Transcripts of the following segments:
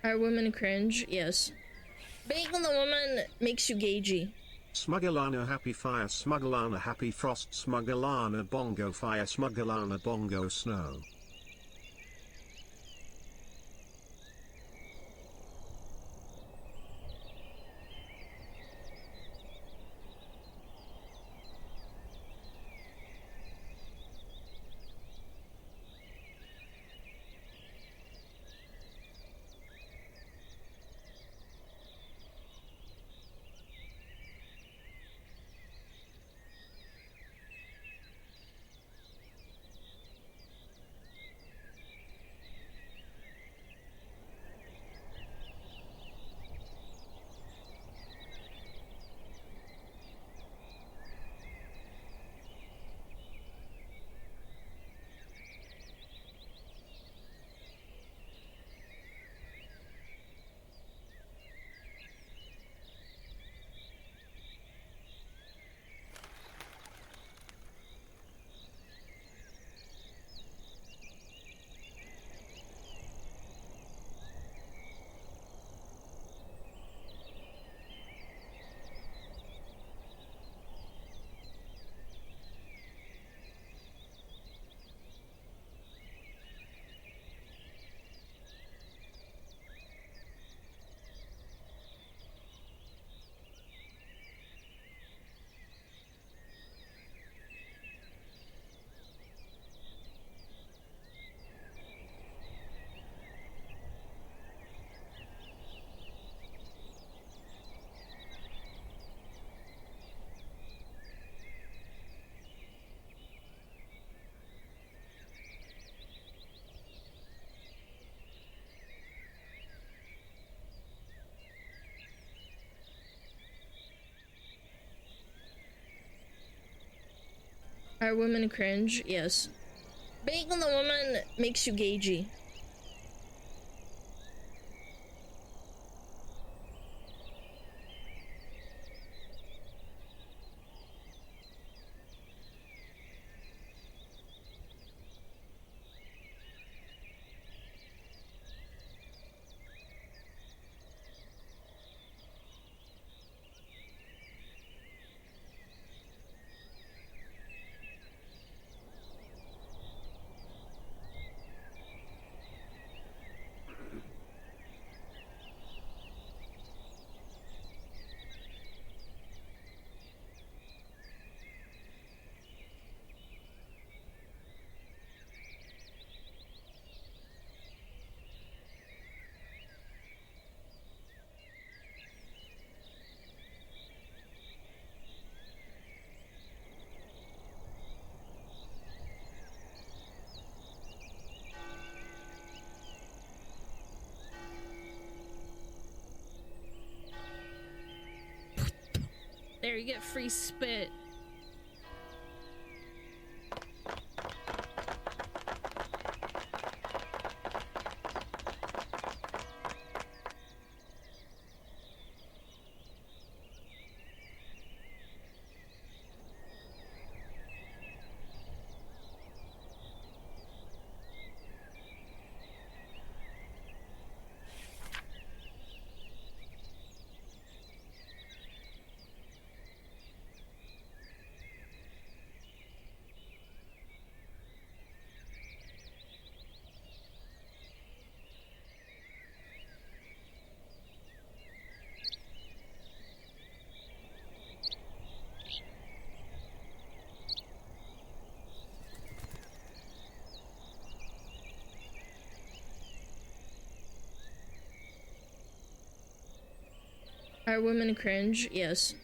Are women cringe? Yes. Being the woman makes you gagey. SmugAlana happy fire, SmugAlana happy frost, SmugAlana bongo fire, SmugAlana bongo snow. Are women cringe? Yes. Being the woman makes you gagey. There, you get free spit. Are women cringe? Yes.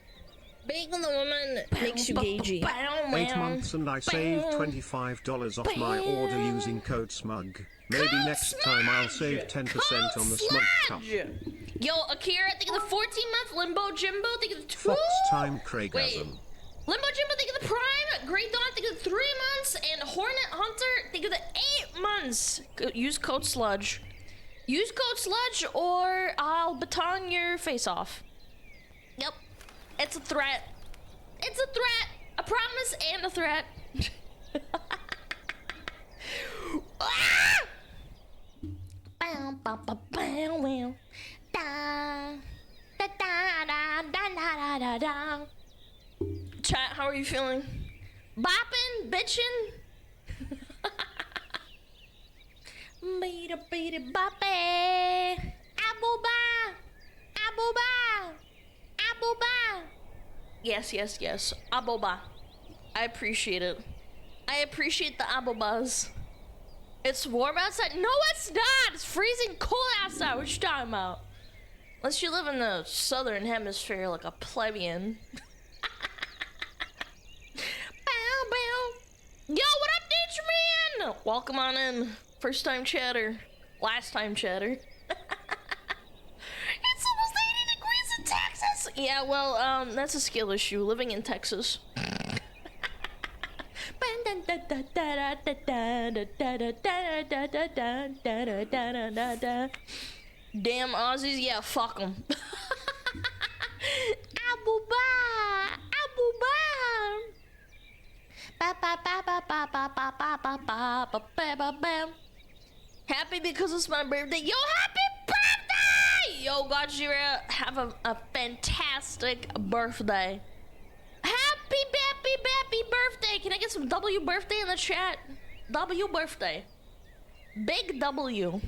Being the woman makes you gagey. 8 months and I saved $25 off my order using code SMUG. Maybe next time I'll save 10% on the SMUG cup. Yo, Akira, think of the 14-month Limbo Jimbo, think of the Fox time Craigasm. Wait. Limbo Jimbo, think of the Prime. Great Dawn, think of the 3 months. And Hornet Hunter, think of the 8 months. Use code SLUDGE. Use code SLUDGE or I'll baton your face off. Yep. It's a threat. It's a threat. A promise and a threat. Ah! Bam, bam, bam, bam. Wow, wow. Da, da, da, da, da, da, da, da. Chat, how are you feeling? Bopping, bitchin'. Beat a boppy. Abuba. Abuba. Abuba. Yes, yes, yes. Aboba. I appreciate it. I appreciate the abobas. It's warm outside. No, it's not. It's freezing cold outside. What you talking about? Unless you live in the southern hemisphere like a plebeian. Bow, bow. Yo, what up, Ditch Man? Welcome on in. First time chatter. Last time chatter. It's almost 80 degrees in Texas. Yeah, well, that's a skill issue living in Texas. Damn Aussies, yeah, fuck them. Abuba, abuba. Ba ba ba ba ba ba ba ba ba ba ba ba ba. Happy because it's my birthday. Yo, happy birthday! Yo, Gojira, have a fantastic birthday. Happy birthday! Can I get some W birthday in the chat? W birthday. Big W.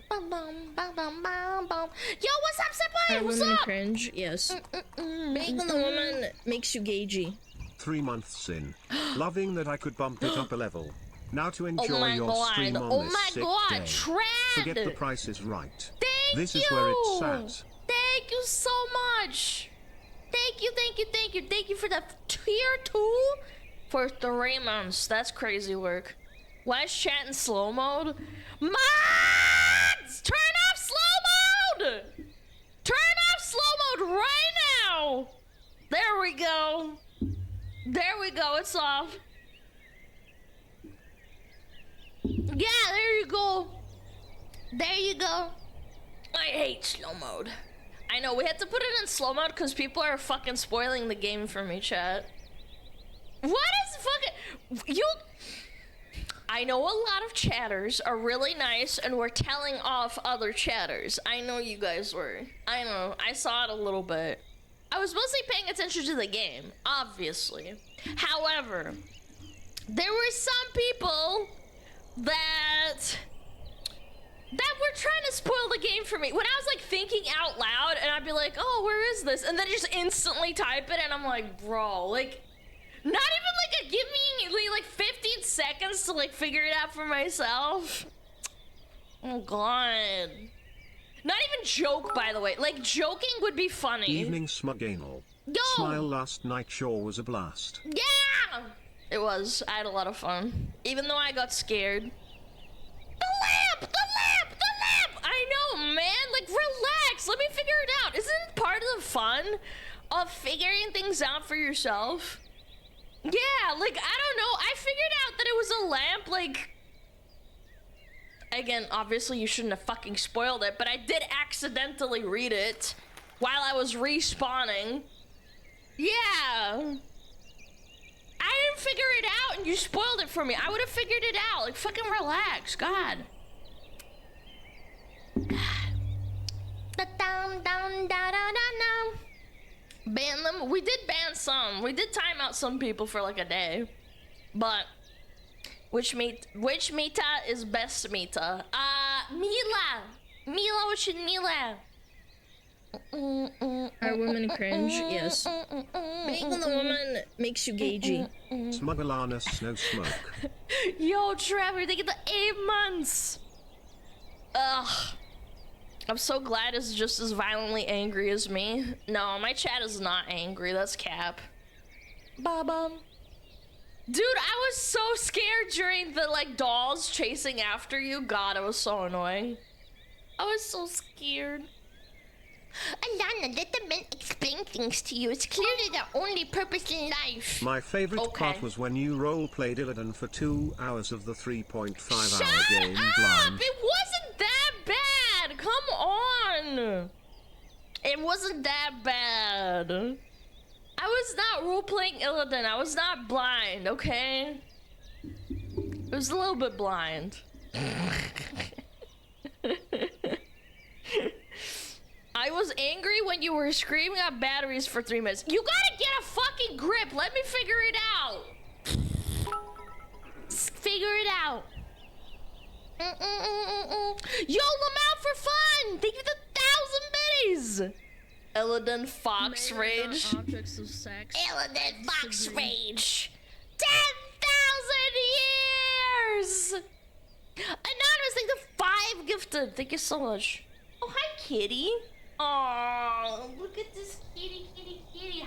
Bum, bum, bum, bum, bum, bum. Yo, what's up, Senpai? What's up? Cringe, yes. Being the woman makes you gagey. 3 months in. Loving that I could bump it up a level. Now to enjoy Oh my your god. stream on Oh this my sick god. day. Trad. Forget the price is right. Thank This you. is where it's at. Thank you so much. Thank you, thank you, thank you. Thank you for the tier 2 for 3 months. That's crazy work. Why is chat in slow mode? Mods! Turn off slow mode! Turn off slow mode right now! There we go. There we go, it's off. Yeah, there you go. There you go. I hate slow mode. I know, we had to put it in slow mode because people are fucking spoiling the game for me, chat. What is fucking... You... I know a lot of chatters are really nice and were telling off other chatters. I know you guys were. I know, I saw it a little bit. I was mostly paying attention to the game, obviously. However, there were some people that were trying to spoil the game for me. When I was like thinking out loud and I'd be like, oh, where is this? And then just instantly type it and I'm like, bro, like, not even like give me like 15 seconds to like figure it out for myself. Oh god. Not even joke, by the way. Like, joking would be funny. Evening SmugAlana. Yo! Smile last night sure was a blast. Yeah! It was. I had a lot of fun. Even though I got scared. The lamp! The lamp! The lamp! I know, man. Like, relax. Let me figure it out. Isn't it part of the fun of figuring things out for yourself? Yeah, like, I don't know. I figured out that it was a lamp, like... Again, obviously you shouldn't have fucking spoiled it, but I did accidentally read it while I was respawning. Yeah. I didn't figure it out and you spoiled it for me. I would have figured it out. Like, fucking relax. God. Ban them. We did ban some. We did time out some people for like a day. But which Mita is best Mita? Mila, what should Mila? Are women cringe? Yes. Being the woman makes you gagey. SmugAlana Snow Smoke. Yo, Trevor, they get the 8 months. Ugh. I'm so glad it's just as violently angry as me. No, my chat is not angry. That's cap. Baba. Dude, I was so scared during the, like, dolls chasing after you. God, it was so annoying. I was so scared. Alana, let the men explain things to you. It's clearly their only purpose in life. My favorite part was when you role-played Illidan for 2 hours of the 3.5-hour game blind. It wasn't that bad! Come on! It wasn't that bad. I was not role-playing Illidan. I was not blind, okay? It was a little bit blind. was angry when you were screaming at batteries for 3 minutes. You gotta get a fucking grip. Let me figure it out. Figure it out. Yo, Lamau for fun. Thank you for the 1,000 biddies. Eladon Fox Rage. Objects of sex. Eladon Fox Rage. 10,000 years. Anonymous, thank you 5 gifted. Thank you so much. Oh, hi, kitty. Oh, look at this kitty.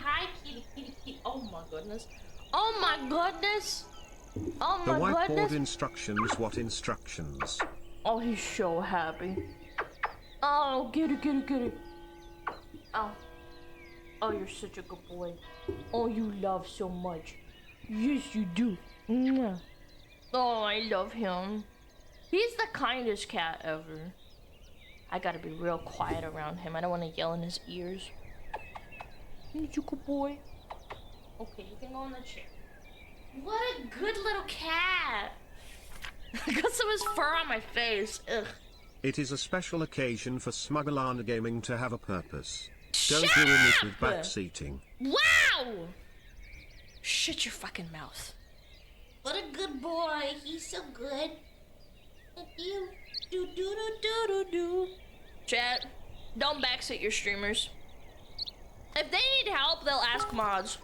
Hi, kitty. Oh my goodness. Oh my goodness. Oh The my whiteboard goodness. instructions. What instructions? Oh, he's so happy. Oh, kitty. Oh. Oh, you're such a good boy. Oh, you love so much. Yes, you do. Mwah. Oh, I love him. He's the kindest cat ever. I gotta be real quiet around him. I don't want to yell in his ears. He's a good boy. Okay, you can go on the chair. What a good little cat. Got some of his fur on my face. Ugh. It is a special occasion for SmugAlana gaming to have a purpose. Shut Don't ruin it up! with backseating. Wow! Shut your fucking mouth. What a good boy. He's so good. Thank you. Do. Chat, don't backseat your streamers. If they need help, they'll ask mods.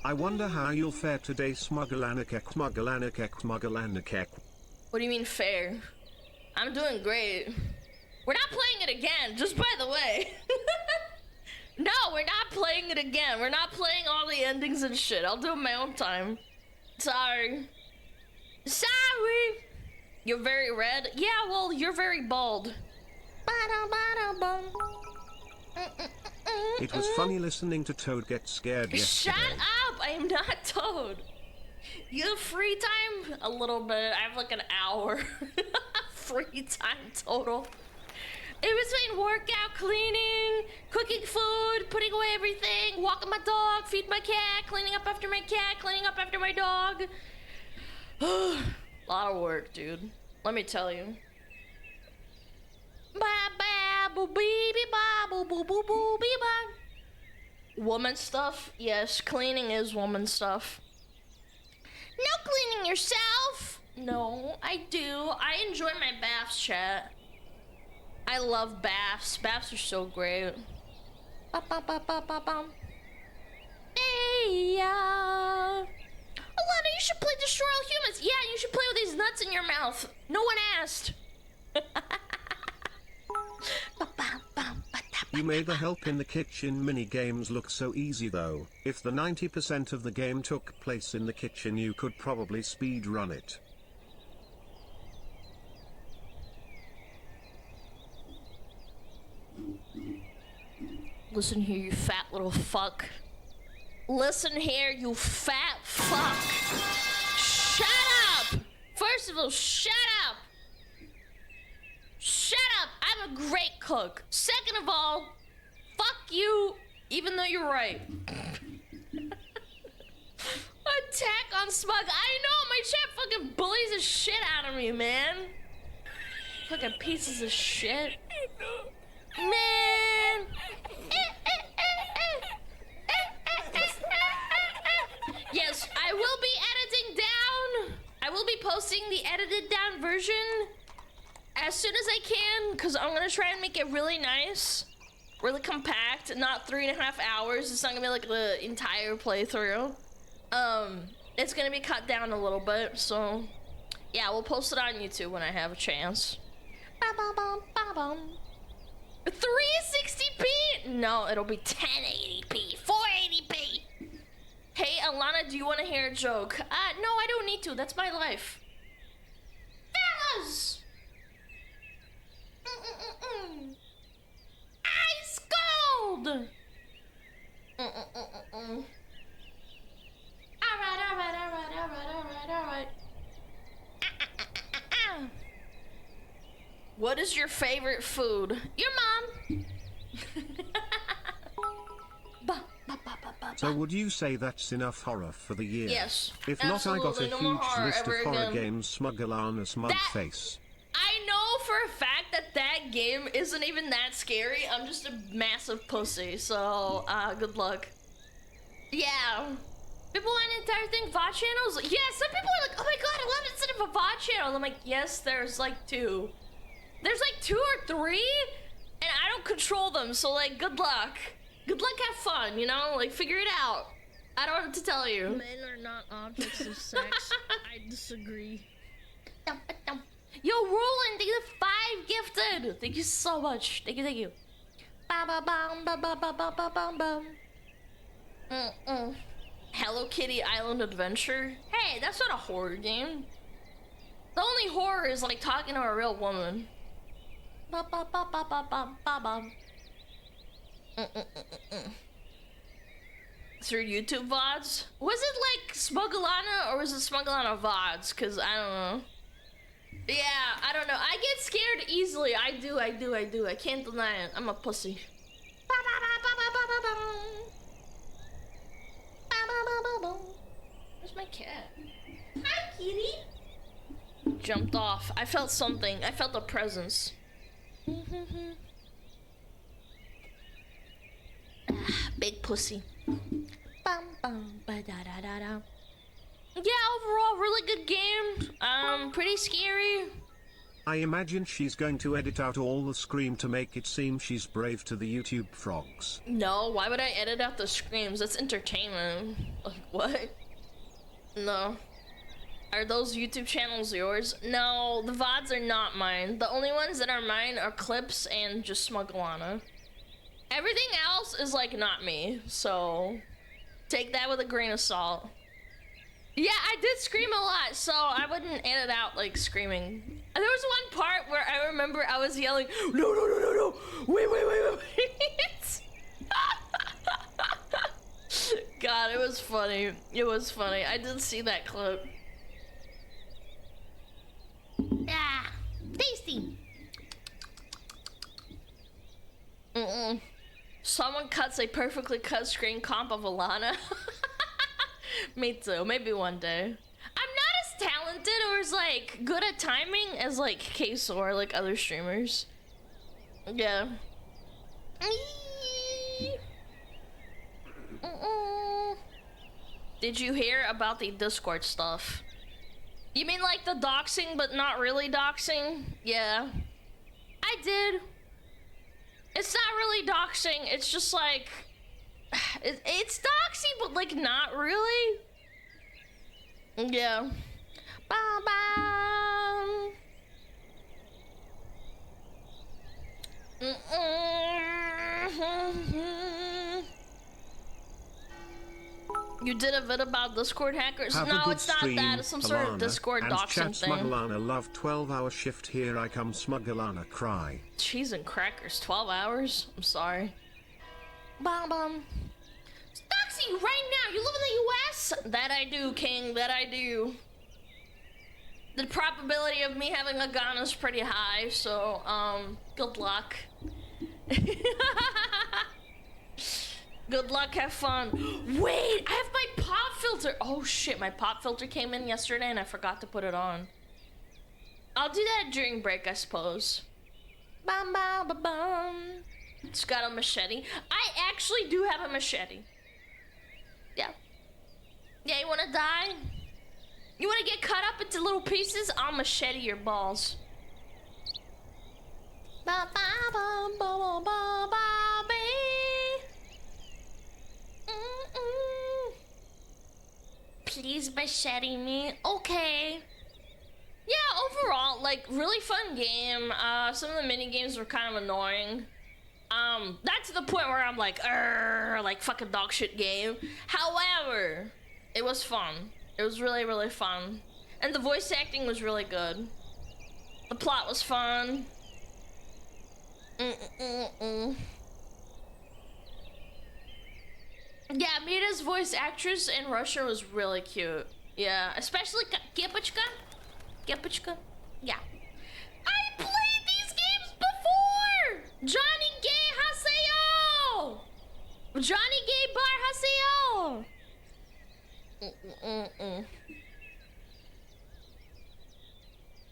I wonder how you'll fare today, SmugAlana kek. What do you mean fair? I'm doing great. We're not playing it again, just by the way. No, we're not playing it again. We're not playing all the endings and shit. I'll do it my own time. Sorry. You're very red? Yeah, well, you're very bald. It was funny listening to Toad get scared yesterday. Shut up! I am not Toad. You have free time? A little bit. I have like an hour. Free time total. In between workout, cleaning, cooking food, putting away everything, walking my dog, feed my cat, cleaning up after my cat, cleaning up after my dog. A lot of work, dude. Let me tell you. Woman stuff? Yes, cleaning is woman stuff. No cleaning yourself! No, I do. I enjoy my baths, chat. I love baths. Baths are so great. Hey, Alana, you should play Destroy All Humans. Yeah, you should play with these nuts in your mouth. No one asked. You made the help in the kitchen mini games look so easy though. If the 90% of the game took place in the kitchen, you could probably speed run it. Listen here, you fat little fuck. Listen here, you fat fuck. Shut up! First of all, shut up! Shut up! I'm a great cook. Second of all, fuck you, even though you're right. Attack on Smug. I know, my chat fucking bullies the shit out of me, man. Fucking pieces of shit. Man. Yes, I will be editing down. I will be posting the edited down version as soon as I can, because I'm gonna try and make it really nice, really compact, not 3.5 hours. It's not gonna be like the entire playthrough. It's gonna be cut down a little bit, so yeah, we'll post it on YouTube when I have a chance. 360p? No, it'll be 1080p, 480p. Hey, Alana, do you want to hear a joke? No, I don't need to. That's my life. Fellas! Ice cold! Alright. What is your favorite food? Your mom. So would you say that's enough horror for the year? Yes. If not, I got a absolutely. No more huge horror list of ever horror again. games. SmugAlana smug face. I know for a fact that that that game isn't even that scary. I'm just a massive pussy, so good luck. Yeah. People want an entire thing VOD channels? Yeah, some people are like, oh my god, I love it instead of a VOD channel. I'm like, yes, there's like 2. There's like 2 or 3, and I don't control them, so like, good luck. Good luck, have fun, you know? Like, figure it out. I don't know what to tell you. Men are not objects of sex. I disagree. Yo, Roland, thank you for 5 gifted. Thank you so much. Thank you, thank you. Hello Kitty Island Adventure. Hey, that's not a horror game. The only horror is like talking to a real woman. Through YouTube VODs? Was it like SmugAlana or was it SmugAlana VODs? Cause I don't know. Yeah, I don't know. I get scared easily. I do. I can't deny it. I'm a pussy. Where's my cat? Hi, kitty. Jumped off. I felt something. I felt a presence. Big pussy. Yeah, overall, really good game. Pretty scary. I imagine she's going to edit out all the scream to make it seem she's brave to the YouTube frogs. No, why would I edit out the screams? That's entertainment. Like, what? No. Are those YouTube channels yours? No, the VODs are not mine. The only ones that are mine are clips and just SmugAlana. Everything else is like not me, so take that with a grain of salt. Yeah, I did scream a lot, so I wouldn't edit out like screaming. And there was one part where I remember I was yelling, no, wait. God, it was funny. It was funny. I did see that clip. Ah, tasty. Someone cuts a perfectly cut screen comp of Alana. Me too. Maybe one day. I'm not as talented or as like good at timing as like Queso or like other streamers. Yeah. Did you hear about the Discord stuff? You mean like the doxing but not really doxing? Yeah. I did. It's not really doxing, it's just like it's doxy but like not really. Yeah. Ba-bam. You did a vid about Discord hackers? Have no, it's not that. It's some sort of Discord and doxing chat thing. SmugAlana love 12-hour shift. Here I come, SmugAlana cry. Cheese and crackers, 12 hours? I'm sorry. Bum bum. Doxy right now! You live in the US? That I do, King, that I do. The probability of me having a gun is pretty high, so, good luck. Good luck, have fun. Wait, I have my pop filter. Oh shit, my pop filter came in yesterday and I forgot to put it on. I'll do that during break, I suppose. Bum, bum, bum, bum. It's got a machete. I actually do have a machete. Yeah. Yeah, you wanna die? You wanna get cut up into little pieces? I'll machete your balls. Ba ba ba ba ba ba ba. Please machete me. Okay. Yeah, overall, like, really fun game. Some of the mini games were kind of annoying. That's the point where I'm like, like fucking dog shit game. However, it was fun. It was really, really fun. And the voice acting was really good. The plot was fun. Yeah, Mita's voice actress in Russia was really cute. Yeah, especially Gepichka. Gepichka. Yeah. I played these games before! Johnny Gay Haseo! Johnny Gay Bar Haseo!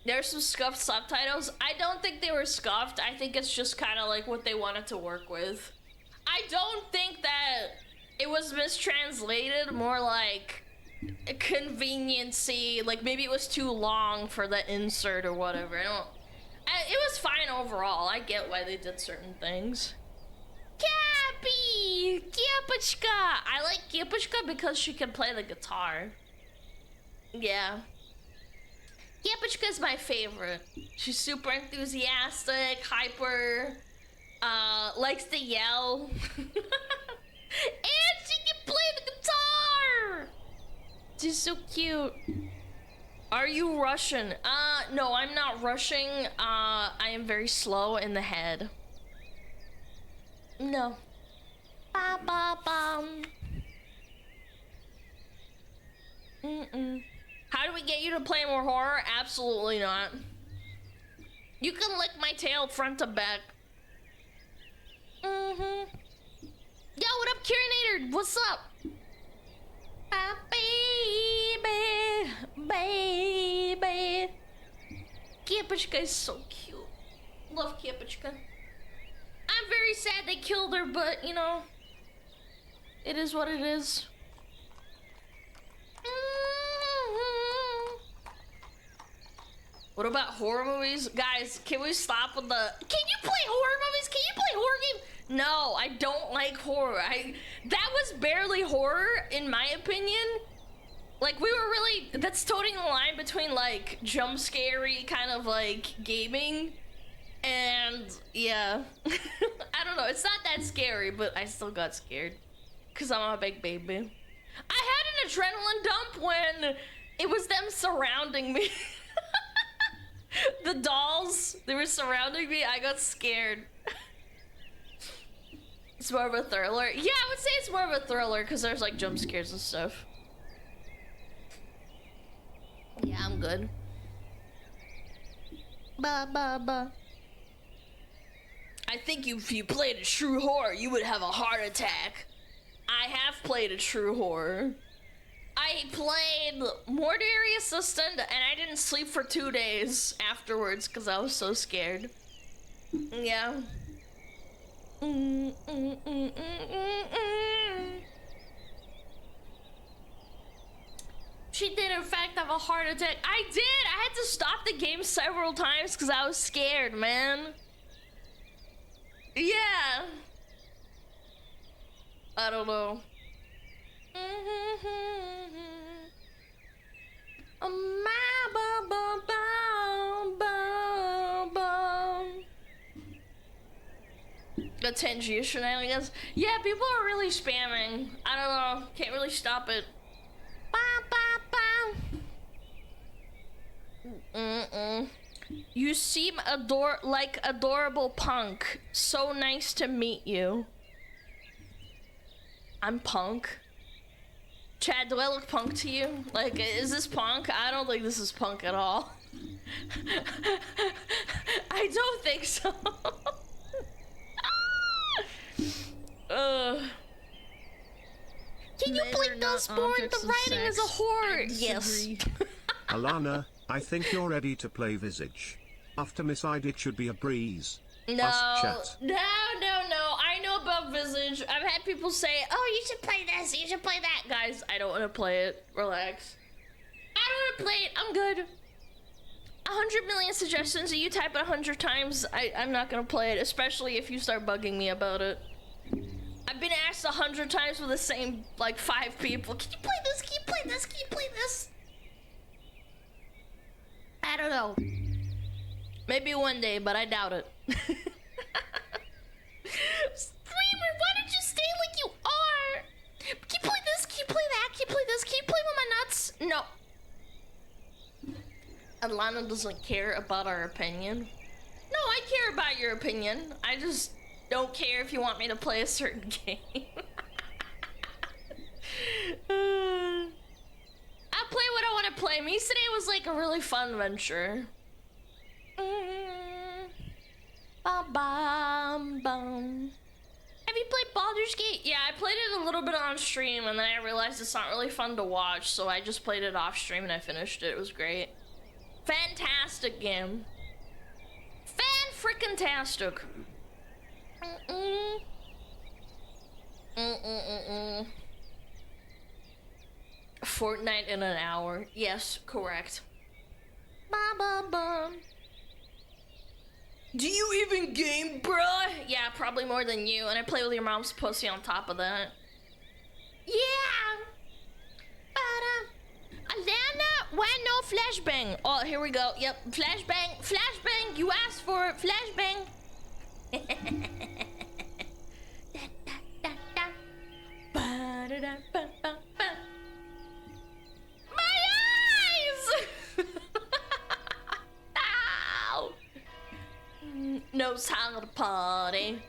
There's some scuffed subtitles. I don't think they were scuffed. I think it's just kind of like what they wanted to work with. I don't think that it was mistranslated, more like a conveniency, like maybe it was too long for the insert or whatever. It was fine overall. I get why they did certain things. Cappy! Kiepushka! I like Kiepushka because she can play the guitar. Yeah. Kiepushka is my favorite. She's super enthusiastic, hyper, likes to yell. And she can play the guitar! She's so cute. Are you Russian? No, I'm not Russian. I am very slow in the head. No. Ba ba bum. How do we get you to play more horror? Absolutely not. You can lick my tail front to back. Yo, what up, Curinator? What's up? Baby, baby. Kiepushka is so cute. Love Kiepushka. I'm very sad they killed her, but you know, it is what it is. What about horror movies? Guys, can we stop with the... Can you play horror movies? Can you play horror games? No, I don't like horror. That was barely horror, in my opinion. Like, we were really... That's toting the line between, like, jump scary kind of, like, gaming. And, yeah. I don't know. It's not that scary, but I still got scared. Because I'm a big baby. I had an adrenaline dump when it was them surrounding me. The dolls, they were surrounding me. I got scared. It's more of a thriller. Yeah, I would say it's more of a thriller because there's like jump scares and stuff. Yeah, I'm good. Ba ba ba. I think if you played a true horror, you would have a heart attack. I have played a true horror. I played Mortuary Assistant and I didn't sleep for 2 days afterwards because I was so scared. Yeah. She did in fact have a heart attack. I did! I had to stop the game several times because I was scared, man. Yeah. I don't know. The Tangier shenanigans. Yeah, people are really spamming. I don't know. Can't really stop it. You seem like adorable punk. So nice to meet you. I'm punk. Chad, do I look punk to you? Like, is this punk? I don't think this is punk at all. I don't think so. Can you blink those born? The writing is a horror. Yes. Alana, I think you're ready to play Visage. After Miss Id, it should be a breeze. No, Chat. no. I know about Visage. I've had people say, oh, you should play this, you should play that. Guys, I don't want to play it. Relax. I don't want to play it. I'm good. 100 million suggestions, and you type it 100 times, I'm not going to play it, especially if you start bugging me about it. I've been asked 100 times with the same, like, 5 people. Can you play this? Can you play this? Can you play this? I don't know. Maybe one day, but I doubt it. Streamer, why don't you stay like you are? Can you play this? Can you play that? Can you play this? Can you play with my nuts? No. Alana doesn't care about our opinion. No, I care about your opinion. I just don't care if you want me to play a certain game. I'll play what I want to play. Me today was like a really fun venture. Ba-bam-bum. Have you played Baldur's Gate? Yeah, I played it a little bit on stream and then I realized it's not really fun to watch, so I just played it off stream and I finished it. It was great. Fantastic game. Fan-frickin-tastic. Fortnite in an hour. Yes, correct. Ba-ba-bum. Do you even game, bruh? Yeah, probably more than you, and I play with your mom's pussy on top of that. Yeah! Alana, why no flashbang? Oh, here we go. Yep, flashbang, flashbang. You asked for it, flashbang. My eyes! Ow! Knows how to party.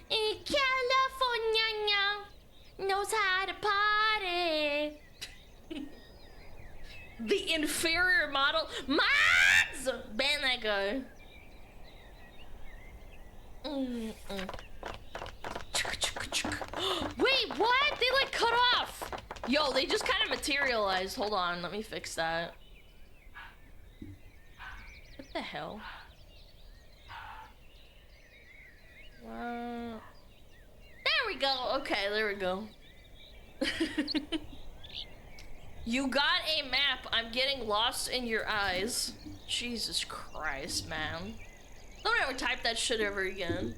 In California, knows how to party. The inferior model. Mods! Ban that guy. Wait, what? They like cut off. Yo, they just kind of materialized. Hold on, let me fix that. What the hell? There we go. Okay, there we go. You got a map. I'm getting lost in your eyes. Jesus Christ, man. Don't ever type that shit ever again.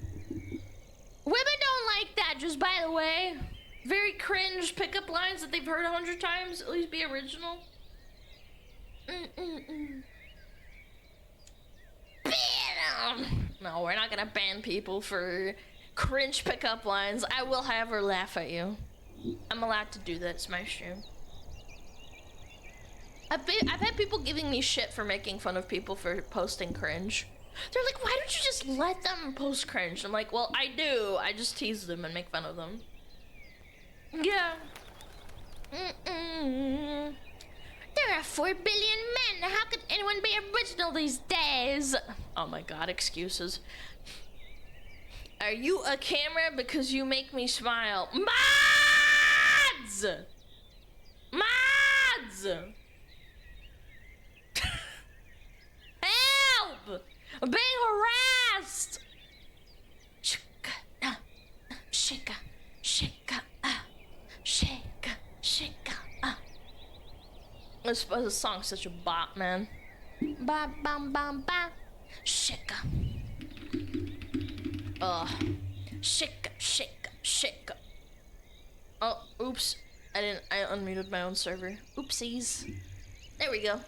Women don't like that, just by the way. Very cringe pickup lines that they've heard 100 times. At least be original. Ban 'em. No, we're not gonna ban people for cringe pickup lines. I will, however, laugh at you. I'm allowed to do that. It's my stream. I've had people giving me shit for making fun of people for posting cringe. They're like, why don't you just let them post cringe? I'm like, well, I do. I just tease them and make fun of them. Yeah. There are 4 billion men. How could anyone be original these days? Oh my god, excuses. Are you a camera because you make me smile? Mods! Mods! Help! I'm being harassed! Shika, shika, shika, shika, shika. This song's such a bop, man. Ba bam bam ba, shika. Shika, shika, shika. Oh, oops. I unmuted my own server. Oopsies. There we go.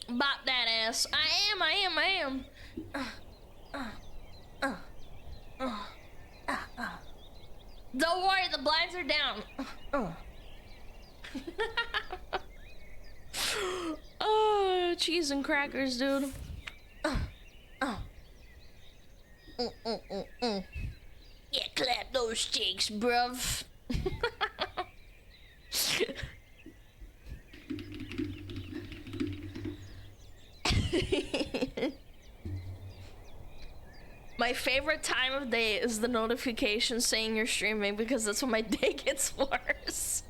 Bop that ass. I am. Don't worry, the blinds are down. Oh, cheese and crackers, dude. Yeah, clap those cheeks, bruv. My favorite time of day is the notification saying you're streaming because that's when my day gets worse.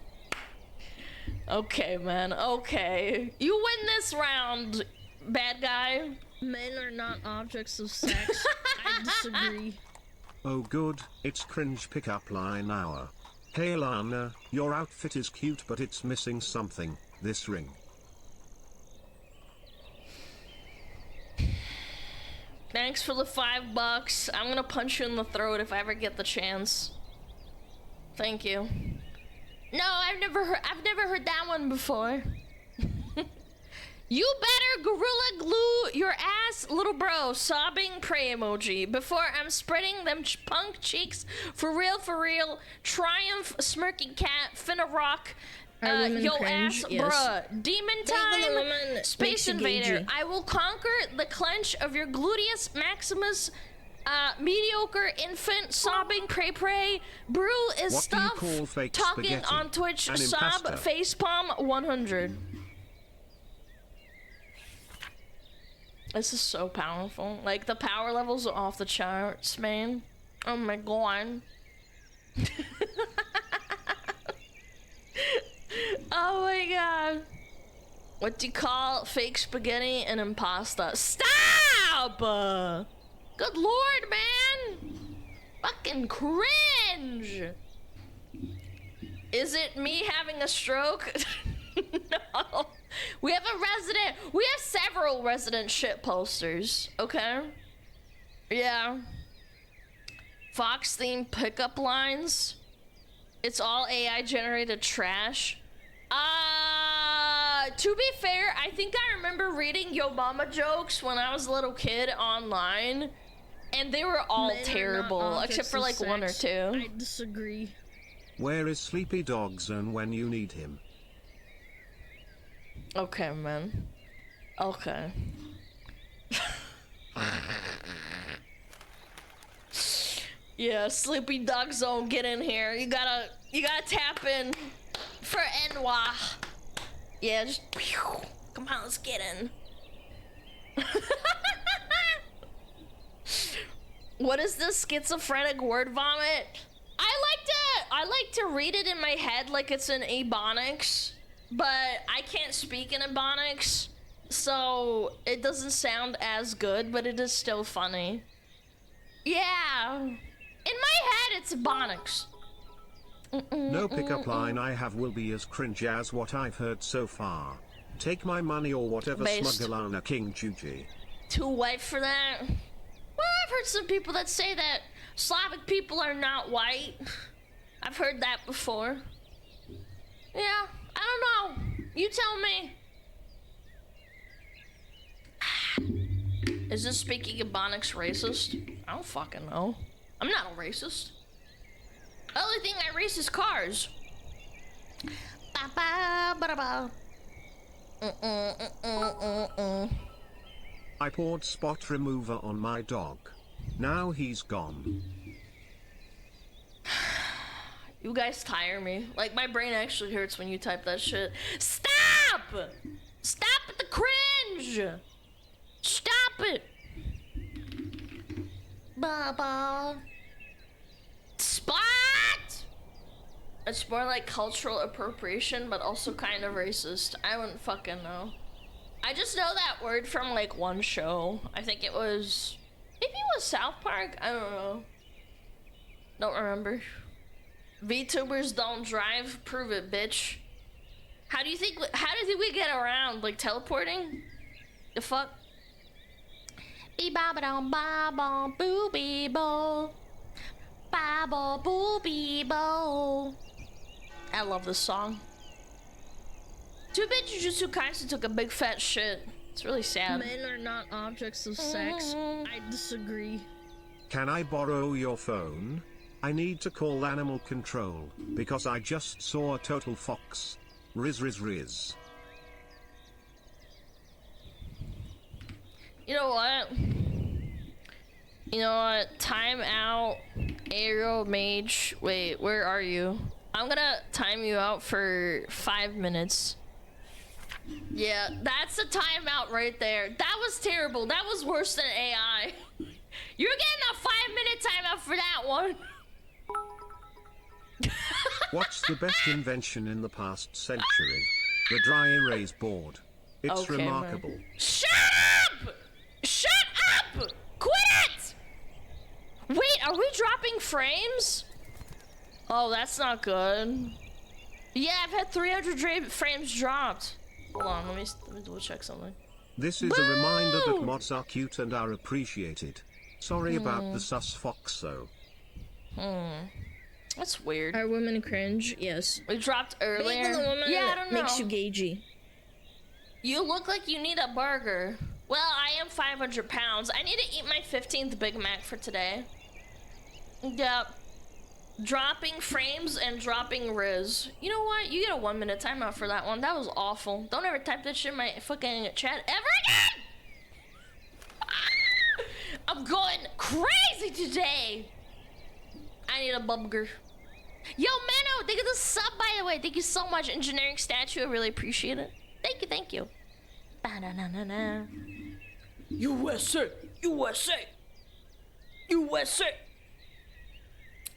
Okay, man, okay. You win this round, bad guy. Men are not objects of sex. I disagree. Oh good, it's cringe pickup line hour. Hey Alana, your outfit is cute but it's missing something, this ring. Thanks for the $5. I'm gonna punch you in the throat if I ever get the chance. Thank you. No, I've never heard that one before. You better gorilla glue your ass, little bro. Sobbing pray emoji. Before I'm spreading them punk cheeks. For real. Triumph, smirking cat, finna rock. Yo cringe? ass, Yes. bruh. Demon time, space invader. I will conquer the clench of your gluteus maximus. Mediocre infant, sobbing pray. Brew is What stuff. do you call fake Talking spaghetti? on Twitch. An Sob impasta. facepalm 100. This is so powerful. Like, the power levels are off the charts, man. Oh my god. Oh my god. What do you call fake spaghetti and impasta? Stop! Good lord, man! Fucking cringe! Is it me having a stroke? No. We have several resident shit posters, okay? Yeah. Fox themed pickup lines. It's all AI generated trash. To be fair, I think I remember reading Yo Mama jokes when I was a little kid online, and they were all terrible, except for like one or two. I disagree. Where is Sleepy Dog Zone when you need him? Okay, man. Okay. Yeah, Sleepy Dog Zone, get in here. You gotta tap in for NY. Yeah, just come on, let's get in. What is this schizophrenic word vomit? I like to read it in my head like it's in Ebonics, but I can't speak in Ebonics, so it doesn't sound as good, but it is still funny. Yeah, in my head it's Ebonics. No pickup line I have will be as cringe as what I've heard so far. Take my money or whatever. Based. SmugAlana King Juji. Too white for that? Well, I've heard some people that say that Slavic people are not white. I've heard that before. Yeah, I don't know. You tell me. Is this speaking Ebonics racist? I don't fucking know. I'm not a racist. The only thing I race is cars. Ba-ba-ba-da-ba. I poured spot remover on my dog. Now he's gone. You guys tire me. Like, my brain actually hurts when you type that shit. Stop! Stop with the cringe! Stop it! Ba-ba. Spot! It's more like cultural appropriation, but also kind of racist. I wouldn't fucking know. I just know that word from like one show. I think it was, maybe it was South Park? I don't know. Don't remember. VTubers don't drive. Prove it, bitch. How do you think we get around? Like teleporting? The fuck? Bee-ba-ba-dum-ba-bum-boo-bee-bo. Ba-ba-boo-bee-bo. I love this song. Too bad Jujutsu Kaisen took a big fat shit. It's really sad. Men are not objects of sex. I disagree. Can I borrow your phone? I need to call animal control, because I just saw a total fox. Riz riz riz. You know what? You know what? Time out. Aerial Mage. Wait, where are you? I'm gonna time you out for 5 minutes. Yeah, that's a timeout right there. That was terrible. That was worse than AI. You're getting a 5-minute timeout for that one. What's the best invention in the past century? The dry erase board. It's Okay, remarkable. man. Shut up! Shut up! Quit it! Wait, are we dropping frames? Oh, that's not good. Yeah, I've had 300 frames dropped. Hold on, let me double check something. This is a reminder that mods are cute and are appreciated. Sorry about the sus fox though. That's weird. Are women cringe? Yes. We dropped earlier. Being a woman Yeah, I don't know. makes you gagey. You look like you need a burger. Well, I am 500 pounds. I need to eat my 15th Big Mac for today. Yep. Dropping frames and dropping Riz. You know what? You get a 1-minute timeout for that one. That was awful. Don't ever type that shit in my fucking chat ever again! I'm going crazy today! I need a burger. Yo, Mano, thank you for the sub, by the way. Thank you so much. Engineering statue, I really appreciate it. Thank you, thank you. Ba-na-na-na-na. USA! USA! USA!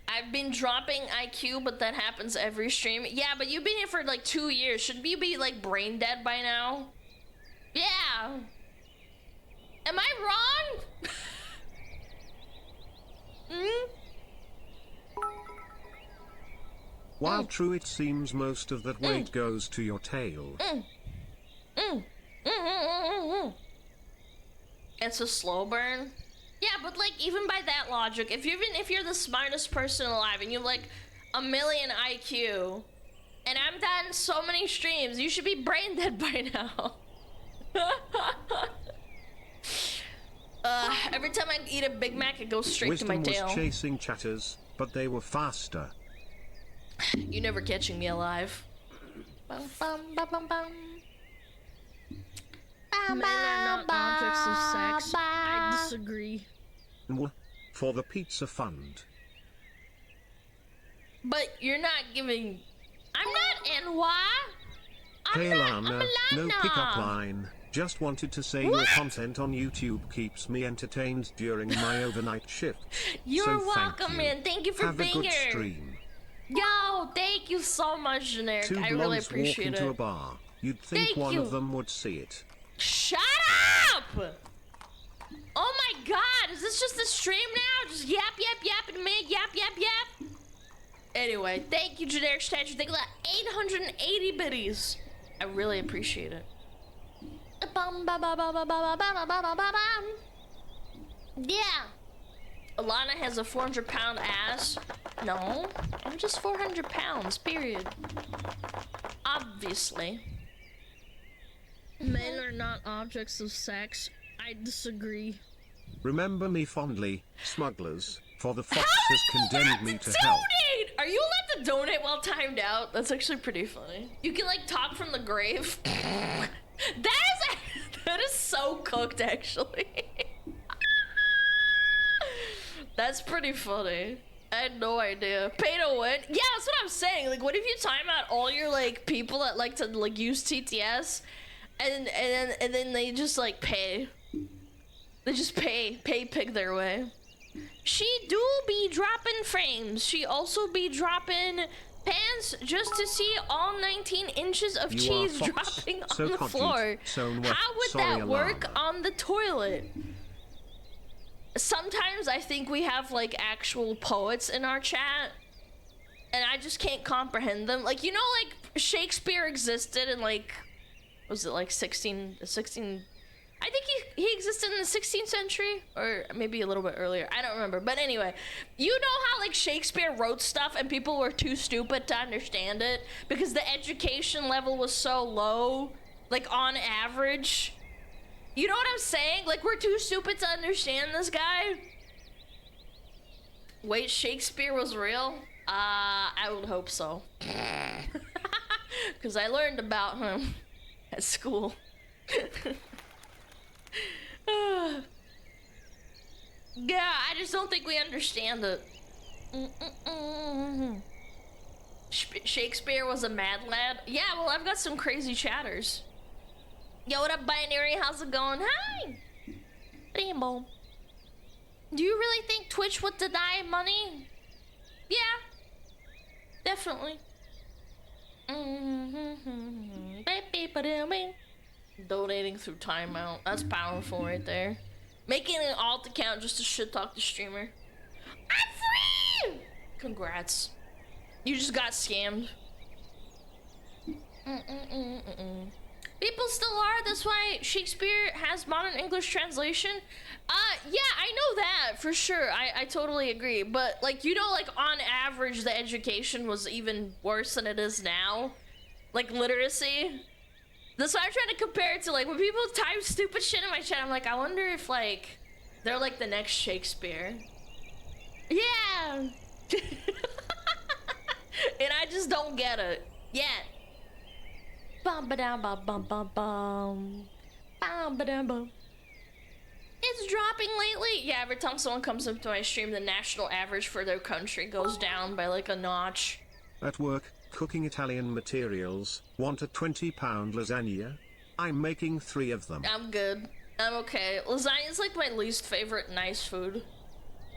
I've been dropping IQ, but that happens every stream. Yeah, but you've been here for like 2 years. Shouldn't you be like brain dead by now? Yeah. Am I wrong? While true it seems most of that weight goes to your tail. It's a slow burn. Yeah, but like even by that logic, if you're the smartest person alive and you have like 1 million IQ, and I'm done so many streams, you should be brain dead by now. Every time I eat a Big Mac, it goes straight to my Wisdom tail. was chasing chatters, but they were faster. You never catching me alive. Bum, bum, bum, bum, bum. Men are not objects of sex. I disagree. For the pizza fund. But you're not giving. I'm not NY. Hey I'm Alana, no Alana. pickup line. Just wanted to say What? your content on YouTube keeps me entertained during my overnight shift. You're so welcome, thank you. man. Thank you for Have being a good here. stream. Yo, thank you so much, Generic. Two I blondes really walk appreciate into a it. bar. You'd think Thank one you. of them would see it. Shut up! Oh my god, is this just a stream now? Just yap, and me, yap. Anyway, thank you, Generic Statue. Thank you for that 880 biddies. I really appreciate it. Yeah. Alana has a 400-pound ass. No, I'm just 400 pounds, period. Obviously. Men are not objects of sex. I disagree. Remember me fondly, smugglers, for the How fox are has you condemned allowed me to to hell. donate? Are you allowed to donate while timed out? That's actually pretty funny. You can like talk from the grave. That is so cooked, actually. That's pretty funny. I had no idea. Pay to win. Yeah, that's what I'm saying. Like, what if you time out all your like people that like to like use TTS, and then they just like pay. They just pay pig their way. She do be dropping frames. She also be dropping pants just to see all 19 inches of You cheese are fox, dropping so on the content, floor. so wet. How would Sorry, that work Alana. on the toilet? Sometimes I think we have like actual poets in our chat, and I just can't comprehend them. Like, you know, like Shakespeare existed in like, was it like 16? I think he existed in the 16th century, or maybe a little bit earlier. I don't remember. But anyway, you know how like Shakespeare wrote stuff and people were too stupid to understand it because the education level was so low, like on average. You know what I'm saying? Like, we're too stupid to understand this guy. Wait, Shakespeare was real? I would hope so. Because I learned about him at school. Yeah, I just don't think we understand it. Shakespeare was a mad lad? Yeah, well, I've got some crazy chatters. Yo, what up, Binary? How's it going? Hi! Rainbow. Do you really think Twitch would deny money? Yeah. Definitely. Donating through timeout. That's powerful right there. Making an alt account just to shit talk the streamer. I'm free! Congrats. You just got scammed. People still are. That's why Shakespeare has modern English translation. Yeah, I know that for sure. I totally agree. But like, you know, like on average, the education was even worse than it is now. Like literacy. That's why I'm trying to compare it to like when people type stupid shit in my chat. I'm like, I wonder if like they're like the next Shakespeare. Yeah. And I just don't get it yet. Bum ba dum bum bum bum bum. Bum ba dum bum. It's dropping lately. Yeah, every time someone comes up to my stream, the national average for their country goes down by like a notch. At work, cooking Italian materials. Want a 20-pound lasagna? I'm making 3 of them. I'm good. I'm okay. Lasagna is like my least favorite nice food.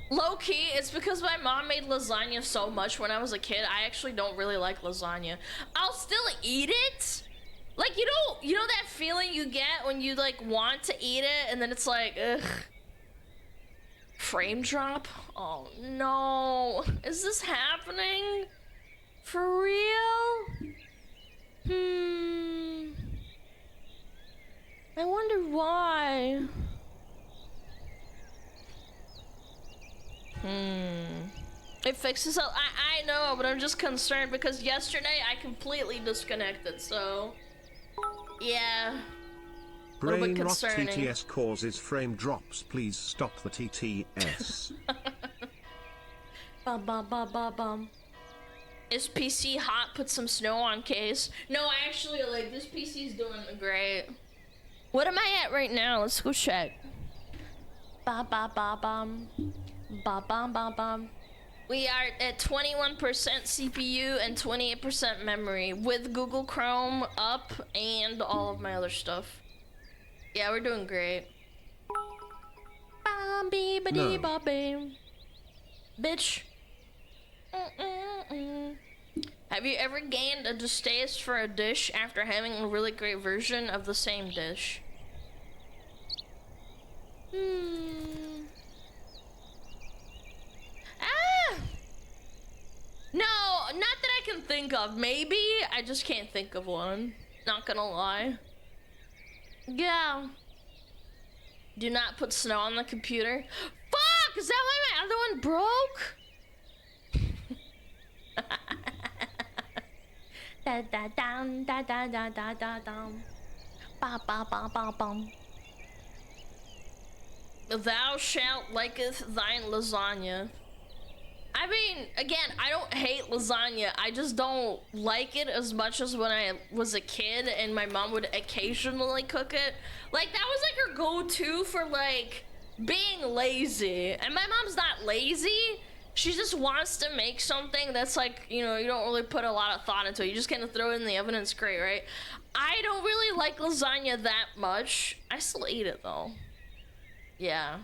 Low-key, it's because my mom made lasagna so much when I was a kid. I actually don't really like lasagna. I'll still eat it. Like, you know that feeling you get when you, like, want to eat it and then it's like, ugh. Frame drop? Oh, no. Is this happening? For real? I wonder why. It fixes up. I know, but I'm just concerned because yesterday I completely disconnected, so yeah. Brain rot TTS causes frame drops. Please stop the TTS. Bum bum bum bum bum. Is PC hot? Put some snow on case. No, actually, like, this PC's doing great. What am I at right now? Let's go check. Ba ba ba bum. Ba bum bum bum. We are at 21% CPU and 28% memory with Google Chrome up and all of my other stuff. Yeah, we're doing great. No. Bitch. Have you ever gained a distaste for a dish after having a really great version of the same dish? No, not that I can think of. Maybe, I just can't think of one. Not gonna lie. Yeah. Do not put snow on the computer. Fuck! Is that why my other one broke? Da da dum da da da da da dum. Ba ba ba ba bum. Thou shalt liketh thine lasagna. I mean, again, I don't hate lasagna. I just don't like it as much as when I was a kid and my mom would occasionally cook it. Like, that was like her go-to for, like, being lazy. And my mom's not lazy. She just wants to make something that's like, you know, you don't really put a lot of thought into it. You just kind of throw it in the oven and it's great, right? I don't really like lasagna that much. I still eat it, though. Yeah.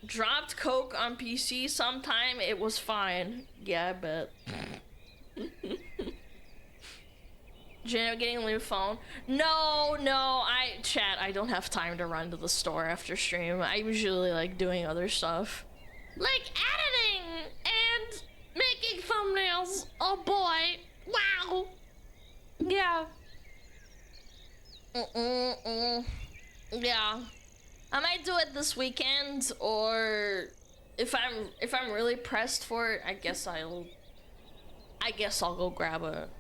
Dropped Coke on PC sometime, it was fine. Yeah, I bet. Jano getting a new phone? No, chat, I don't have time to run to the store after stream. I usually like doing other stuff. Like editing and making thumbnails. Oh boy. Wow. Yeah. Yeah. I might do it this weekend, or if I'm really pressed for it, I guess I'll go grab it.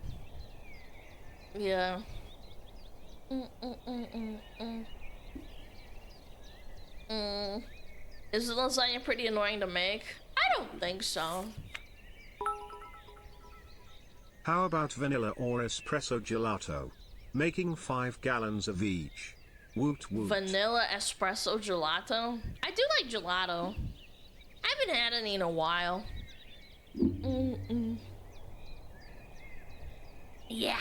Yeah. Is the lasagna pretty annoying to make? I don't think so. How about vanilla or espresso gelato? Making 5 gallons of each. Woot woot. Vanilla espresso gelato? I do like gelato. I haven't had any in a while. Yeah.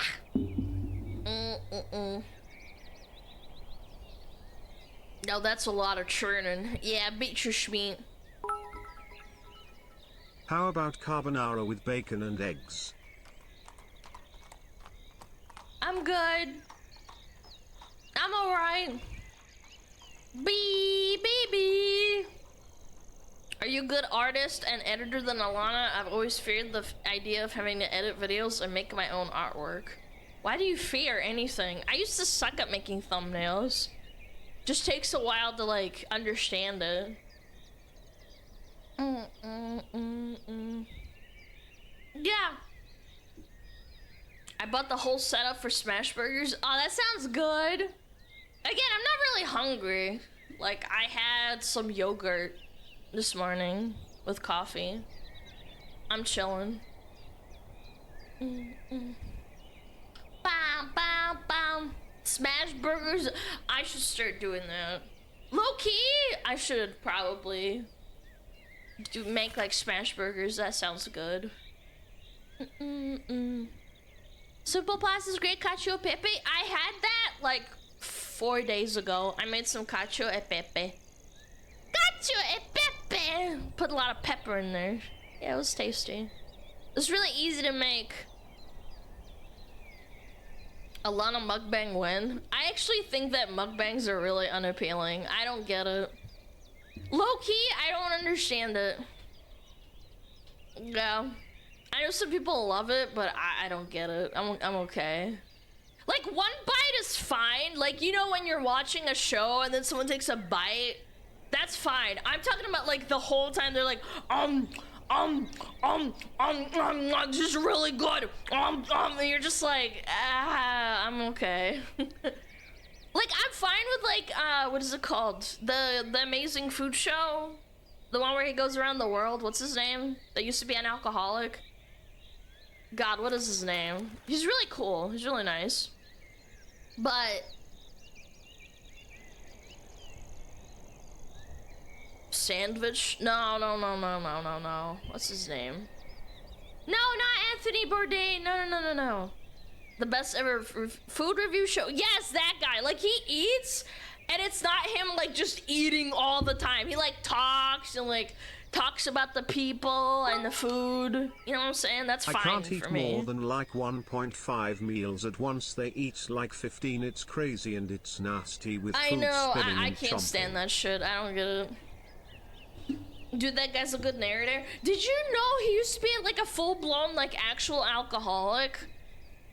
No, that's a lot of churning. Yeah, beat your schmeat. How about carbonara with bacon and eggs? I'm good. I'm alright. Baby. Are you a good artist and editor than Alana? I've always feared the idea of having to edit videos and make my own artwork. Why do you fear anything? I used to suck at making thumbnails. Just takes a while to like understand it. Yeah. I bought the whole setup for Smash Burgers. Oh, that sounds good. Again, I'm not really hungry. Like, I had some yogurt this morning with coffee. I'm chilling. Bam, bam, bam. Smash Burgers. I should start doing that. Low key, I should probably make like Smash Burgers. That sounds good. Simple Pasta's great cacio e pepe. I had that like 4 days ago. I made some cacio e pepe. Cacio e pepe. Put a lot of pepper in there. Yeah, it was tasty. It's really easy to make. Alana mukbang win. I actually think that mukbangs are really unappealing. I don't get it. Low-key, I don't understand it. Yeah. I know some people love it, but I don't get it. I'm okay. Like, one bite is fine. Like, you know when you're watching a show and then someone takes a bite? That's fine. I'm talking about, like, the whole time they're like, this is really good. And you're just like, I'm okay. Like, I'm fine with, like, what is it called? The Amazing Food Show? The one where he goes around the world. What's his name? That used to be an alcoholic. God, what is his name? He's really cool. He's really nice. But... Sandwich? No. What's his name? No, not Anthony Bourdain. No. The best ever food review show. Yes, that guy. Like, he eats, and it's not him, like, just eating all the time. He, like, talks and, like, talks about the people and the food. You know what I'm saying? That's fine for me. I can't eat more than, like, 1.5 meals at once. They eat, like, 15. It's crazy and it's nasty with food spilling I can't stand that shit. I don't get it. Dude, that guy's a good narrator. Did you know he used to be like a full-blown, like, actual alcoholic?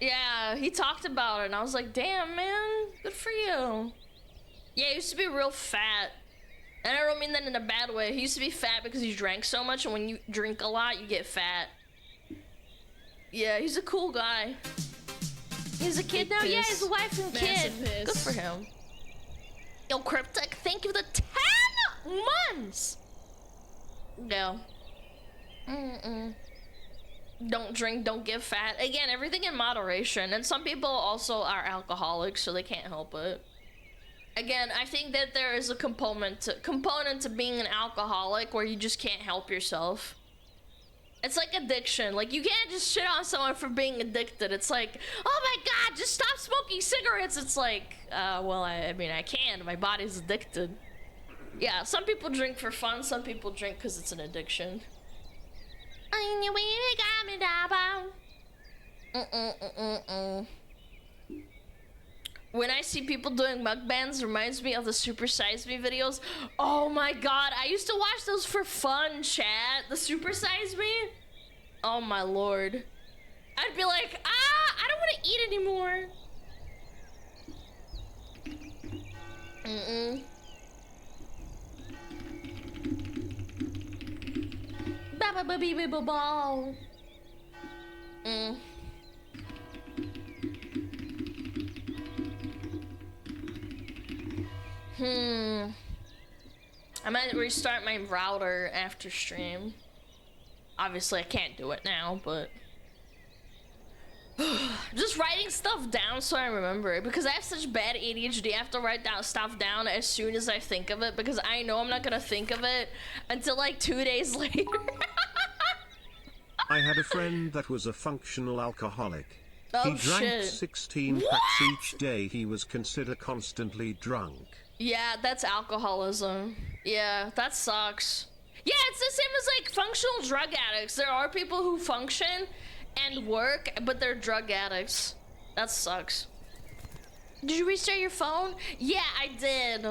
Yeah, he talked about it, and I was like, damn, man, good for you. Yeah, he used to be real fat. And I don't mean that in a bad way. He used to be fat because he drank so much, and when you drink a lot, you get fat. Yeah, he's a cool guy. He's a kid now? Yeah, he's a wife and kid. Good for him. Yo, Cryptic, thank you for the 10 months! No. Don't drink, don't get fat. Again, everything in moderation. And some people also are alcoholics, so they can't help it. Again, I think that there is a component to being an alcoholic where you just can't help yourself. It's like addiction. Like, you can't just shit on someone for being addicted. It's like, oh my god, just stop smoking cigarettes. It's like, well, I mean, I can. My body's addicted. Yeah, some people drink for fun, some people drink because it's an addiction. When I see people doing mukbangs, reminds me of the Super Size Me videos. Oh my god, I used to watch those for fun, chat. The Super Size Me? Oh my lord. I'd be like, I don't want to eat anymore. Ball. I might restart my router after stream. Obviously, I can't do it now, but just writing stuff down so I remember it, because I have such bad ADHD. I have to write stuff down as soon as I think of it, because I know I'm not gonna think of it until like 2 days later. I had a friend that was a functional alcoholic. Oh, he drank shit. 16 packs each day. He was considered constantly drunk. Yeah, that's alcoholism. Yeah, that sucks. Yeah, it's the same as like functional drug addicts. There are people who function and work, but they're drug addicts. That sucks. Did you restart your phone? Yeah, I did.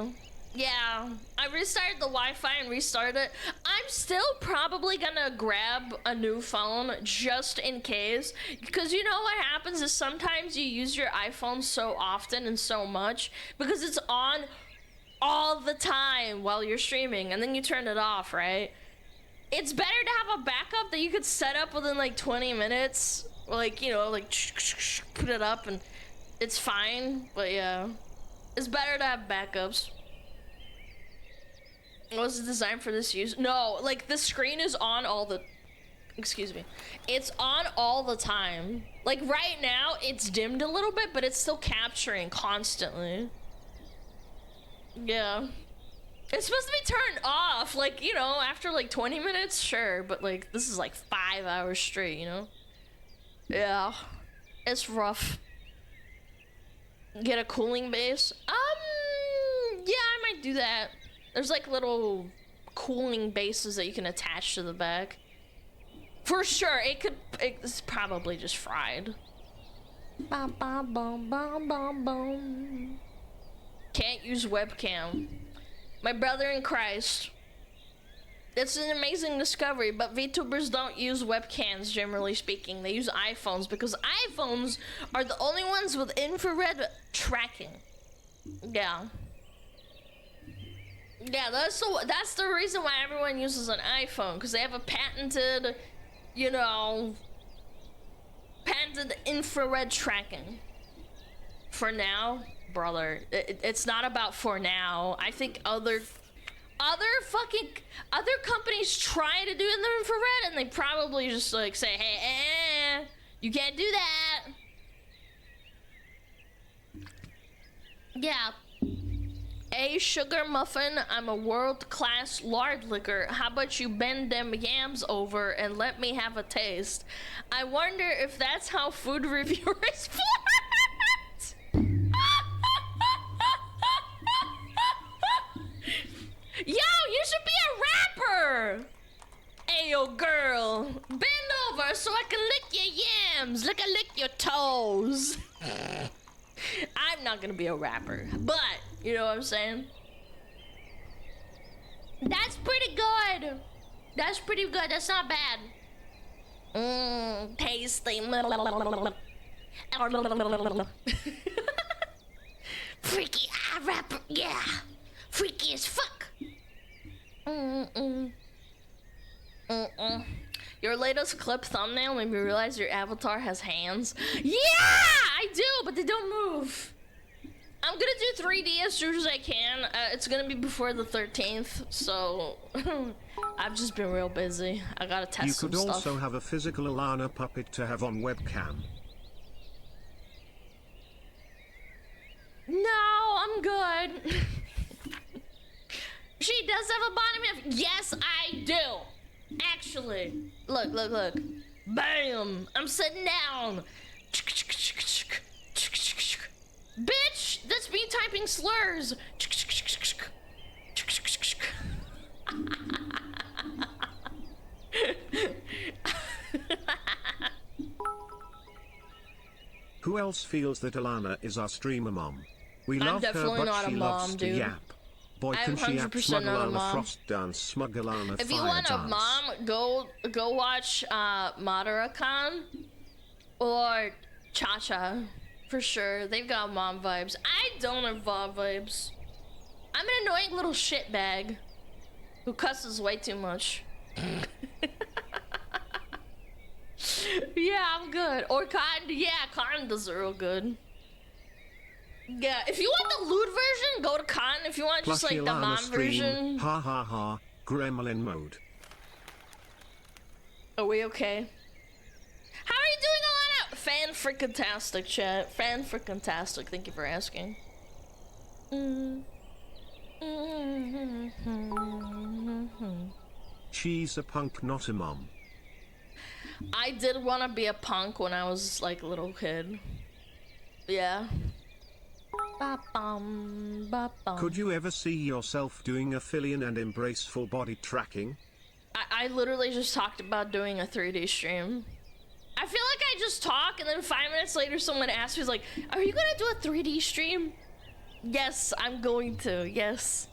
Yeah, I restarted the Wi-Fi and restarted it. I'm still probably gonna grab a new phone just in case, because you know what happens is sometimes you use your iPhone so often and so much because it's on all the time while you're streaming, and then you turn it off, right? It's better to have a backup that you could set up within like 20 minutes, like, you know, like put it up and it's fine. But yeah, it's better to have backups. Was it designed for this use? No, like the screen is on all the, excuse me, it's on all the time. Like right now it's dimmed a little bit, but it's still capturing constantly. Yeah, it's supposed to be turned off, like, you know, after like 20 minutes, sure, but like this is like 5 hours straight, you know? Yeah, it's rough. Get a cooling base? Yeah, I might do that. There's like little cooling bases that you can attach to the back. For sure, it's probably just fried. Bum, bum, bum, bum, bum, bum. Can't use webcam. My brother in Christ. It's an amazing discovery, but VTubers don't use webcams, generally speaking. They use iPhones because iPhones are the only ones with infrared tracking. Yeah. Yeah, that's the reason why everyone uses an iPhone, because they have a patented, you know, patented infrared tracking. For now, brother, it's not about for now. I think other companies try to do it in the infrared, and they probably just like say, hey, you can't do that. Yeah. A sugar muffin, I'm a world-class lard liquor. How about you bend them yams over and let me have a taste? I wonder if that's how food reviewers flirt. Yo, you should be a rapper! Ayo, girl, bend over so I can lick your yams, like I lick your toes. I'm not gonna be a rapper, but you know what I'm saying? That's pretty good. That's pretty good. That's not bad. Tasty. Freaky rapper, yeah. Freaky as fuck. Your latest clip thumbnail made me realize your avatar has hands. Yeah, I do, but they don't move. I'm gonna do 3D as soon as I can. It's gonna be before the 13th, so I've just been real busy. I gotta test some stuff. You could also have a physical Alana puppet to have on webcam. No, I'm good. She does have a bottom half. Yes, I do. Actually, look. Bam! I'm sitting down. Bitch, that's me typing slurs. Who else feels that Alana is our streamer mom? We I'm love her, definitely but not a she mom, loves to dude. yap. Boy, I'm can she yap 100% not a SmugAlana mom. frost dance, SmugAlana If you fire want a dance. mom, go watch Madara-kan or Cha-Cha for sure. They've got mom vibes. I don't have mom vibes. I'm an annoying little shitbag who cusses way too much. Yeah, I'm good. Or Cotton. Yeah, Cotton does it real good. Yeah, if you want the lewd version, go to Cotton. If you want just like the Alana mom stream, version. ha ha ha, gremlin mode. Are we okay? How are you doing, Alana? Fan-frickin-tastic, chat. Fan-frickin-tastic. Thank you for asking. She's a punk, not a mom. I did want to be a punk when I was like a little kid. Yeah. Ba-bum, ba-bum. Could you ever see yourself doing a fill-in and embrace full body tracking? I literally just talked about doing a 3D stream. I feel like I just talk and then 5 minutes later someone asks me, like, are you gonna do a 3D stream? Yes, I'm going to, yes.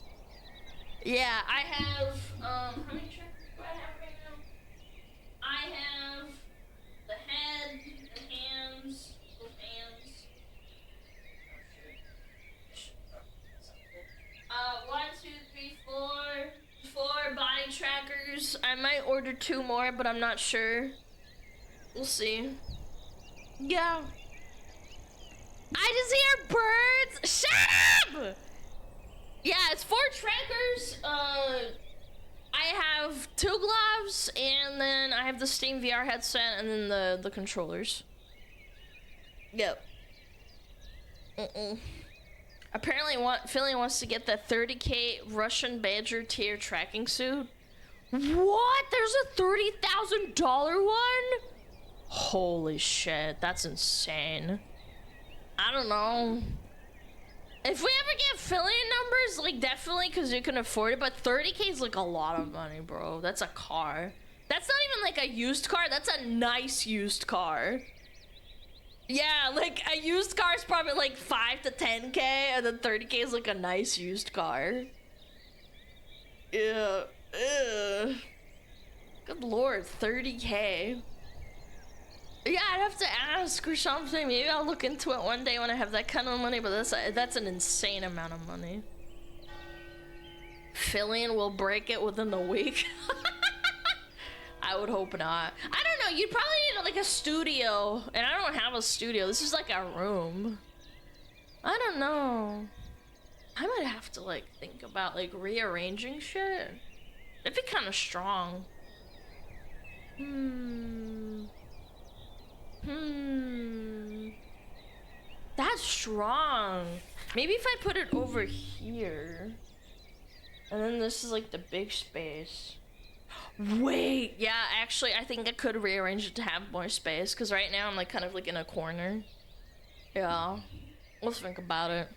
Yeah, I have, how many trackers do I have right now? I have the head and hands, both hands. Oh, shit. 1, 2, 3, 4 body trackers. I might order 2 more, but I'm not sure. We'll see. Yeah. I just hear birds. Shut up! Yeah, it's 4 trackers. I have 2 gloves, and then I have the Steam VR headset, and then the controllers. Yep. Apparently, Philly wants to get that 30K Russian Badger tier tracking suit. What? There's a $30,000 one? Holy shit, that's insane. I don't know. If we ever get affiliate numbers, like definitely because you can afford it, but 30K is like a lot of money, bro. That's a car. That's not even like a used car, that's a nice used car. Yeah, like a used car is probably like 5 to 10K, and then 30K is like a nice used car. Yeah. Ugh. Good lord, 30K. Yeah, I'd have to ask or something. Maybe I'll look into it one day when I have that kind of money, but that's an insane amount of money. Fillion will break it within a week. I would hope not. I don't know, you'd probably need like a studio, and I don't have a studio. This is like a room. I don't know. I might have to like think about like rearranging shit. It'd be kind of strong. That's strong. Maybe if I put it over here, and then this is like the big space. Wait, yeah, actually, I think I could rearrange it to have more space, because right now I'm like kind of like in a corner. Yeah, let's think about it.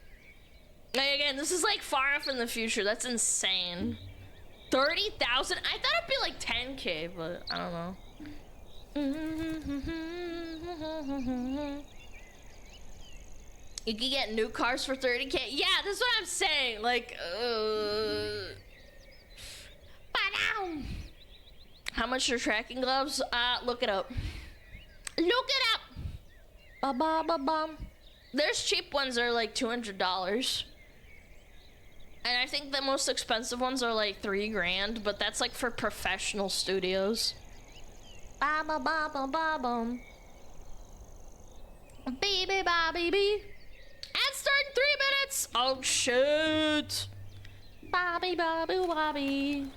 Like, again, this is like far off in the future. That's insane. 30,000? I thought it'd be like 10K, but I don't know. You can get new cars for 30K. Yeah, that's what I'm saying. Like, how much are tracking gloves? Look it up. Look it up. Ba-ba-ba-bum. There's cheap ones that are like $200. And I think the most expensive ones are like $3 grand, but that's like for professional studios. Ba-ba-ba-ba-ba-bum. Baby, ba baby. Ad start in 3 minutes. Oh shit. Bobby, Bobby, Bobby.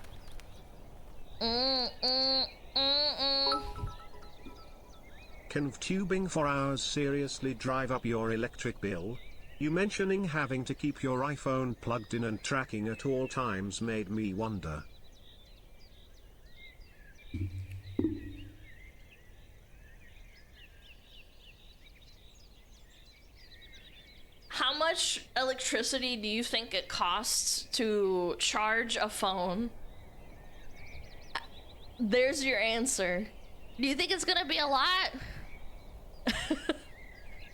Can tubing for hours seriously drive up your electric bill? You mentioning having to keep your iPhone plugged in and tracking at all times made me wonder. How much electricity do you think it costs to charge a phone? There's your answer. Do you think it's gonna be a lot?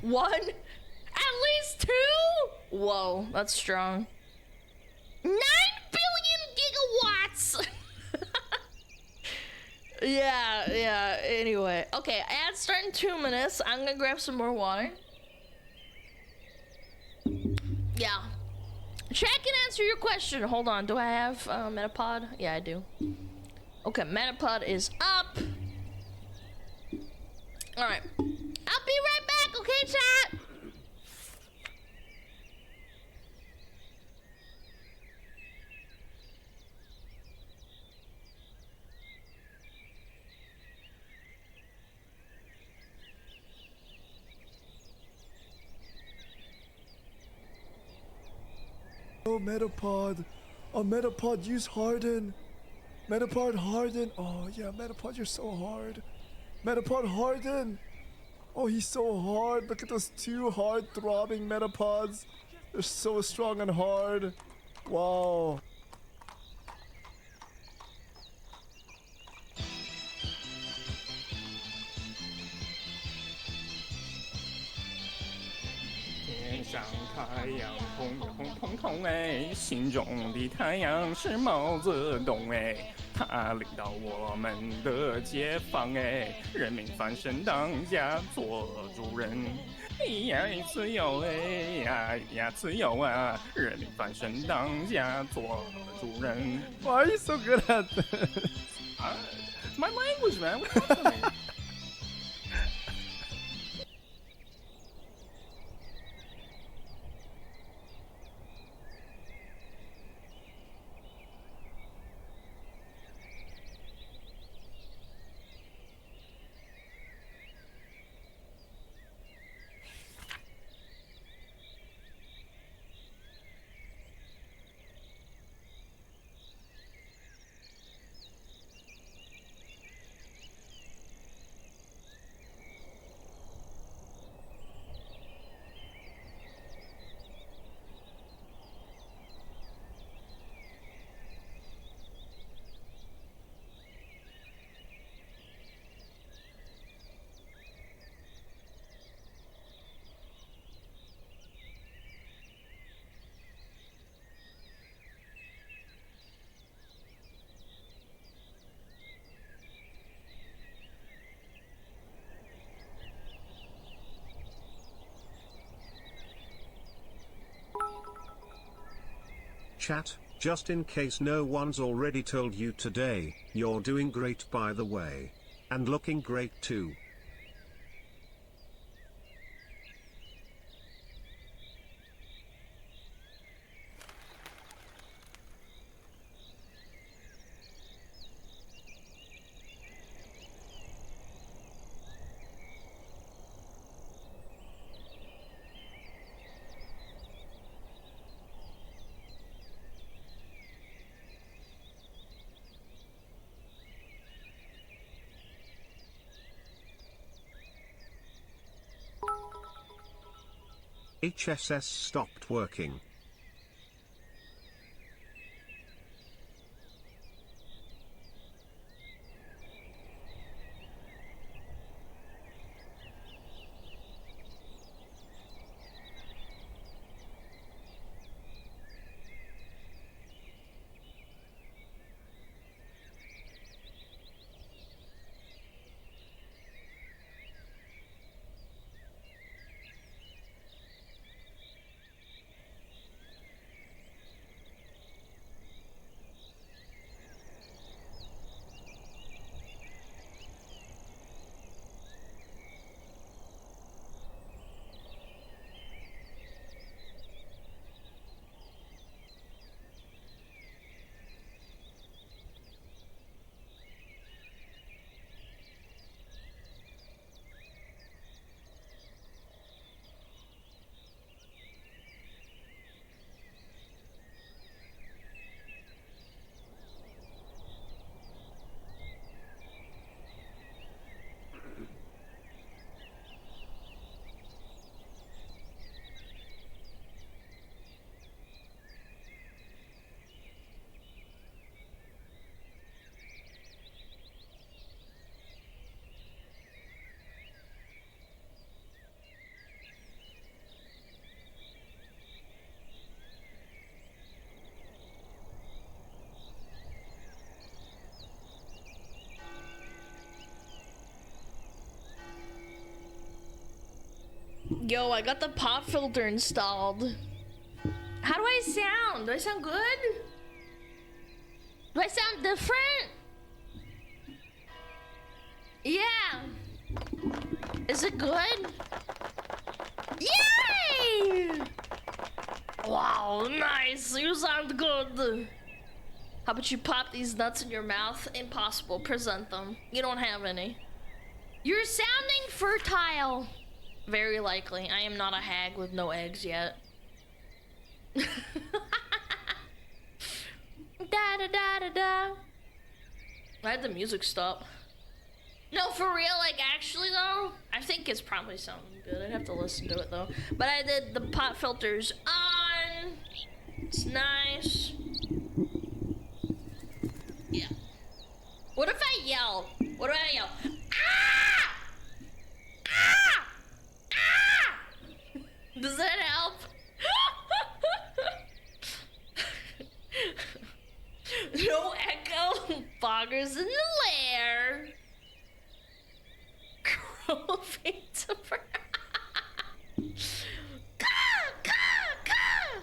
1? At least 2? Whoa, that's strong. 9 billion gigawatts! Yeah, anyway. Okay, ads start in 2 minutes. I'm gonna grab some more water. Yeah. Chat can answer your question. Hold on, do I have Metapod? Yeah, I do. Okay, Metapod is up. Alright. I'll be right back, okay, chat? Oh, Metapod. Oh, Metapod, use Harden. Metapod, Harden. Oh, yeah, Metapod, you're so hard. Metapod, Harden. Oh, he's so hard. Look at those 2 hard throbbing Metapods. They're so strong and hard. Wow. Why are you so good at this? My language, man. What's up with me? chat, just in case no one's already told you today, you're doing great by the way. And looking great too. HSS stopped working. Yo, I got the pop filter installed. How do I sound? Do I sound good? Do I sound different? Yeah. Is it good? Yay! Wow, nice. You sound good. How about you pop these nuts in your mouth? Impossible. Present them. You don't have any. You're sounding fertile. Very likely. I am not a hag with no eggs yet. Da da da da da. I had the music stop. No, for real, like actually though, I think it's probably sounding good. I'd have to listen to it though. But I did the pop filters on. It's nice. Yeah. What if I yell? What if I yell? Ah! Ah! Ah! Does that help? No echo. Boggers in the lair. Crow fades over. Caw, caw, caw.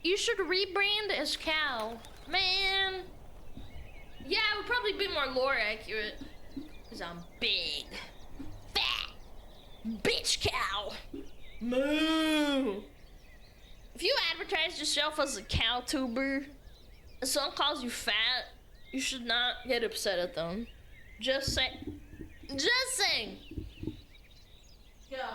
You should rebrand as Cow. Man. Yeah, it would probably be more lore accurate. Because I'm big, fat, bitch cow. Moo. If you advertise yourself as a cow tuber, and someone calls you fat, you should not get upset at them. Just say. Just saying. Yeah.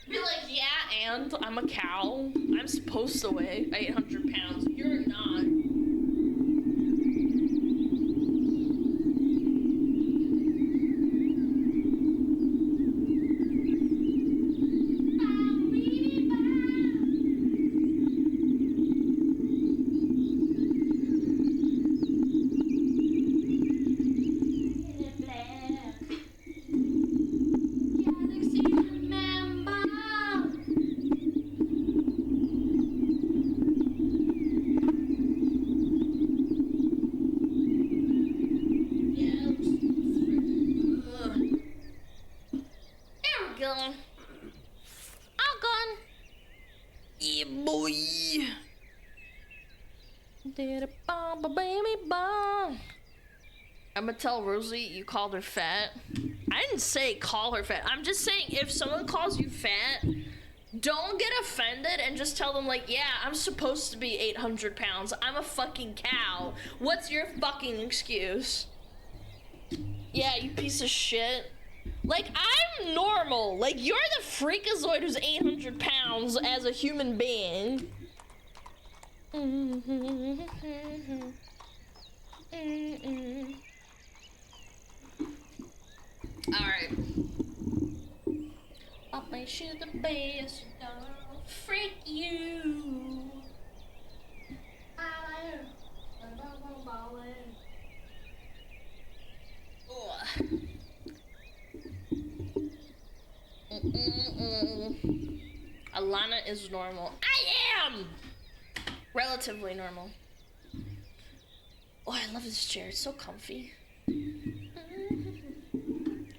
Be like, yeah, and I'm a cow. I'm supposed to weigh 800 pounds. You're not. Yeah, boy. Did a bomb, baby bomb. I'm gonna tell Rosie you called her fat. I didn't say call her fat. I'm just saying if someone calls you fat, don't get offended and just tell them like, yeah, I'm supposed to be 800 pounds. I'm a fucking cow. What's your fucking excuse? Yeah, you piece of shit. Like, I'm normal. Like, you're the freakazoid who's 800 pounds as a human being. Alright. I'll place you the best, freak you. Alana is normal. I am relatively normal. Oh, I love this chair. It's so comfy.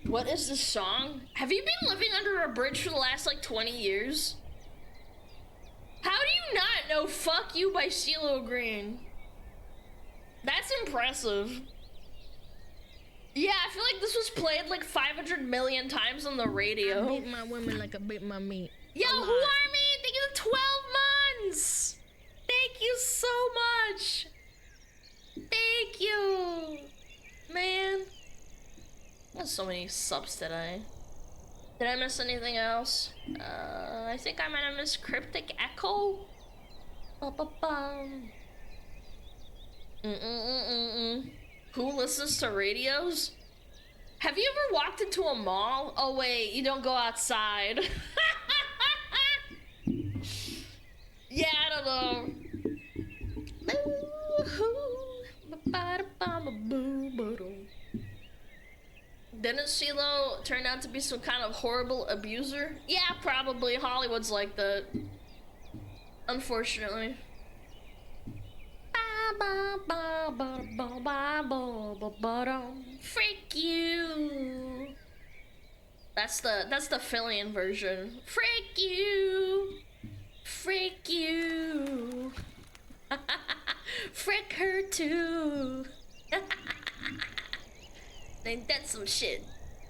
What is this song? Have you been living under a bridge for the last like 20 years? How do you not know Fuck You by CeeLo Green? That's impressive. Yeah, I feel like this was played like 500 million times on the radio. I beat my women like I beat my meat. Yo, who are me? Thank you for 12 months. Thank you so much. Thank you, man. There's so many subs today. Did I miss anything else? I think I might have missed Cryptic Echo. Who listens to radios? Have you ever walked into a mall? Oh wait, you don't go outside. Yeah, I don't know. Didn't CeeLo turn out to be some kind of horrible abuser? Yeah, probably. Hollywood's like that. Unfortunately. Freak you. That's the Phillian version. Freak you. Freak you. Frick her too. Ain't that some shit?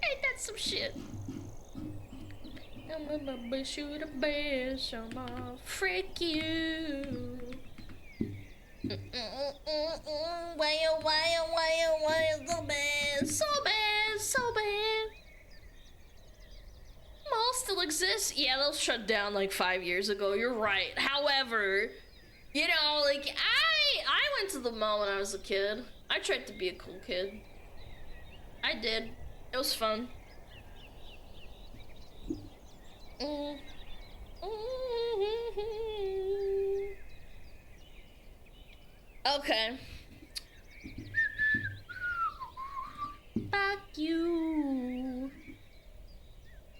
Ain't that some shit? I'm gonna shoot a bitch. I'm gonna freak you. Why, so bad, so bad, so bad. Malls still exist? Yeah, those shut down like 5 years ago. You're right. However, you know, like I went to the mall when I was a kid. I tried to be a cool kid. I did. It was fun. Okay. Fuck you.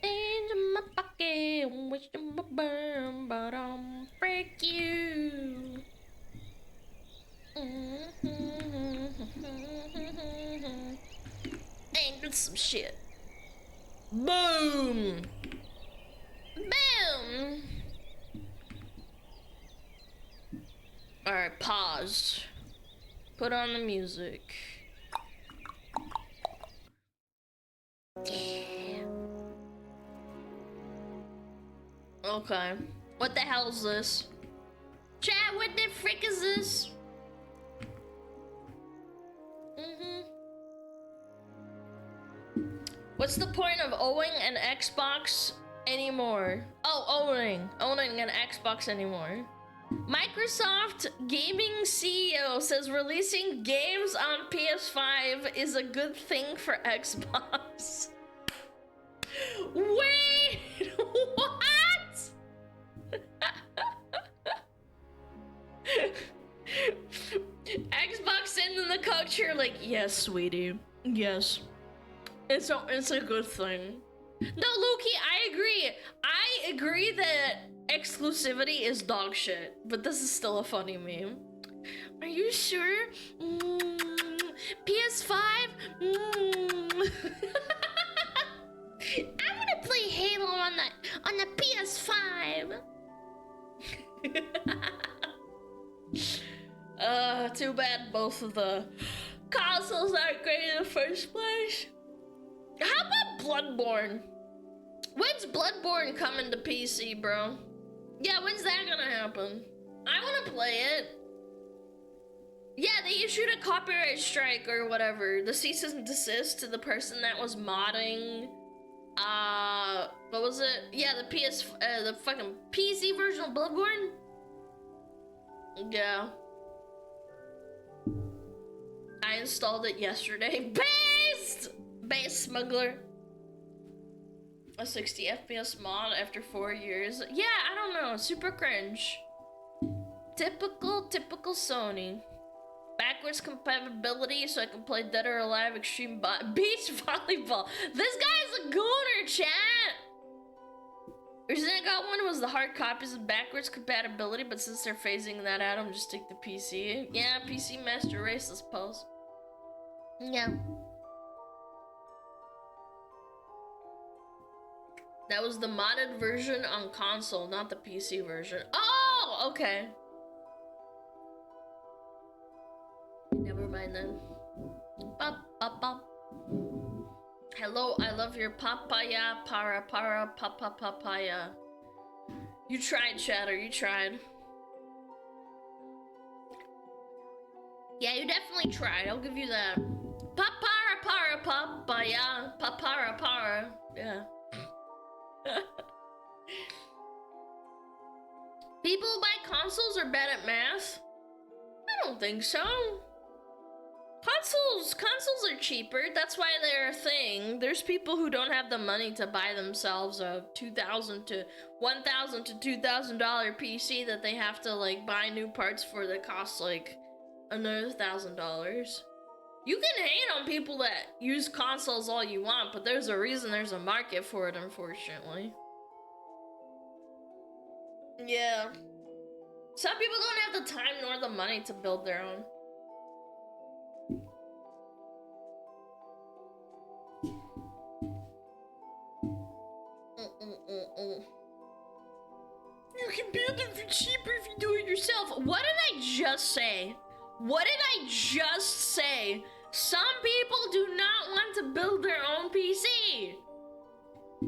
In my pocket, wishing my burn, but I'm freak you. Ain't good some shit. Boom. Boom. Alright, pause. Put on the music. Yeah. Okay. What the hell is this? Chat, what the frick is this? What's the point of owning an Xbox anymore? Oh, owning an Xbox anymore. Microsoft gaming CEO says releasing games on PS5 is a good thing for Xbox. Wait, what? Xbox in the culture, like, yes, sweetie, yes. It's a good thing. No, Loki, I agree. I agree that exclusivity is dog shit, but this is still a funny meme. Are you sure? PS5? I wanna play Halo on the PS5. Too bad both of the consoles aren't great in the first place. How about Bloodborne? When's Bloodborne coming to PC, bro? Yeah, when's that gonna happen? I wanna play it. Yeah, they issued a copyright strike or whatever. The cease and desist to the person that was modding. What was it? Yeah, the fucking PC version of Bloodborne? Yeah. I installed it yesterday. Base smuggler. A 60 FPS mod after 4 years. Yeah, I don't know. Super cringe. Typical Sony. Backwards compatibility so I can play Dead or Alive Extreme Beach Volleyball. This guy's a gooner, chat! The reason I got one was the hard copies of backwards compatibility, but since they're phasing that out, I'm just take the PC. Yeah, PC Master Race, I suppose. Yeah. That was the modded version on console, not the PC version. Oh, okay. Never mind then. Bop, bop, bop. Hello, I love your papaya, para, papaya. You tried, Chatter, you tried. Yeah, you definitely tried, I'll give you that. Papara, papaya, papara, yeah. People who buy consoles are bad at math? I don't think so. Consoles are cheaper. That's why they're a thing. There's people who don't have the money to buy themselves a $2,000 to $1,000 to $2,000 PC that they have to like buy new parts for that cost like another $1,000. You can hate on people that use consoles all you want, but there's a reason there's a market for it, unfortunately. Yeah. Some people don't have the time nor the money to build their own. You can build it for cheaper if you do it yourself. What did I just say? What did I just say? Some people do not want to build their own PC.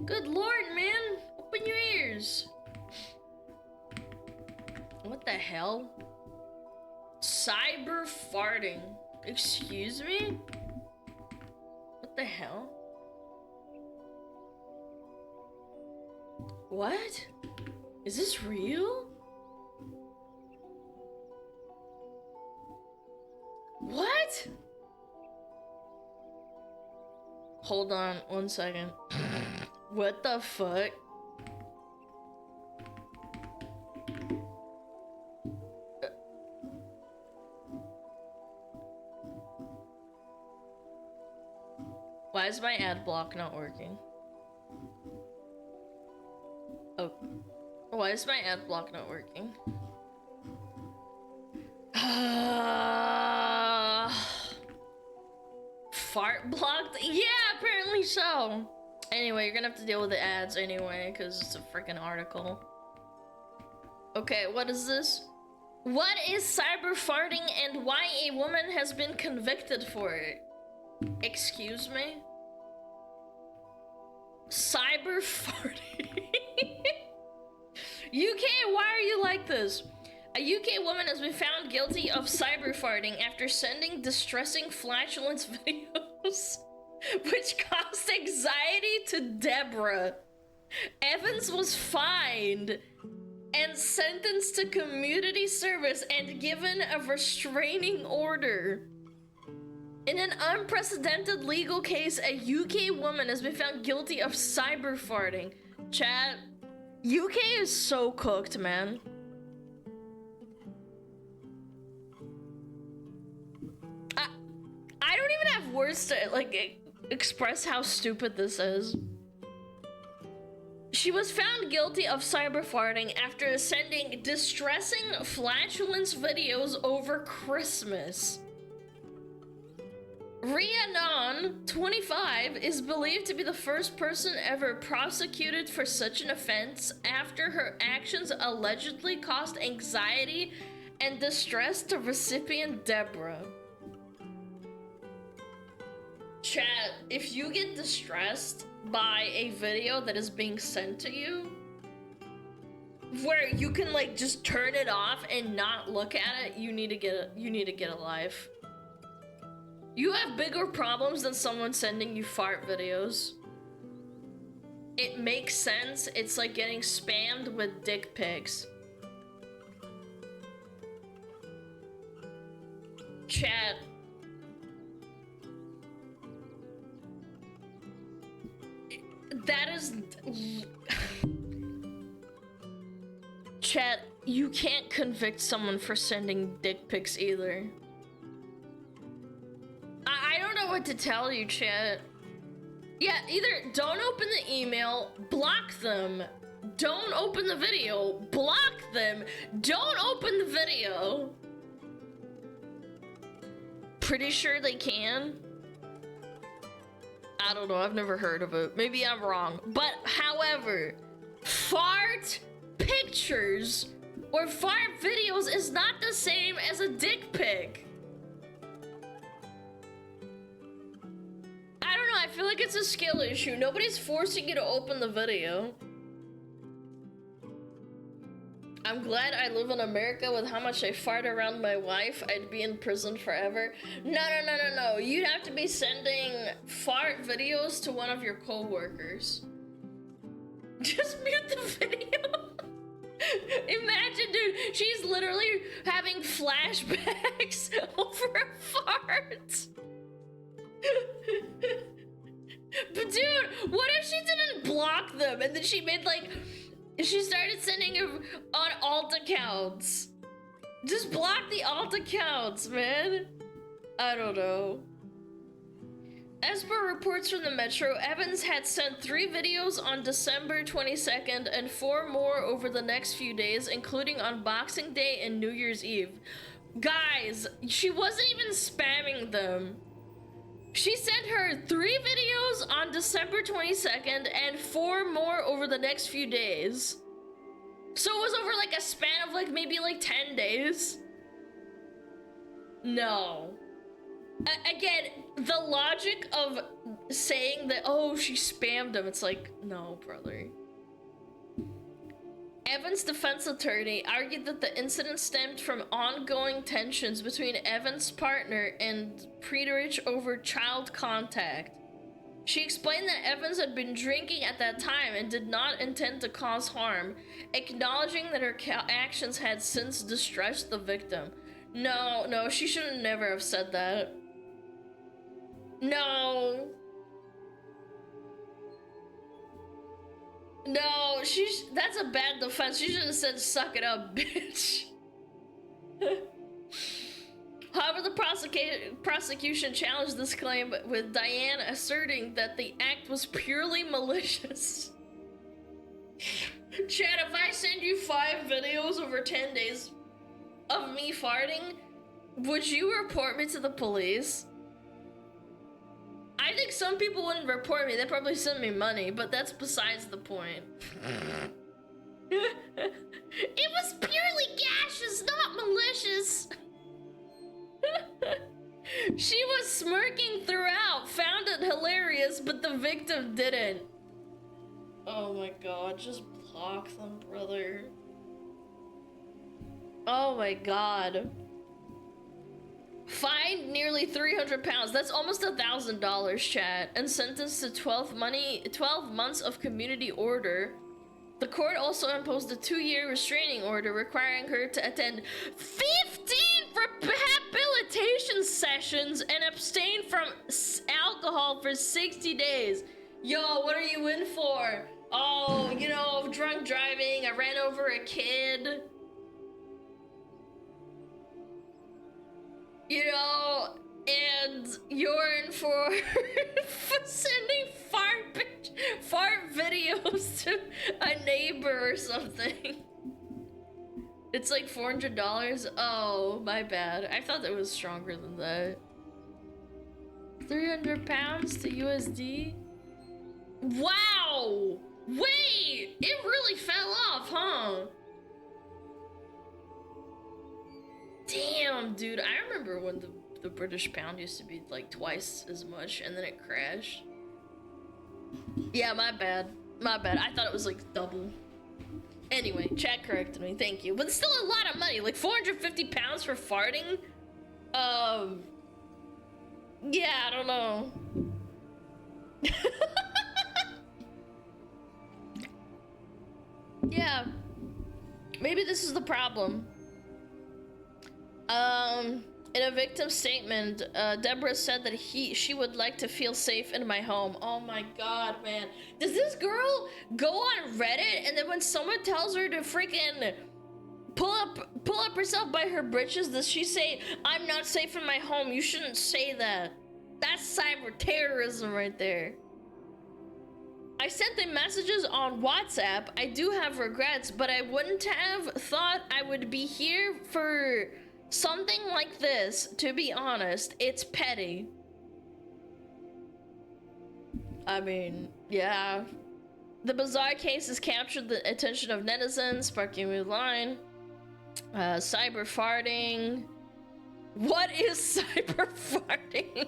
Good lord, man. Open your ears. What the hell? Cyber farting. Excuse me? What the hell? What? Is this real? What? Hold on 1 second. What the fuck? Why is my ad block not working? Oh. Why is my ad block not working? Fart blocked? Yeah, apparently so. Anyway, you're gonna have to deal with the ads anyway, because it's a freaking article. Okay, what is this? What is cyber farting and why a woman has been convicted for it? Excuse me? Cyber farting? UK, why are you like this? A UK woman has been found guilty of cyber farting after sending distressing flatulence videos, which caused anxiety to Deborah. Evans was fined and sentenced to community service and given a restraining order. In an unprecedented legal case, a UK woman has been found guilty of cyber farting. Chat, UK is so cooked, man. I don't even have words to like express how stupid this is. She was found guilty of cyber farting after sending distressing flatulence videos over Christmas. Rhiannon, 25, is believed to be the first person ever prosecuted for such an offense after her actions allegedly caused anxiety and distress to recipient Deborah. Chat, if you get distressed by a video that is being sent to you, where you can like just turn it off and not look at it, you need to get a life. You have bigger problems than someone sending you fart videos. It makes sense. It's like getting spammed with dick pics. Chat. That is... Chat, you can't convict someone for sending dick pics either. I don't know what to tell you, chat. Yeah, either don't open the email, block them. Don't open the video, block them. Don't open the video. Pretty sure they can. I don't know, I've never heard of it. Maybe I'm wrong. But however, fart pictures or fart videos is not the same as a dick pic. I don't know, I feel like it's a skill issue. Nobody's forcing you to open the video. I'm glad I live in America with how much I fart around my wife. I'd be in prison forever. No. You'd have to be sending fart videos to one of your co-workers. Just mute the video. Imagine, dude, she's literally having flashbacks over a fart. But dude, what if she didn't block them and then she made like... She started sending them on alt accounts. Just block the alt accounts, man. I don't know. As per reports from the Metro, Evans had sent 3 videos on December 22nd and 4 more over the next few days, including on Boxing Day and New Year's Eve. Guys, she wasn't even spamming them. She sent her 3 videos on December 22nd and 4 more over the next few days. So it was over like a span of like maybe like 10 days. No. Again, the logic of saying that, oh, she spammed him, it's like, no, brother. Evans' defense attorney argued that the incident stemmed from ongoing tensions between Evans' partner and Friedrich over child contact. She explained that Evans had been drinking at that time and did not intend to cause harm, acknowledging that her actions had since distressed the victim. No, she should never have said that. No, that's a bad defense. She should have said, suck it up, bitch. However, the prosecution challenged this claim with Diane asserting that the act was purely malicious. Chad, if I send you 5 videos over 10 days of me farting, would you report me to the police? I think some people wouldn't report me. They'd probably send me money, but that's besides the point. It was purely gaseous, not malicious. She was smirking throughout, found it hilarious, but the victim didn't. Oh my god, just block them, brother. Oh my god. Fined nearly 300 pounds. That's almost $1,000, chat. And sentenced to 12 months of community order. The court also imposed a 2-year restraining order requiring her to attend 15 rehabilitation sessions and abstain from alcohol for 60 days. Yo, what are you in for? Oh, you know, drunk driving, I ran over a kid. You know, and you're in for sending fart videos to a neighbor or something. It's like $400. Oh, my bad. I thought that was stronger than that. £300 to USD. Wow! Wait! It really fell off, huh? Damn, dude. I remember when the British pound used to be like twice as much and then it crashed. Yeah, my bad. My bad. I thought it was like double. Anyway, chat corrected me. Thank you. But it's still a lot of money. Like £450 for farting? Yeah, I don't know. Yeah. Maybe this is the problem. In a victim statement, Deborah said that she would like to feel safe in my home. Oh my god, man. Does this girl go on Reddit and then when someone tells her to freaking pull up herself by her britches, does she say, I'm not safe in my home? You shouldn't say that. That's cyber terrorism right there. I sent the messages on WhatsApp. I do have regrets, but I wouldn't have thought I would be here for something like this, to be honest. It's petty. I mean, yeah. The bizarre case has captured the attention of netizens, sparking a line. Cyber farting. What is cyber farting?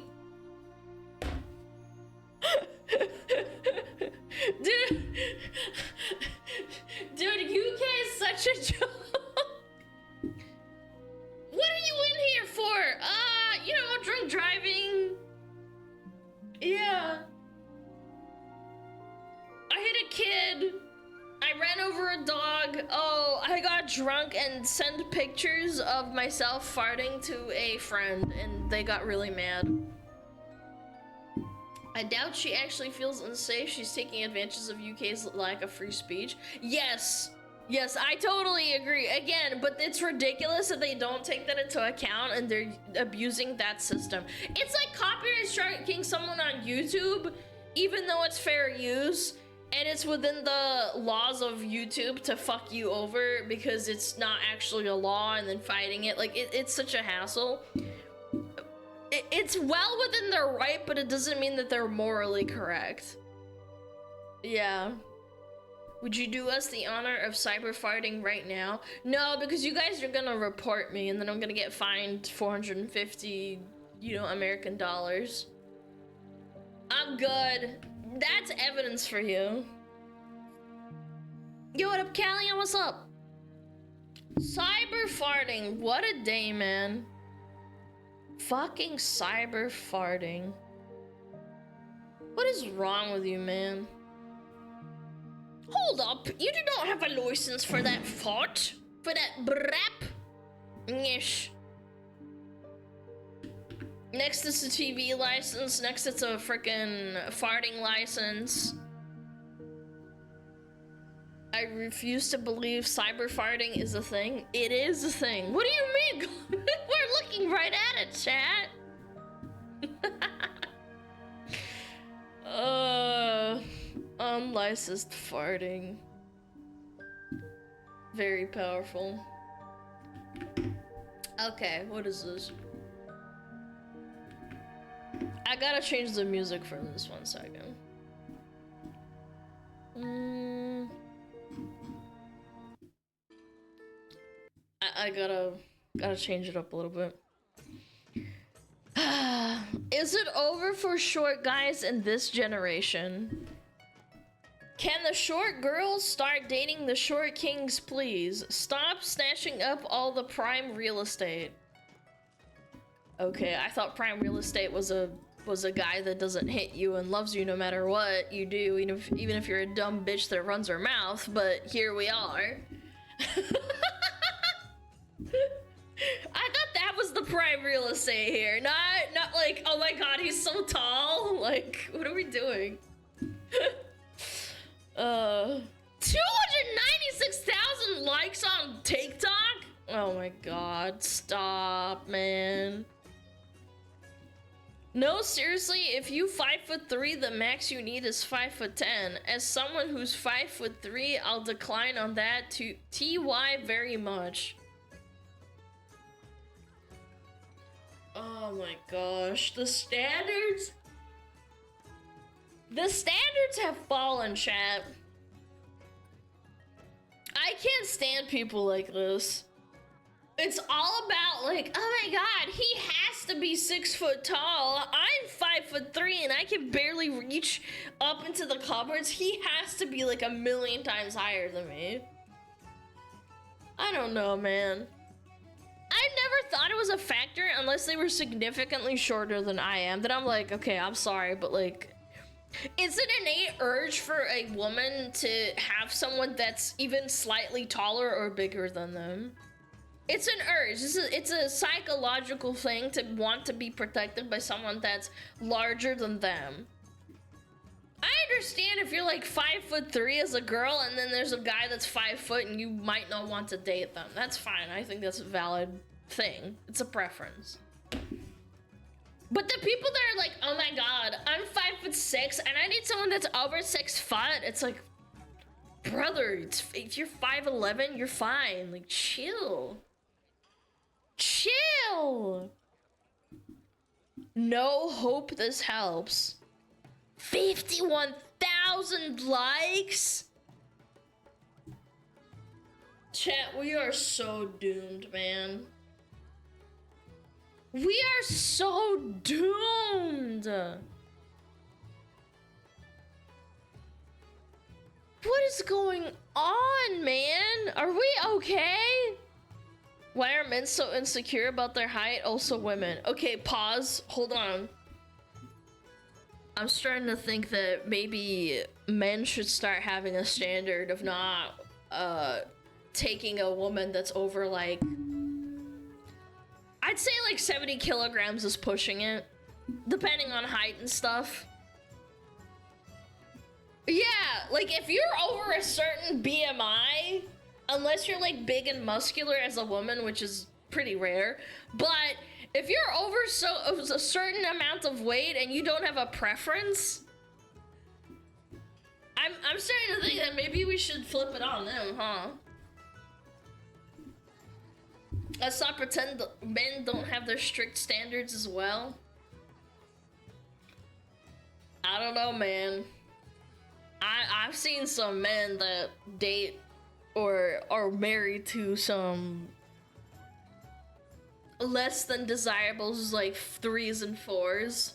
Dude, UK is such a joke. What are you in here for? You know, drunk driving. Yeah. I hit a kid. I ran over a dog. Oh, I got drunk and sent pictures of myself farting to a friend and they got really mad. I doubt she actually feels unsafe. She's taking advantage of UK's lack of free speech. Yes. Yes, I totally agree. Again, but it's ridiculous that they don't take that into account and they're abusing that system. It's like copyright striking someone on YouTube, even though it's fair use, and it's within the laws of YouTube to fuck you over because it's not actually a law and then fighting it. Like, it's such a hassle. It's well within their right, but it doesn't mean that they're morally correct. Yeah. Would you do us the honor of cyber farting right now? No, because you guys are gonna report me and then I'm gonna get fined 450, you know, American dollars. I'm good. That's evidence for you. Yo, what up, Callian? What's up? Cyber farting. What a day, man. Fucking cyber farting. What is wrong with you, man? Hold up, you do not have a license for that fart? For that brap? Yes. Next it's a TV license, next it's a frickin' farting license. I refuse to believe cyber farting is a thing. It is a thing. What do you mean? We're looking right at it, chat. Unlicensed farting. Very powerful. Okay, what is this? I gotta change the music for this 1 second. I gotta change it up a little bit. Is it over for short guys in this generation? Can the short girls start dating the short kings, please? Stop snatching up all the prime real estate. Okay, I thought prime real estate was a guy that doesn't hit you and loves you no matter what you do, even if you're a dumb bitch that runs her mouth, but here we are. I thought that was the prime real estate here, not like, oh my god, he's so tall. Like, what are we doing? 296,000 likes on TikTok? Oh my god, stop, man. No, seriously, if you 5'3", the max you need is 5'10". As someone who's 5'3", I'll decline on that to TY very much. Oh my gosh, the standards. The standards have fallen, chat. I can't stand people like this. It's all about like, oh my god, he has to be 6 foot tall. I'm 5'3" and I can barely reach up into the cupboards. He has to be like a million times higher than me. I don't know, man. I never thought it was a factor unless they were significantly shorter than I am. Then I'm like, okay, I'm sorry, but like, it's an innate urge for a woman to have someone that's even slightly taller or bigger than them. It's an urge. It's a psychological thing to want to be protected by someone that's larger than them. I understand if you're like 5'3" as a girl and then there's a guy that's 5 foot and you might not want to date them. That's fine. I think that's a valid thing. It's a preference. But the people that are like, oh my god, I'm 5'6" and I need someone that's over 6 foot. It's like, brother, if you're 5'11", you're fine. Like, chill. Chill. No hope this helps. 51,000 likes. Chat, we are so doomed, man. We are so doomed. What is going on, man? Are we okay? Why are men so insecure about their height? Also women. Okay, pause. Hold on. I'm starting to think that maybe men should start having a standard of not taking a woman that's over like, I'd say like 70 kilograms is pushing it, depending on height and stuff. Yeah, like if you're over a certain BMI, unless you're like big and muscular as a woman, which is pretty rare, but if you're over a certain amount of weight and you don't have a preference, I'm starting to think that maybe we should flip it on them, huh? Let's not pretend that men don't have their strict standards as well. I don't know, man. I've seen some men that date or are married to some less than desirables, like 3s and 4s.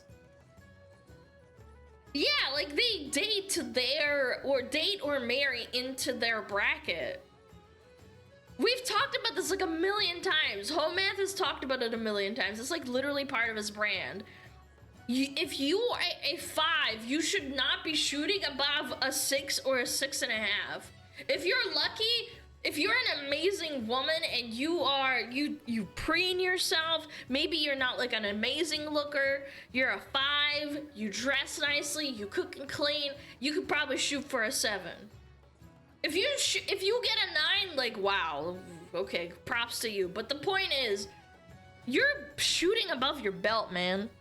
Yeah, like they date to their, or date or marry into their bracket. We've talked about this like a million times. Homath has talked about it a million times. It's like literally part of his brand. If you are a 5, you should not be shooting above a 6 or a 6.5. If you're lucky, if you're an amazing woman and you preen yourself, maybe you're not like an amazing looker, you're a 5, you dress nicely, you cook and clean, you could probably shoot for a 7. If you get a 9, like, wow, okay, props to you. But the point is, you're shooting above your belt, man.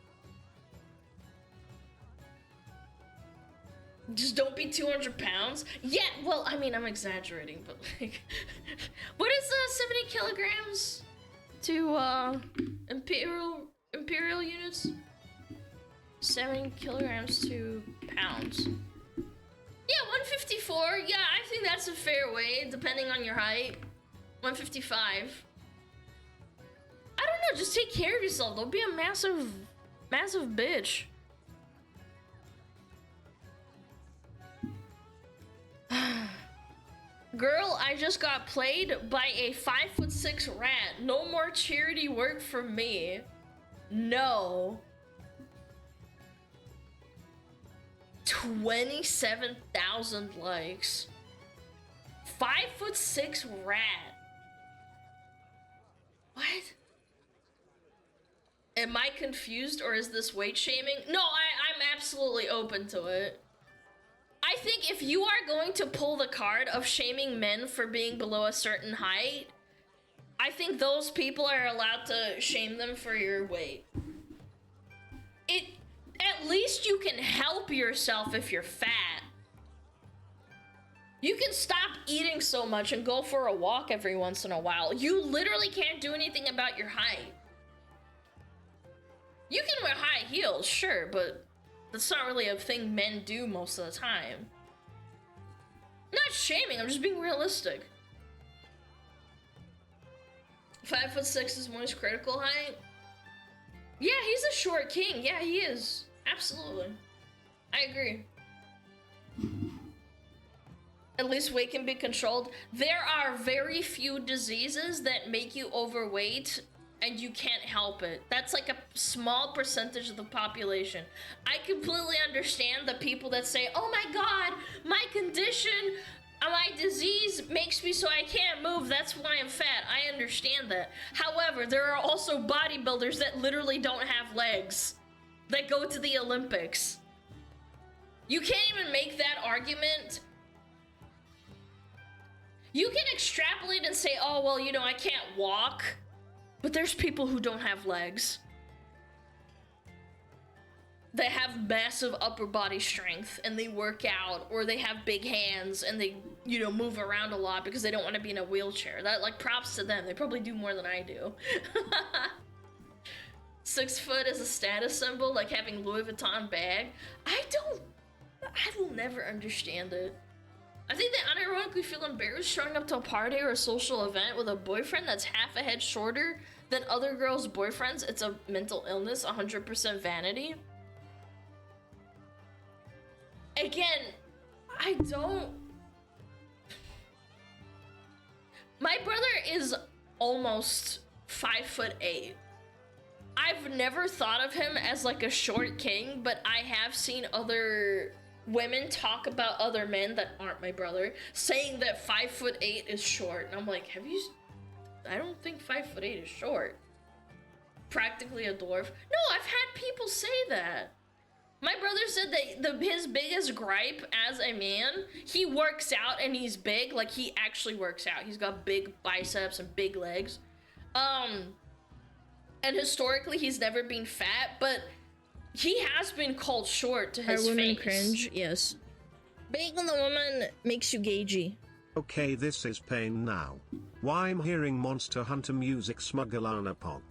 Just don't be 200 pounds. Yeah, well, I mean, I'm exaggerating, but like, what is 70 kilograms to imperial units? 70 kilograms to pounds. Yeah, 154. Yeah, I think that's a fair way, depending on your height. 155. I don't know, just take care of yourself. Don't be a massive bitch. Girl, I just got played by a 5'6" rat. No more charity work for me. No. 27,000 likes. 5'6" rat. What? Am I confused or is this weight shaming? No, I'm absolutely open to it. I think if you are going to pull the card of shaming men for being below a certain height, I think those people are allowed to shame them for your weight. At least you can help yourself if you're fat. You can stop eating so much and go for a walk every once in a while. You literally can't do anything about your height. You can wear high heels, sure, but that's not really a thing men do most of the time. I'm not shaming, I'm just being realistic. 5'6" is Moist critical height. Yeah, he's a short king. Yeah, he is. Absolutely. I agree. At least weight can be controlled. There are very few diseases that make you overweight and you can't help it. That's like a small percentage of the population. I completely understand the people that say, oh my god, my condition, my disease makes me so I can't move, that's why I'm fat. I understand that. However, there are also bodybuilders that literally don't have legs that go to the Olympics. You can't even make that argument. You can extrapolate and say, oh, well, you know, I can't walk. But there's people who don't have legs. They have massive upper body strength and they work out, or they have big hands and they, you know, move around a lot because they don't want to be in a wheelchair. That, like, props to them. They probably do more than I do. 6 foot is a status symbol, like having Louis Vuitton bag. I will never understand it. I think they unironically feel embarrassed showing up to a party or a social event with a boyfriend that's half a head shorter than other girls' boyfriends. It's a mental illness, 100% vanity. Again, I don't... My brother is almost 5'8". I've never thought of him as like a short king, but I have seen other women talk about other men that aren't my brother, saying that 5'8" is short. And I'm like, I don't think 5'8" is short. Practically a dwarf. No, I've had people say that. My brother said that his biggest gripe as a man, he works out and he's big, like he actually works out. He's got big biceps and big legs. And historically he's never been fat, but he has been called short to his Are women face. cringe? Yes. Being the woman makes you gagey. Okay, this is pain now. Why I'm hearing Monster Hunter music SmugAlana Pog.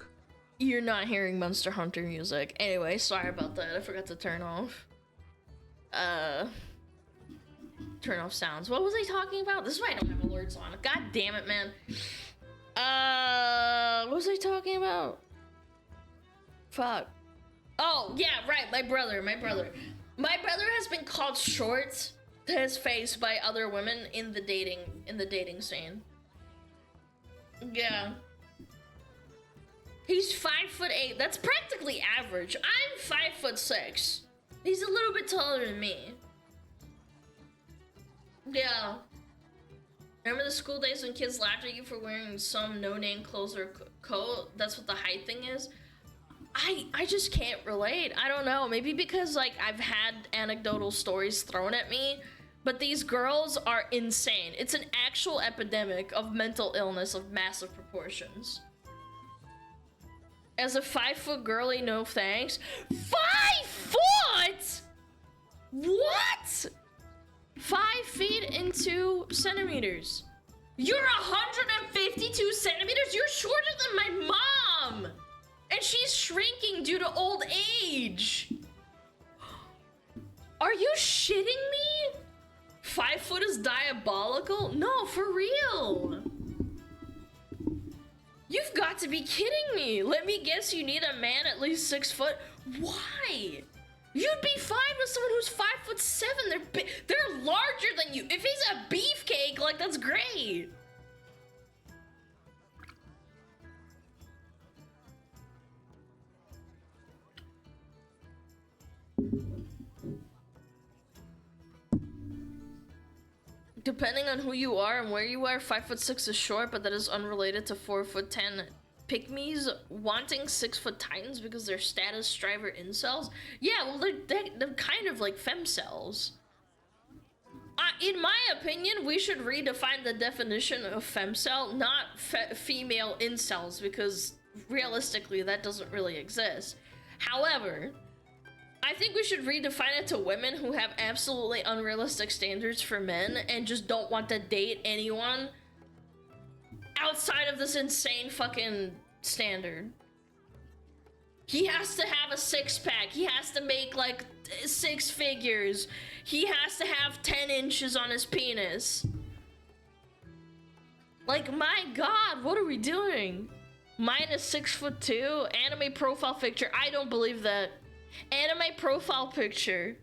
You're not hearing Monster Hunter music. Anyway, sorry about that. I forgot to turn off. Turn off sounds. What was I talking about? This is why I don't have alerts on. God damn it, man. What was I talking about? Fuck. Oh, yeah, right. My brother. My brother has been called short to his face by other women in the dating scene. Yeah. He's 5'8". That's practically average. I'm 5'6". He's a little bit taller than me. Yeah. Remember the school days when kids laughed at you for wearing some no-name clothes or coat? That's what the height thing is. I just can't relate. I don't know. Maybe because, like, I've had anecdotal stories thrown at me, but these girls are insane. It's an actual epidemic of mental illness of massive proportions. As a 5-foot girly, no thanks. 5 foot? What? 5 feet in 2 centimeters. You're 152 centimeters? You're shorter than my mom. And she's shrinking due to old age. Are you shitting me? 5 foot is diabolical? No, for real. You've got to be kidding me. Let me guess, you need a man at least 6 foot. Why? You'd be fine with someone who's 5'7". They're larger than you. If he's a beefcake, like, that's great. Depending on who you are and where you are, 5'6" is short, but that is unrelated to 4'10" pygmies wanting 6 foot titans because they're status striver incels. Yeah, well, they're kind of like femcells. In my opinion, we should redefine the definition of femcel, not female incels, because realistically, that doesn't really exist. However, I think we should redefine it to women who have absolutely unrealistic standards for men and just don't want to date anyone outside of this insane fucking standard. He has to have a six-pack. He has to make like 6 figures. He has to have 10 inches on his penis. Like, my God, what are we doing? Mine is 6'2". Anime profile picture. I don't believe that. Anime profile picture.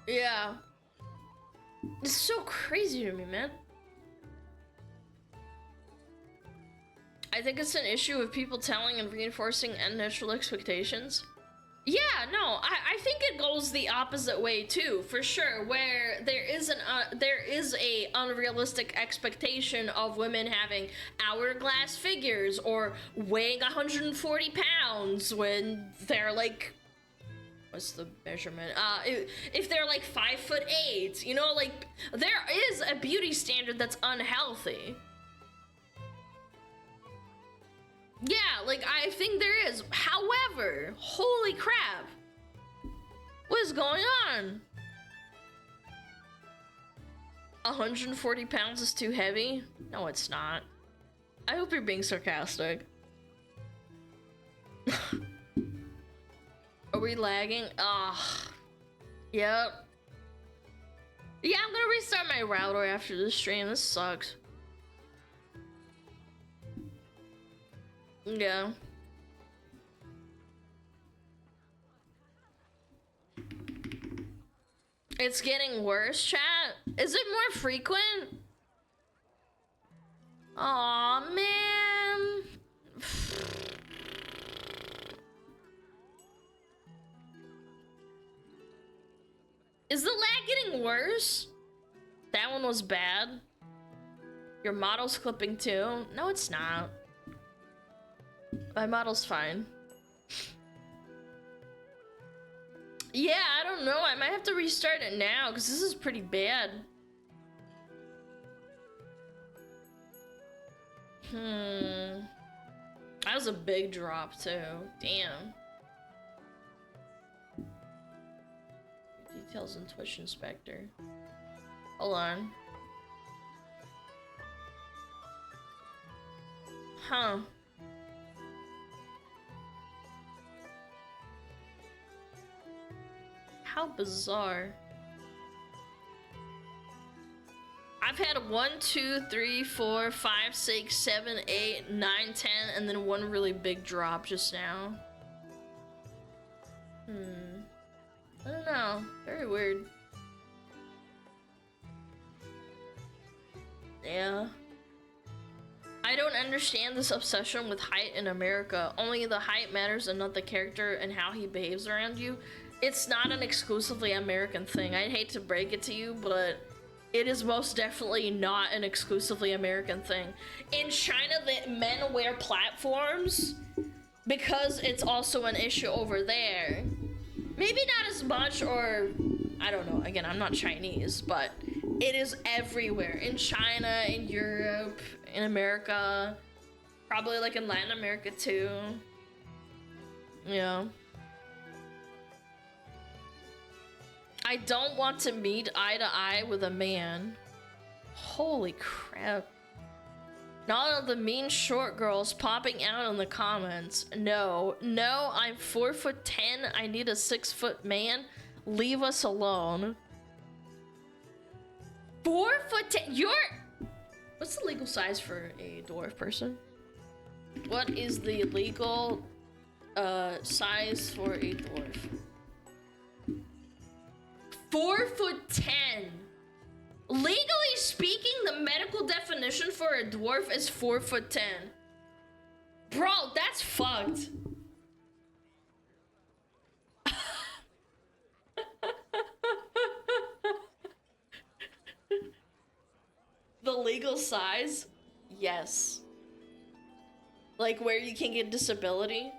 Yeah. It's so crazy to me, man. I think it's an issue of people telling and reinforcing unnatural expectations. Yeah, no, I think it goes the opposite way too, for sure. Where there is a unrealistic expectation of women having hourglass figures or weighing 140 pounds when they're like, what's the measurement? If they're like 5'8", you know, like there is a beauty standard that's unhealthy. Yeah, like, I think there is. However, holy crap. What is going on? 140 pounds is too heavy? No, it's not. I hope you're being sarcastic. Are we lagging? Ah. Yep. Yeah, I'm gonna restart my router after this stream. This sucks. Yeah. It's getting worse, chat? Is it more frequent? Aw, man. Is the lag getting worse? That one was bad. Your model's clipping too? No, it's not. My model's fine. Yeah, I don't know. I might have to restart it now because this is pretty bad. That was a big drop too. Damn. Details in Twitch Inspector. Hold on. Huh. How bizarre. I've had 1, 2, 3, 4, 5, 6, 7, 8, 9, 10, and then one really big drop just now. I don't know. Very weird. Yeah. I don't understand this obsession with height in America. Only the height matters and not the character and how he behaves around you. It's not an exclusively American thing. I'd hate to break it to you, but it is most definitely not an exclusively American thing. In China, the men wear platforms because it's also an issue over there. Maybe not as much, or I don't know. Again, I'm not Chinese, but it is everywhere. In China, in Europe, in America, probably like in Latin America too. Yeah. I don't want to meet eye to eye with a man. Holy crap. Not all the mean short girls popping out in the comments. No, I'm 4'10". I need a 6-foot man. Leave us alone. 4'10". You're... What's the legal size for a dwarf person? What is the legal size for a dwarf? 4'10". Legally speaking, the medical definition for a dwarf is 4'10". Bro, that's fucked. The legal size? Yes. Like where you can get disability?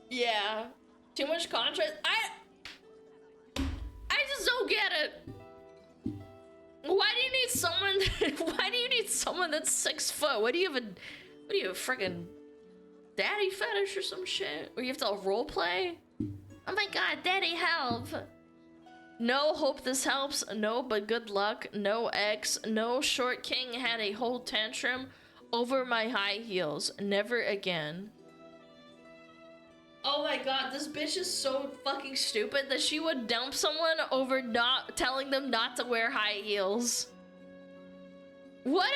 Yeah. Too much contrast? I just don't get it. Why do you need someone? Why do you need someone that's 6 foot? What do you have a freaking daddy fetish or some shit? Or you have to role play? Oh my god, daddy help! No, hope this helps. No, but good luck. No X. No, short king had a whole tantrum over my high heels. Never again. Oh my god, this bitch is so fucking stupid that she would dump someone over not telling them not to wear high heels. What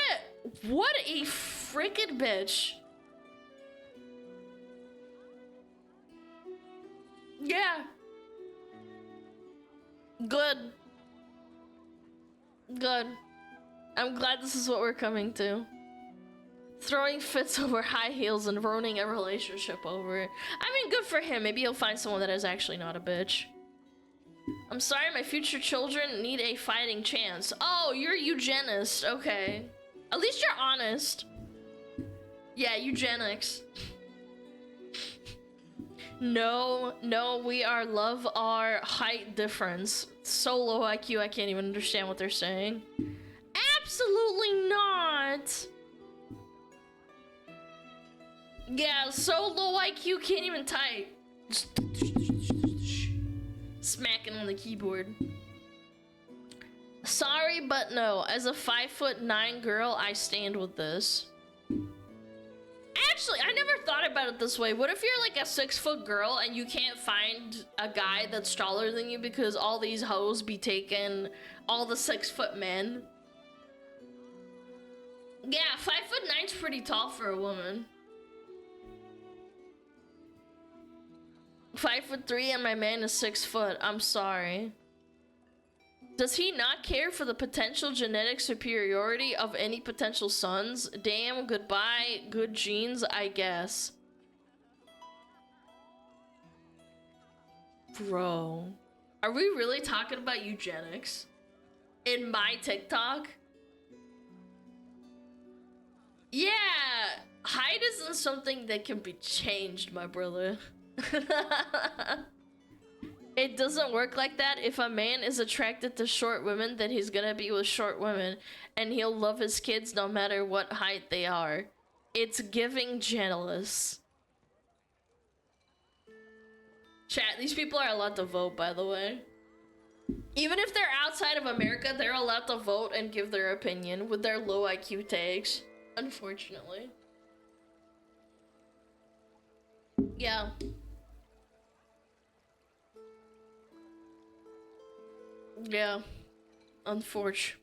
a freaking bitch. Yeah. Good. Good. I'm glad this is what we're coming to. Throwing fits over high heels and ruining a relationship over it. I mean, good for him. Maybe he'll find someone that is actually not a bitch. I'm sorry, my future children need a fighting chance. Oh, you're a eugenist. Okay. At least you're honest. Yeah, eugenics. No, we are love our height difference. So low IQ, I can't even understand what they're saying. Absolutely not. Yeah, so low IQ, can't even type. Smacking on the keyboard. Sorry, but no. As a 5'9" girl, I stand with this. Actually, I never thought about it this way. What if you're like a 6-foot girl and you can't find a guy that's taller than you because all these hoes be taking all the 6-foot men? Yeah, 5'9's pretty tall for a woman. 5'3" and my man is 6 foot. I'm sorry. Does he not care for the potential genetic superiority of any potential sons? Damn, goodbye, good genes, I guess. Bro, are we really talking about eugenics in my TikTok? Yeah, height isn't something that can be changed, my brother. It doesn't work like that. If a man is attracted to short women, then he's gonna be with short women, and he'll love his kids no matter what height they are. It's giving jealous. Chat, these people are allowed to vote, by the way. Even if they're outside of America, they're allowed to vote and give their opinion with their low IQ takes. Unfortunately. Yeah. Yeah. Unfortunate.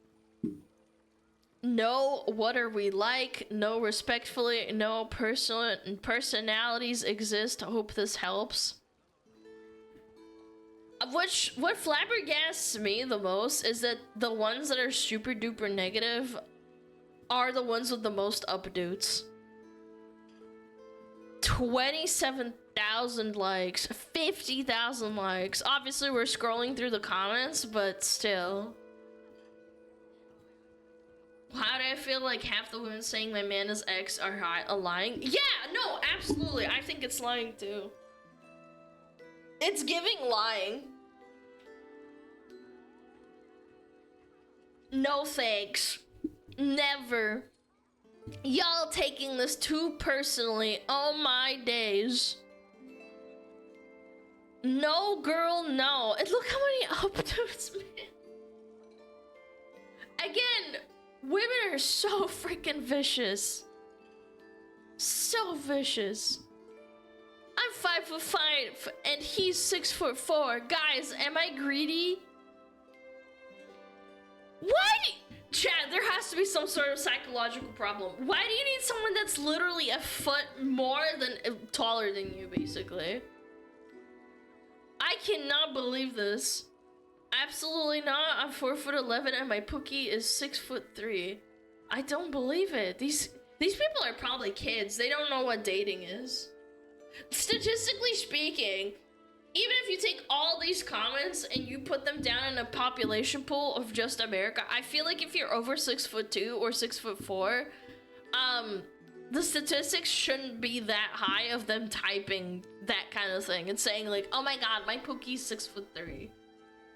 No, what are we like? No, respectfully, no personalities exist. Hope this helps. What flabbergasts me the most is that the ones that are super duper negative are the ones with the most updates. 27,000 likes, 50,000 likes. Obviously, we're scrolling through the comments, but still. How do I feel like half the women saying my man is X are lying? Yeah, no, absolutely. I think it's lying too. It's giving lying. No thanks. Never. Y'all taking this too personally. Oh my days. No, girl, no. And look how many updates, man. Again, women are so freaking vicious. So vicious. I'm 5'5" and he's 6'4". Guys, am I greedy? What? Chad, there has to be some sort of psychological problem. Why do you need someone that's literally a foot more than taller than you, basically? I cannot believe this. Absolutely not. I'm 4'11" and my pookie is 6'3". I don't believe it. These people are probably kids. They don't know what dating is. Statistically speaking, even if you take all these comments and you put them down in a population pool of just America, I feel like if you're over 6'2" or 6'4", the statistics shouldn't be that high of them typing that kind of thing and saying like, oh my god, my pookie's 6'3".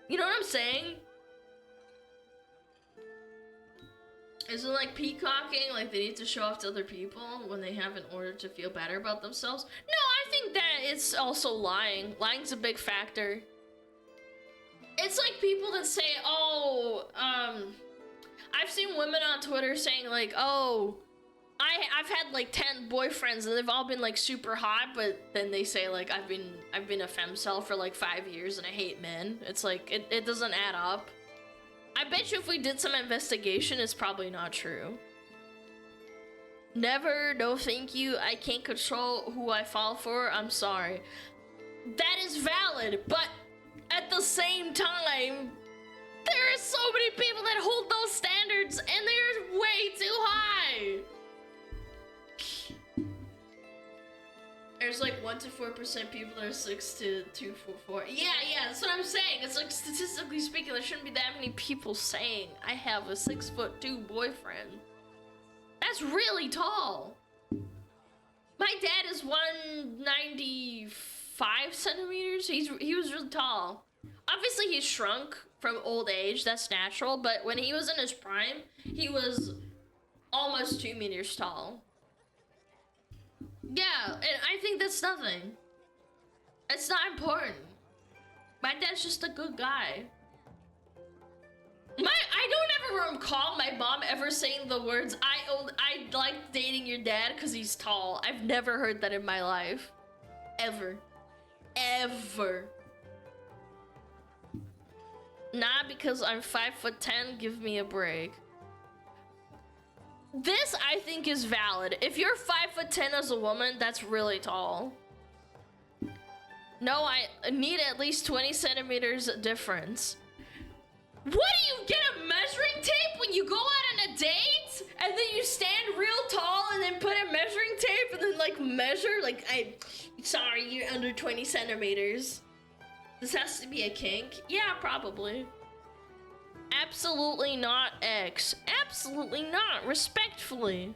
You know what I'm saying? Is it like peacocking? Like they need to show off to other people when they have in order to feel better about themselves? No, I think that it's also lying. Lying's a big factor. It's like people that say, oh, I've seen women on Twitter saying like, oh, I I've had like 10 boyfriends and they've all been like super hot, but then they say like I've been a femcel for like 5 years and I hate men. It's like it doesn't add up. I bet you if we did some investigation, it's probably not true. Never, no thank you. I can't control who I fall for. I'm sorry. That is valid, but at the same time, there are so many people that hold those standards and they're way too high. There's like 1 to 4% people that are 6 to 2 4. Yeah, that's what I'm saying. It's like statistically speaking, there shouldn't be that many people saying I have a 6'2" boyfriend. That's really tall. My dad is 195 centimeters. He was really tall. Obviously, he's shrunk from old age. That's natural. But when he was in his prime, he was almost 2 meters tall. Yeah, and I think that's nothing. It's not important. My dad's just a good guy. I don't ever recall my mom ever saying the words, I like dating your dad because he's tall. I've never heard that in my life. Ever. Ever. Nah, because I'm 5'10", give me a break. This, I think, is valid. If you're 5'10" as a woman, that's really tall. No, I need at least 20 centimeters difference. What, do you get a measuring tape when you go out on a date? And then you stand real tall and then put a measuring tape and then, like, measure? Like, sorry, you're under 20 centimeters. This has to be a kink? Yeah, probably. Absolutely not, X. Absolutely not. Respectfully.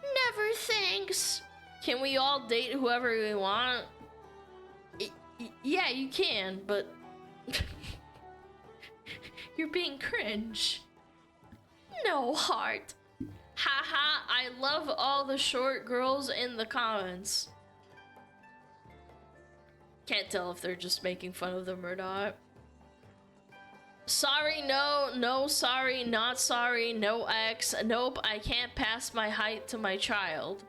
Never thanks. Can we all date whoever we want? Yeah, you can, but... You're being cringe. No heart. Haha, I love all the short girls in the comments. Can't tell if they're just making fun of them or not. Sorry, no, sorry, not sorry, no X. Nope, I can't pass my height to my child.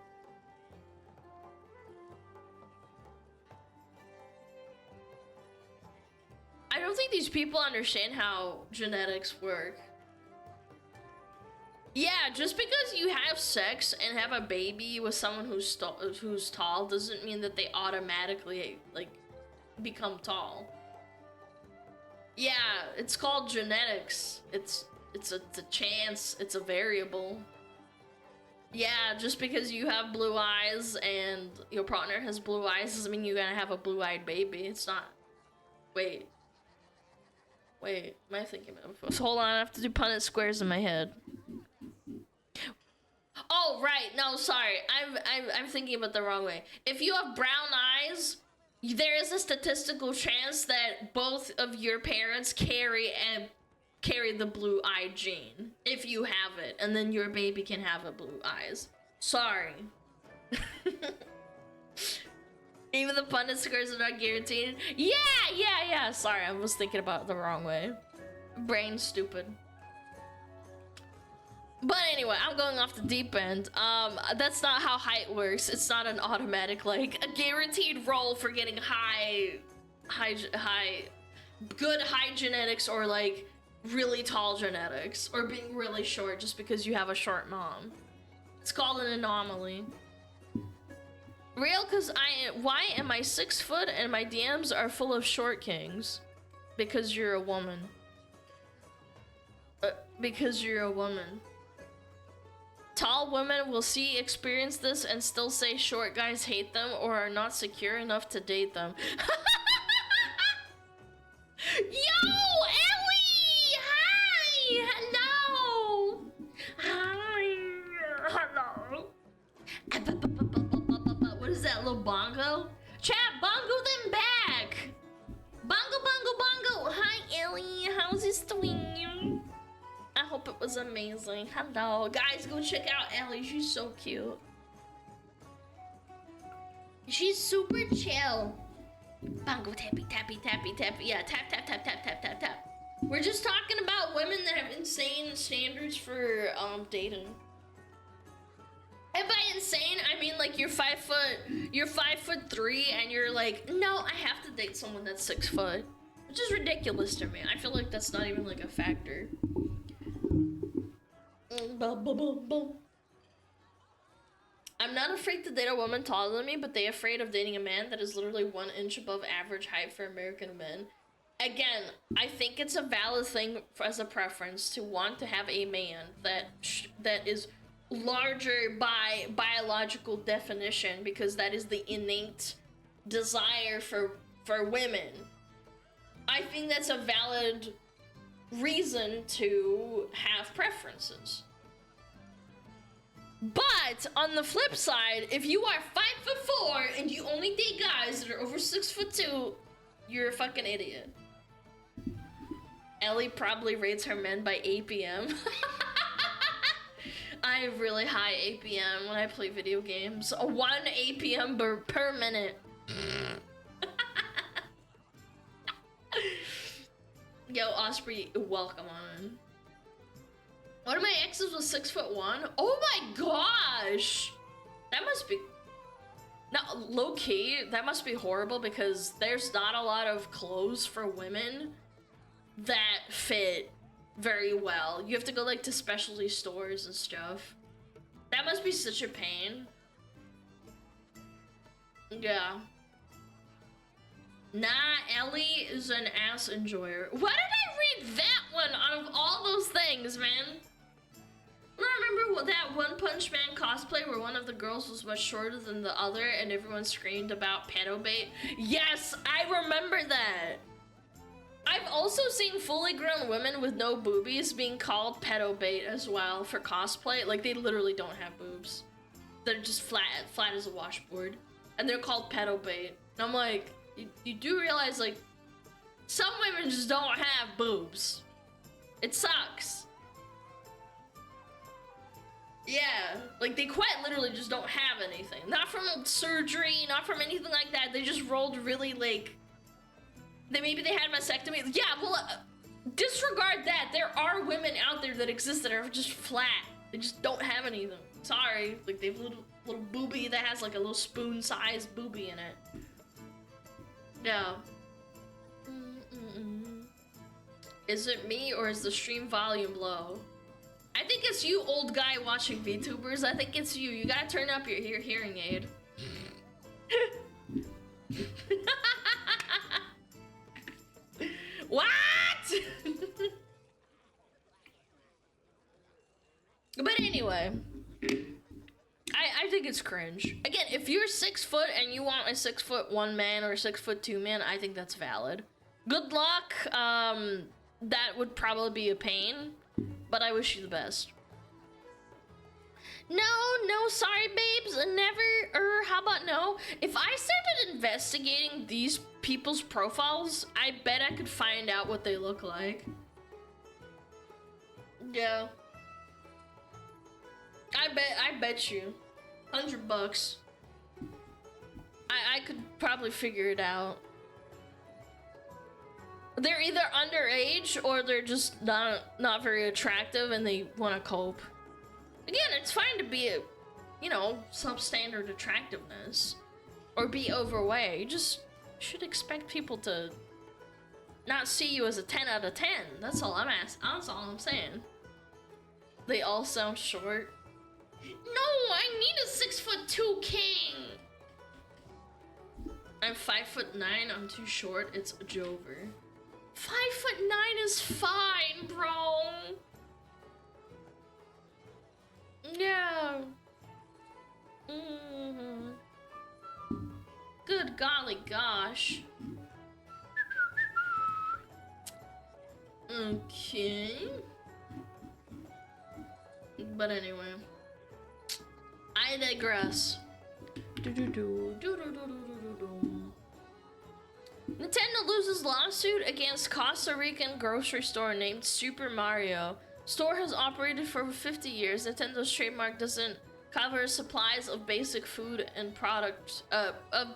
I don't think these people understand how genetics work. Yeah, just because you have sex and have a baby with someone who's tall doesn't mean that they automatically, like, become tall. Yeah, it's called genetics. It's a chance, it's a variable. Yeah, just because you have blue eyes and your partner has blue eyes doesn't mean you're gonna have a blue-eyed baby. It's not. Wait, am I thinking of? Hold on, I have to do Punnett squares in my head. Oh, right, no, sorry. I'm thinking about the wrong way. If you have brown eyes, there is a statistical chance that both of your parents carry the blue-eyed gene, if you have it, and then your baby can have a blue eyes. Sorry. Even the Punnett squares are not guaranteed. Yeah. Sorry, I was thinking about it the wrong way. Brain stupid. But anyway, I'm going off the deep end. That's not how height works. It's not an automatic, like, a guaranteed roll for getting good high genetics or, like, really tall genetics or being really short just because you have a short mom. It's called an anomaly. Real, cause why am I 6 foot and my DMs are full of short kings? Because you're a woman. Because you're a woman. Tall women will experience this and still say short guys hate them or are not secure enough to date them. Yo, Ellie! Hi! Hello! Hi! Hello! What is that, little bongo? Chat, bongo them back! Bongo, bongo, bongo! Hi, Ellie! How's it doing? I hope it was amazing. Hello. Guys, go check out Ellie. She's so cute. She's super chill. Bongo tappy, tappy, tappy, tappy. Yeah, tap, tap, tap, tap, tap, tap, tap. We're just talking about women that have insane standards for dating. And by insane, I mean like you're 5'3" and you're like, no, I have to date someone that's 6 foot. Which is ridiculous to me. I feel like that's not even like a factor. I'm not afraid to date a woman taller than me, but they're afraid of dating a man that is literally 1 inch above average height for American men. Again, I think it's a valid thing as a preference to want to have a man that is larger by biological definition, because that is the innate desire for women. I think that's a valid reason to have preferences. But on the flip side, if you are 5'4" and you only date guys that are over 6'2", you're a fucking idiot. Ellie probably rates her men by APM. I have really high APM when I play video games. 1 APM per minute. Yo, Osprey, welcome on. One of my exes was 6'1". Oh my gosh! That must be... Now, low-key, that must be horrible because there's not a lot of clothes for women that fit very well. You have to go like to specialty stores and stuff. That must be such a pain. Yeah. Nah, Ellie is an ass enjoyer. Why did I read that one out of all those things, man? I remember that One Punch Man cosplay where one of the girls was much shorter than the other and everyone screamed about pedo bait. Yes, I remember that. I've also seen fully grown women with no boobies being called pedo bait as well for cosplay. Like, they literally don't have boobs. They're just flat as a washboard. And they're called pedo bait. And I'm like, you do realize, like, some women just don't have boobs. It sucks. Yeah, like, they quite literally just don't have anything. Not from surgery, not from anything like that. They just rolled really, like... Maybe they had mastectomy. Yeah, well, disregard that. There are women out there that exist that are just flat. They just don't have anything. Sorry. Like, they have a little boobie that has, like, a little spoon-sized boobie in it. Yeah. Is it me or is the stream volume low? I think it's you, old guy watching VTubers. I think it's you. You gotta turn up your hearing aid. What? But anyway, I think it's cringe. Again, if you're 6 foot and you want a 6'1" man or a 6'2" man, I think that's valid. Good luck. That would probably be a pain, but I wish you the best. No, sorry, babes, never, how about no? If I started investigating these people's profiles, I bet I could find out what they look like. Yeah. I bet you. $100. I could probably figure it out. They're either underage or they're just not very attractive and they want to cope. Again, it's fine to be a, substandard attractiveness or be overweight. You just should expect people to not see you as a 10 out of 10. That's all I'm asking. That's all I'm saying. They all sound short. No, I need a 6'2" king. I'm 5'9". I'm too short. It's a jover. 5'9" is fine, bro. Yeah. Good golly gosh. Okay. But anyway, I digress. Nintendo loses lawsuit against Costa Rican grocery store named Super Mario. Store has operated for over 50 years. Nintendo's trademark doesn't cover supplies of basic food and products.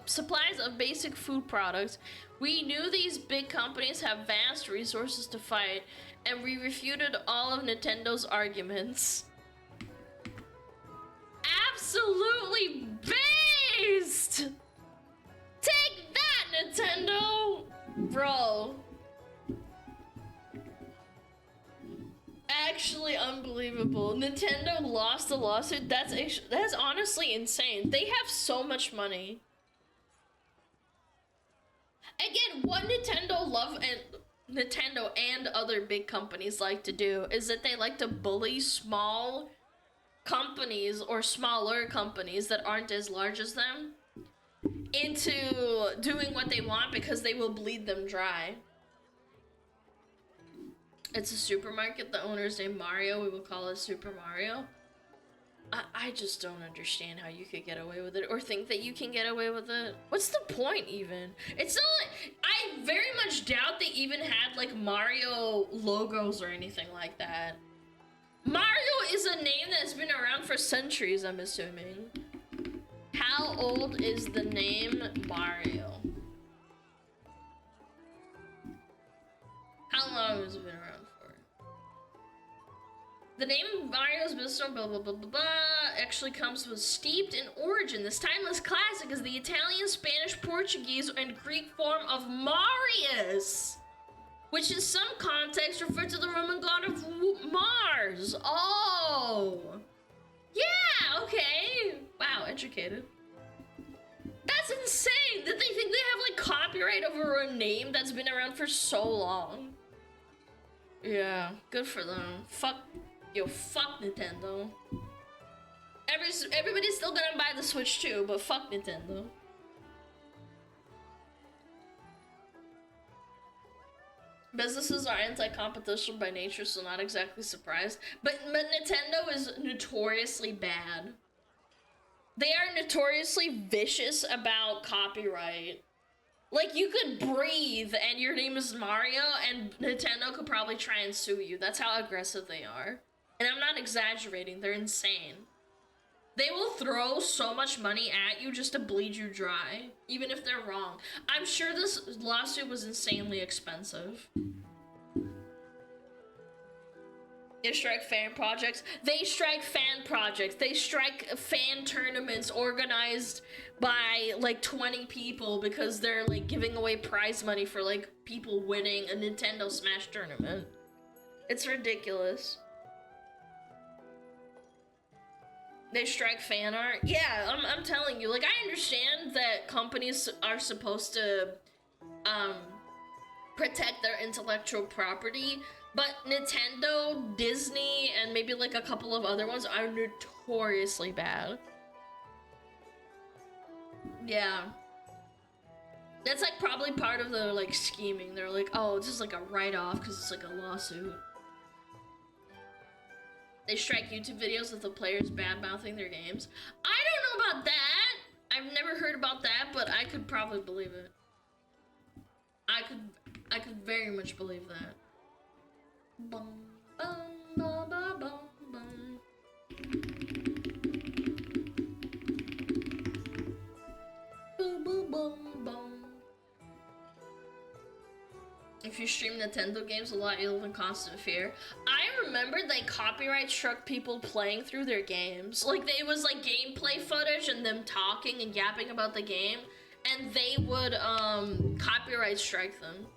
Supplies of basic food products. We knew these big companies have vast resources to fight, and we refuted all of Nintendo's arguments. absolutely based! Take that, Nintendo! Bro. Actually unbelievable. Nintendo lost the lawsuit. That's honestly insane. They have so much money. Again, what Nintendo and other big companies like to do is that they like to bully small companies or smaller companies that aren't as large as them into doing what they want because they will bleed them dry. It's a supermarket. The owner's named Mario. We will call it Super Mario. I just don't understand how you could get away with it or think that you can get away with it. What's the point even? It's not like, I very much doubt they even had like Mario logos or anything like that. Mario is a name that's been around for centuries, I'm assuming. How old is the name Mario? How long has it been around for? The name Mario's business blah blah blah blah blah actually comes with steeped in origin. This timeless classic is the Italian, Spanish, Portuguese, and Greek form of Marius, which in some contexts refer to the Roman god of Mars. Oh! Yeah, okay. Wow, educated. That's insane that they think they have like copyright over a name that's been around for so long. Yeah, good for them. Fuck Nintendo. Everybody's still gonna buy the Switch too, but fuck Nintendo. Businesses are anti-competition by nature, so not exactly surprised. But Nintendo is notoriously bad. They are notoriously vicious about copyright. Like, you could breathe and your name is Mario and Nintendo could probably try and sue you. That's how aggressive they are. And I'm not exaggerating, they're insane. They will throw so much money at you just to bleed you dry, even if they're wrong. I'm sure this lawsuit was insanely expensive. They strike fan projects. They strike fan projects. They strike fan tournaments organized by like 20 people because they're like giving away prize money for like people winning a Nintendo Smash tournament. It's ridiculous. They strike fan art. Yeah, I'm telling you. Like, I understand that companies are supposed to protect their intellectual property, but Nintendo, Disney, and maybe like a couple of other ones are notoriously bad. Yeah. That's like probably part of the like scheming. They're like, oh, this is like a write-off because it's like a lawsuit. They strike YouTube videos with the players bad-mouthing their games. I don't know about that. I've never heard about that, but I could probably believe it. I could very much believe that. Bum, bum, bum, bum, bum, bum. Boom, boom, boom, boom. If you stream Nintendo games a lot, you live in constant fear. I remember they copyright struck people playing through their games. Like, it was like gameplay footage and them talking and yapping about the game, and they would copyright strike them.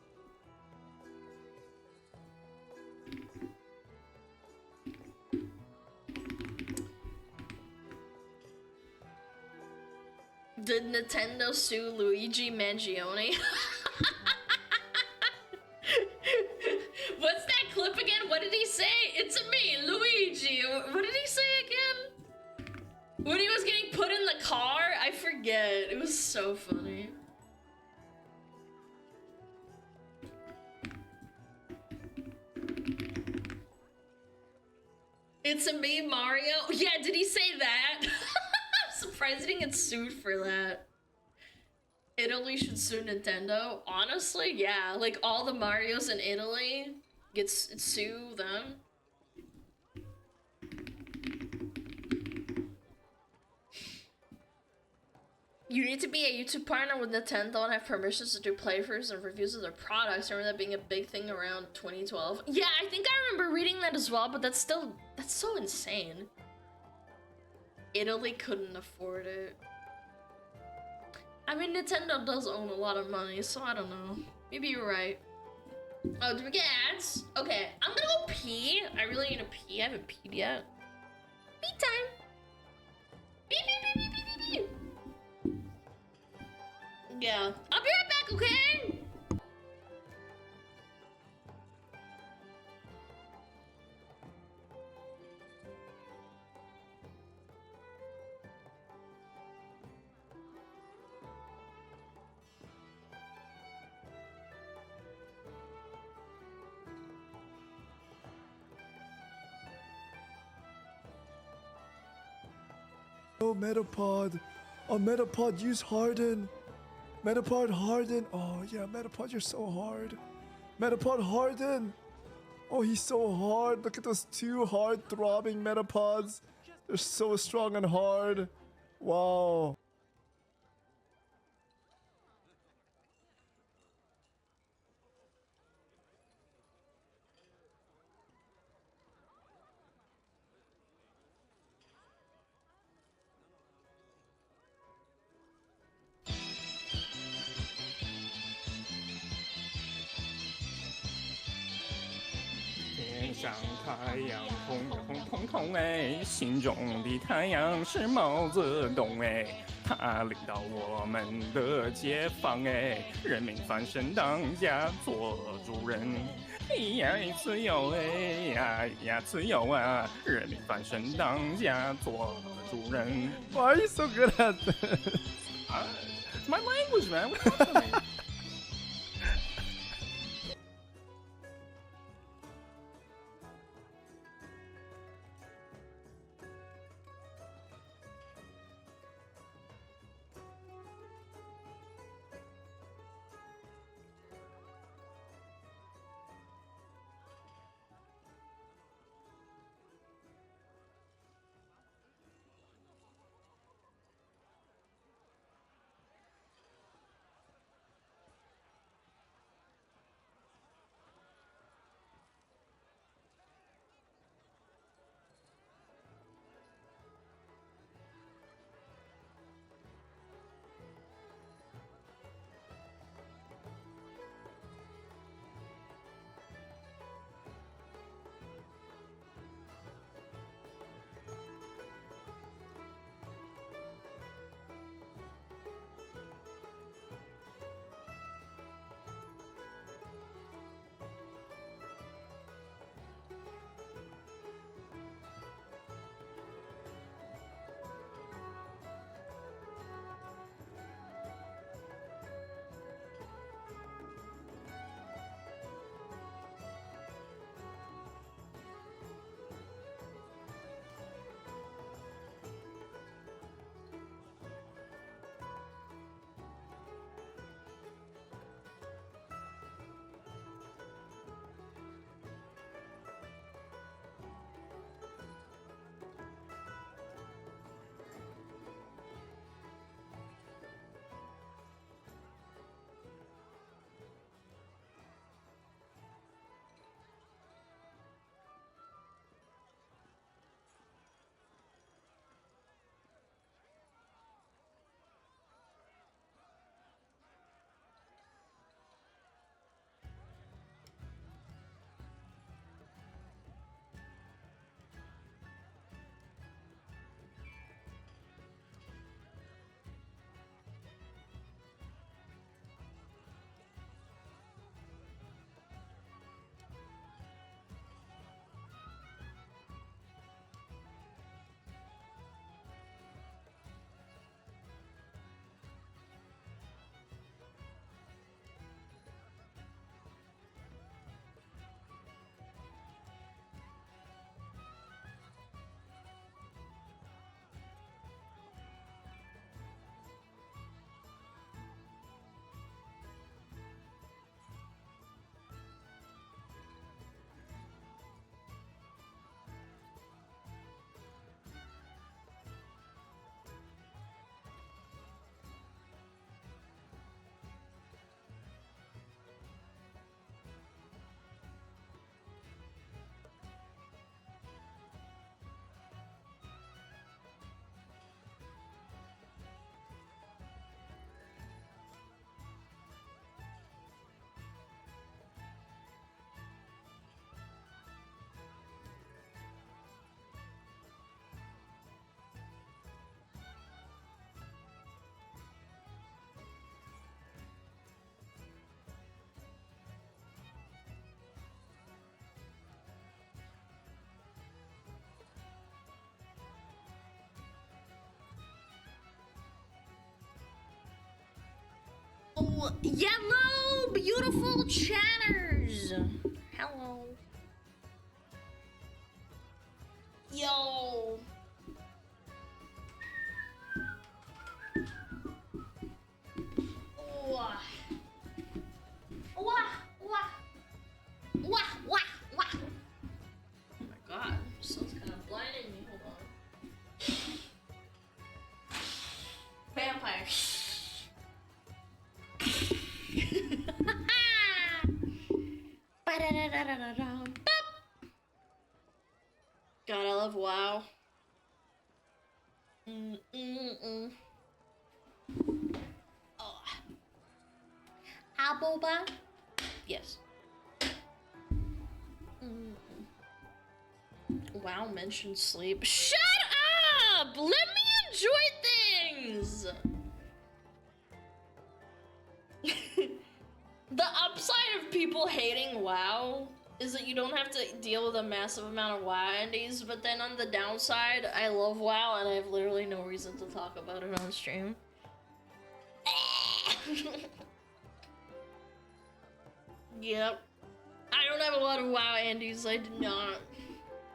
Did Nintendo sue Luigi Mangione? What's that clip again? What did he say? It's me, Luigi. What did he say again? When he was getting put in the car? I forget. It was so funny. It's a me, Mario. Yeah, did he say that? I'm surprised he didn't get sued for that. Italy should sue Nintendo. Honestly, yeah. Like, all the Marios in Italy sue them. You need to be a YouTube partner with Nintendo and have permissions to do playthroughs and reviews of their products. I remember that being a big thing around 2012. Yeah, I think I remember reading that as well, but that's so insane. Italy couldn't afford it. I mean, Nintendo does own a lot of money, so I don't know. Maybe you're right. Oh, do we get ads? Okay, I'm gonna go pee. I really need to pee. I haven't peed yet. Pee time. Pee, pee, pee, pee, pee, pee, pee. Yeah, I'll be right back, okay? Oh, Metapod. Oh, Metapod, use Harden. Metapod, Harden. Oh, yeah, Metapod, you're so hard. Metapod, Harden. Oh, he's so hard. Look at those two hard throbbing Metapods. They're so strong and hard. Wow.天上太阳红红彤彤哎，心中的太阳是毛泽东哎，他领导我们的解放哎，人民翻身当家做主人，呀自由哎呀自由啊，人民翻身当家做主人。 Why are you so good at this? My language, man. What's wrong with me? yellow, beautiful chatters. Hello. Yo. Wah. Wah, wah. Wah, wah, wah. Oh my god, sun's kind of blinding me. Hold on. Vampire. God, I love WoW. Oh. Aboba? Yes. WoW mentioned sleep. Shut up! Let me enjoy things! The upside of people hating WoW is that you don't have to deal with a massive amount of WoW indies, but then on the downside, I love WoW and I have literally no reason to talk about it on stream. Yep. I don't have a lot of WoW indies, I do not.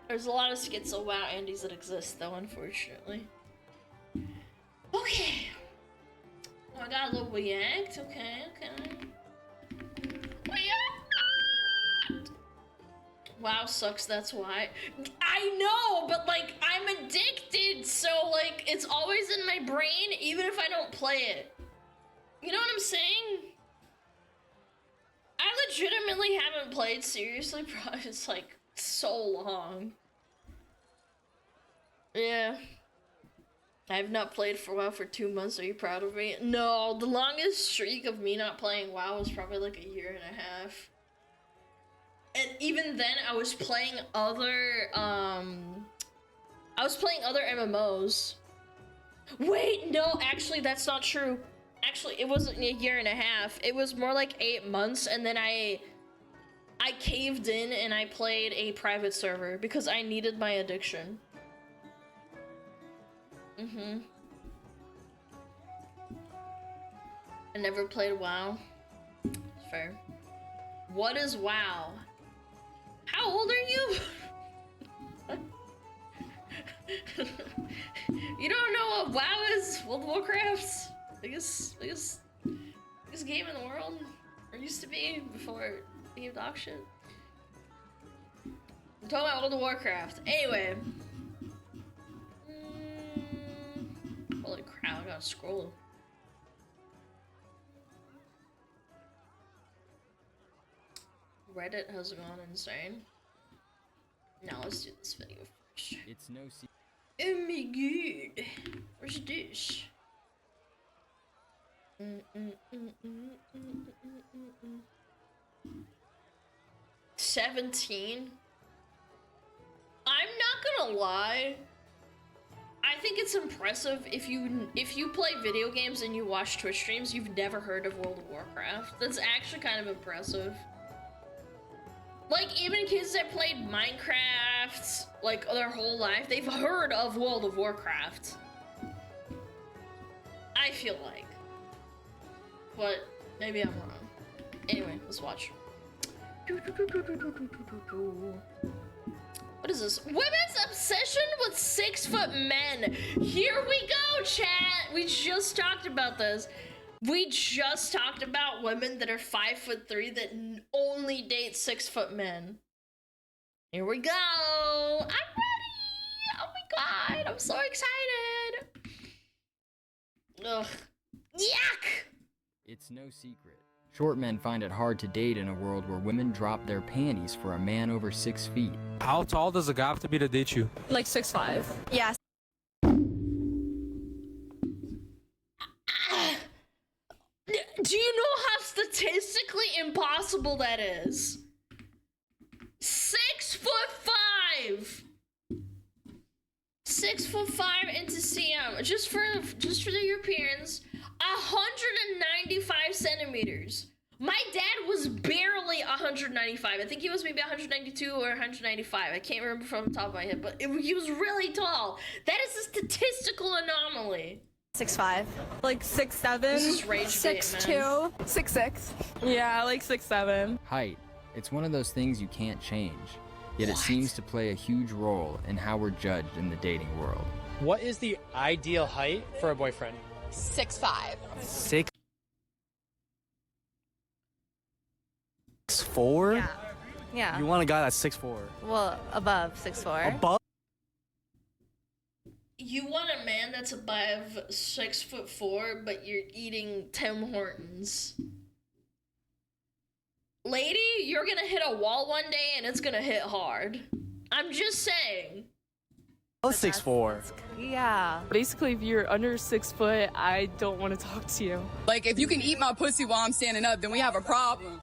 There's a lot of schizo WoW indies that exist though, unfortunately. Okay. Oh, I got a little react, okay. WoW sucks, that's why. I know, but like, I'm addicted, so like, it's always in my brain, even if I don't play it. You know what I'm saying? I legitimately haven't played seriously, probably it's like so long. Yeah. I have not played for WoW for 2 months, are you proud of me? No, the longest streak of me not playing WoW was probably like a year and a half. And even then, I was playing other MMOs. Wait, no, actually, that's not true. Actually, it wasn't a year and a half. It was more like 8 months, and then I caved in and I played a private server because I needed my addiction. I never played WoW. Fair. What is WoW? How old are you? You don't know what WoW is? World of Warcraft? Biggest game in the world? Or used to be before it became dog shit. I'm talking about World of Warcraft. Anyway. Holy crap, I gotta scroll. Reddit has gone insane. Now let's do this video first. It's no secret. Oh my god. Where's this? 17? I'm not gonna lie. I think it's impressive if you play video games and you watch Twitch streams, you've never heard of World of Warcraft. That's actually kind of impressive. Like, even kids that played Minecraft, like, their whole life, they've heard of World of Warcraft. I feel like. But maybe I'm wrong. Anyway, let's watch. What is this? Women's obsession with 6-foot men. Here we go, chat. We just talked about this. We just talked about women that are 5'3" that only date 6-foot men. Here we go. I'm ready. Oh my god, I'm so excited. Ugh. Yuck. It's no secret. Short men find it hard to date in a world where women drop their panties for a man over 6 feet. How tall does a guy have to be to date you? Like 6'5". Yeah. Do you know how statistically impossible that is? 6'5". 6'5" into CM. Just for the Europeans, 195 centimeters. My dad was barely 195. I think he was maybe 192 or 195. I can't remember from the top of my head, but he was really tall. That is a statistical anomaly. 6'5". Like 6'7". This is rage bait, 6'2". 6'6". Yeah, like 6'7". Height. It's one of those things you can't change, yet it seems to play a huge role in how we're judged in the dating world. What is the ideal height for a boyfriend? 6'5". 6'4"? Yeah. Yeah. You want a guy that's 6'4"? Well, above 6'4". Above? You want a man that's above 6'4", but you're eating Tim Hortons. Lady, you're gonna hit a wall one day and it's gonna hit hard. I'm just saying. I was 6'4". Yeah. Basically, if you're under 6 foot, I don't want to talk to you. Like, if you can eat my pussy while I'm standing up, then we have a problem.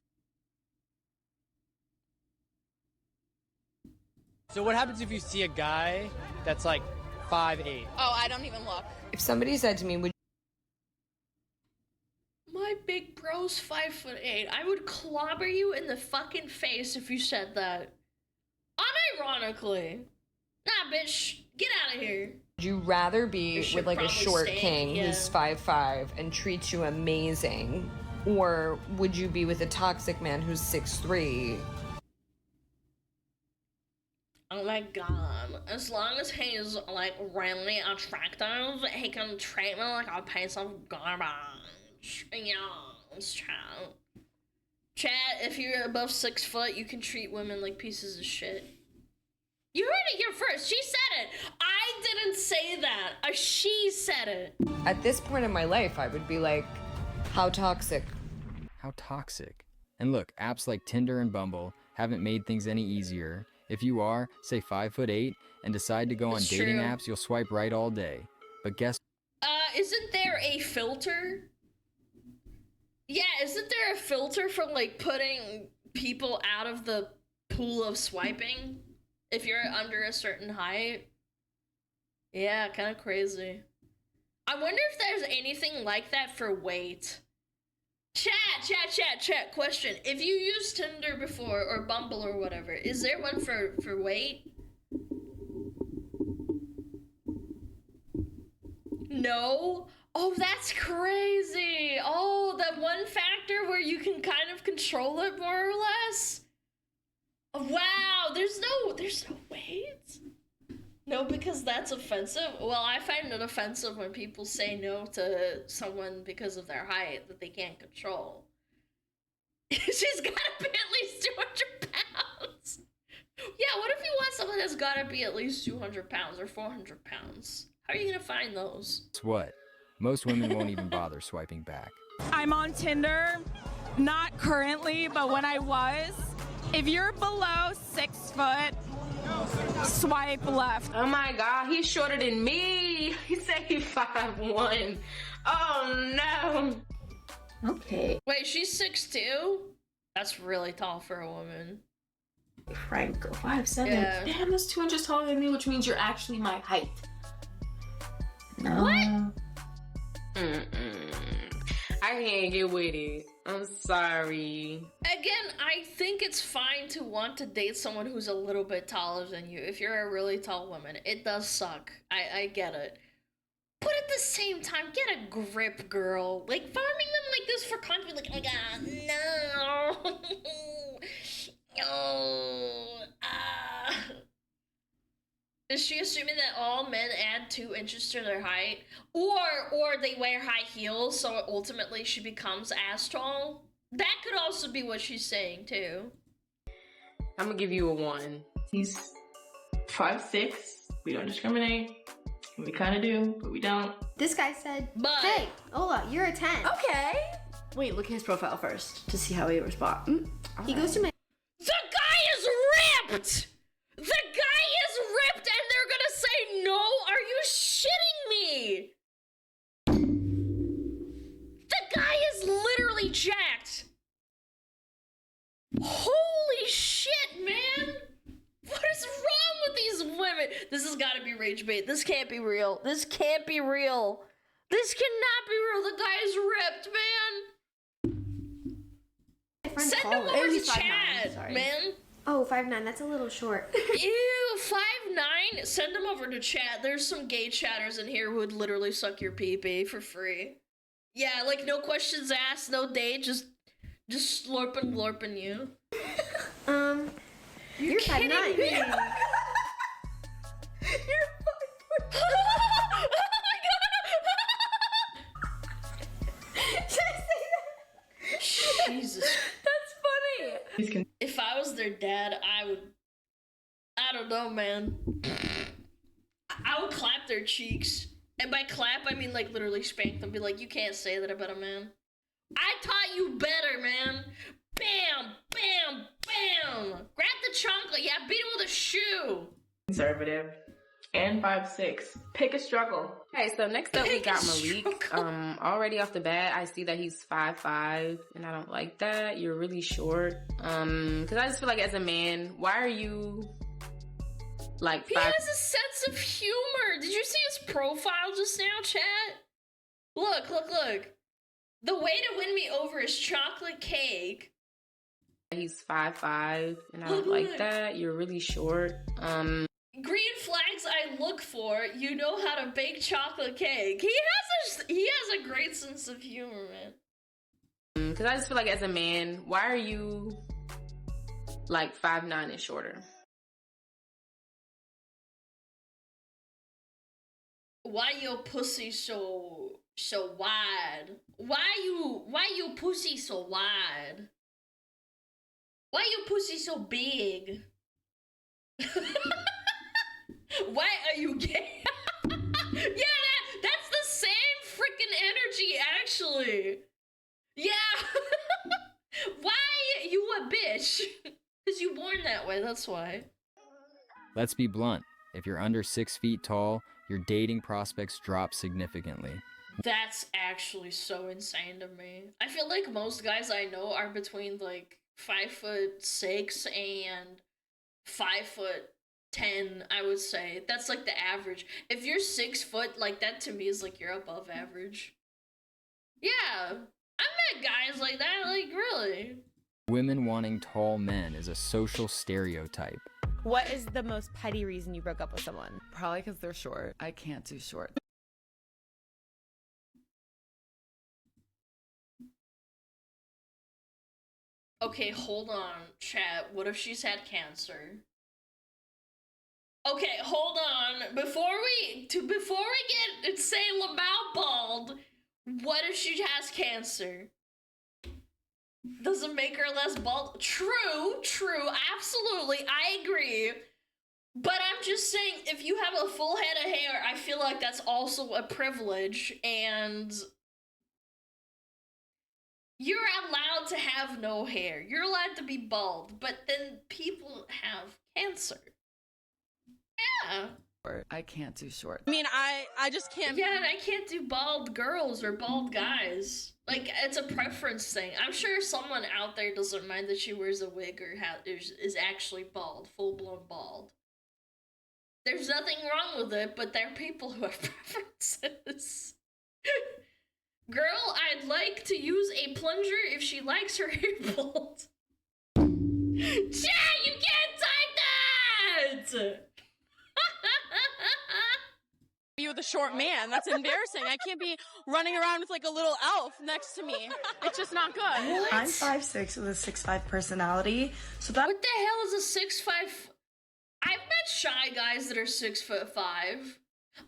So what happens if you see a guy that's like 5'8"? Oh, I don't even look. If somebody said to me, would My big bro's 5'8". I would clobber you in the fucking face if you said that. Unironically. Nah, bitch, get out of here. you rather be should with like a probably short stay, king yeah. who's 5'5" and treats you amazing? Or would you be with a toxic man who's 6'3"? Oh my god. As long as he's like really attractive, he can treat me like a piece of garbage. Yeah, it's true. Chat, if you're above 6 foot, you can treat women like pieces of shit. You heard it here first. She said it. I didn't say that. She said it. At this point in my life, I would be like, how toxic? How toxic? And look, apps like Tinder and Bumble haven't made things any easier. If you are, say 5'8", and decide to go on It's dating true. apps, you'll swipe right all day. But guess Isn't there a filter? Yeah, isn't there a filter for like putting people out of the pool of swiping if you're under a certain height? Yeah, kind of crazy. I wonder if there's anything like that for weight. Chat. Question. If you used Tinder before or Bumble or whatever, is there one for weight? No? Oh, that's crazy. Oh, that one factor where you can kind of control it more or less. Wow, there's no weight? No, because that's offensive. Well, I find it offensive when people say no to someone because of their height that they can't control. She's gotta be at least 200 pounds. Yeah, what if you want someone that's gotta be at least 200 pounds or 400 pounds? How are you gonna find those? what? Most women won't even bother swiping back. I'm on Tinder, not currently, but when I was. If you're below 6 foot, swipe left. Oh my god, he's shorter than me. He said he's 5'1". Oh no. Okay. Wait, she's 6'2"? That's really tall for a woman. Frank, 5'7". Yeah. Damn, that's 2 inches taller than me, which means you're actually my height. No. What? I can't get with it. I'm sorry. Again, I think it's fine to want to date someone who's a little bit taller than you. If you're a really tall woman, it does suck. I get it. But at the same time, get a grip, girl. Like, farming them like this for content, like, oh my god, no. No. Is she assuming that all men add 2 inches to their height? Or they wear high heels, so ultimately she becomes as tall? That could also be what she's saying, too. I'm gonna give you a 1. He's 5'6". We don't discriminate. We kind of do, but we don't. This guy said, But hey, Ola, you're a 10. Okay. Wait, look at his profile first to see how he responds. He goes to my... the guy is ripped! The guy is ripped and they're gonna say no? Are you shitting me? The guy is literally jacked. Holy shit, man! What is wrong with these women? This has gotta be rage bait. This can't be real. This can't be real. This cannot be real. The guy is ripped, man. Send him over to chat, man. Oh, 5'9", that's a little short. Ew, 5'9"? Send them over to chat. There's some gay chatters in here who would literally suck your pee-pee for free. Yeah, like no questions asked, no date, just slurping you. You're 5'9". You're oh my god! Jesus. That's funny. If I was their dad, I don't know, man. I would clap their cheeks. And by clap, I mean like literally spank them. Be like, you can't say that about a man. I taught you better, man. Bam, bam, bam. Grab the chocolate. Yeah, beat him with a shoe. Conservative. And 5'6". Pick a struggle. Okay, so next up we got Malik. Struggle. Already off the bat, I see that he's 5'5", and I don't like that. You're really short. Because I just feel like as a man, why are you like 5'? He has a sense of humor. Did you see his profile just now, chat? Look. The way to win me over is chocolate cake. He's 5'5", and I don't Look. like that. You're really short. Green flags I look for. You know how to bake chocolate cake. He has a great sense of humor, man. Because I just feel like as a man, why are you like 5'9" and shorter? Why your pussy so wide? Why you pussy so wide? Why your pussy so big? Why are you gay? Yeah, that's the same freaking energy, actually. Yeah. Why you a bitch? Because you born that way, that's why. Let's be blunt. If you're under 6 feet tall, your dating prospects drop significantly. That's actually so insane to me. I feel like most guys I know are between like 5'6" and 5'10", I would say. That's like the average. If you're 6 foot, like that to me is like you're above average. Yeah, I met guys like that, like really. Women wanting tall men is a social stereotype. What is the most petty reason you broke up with someone? Probably because they're short. I can't do short. Okay, hold on, chat. What if she's had cancer? Okay, hold on. Before we get say Lamau bald, what if she has cancer? Doesn't make her less bald. True, absolutely, I agree. But I'm just saying, if you have a full head of hair, I feel like that's also a privilege, and you're allowed to have no hair. You're allowed to be bald, but then people have cancer. Yeah. I can't do short. I mean, I just can't. Yeah, and I can't do bald girls or bald guys. Like, it's a preference thing. I'm sure someone out there doesn't mind that she wears a wig or is actually bald, full-blown bald. There's nothing wrong with it, but there are people who have preferences. Girl, I'd like to use a plunger if she likes her hair bald. Chad, you can't type that! You with a short man. That's embarrassing. I can't be running around with like a little elf next to me. It's just not good. What? I'm 5'6" with a 6'5" personality, so that— What the hell is a 6'5"? I've met shy guys that are 6'5".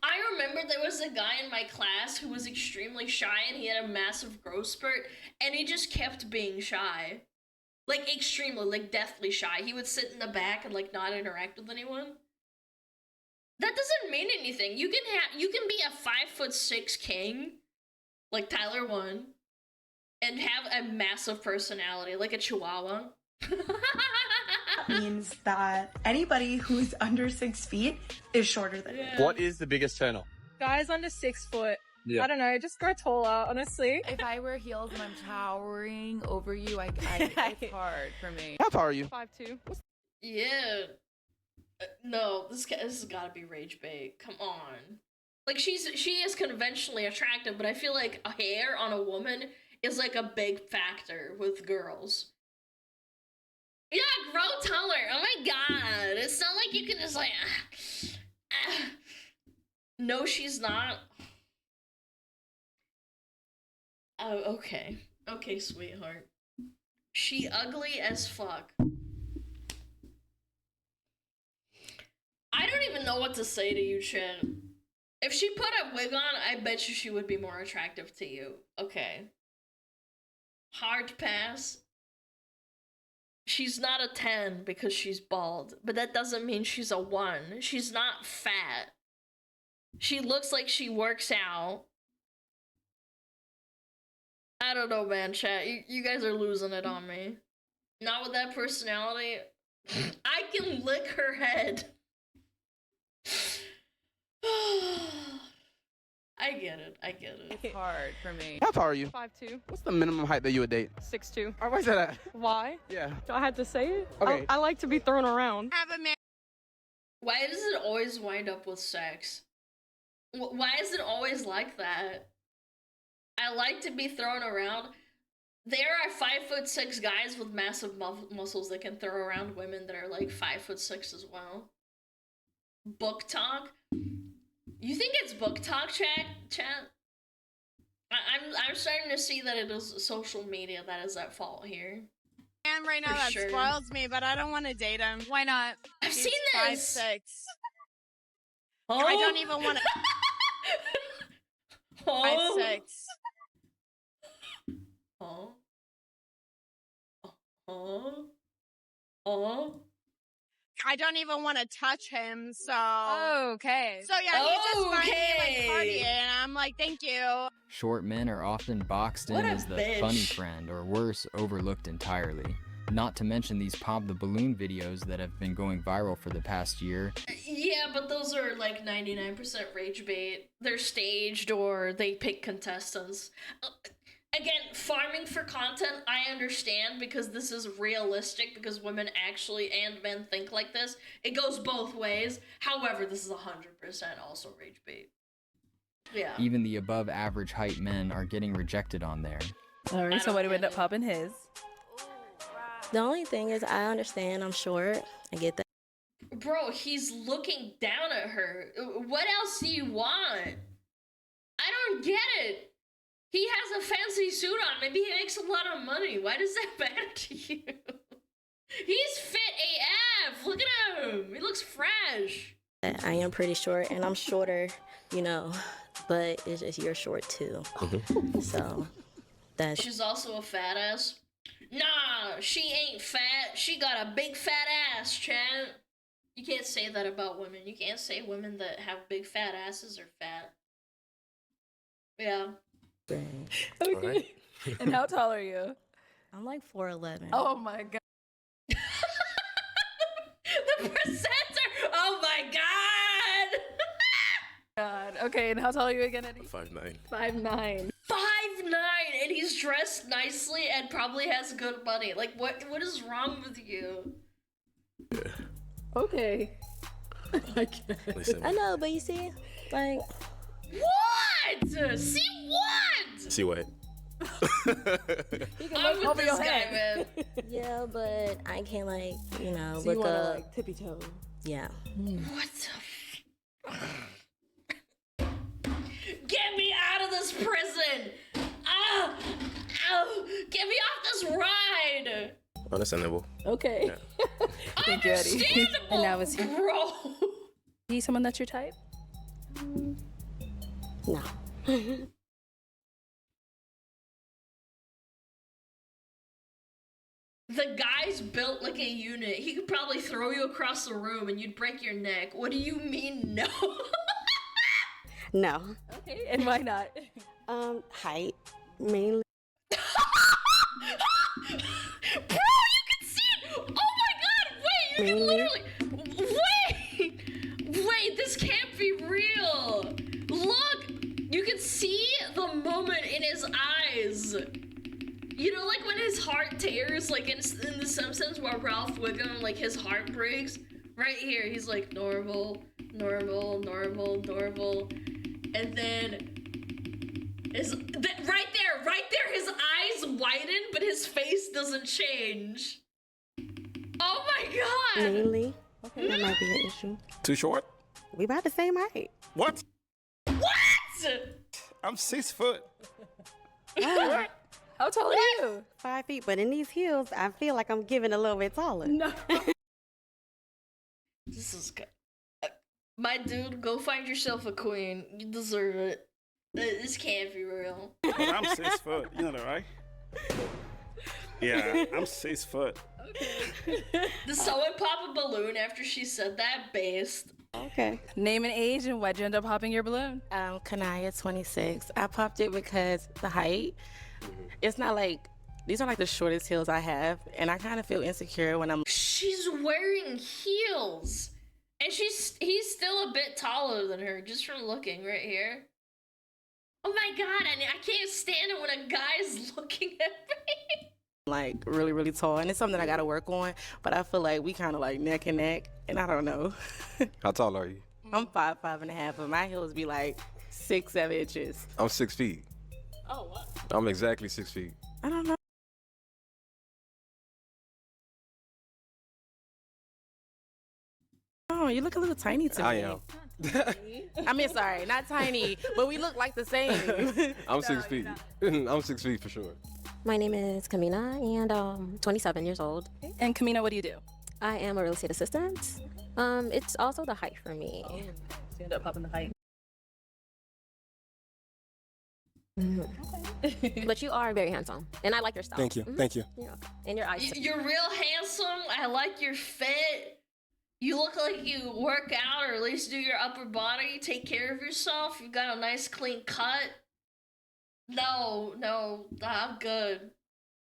I remember there was a guy in my class who was extremely shy and he had a massive growth spurt and he just kept being shy. Like extremely, like deathly shy. He would sit in the back and like not interact with anyone. That doesn't mean anything. You can be a 5'6" king, like Tyler One, and have a massive personality, like a chihuahua. means that anybody who's under 6 feet is shorter than me. What is the biggest turn off? Guys under 6 foot. Yeah. I don't know, just grow taller, honestly. If I wear heels and I'm towering over you, it's hard for me. How tall are you? 5'2". Yeah. No, this has gotta be rage bait. Come on. Like, she is conventionally attractive, but I feel like a hair on a woman is like a big factor with girls. Yeah, grow taller. Oh my god. It's not like you can just like... No, she's not. Oh, okay. Okay, sweetheart. She ugly as fuck. I don't even know what to say to you, Chin. If she put a wig on, I bet you she would be more attractive to you. Okay. Hard pass. She's not a 10 because she's bald, but that doesn't mean she's a 1. She's not fat. She looks like she works out. I don't know, man, chat. You guys are losing it on me. Not with that personality. I can lick her head. I get it. I get it. It's hard for me. How tall are you? 5'2". What's the minimum height that you would date? 6'2". Oh, why is that? Why? Yeah. Do I have to say it? Okay. I like to be thrown around. Have a man. Why does it always wind up with sex? Why is it always like that? I like to be thrown around. There are 5'6" guys with massive muscles that can throw around women that are like 5'6" as well. Book talk? You think it's book talk, chat? I'm starting to see that it is social media that is at fault here. Man right now For that sure. spoils me, but I don't want to date him. Why not? I've He's seen this. 5'6". Oh. I don't even want to. Oh. 5'6". Oh. Oh. Oh. I don't even want to touch him, so... Okay. So yeah, he's just finding Okay. like partying, and I'm like, thank you. Short men are often boxed in What a as the bitch. funny friend, or worse, overlooked entirely. Not to mention these pop the balloon videos that have been going viral for the past year. Yeah, but those are like 99% rage bait. They're staged or they pick contestants. Again, farming for content, I understand because this is realistic because women actually and men think like this. It goes both ways. However, this is 100% also rage bait. Yeah. Even the above average height men are getting rejected on there. Alright, so what do we end up popping his? The only thing is, I understand I'm short. I get that. Bro, he's looking down at her. What else do you want? I don't get it. He has a fancy suit on. Maybe he makes a lot of money. Why does that matter to you? He's fit AF. Look at him. He looks fresh. I am pretty short, and I'm shorter, you know, but it's just you're short too. So that's. She's also a fat ass. Nah, she ain't fat. She got a big fat ass, Chad. You can't say that about women. You can't say women that have big fat asses are fat. Yeah. Okay. Alright. And how tall are you? I'm like 4'11". Oh my god. The presenter! Oh my god! God. Okay, and how tall are you again, Eddie? 5'9". 5'9". 5'9", and he's dressed nicely and probably has good money. Like, what is wrong with you? Okay. I can't. Listen. I know, but you see, like. What? See what? See what? You can I'm look with over this your guy, head. man. Yeah, but I can't, like, you know, So you look wanna, up. like, tippy toe. Yeah. What the Get me out of this prison! Ah! Ow! Get me off this ride! Understandable. Okay. Yeah. Thank you, Eddie. Understandable, And now is he bro. someone that's your type? No. The guy's built like a unit. He could probably throw you across the room and you'd break your neck. What do you mean, no? No. Okay, and why not? Height, mainly. Bro, you can see it! Oh my god! Wait, you can literally... Wait, this can't be real! Look! You can see the moment in his eyes. You know, like when his heart tears, like in The Simpsons where Ralph Wiggum, like his heart breaks? Right here, he's like, normal, normal, normal, normal. And then, right there, his eyes widen, but his face doesn't change. my god! Mainly. Okay, that might be an issue. Too short? We about the same height. What? What? I'm 6 foot. What? How tall are you? 5 feet, but in these heels, I feel like I'm getting a little bit taller. No. This is good. My dude, go find yourself a queen. You deserve it. This can't be real. But I'm 6 foot. You know that, right? Yeah, I'm 6 foot. Did someone pop a balloon after she said that? Based. Okay. Name and age and why'd you end up popping your balloon? Kanaya, 26. I popped it because the height. It's not like, these are like the shortest heels I have, and I kind of feel insecure when I'm. She's wearing heels, and he's still a bit taller than her just from looking right here. Oh my god, I can't stand it when a guy's looking at me. Like really, really tall, and it's something I gotta work on, but I feel like we kind of like neck and neck, and I don't know. How tall are you? I'm 5'5.5", but my heels be like 6-7 inches. I'm 6 feet. Oh, what? I'm exactly 6 feet. I don't know. Oh, you look a little tiny to me. I am. I mean, sorry, not tiny, but we look like the same. I'm 6 feet. I'm 6 feet for sure. My name is Kamina, and 27 years old. And Kamina, what do you do? I am a real estate assistant. It's also the height for me. So you end up popping the height. But you are very handsome, and I like your style. Thank you. Thank you. Yeah, and your eyes. You're real handsome. I like your fit. You look like you work out, or at least do your upper body. Take care of yourself. You've got a nice, clean cut. No, I'm good.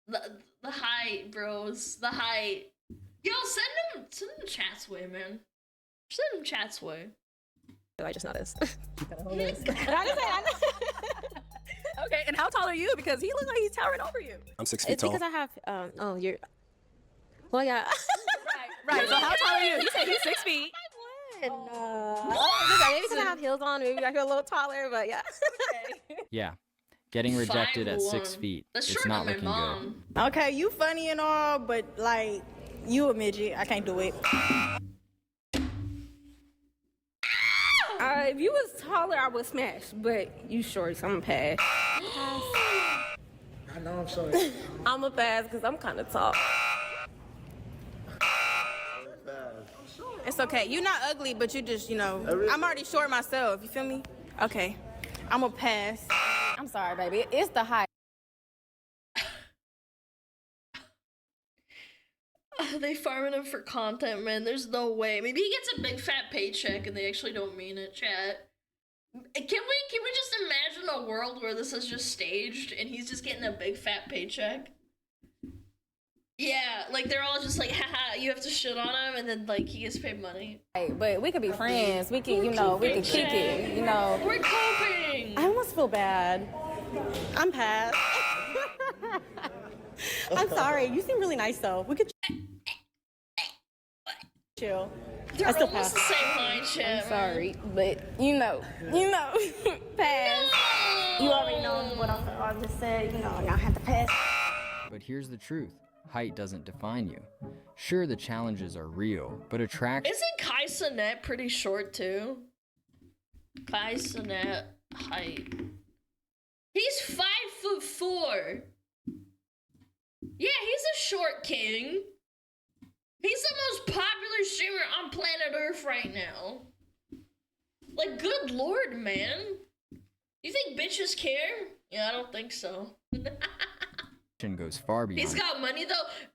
The height, bros. The height. Yo, send them chats way, man. Send them chats way. I just noticed. Okay, and how tall are you? Because he looks like he's towering over you. I'm 6 feet It's tall. because I have. Oh, you're. Well, yeah. Right. So how tall are you? You said he's 6 feet. Maybe because I have heels on. Maybe I feel a little taller, but yeah. Yeah. Getting rejected at 6 5'1". feet. That's It's shorter not than my looking good. mom. Okay, you funny and all, but like, you a midget. I can't do it. If you was taller, I would smash, but you short, so I'm gonna pass. I know, I'm sorry. I'm a pass because I'm kind of tall. It's okay. You're not ugly, but you just, I'm already short myself. You feel me? Okay. I'm a pass. I'm sorry, baby. It's the height. They farming him for content, man. There's no way. Maybe he gets a big fat paycheck and they actually don't mean it, chat. Can we just imagine a world where this is just staged and he's just getting a big fat paycheck? Yeah, like they're all just like, haha, you have to shit on him, and then like he gets paid money. Hey, but we could be friends. We can, we can kick it. We're coping. I almost feel bad. I'm past. I'm sorry. You seem really nice though. We could chill. They're I still almost pass. the same mind, chat. I'm sorry, but pass. You already know what I just said. I have to pass. But here's the truth. Height doesn't define you. Sure, the challenges are real, but attraction... Isn't Kai Cenat pretty short too? Kai Cenat height. He's 5'4". Yeah, he's a short king. He's the most popular streamer on planet Earth right now. Like, good lord, man. You think bitches care? Yeah, I don't think so. goes far beyond. He's got money though.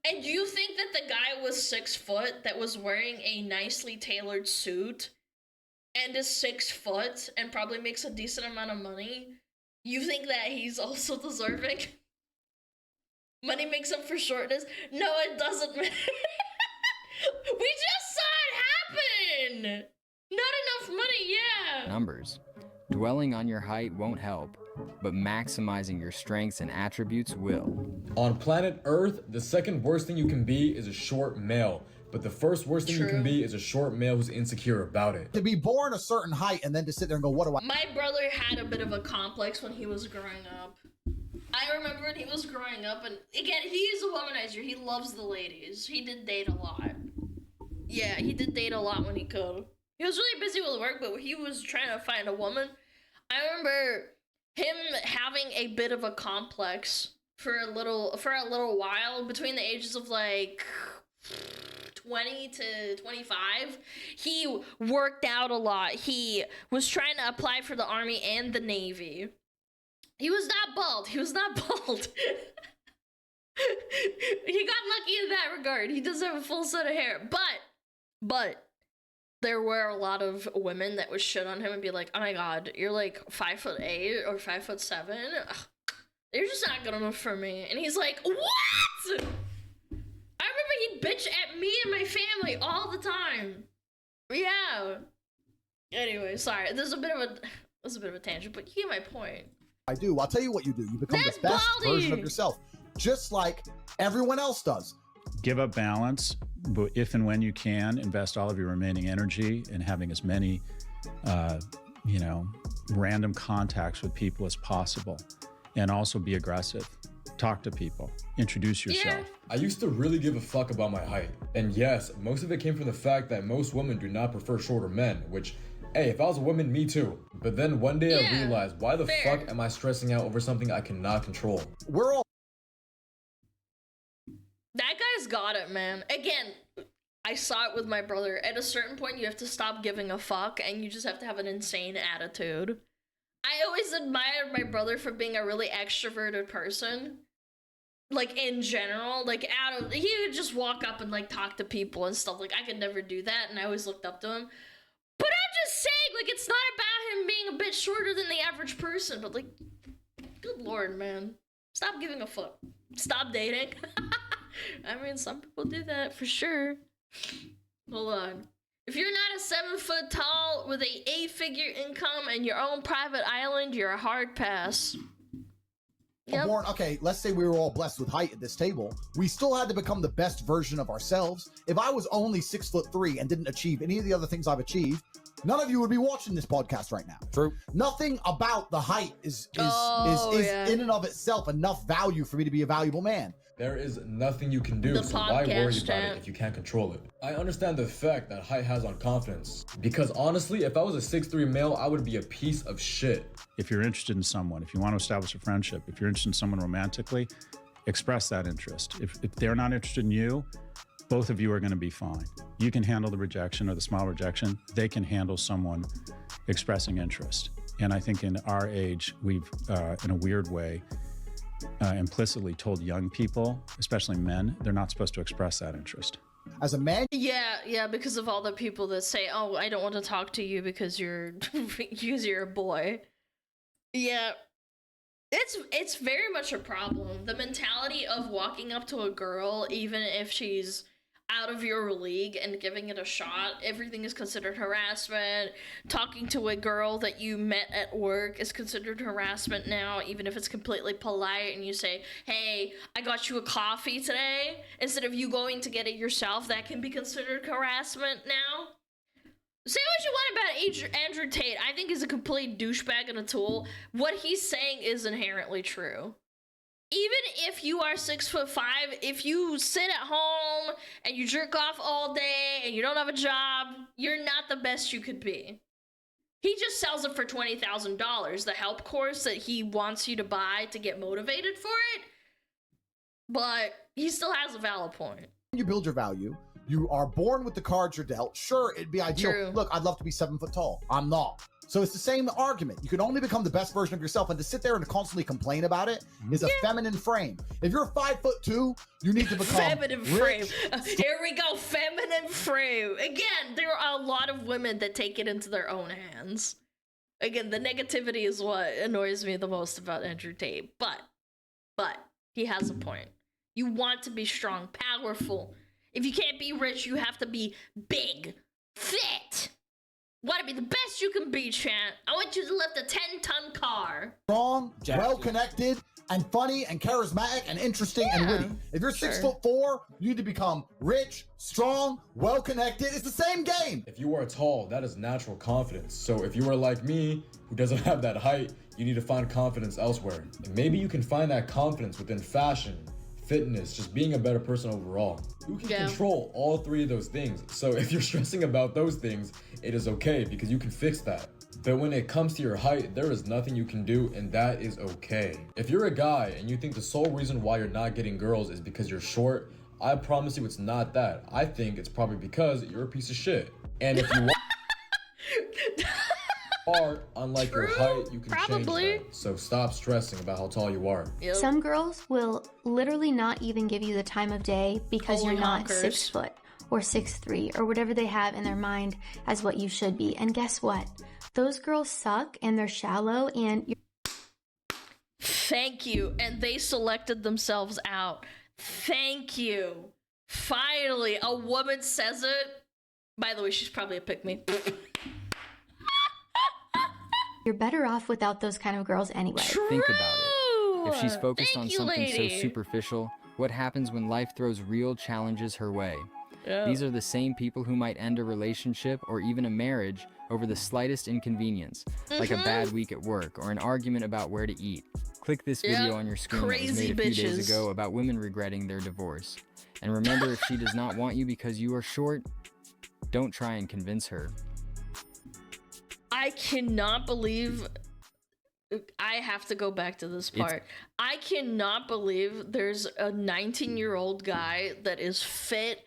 And do you think that the guy was 6 foot that was wearing a nicely tailored suit and is 6 foot and probably makes a decent amount of money? You think that he's also deserving? Money makes up for shortness? No, it doesn't. We just saw it happen. Not enough money, yeah. Numbers. Dwelling on your height won't help, but maximizing your strengths and attributes will. On planet Earth, the second worst thing you can be is a short male. But the first worst thing you can be is a short male who's insecure about it. To be born a certain height and then to sit there and go, what do I... My brother had a bit of a complex when he was growing up. I remember when he was growing up, and again, he's a womanizer. He loves the ladies. He did date a lot. Yeah, he did date a lot when he could. He was really busy with work, but he was trying to find a woman. I remember him having a bit of a complex for a little while between the ages of like 20 to 25. He worked out a lot. He was trying to apply for the Army and the Navy. He was not bald. He was not bald. He got lucky in that regard. He does have a full set of hair. But there were a lot of women that would shit on him and be like, oh my god, you're like 5'8" or 5'7". Ugh, you're just not good enough for me. And he's like, what? I remember he'd bitch at me and my family all the time. Yeah. Anyway, sorry. There's a bit of a tangent, but you get my point. I do. I'll tell you what you do. You become the best version of yourself, just like everyone else does. Give up balance, but if and when you can, invest all of your remaining energy in having as many, random contacts with people as possible, and also be aggressive. Talk to people. Introduce yourself. I used to really give a fuck about my height. And yes, most of it came from the fact that most women do not prefer shorter men, which, hey, if I was a woman, me too. But then one day I realized, why the fuck am I stressing out over something I cannot control? We're all... That guy's got it, man. Again, I saw it with my brother. At a certain point, you have to stop giving a fuck, and you just have to have an insane attitude. I always admired my brother for being a really extroverted person. Like, in general. Like, he would just walk up and, like, talk to people and stuff. Like, I could never do that, and I always looked up to him. But I'm just saying, like, it's not about him being a bit shorter than the average person. But, like, good lord, man. Stop giving a fuck. Stop dating. I mean, some people do that for sure. Hold on. If you're not a 7 foot tall with a 8-figure income and your own private island, you're a hard pass. Yep. Okay, let's say we were all blessed with height at this table. We still had to become the best version of ourselves. If I was only 6'3" and didn't achieve any of the other things I've achieved, none of you would be watching this podcast right now. True. Nothing about the height is in and of itself enough value for me to be a valuable man. There is nothing you can do, so why worry about it if you can't control it? I understand the effect that height has on confidence, because honestly, if I was a 6'3" male, I would be a piece of shit. If you're interested in someone, if you want to establish a friendship, if you're interested in someone romantically, express that interest. If they're not interested in you, both of you are going to be fine. You can handle the rejection or the small rejection. They can handle someone expressing interest. And I think in our age, we've, in a weird way, implicitly told young people, especially men, they're not supposed to express that interest. As a man? Yeah, because of all the people that say, oh, I don't want to talk to you because you're a boy. Yeah. It's very much a problem. The mentality of walking up to a girl, even if she's out of your league, and giving it a shot, everything is considered harassment. Talking to a girl that you met at work is considered harassment now, even if it's completely polite and you say, hey, I got you a coffee today, instead of you going to get it yourself. That can be considered harassment now. Say what you want about Andrew Tate. I think he's a complete douchebag and a tool. What he's saying is inherently true. Even if you are 6'5", if you sit at home and you jerk off all day and you don't have a job, you're not the best you could be. He just sells it for $20,000, the help course that he wants you to buy to get motivated for it. But he still has a valid point. You build your value. You are born with the cards you're dealt. Sure, it'd be ideal. True. Look, I'd love to be 7 foot tall. I'm not. So it's the same argument. You can only become the best version of yourself, and to sit there and constantly complain about it is a feminine frame. If you're 5'2", you need to become feminine frame. Here we go, feminine frame. Again, there are a lot of women that take it into their own hands. Again, the negativity is what annoys me the most about Andrew Tate. But he has a point. You want to be strong, powerful. If you can't be rich, you have to be big, fit. Want to be the best you can be, Chant. I want you to lift a 10-ton car. Strong, well-connected, and funny, and charismatic, and interesting, and witty. If you're 6'4", you need to become rich, strong, well-connected. It's the same game. If you are tall, that is natural confidence. So if you are like me, who doesn't have that height, you need to find confidence elsewhere. And maybe you can find that confidence within fashion, fitness, just being a better person overall. You can control all three of those things. So if you're stressing about those things, it is okay because you can fix that. But when it comes to your height, there is nothing you can do, and that is okay. If you're a guy and you think the sole reason why you're not getting girls is because you're short, I promise you it's not that. I think it's probably because you're a piece of shit. And if you are, unlike your height, you can change that. So stop stressing about how tall you are. Some girls will literally not even give you the time of day because Holy you're not honkers. 6 foot or 6'3" or whatever they have in their mind as what you should be. And guess what? Those girls suck and they're shallow and Thank you. And they selected themselves out. Thank you. Finally, a woman says it. By the way, she's probably a pick-me. you're better off without those kind of girls anyway. Think about it. If she's focused Thank on you, something lady. so superficial, what happens when life throws real challenges her way? Yeah. These are the same people who might end a relationship or even a marriage over the slightest inconvenience, like a bad week at work or an argument about where to eat. Click this video on your screen that was Crazy made a few days bitches. ago about women regretting their divorce. And remember, if she does not want you because you are short, don't try and convince her. I cannot believe I have to go back to this part. I cannot believe there's a 19-year-old guy that is fit,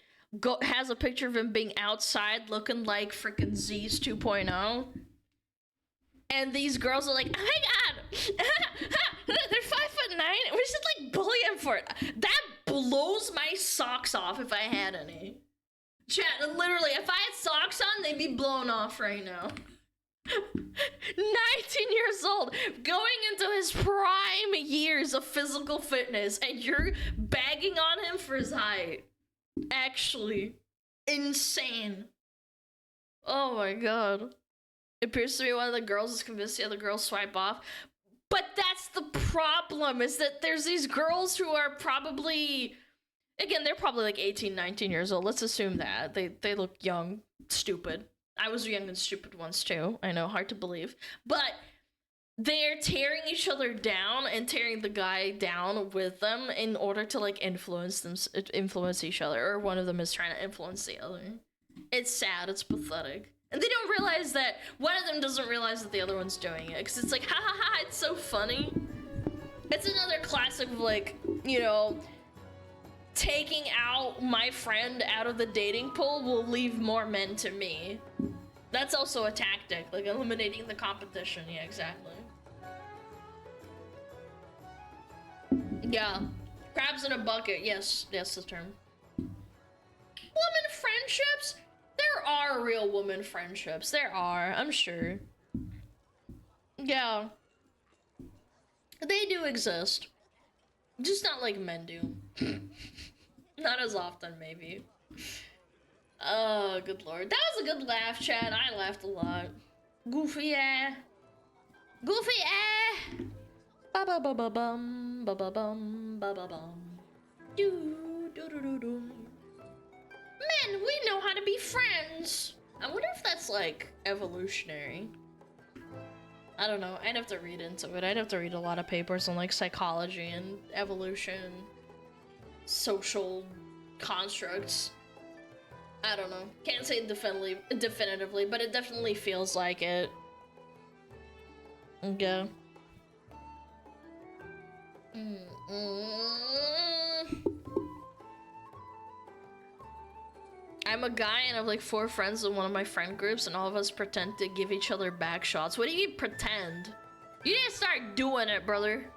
has a picture of him being outside looking like freaking Z's 2.0. And these girls are like, oh my god, they're 5'9", we should like bully him for it. That blows my socks off if I had any. Chat, literally, if I had socks on, they'd be blown off right now. 19 years old, going into his prime years of physical fitness, and you're bagging on him for his height. Actually, insane. Oh my god. It appears to be one of the girls is convinced the other girls swipe off. But that's the problem, is that there's these girls who are probably, again, they're probably like 18, 19 years old. Let's assume that. They look young, stupid. I was young and stupid once too. I know, hard to believe. But they're tearing each other down and tearing the guy down with them in order to like influence each other, or one of them is trying to influence the other. It's sad, it's pathetic. And they don't realize that, one of them doesn't realize that the other one's doing it, because it's like, ha ha ha, it's so funny. It's another classic of like, you know, taking out my friend out of the dating pool will leave more men to me. That's also a tactic, like eliminating the competition. Yeah, exactly. Yeah, crabs in a bucket. Yes, that's the term. Woman friendships? There are real woman friendships. There are, I'm sure. Yeah. They do exist. Just not like men do. Not as often, maybe. Oh, good lord. That was a good laugh, chat. I laughed a lot. Goofy, Goofy, ba ba ba ba bum, ba ba bum, ba ba bum. Do do do do do. Men, we know how to be friends. I wonder if that's like evolutionary. I don't know. I'd have to read into it. I'd have to read a lot of papers on like psychology and evolution, social constructs. I don't know. Can't say definitively, but it definitely feels like it. Okay. I'm a guy and I have like 4 friends in one of my friend groups, and all of us pretend to give each other back shots. What do you mean pretend? You need to start doing it, brother.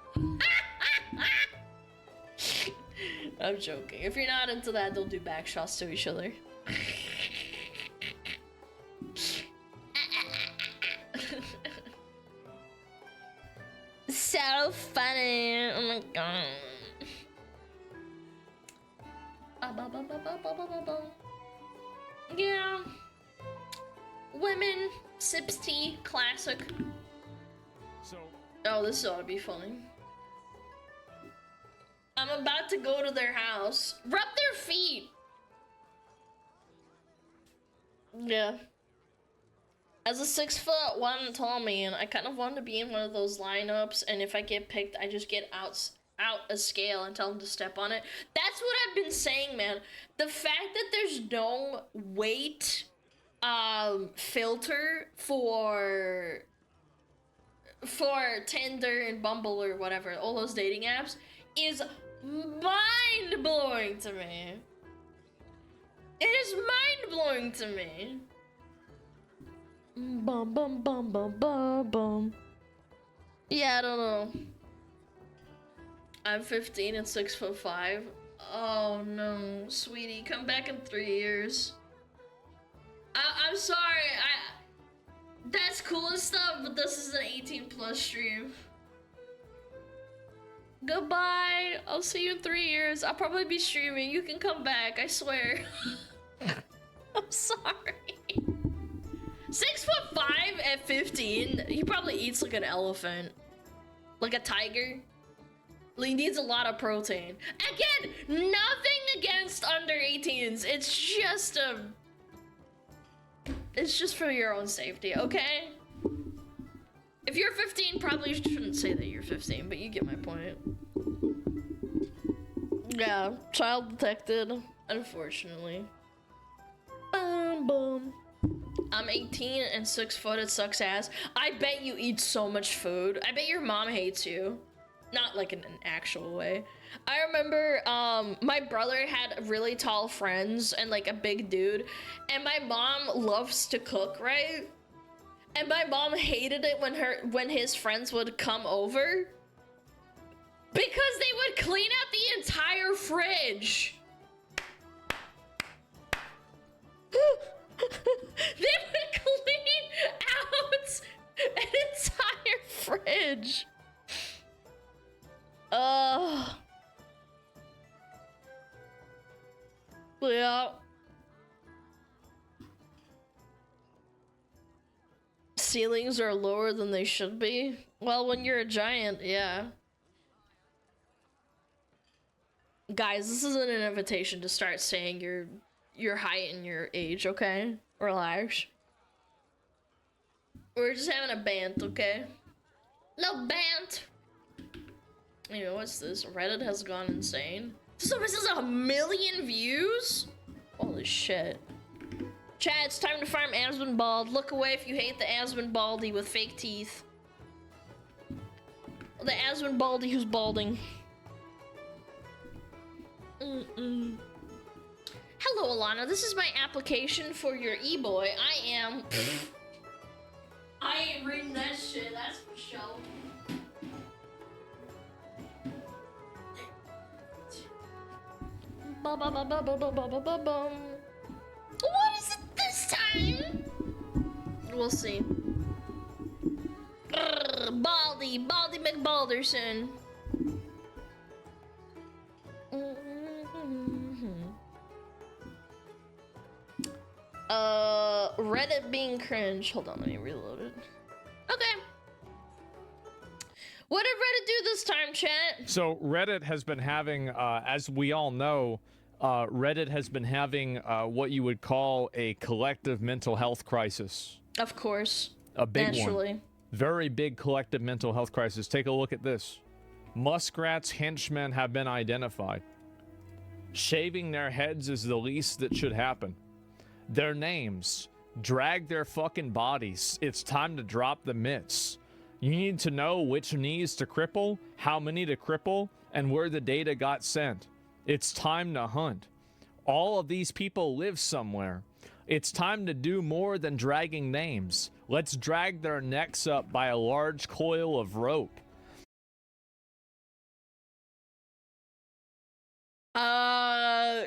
I'm joking. If you're not into that, don't do back shots to each other. So funny. Oh my god. Yeah. Women, sips tea, classic. Oh, this ought to be funny. I'm about to go to their house. Rub their feet. Yeah. As a 6'1" tall man, I kind of want to be in one of those lineups, and if I get picked, I just get out a scale and tell them to step on it. That's what I've been saying, man. The fact that there's no weight filter for Tinder and Bumble or whatever, all those dating apps, is mind-blowing to me. It is mind-blowing to me. Bum bum bum bum bum bum. Yeah, I don't know. I'm 15 and 6'5". Oh no, sweetie, come back in 3 years. I'm sorry, that's cool and stuff, but this is an 18+ stream. Goodbye. I'll see you in 3 years. I'll probably be streaming. You can come back, I swear. I'm sorry. 6'5" at 15. He probably eats like an elephant. Like a tiger. Like, he needs a lot of protein. Again, nothing against under 18s. It's just for your own safety, okay? If you're 15, probably shouldn't say that you're 15, but you get my point. Yeah, child detected, unfortunately. Boom, boom. I'm 18 and 6 foot, it sucks ass. I bet you eat so much food. I bet your mom hates you. Not like in an actual way. I remember my brother had really tall friends and like a big dude, and my mom loves to cook, right? And my mom hated it when his friends would come over because they would clean out the entire fridge. They would clean out an entire fridge. Yeah. Ceilings are lower than they should be. Well, when you're a giant, yeah. Guys, this isn't an invitation to start saying your height and your age, okay? Relax. We're just having a bant, okay? Little bant. Anyway, what's this? Reddit has gone insane. So this is 1 million views? Holy shit. Chat, it's time to farm Aspen Bald. Look away if you hate the Aspen Baldy with fake teeth. The Aspen Baldy who's balding. Hello, Alana. This is my application for your e-boy. I am reading that shit, that's for sure. What is it this time? We'll see. Baldy McBalderson. Reddit being cringe. Hold on, let me reload it. Okay. What did Reddit do this time, chat? So Reddit has been having, as we all know, Reddit has been having what you would call a collective mental health crisis. Of course. A big Naturally. one. Very big collective mental health crisis. Take a look at this. Muskrat's henchmen have been identified. Shaving their heads is the least that should happen. Their names. Drag their fucking bodies. It's time to drop the mitts. You need to know which knees to cripple, how many to cripple, and where the data got sent. It's time to hunt. All of these people live somewhere. It's time to do more than dragging names. Let's drag their necks up by a large coil of rope.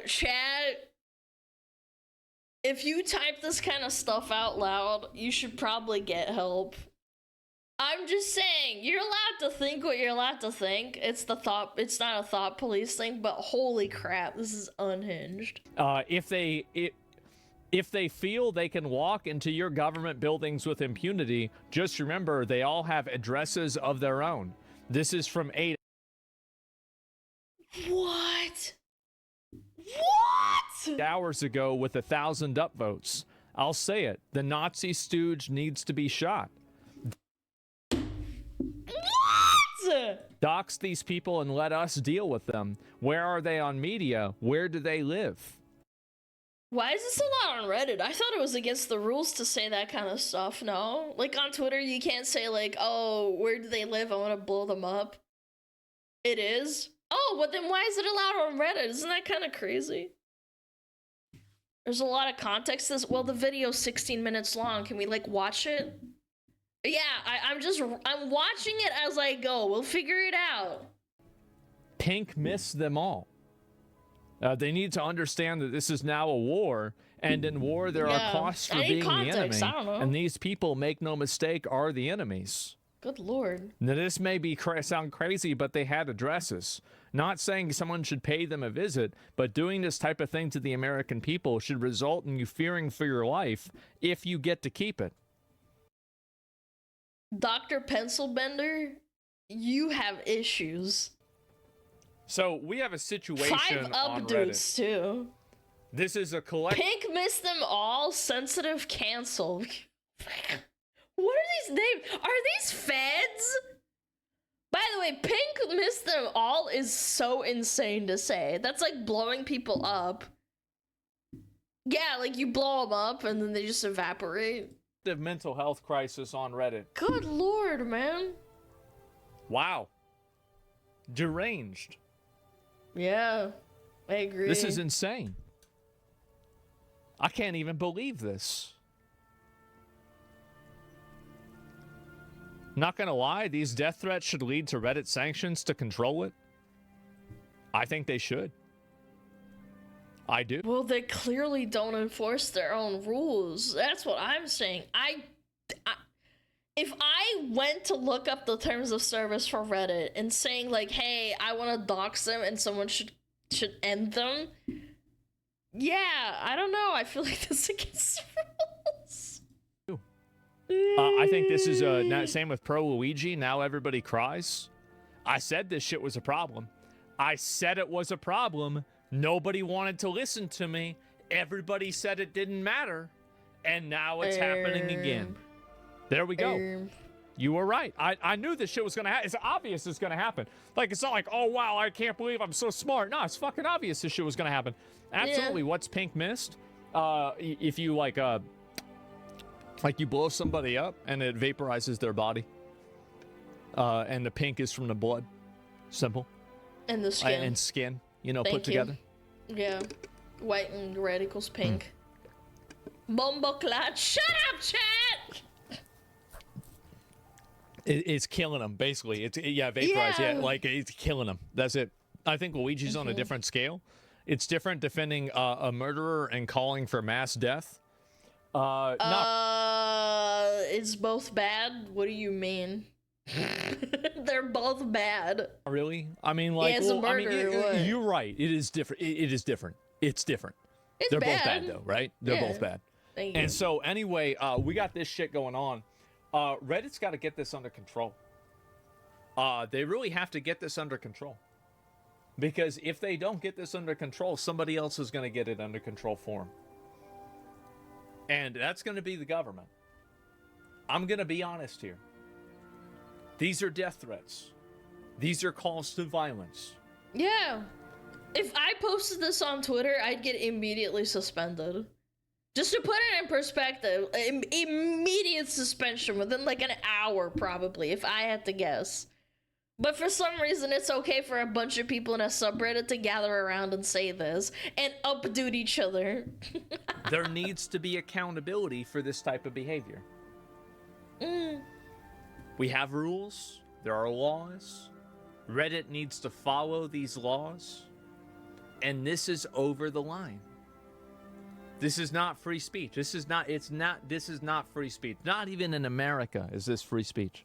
Chat, if you type this kind of stuff out loud, you should probably get help. I'm just saying, you're allowed to think what you're allowed to think. It's not a thought police thing, but holy crap, this is unhinged. If they feel they can walk into your government buildings with impunity, just remember they all have addresses of their own. This is from 8 What? hours ago with 1,000 upvotes. I'll say it, the Nazi stooge needs to be shot. What? Dox these people and let us deal with them. Where are they on media? Where do they live? Why is this allowed on Reddit? I thought it was against the rules to say that kind of stuff, no? Like on Twitter, you can't say like, oh, where do they live? I want to blow them up. It is? Oh, but then why is it allowed on Reddit? Isn't that kind of crazy? There's a lot of context to this. Well, the video's 16 minutes long. Can we like watch it? Yeah, I'm watching it as I go. We'll figure it out. Pink missed them all. They need to understand that this is now a war, and in war there are costs for being the enemy. I don't know. And these people, make no mistake, are the enemies. Good lord. Now this may be sound crazy, but they had addresses. Not saying someone should pay them a visit, but doing this type of thing to the American people should result in you fearing for your life if you get to keep it. Dr. Pencilbender, you have issues. So we have a situation 5 on updates Reddit. too. This is a collection. Pink missed them all. Sensitive cancel. What are these names? Are these feds? By the way, Pink missed them all is so insane to say. That's like blowing people up. Yeah, like you blow them up and then they just evaporate. The mental health crisis on Reddit. Good lord, man. Wow. Deranged. Yeah, I agree. This is insane. I can't even believe this. Not gonna lie, these death threats should lead to Reddit sanctions to control it. I think they should. I do. Well, they clearly don't enforce their own rules. That's what I'm saying. If I went to look up the terms of service for Reddit and saying like, hey, I want to dox them and someone should end them. Yeah, I don't know. I feel like this is against rules. I think this is same with Pro Luigi. Now everybody cries. I said this shit was a problem. I said it was a problem. Nobody wanted to listen to me. Everybody said it didn't matter. And now it's happening again. There we go. You were right. I knew this shit was going to happen. It's obvious it's going to happen. Like, it's not like, oh, wow, I can't believe I'm so smart. No, it's fucking obvious this shit was going to happen. Absolutely. Yeah. What's Pink missed? If you, like you blow somebody up and it vaporizes their body. And the pink is from the blood. Simple. And the skin. And skin, put together. Yeah. White and red equals pink. Bumbleclad. Shut up, chat! It's killing them, basically. Vaporize. Yeah, like it's killing them. That's it. I think Luigi's on a different scale. It's different defending a murderer and calling for mass death. It's both bad. What do you mean? They're both bad. Really? I mean, like, as a murderer, you're right. It is different. It is different. It's different. They're both bad, though, right? They're both bad. Thank you. And so, anyway, we got this shit going on. Reddit's got to get this under control. They really have to get this under control. Because if they don't get this under control, somebody else is going to get it under control for them. And that's going to be the government. I'm going to be honest here. These are death threats. These are calls to violence. Yeah. If I posted this on Twitter, I'd get immediately suspended. Just to put it in perspective, immediate suspension within like an hour probably, if I had to guess. But for some reason, it's okay for a bunch of people in a subreddit to gather around and say this and updude each other. There needs to be accountability for this type of behavior. We have rules. There are laws. Reddit needs to follow these laws. And this is over the line. This is not free speech. This is not free speech. Not even in America is this free speech.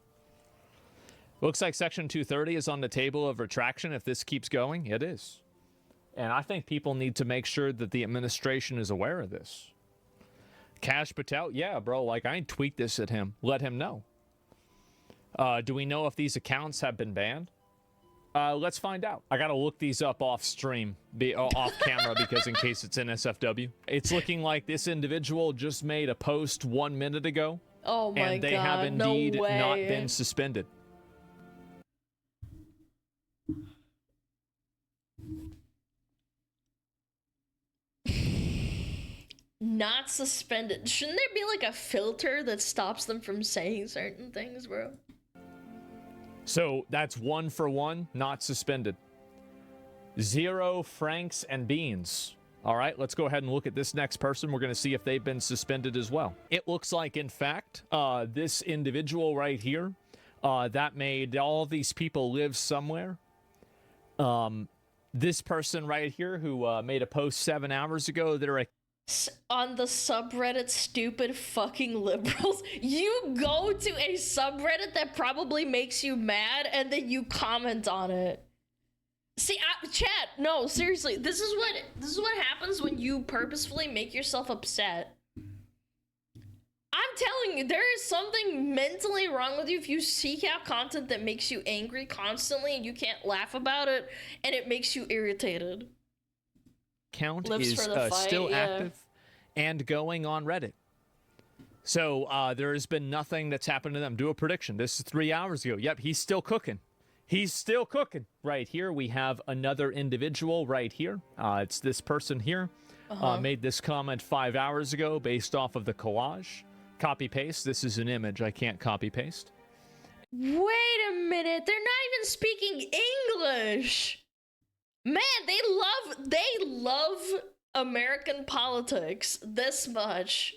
Looks like Section 230 is on the table of retraction if this keeps going. It is. And I think people need to make sure that the administration is aware of this. Cash Patel, yeah, bro, like I tweet this at him. Let him know. Do we know if these accounts have been banned? Let's find out. I gotta look these up off stream, off camera, because in case it's NSFW. It's looking like this individual just made a post 1 minute ago. Oh my God, and they have indeed not been suspended. not suspended. Shouldn't there be like a filter that stops them from saying certain things, bro? So that's 1 for 1, not suspended. 0 francs and beans. All right, let's go ahead and look at this next person. We're going to see if they've been suspended as well. It looks like, in fact, this individual right here, that made all these people live somewhere. This person right here who made a post 7 hours ago, they're a on the subreddit stupid fucking liberals. You go to a subreddit that probably makes you mad and then you comment on it. See, chat, no, seriously, this is what happens when you purposefully make yourself upset. I'm telling you, there is something mentally wrong with you if you seek out content that makes you angry constantly and you can't laugh about it and it makes you irritated. Account Lives is for the fight, still yeah. active and going on Reddit. So there has been nothing that's happened to them. Do a prediction. This is 3 hours ago. Yep, he's still cooking. He's still cooking. Right here, we have another individual right here. It's this person here. Made this comment 5 hours ago based off of the collage. Copy paste. This is an image. I can't copy paste. Wait a minute, they're not even speaking English. Man, they love American politics this much.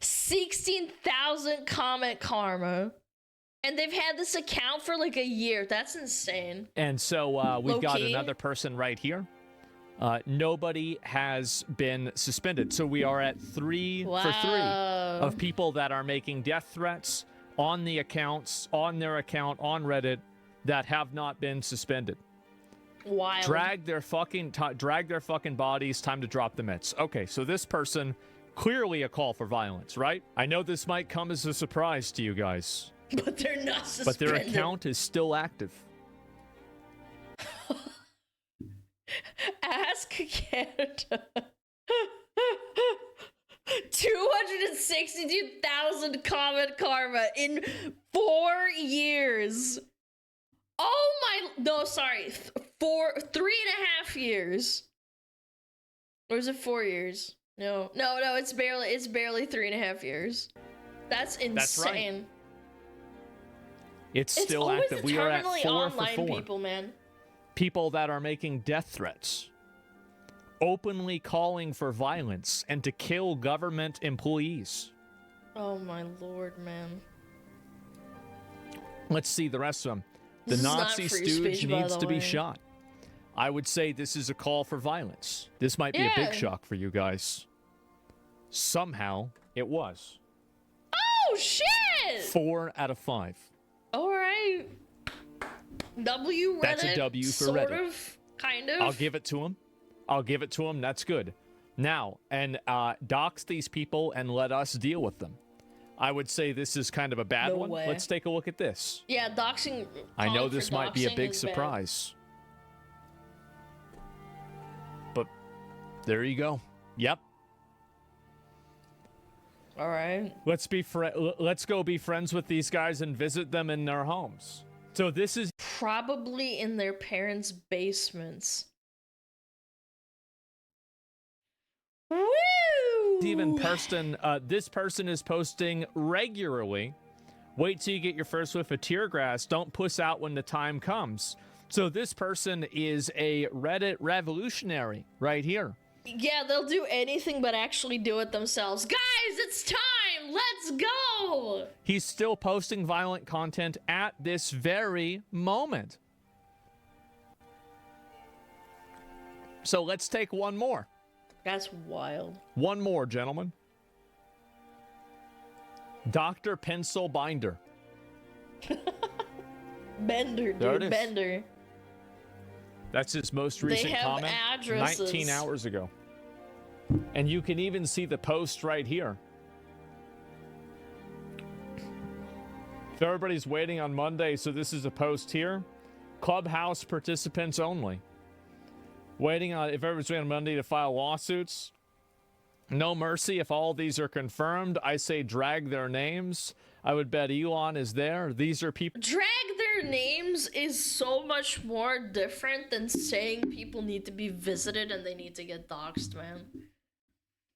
16,000 comment karma. And they've had this account for like a year. That's insane. And so we've got Low-key. another person right here. Nobody has been suspended. So we are at 3 for 3 of people that are making death threats on the accounts, on their account, on Reddit, that have not been suspended. Wild. Drag their fucking bodies. Time to drop the mitts. Okay, so this person, clearly a call for violence, right? I know this might come as a surprise to you guys. But they're not suspended. But their account is still active. Ask Canada. 262,000 comment karma in 4 years. Oh my, no, sorry, 3.5 years. Or is it 4 years? No, it's barely 3.5 years. That's insane. That's right. It's still always active. We are at eternally 4 online for 4. people, man. People that are making death threats, openly calling for violence and to kill government employees. Oh my lord, man. Let's see the rest of them. The This is not Nazi free stooge speech, by needs the to be way. shot. I would say this is a call for violence. This might be a Yeah. big shock for you guys. Somehow, it was. Oh shit! 4 out of 5. All right. W Reddit. That's a W for sort Reddit. of, kind of. I'll give it to him. That's good. Now, and dox these people and let us deal with them. I would say this is kind of a bad No one. way. Let's take a look at this. Yeah, doxing. I know calling for this might be a doxing big is bad. surprise. But there you go. Yep. All right. Let's go be friends with these guys and visit them in their homes. So this is Probably in their parents' basements. Woo! even person. This person is posting regularly. Wait till you get your first whiff of tear gas. Don't puss out when the time comes. So this person is a Reddit revolutionary right here. Yeah, they'll do anything but actually do it themselves. Guys, it's time! Let's go! He's still posting violent content at this very moment. So let's take one more. That's wild. One more, gentlemen. Dr. Pencil Binder. Bender, There it dude, is. Bender. That's his most They recent have comment. addresses. 19 hours ago. And you can even see the post right here. If everybody's waiting on Monday, so this is a post here. Clubhouse participants only. Waiting on, if everybody's waiting on Monday to file lawsuits. No mercy. If all these are confirmed, I say drag their names. I would bet Elon is there. These are people. Drag their names is so much more different than saying people need to be visited and they need to get doxxed, man.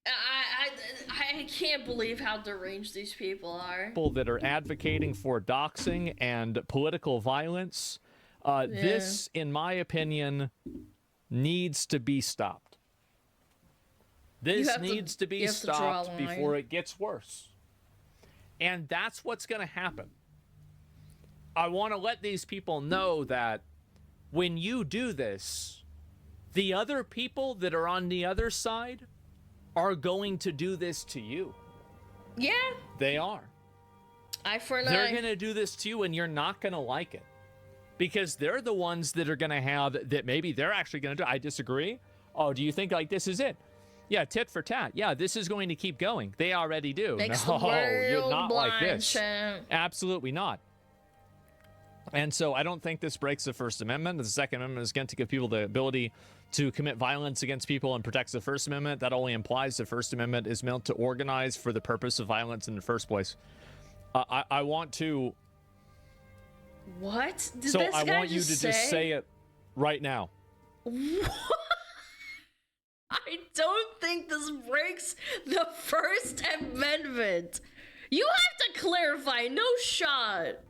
I can't believe how deranged these people are. People that are advocating for doxing and political violence. This, in my opinion, needs to be stopped. This needs to be stopped before it gets worse. And that's what's going to happen. I want to let these people know that when you do this, the other people that are on the other side are going to do this to you. Yeah. They are. Eye for an eye. They're going to do this to you, and you're not going to like it. Because they're the ones that are going to have, that maybe they're actually going to do. I disagree. Oh, do you think like this is it? Yeah, tit for tat. Yeah, this is going to keep going. They already do. Makes No, the world you're not like blind, this. champ. Absolutely not. And so I don't think this breaks the First Amendment. The Second Amendment is going to give people the ability to commit violence against people and protects the First Amendment. That only implies the First Amendment is meant to organize for the purpose of violence in the first place. I want to... What? Did so this I guy want you to just just say it right now. What? I don't think this breaks the First Amendment. You have to clarify. No shot.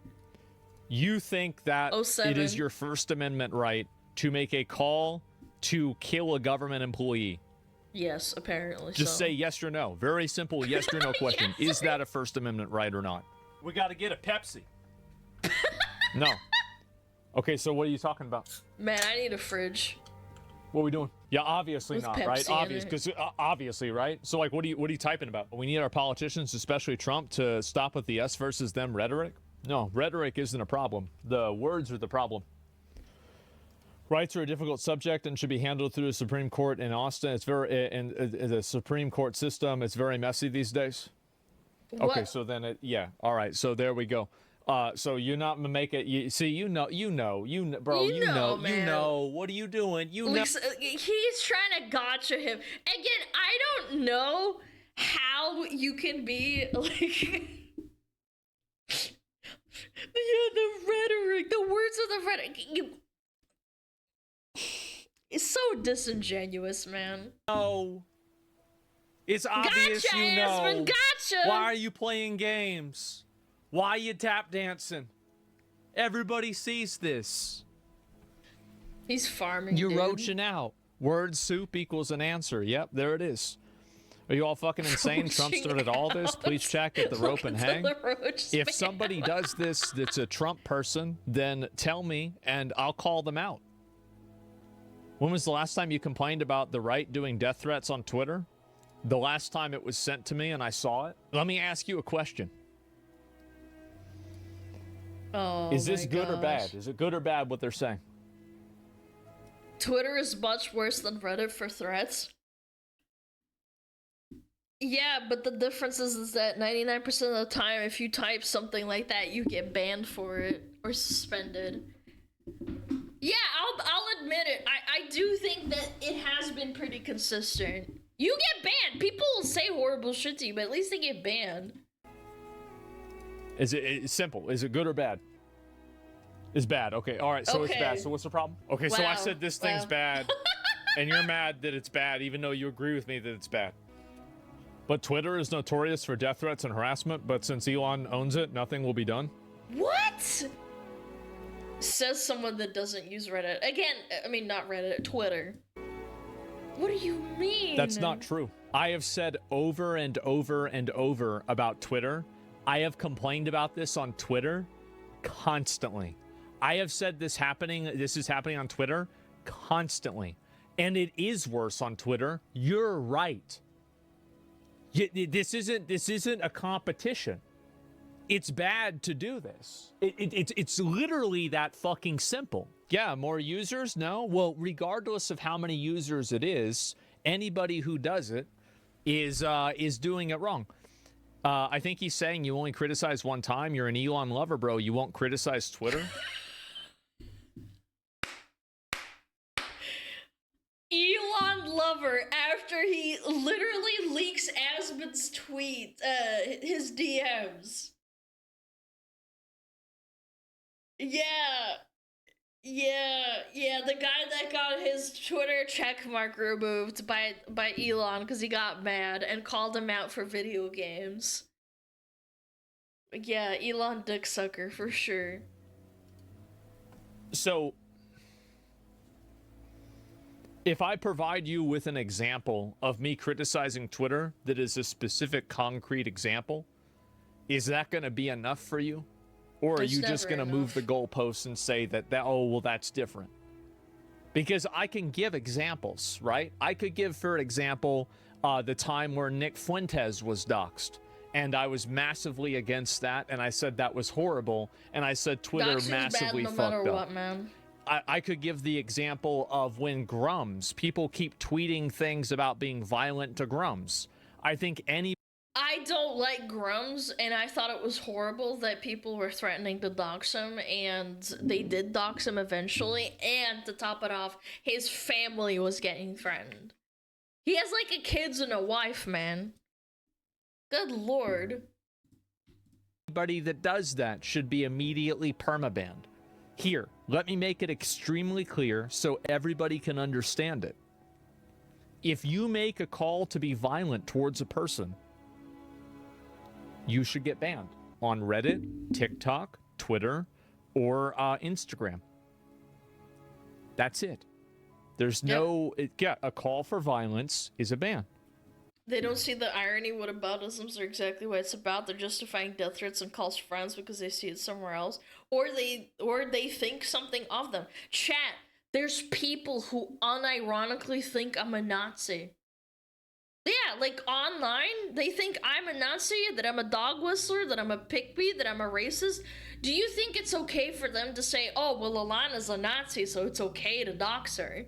You think that it is your First Amendment right to make a call to kill a government employee? Yes, apparently. Just say yes or no. Very simple yes or no question. Yes. Is that a First Amendment right or not? We got to get a Pepsi. No. Okay, so what are you talking about? Man, I need a fridge. What are we doing? Yeah, obviously With not, Pepsi right? in Obvious, it. because obviously, right? So, like, what are you typing about? We need our politicians, especially Trump, to stop with the us versus them rhetoric. No, rhetoric isn't a problem. The words are the problem. Rights are a difficult subject and should be handled through the Supreme Court in Austin. It's very in the Supreme Court system. It's very messy these days. What? Okay, so then yeah. All right, so there we go. So you're not gonna make it. You know, bro. You know. What are you doing? You know. He's trying to gotcha him. Again, I don't know how you can be like. Yeah, the rhetoric, the words of the rhetoric. It's so disingenuous, man. No. It's obvious Gotcha, you know. Aspen, gotcha. Why are you playing games? Why are you tap dancing? Everybody sees this. He's farming. You're dude. roaching out. Word soup equals an answer. Yep, there it is. Are you all fucking insane? Trump started all this. Please check at the rope and hang. If somebody does this that's a Trump person, then tell me and I'll call them out. When was the last time you complained about the right doing death threats on Twitter? The last time it was sent to me and I saw it? Let me ask you a question. Oh, is this my good or gosh. bad? Is it good or bad what they're saying? Twitter is much worse than Reddit for threats. Yeah, but the difference is that 99% of the time, if you type something like that, you get banned for it or suspended. Yeah, I'll admit it. I do think that it has been pretty consistent. You get banned. People will say horrible shit to you, but at least they get banned. It's simple. Is it good or bad? It's bad. Okay. All right. So it's bad. So what's the problem? Okay. So I said this thing's bad, and you're mad that it's bad, even though you agree with me that it's bad. But Twitter is notorious for death threats and harassment. But since Elon owns it, nothing will be done. What? Says someone that doesn't use Reddit. Again, I mean, not Reddit, Twitter. What do you mean? That's not true. I have said over and over and over about Twitter. I have complained about this on Twitter constantly. I have said this is happening on Twitter constantly. And it is worse on Twitter. You're right. This isn't a competition. It's bad to do this. It's literally that fucking simple. Yeah, more users? No. Well, regardless of how many users it is, anybody who does it is doing it wrong. I think he's saying you only criticize one time. You're an Elon lover, bro. You won't criticize Twitter? Elon lover after he literally leaks Aspen's tweet, his DMs. Yeah. Yeah, the guy that got his Twitter checkmark removed by Elon because he got mad and called him out for video games. Yeah, Elon dick sucker for sure. So, if I provide you with an example of me criticizing Twitter that is a specific concrete example, is that going to be enough for you? Or are you just going to move the goalposts and say that, oh, well, that's different? Because I can give examples, right? I could give, for example, the time where Nick Fuentes was doxxed. And I was massively against that. And I said that was horrible. And I said Twitter massively fucked up. No matter what, man. I could give the example of when Grums, people keep tweeting things about being violent to Grums. I think I don't like Grums, and I thought it was horrible that people were threatening to dox him, and they did dox him eventually, and to top it off, his family was getting threatened. He has like a kids and a wife, man. Good lord. Anybody that does that should be immediately permabanned. Here, let me make it extremely clear so everybody can understand it. If you make a call to be violent towards a person, you should get banned on Reddit, TikTok, Twitter, or Instagram. That's it. There's no... a call for violence is a ban. They don't see the irony what aboutisms are exactly what it's about. They're justifying death threats and calls friends because they see it somewhere else. Or they think something of them. Chat, there's people who unironically think I'm a Nazi. Yeah, like online, they think I'm a Nazi, that I'm a dog whistler, that I'm a pickbee, that I'm a racist. Do you think it's okay for them to say, oh, well, Alana's a Nazi, so it's okay to dox her?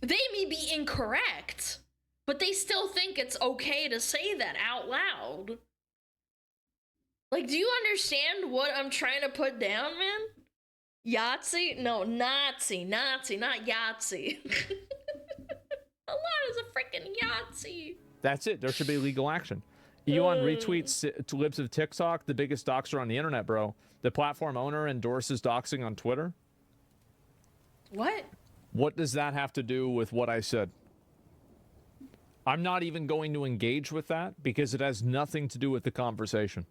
They may be incorrect, but they still think it's okay to say that out loud. Like, do you understand what I'm trying to put down, man? Yahtzee? No, Nazi, not Yahtzee. Alana's a freaking Yahtzee. That's it. There should be legal action. Elon retweets to libs of TikTok, the biggest doxer on the internet, bro. The platform owner endorses doxing on Twitter. What? What does that have to do with what I said? I'm not even going to engage with that because it has nothing to do with the conversation.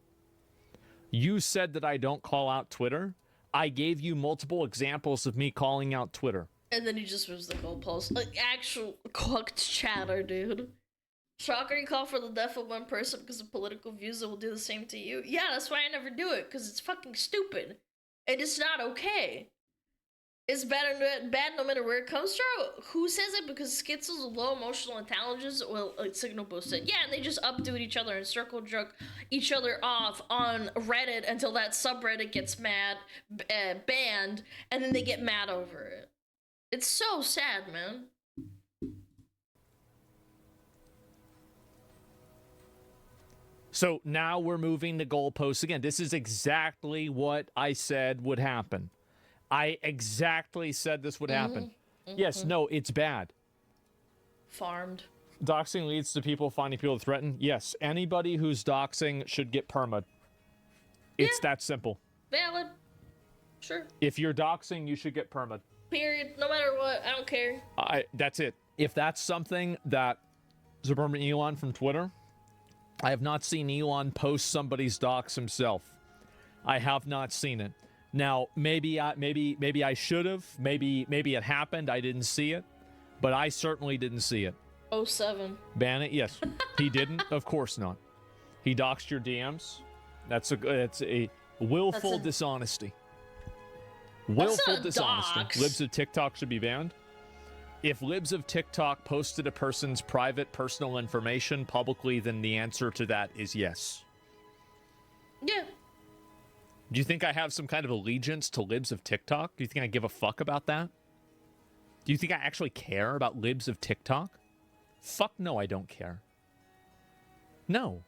You said that I don't call out Twitter. I gave you multiple examples of me calling out Twitter. And then he just moves the goalpost. Like, actual cooked chatter, dude. Shocker, you call for the death of one person because of political views that will do the same to you? Yeah, that's why I never do it, because it's fucking stupid. And it's not okay. It's bad no matter where it comes from. Who says it? Because schizos with low emotional intelligence will signal boost it. Yeah, and they just updo each other and circle jerk each other off on Reddit until that subreddit gets banned, and then they get mad over it. It's so sad, man. So now we're moving the goalposts again. This is exactly what I said would happen. I exactly said this would happen. Yes, no, it's bad. Farmed. Doxing leads to people finding people to threaten. Yes, anybody who's doxing should get perma'd. It's that simple. Valid. Sure. If you're doxing, you should get perma'd. Period. No matter what, I don't care. That's it. If that's something that Suburban Elon from Twitter, I have not seen Elon post somebody's dox himself. I have not seen it. Now, maybe I should have. Maybe it happened. I didn't see it, but I certainly didn't see it. 07. Ban it? Yes. He didn't. Of course not. He doxed your DMs. That's a willful dishonesty. Willful dishonesty. Dox. Libs of TikTok should be banned. If libs of TikTok posted a person's private personal information publicly, then the answer to that is yes. Yeah. Do you think I have some kind of allegiance to libs of TikTok? Do you think I give a fuck about that? Do you think I actually care about libs of TikTok? Fuck no, I don't care. No.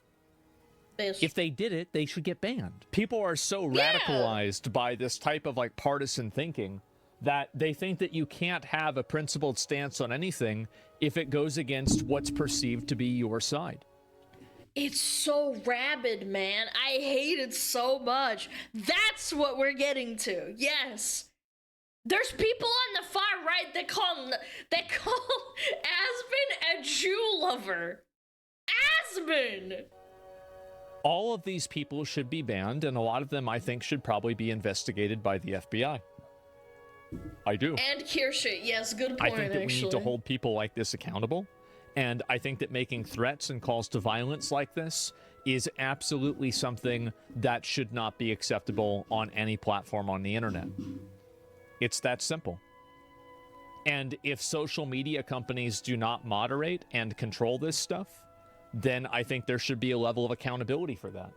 If they did it, they should get banned. People are so radicalized by this type of like partisan thinking that they think that you can't have a principled stance on anything if it goes against what's perceived to be your side. It's so rabid, man. I hate it so much. That's what we're getting to. Yes. There's people on the far right that call Aspen a Jew lover. Aspen! All of these people should be banned, and a lot of them, I think, should probably be investigated by the FBI. I do. And Kirsche, yes, good point, I think that actually. we need to hold people like this accountable, and I think that making threats and calls to violence like this is absolutely something that should not be acceptable on any platform on the internet. It's that simple. And if social media companies do not moderate and control this stuff, then I think there should be a level of accountability for that.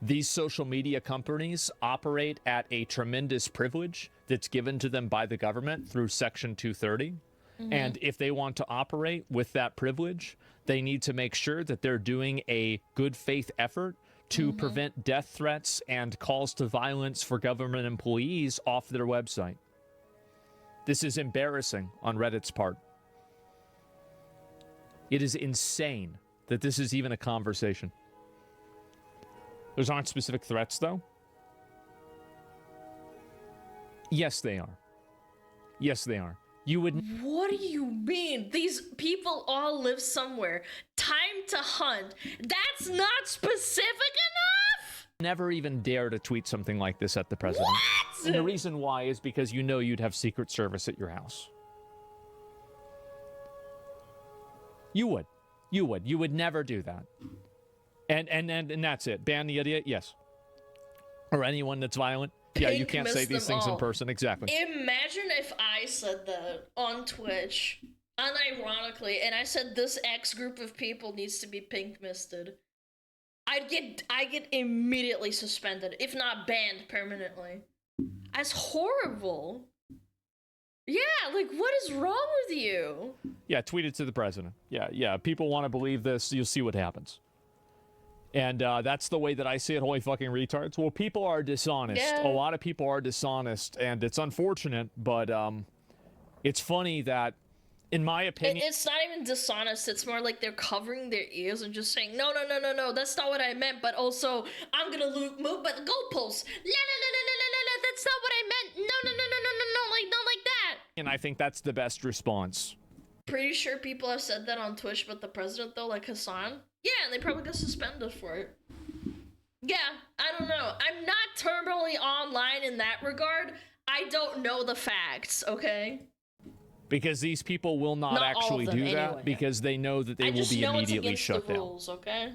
These social media companies operate at a tremendous privilege that's given to them by the government through Section 230. And if they want to operate with that privilege, they need to make sure that they're doing a good faith effort to prevent death threats and calls to violence for government employees off their website. This is embarrassing on Reddit's part. It is insane that this is even a conversation. Those aren't specific threats, though. Yes, they are. Yes, they are. You would... What do you mean? These people all live somewhere. Time to hunt. That's not specific enough? never even dare to tweet something like this at the president. What? And the reason why is because you know you'd have Secret Service at your house. You would. You would. You would never do that. And that's it. Ban the idiot? Yes. Or anyone that's violent? Yeah, you can't say these things in person. Exactly. Imagine if I said that on Twitch, unironically, and I said this X group of people needs to be pink misted. I get immediately suspended, if not banned permanently. That's horrible. Yeah, like, what is wrong with you? Yeah, tweet it to the president. Yeah, people want to believe this, you'll see what happens. And that's the way that I see it, holy fucking retards. Well, people are dishonest. Yeah. A lot of people are dishonest, and it's unfortunate, but it's funny that, in my opinion... It's not even dishonest, it's more like they're covering their ears and just saying, no, that's not what I meant, but also, I'm gonna move by the goalposts. No, that's not what I meant. No, like, not like that. And I think that's the best response. Pretty sure people have said that on Twitch, but the president, though, like Hassan, yeah, and they probably got suspended for it. Yeah, I don't know. I'm not terminally online in that regard. I don't know the facts, okay? Because these people will not actually do that anyway. Because they know that they will be immediately shut down. Rules, okay?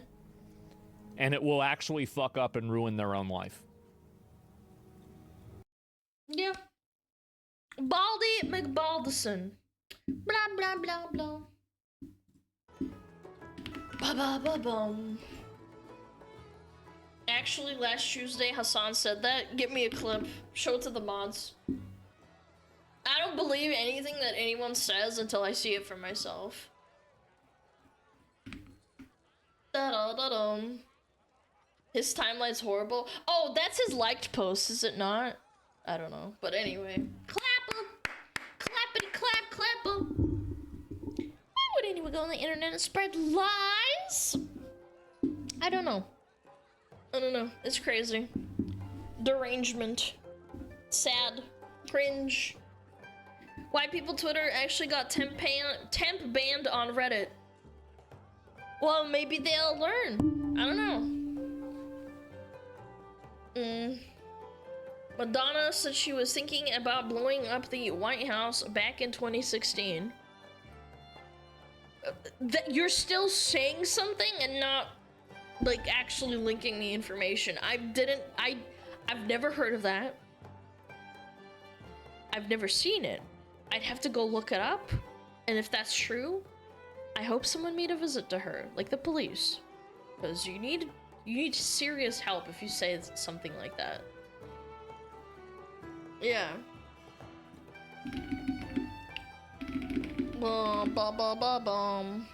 And it will actually fuck up and ruin their own life. Yeah. Baldy McBaldison. Blah, blah, blah, blah. Ba-ba-ba-bum. Actually, last Tuesday, Hassan said that. Get me a clip. Show it to the mods. I don't believe anything that anyone says until I see it for myself. Da-da-da-dum. His timeline's horrible. Oh, that's his liked post, is it not? I don't know. But anyway. Clap 'em! Clappity clap, clap 'em! Why would anyone go on the internet and spread lies? I don't know. It's crazy. Derangement. Sad. Cringe. White people Twitter actually got temp banned on Reddit. Well, maybe they'll learn. I don't know. Madonna said she was thinking about blowing up the White House back in 2016. You're still saying something and not, like, actually linking the information. I've never heard of that. I've never seen it. I'd have to go look it up, and if that's true, I hope someone made a visit to her, like the police, because you need serious help if you say something like that. Yeah. Bum ba ba ba bum.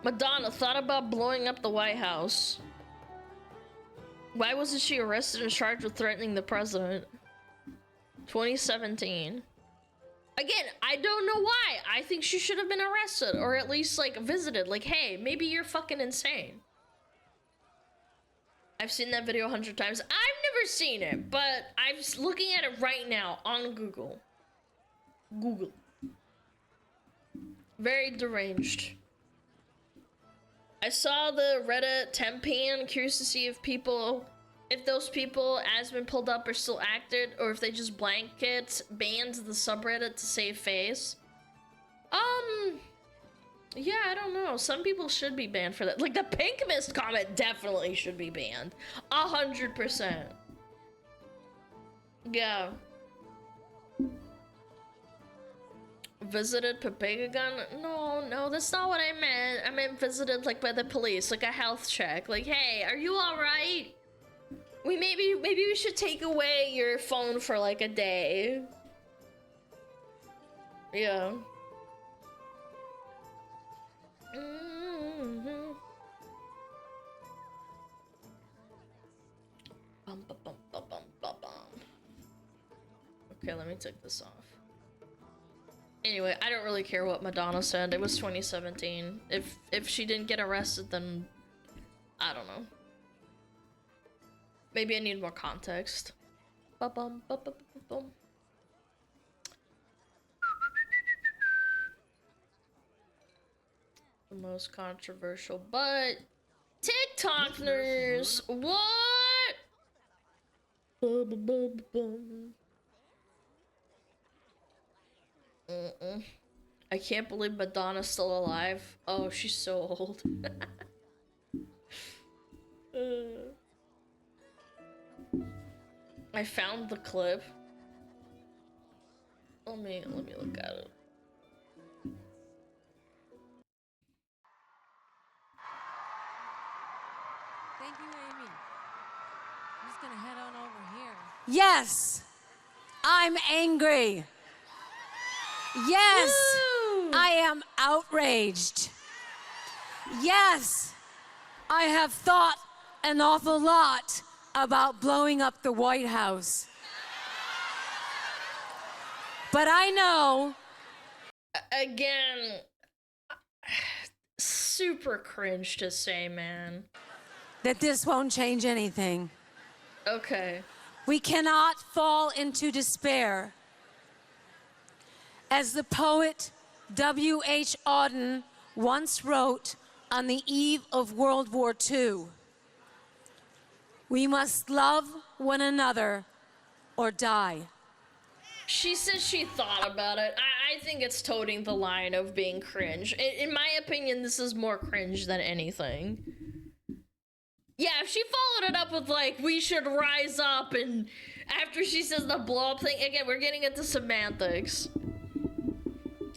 Madonna thought about blowing up the White House. Why wasn't she arrested and charged with threatening the president? 2017. Again, I don't know why. I think she should have been arrested or at least like visited. Like, hey, maybe you're fucking insane. I've seen that video 100 times. I've never seen it, but I'm just looking at it right now on Google. Google. Very deranged. I saw the Reddit Tempian. Curious to see if those people as been pulled up are still active, or if they just blanket banned the subreddit to save face. Yeah, I don't know. Some people should be banned for that. Like, the pink mist comment definitely should be banned. 100%. Yeah. Visited Papegagon? No, that's not what I meant. I meant visited, like, by the police, like a health check. Like, hey, are you alright? Maybe we should take away your phone for, like, a day. Yeah. Okay, let me take this off. Anyway, I don't really care what Madonna said. It was 2017. If she didn't get arrested, then I don't know. Maybe I need more context. Ba-bum, ba-ba-ba-bum. The most controversial, but TikTokers, what? I can't believe Madonna's still alive. Oh, she's so old. I found the clip. Let me look at it. Thank you, Amy. I'm just gonna head on over here. Yes, I'm angry. Yes, I am outraged. Yes, I have thought an awful lot about blowing up the White House. But I know... Again, super cringe to say, man. ...that this won't change anything. Okay. We cannot fall into despair. As the poet W.H. Auden once wrote on the eve of World War II, we must love one another or die. She says she thought about it. I think it's toting the line of being cringe. In my opinion, this is more cringe than anything. Yeah, if she followed it up with, like, we should rise up, and after she says the blow-up thing, again, we're getting into semantics.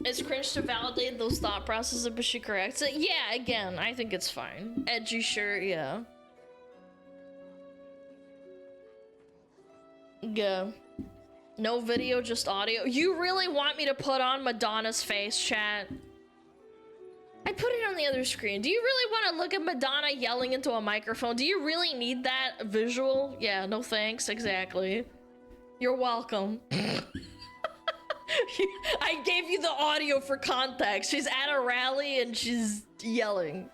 It's cringe to validate those thought processes, but she corrects it. Yeah, again, I think it's fine. Edgy, sure, yeah. Yeah. No video, just audio. You really want me to put on Madonna's face, chat? I put it on the other screen. Do you really want to look at Madonna yelling into a microphone? Do you really need that visual? Yeah, no thanks, exactly. You're welcome. I gave you the audio for context. She's at a rally and she's yelling.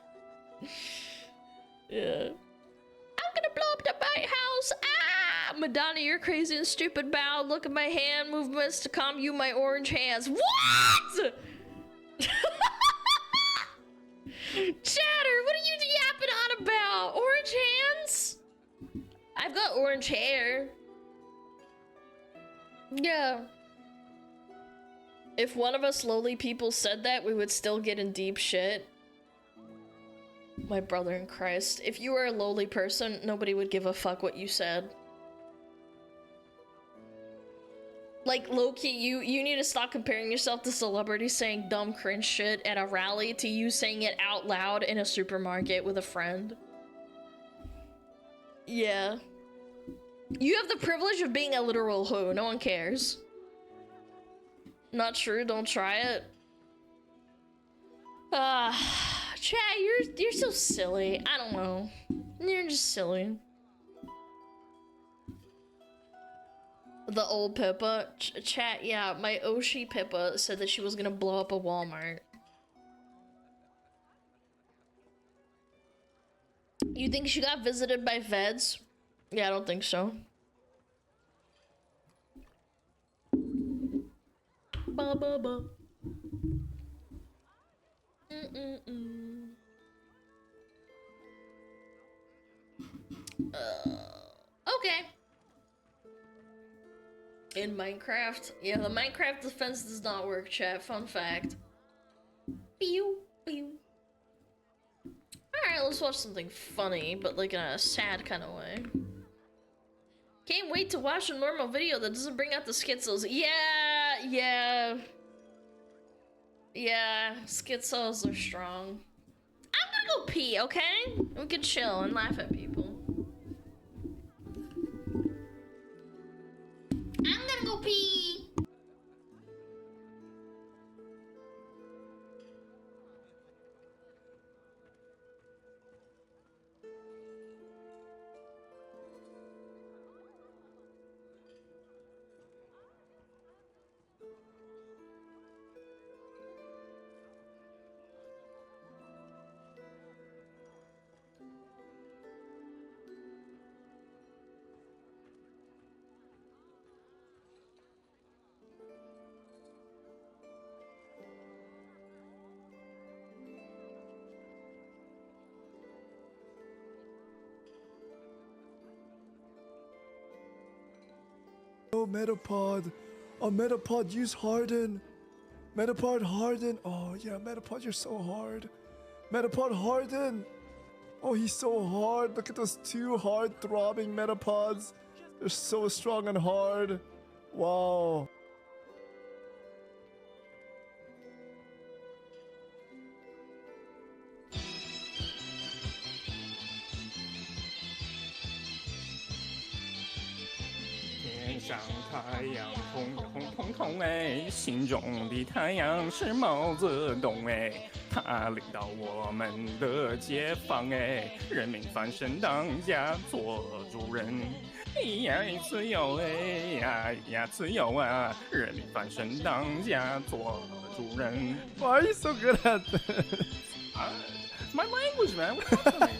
Yeah. I'm gonna blow up the White House. Ah! Madonna, you're crazy and stupid. Bow. Look at my hand movements to calm you my orange hands. What? Chatter, what are you yapping on about? Orange hands? I've got orange hair. Yeah. If one of us lowly people said that, we would still get in deep shit. My brother in Christ. If you were a lowly person, nobody would give a fuck what you said. Like, low-key, you need to stop comparing yourself to celebrities saying dumb cringe shit at a rally to you saying it out loud in a supermarket with a friend. Yeah. You have the privilege of being a literal who. No one cares. Not true, don't try it. Chat, you're so silly. I don't know. You're just silly. The old Pippa. Chat, yeah, my Oshi Pippa said that she was gonna blow up a Walmart. You think she got visited by VODs? Yeah, I don't think so. Ba ba ba. Okay. In Minecraft, yeah, the Minecraft defense does not work, chat. Fun fact. Pew pew. Alright, let's watch something funny, but like in a sad kind of way. Can't wait to watch a normal video that doesn't bring out the schizos. Yeah. Schizos are strong. I'm gonna go pee, okay? We can chill and laugh at people. I'm gonna go pee. Oh, Metapod. Oh, Metapod, use Harden. Metapod, Harden. Oh, yeah, Metapod, you're so hard. Metapod, Harden. Oh, he's so hard. Look at those two hard throbbing Metapods. They're so strong and hard. Wow. Why are you so good at this? My language, man. What's up to me?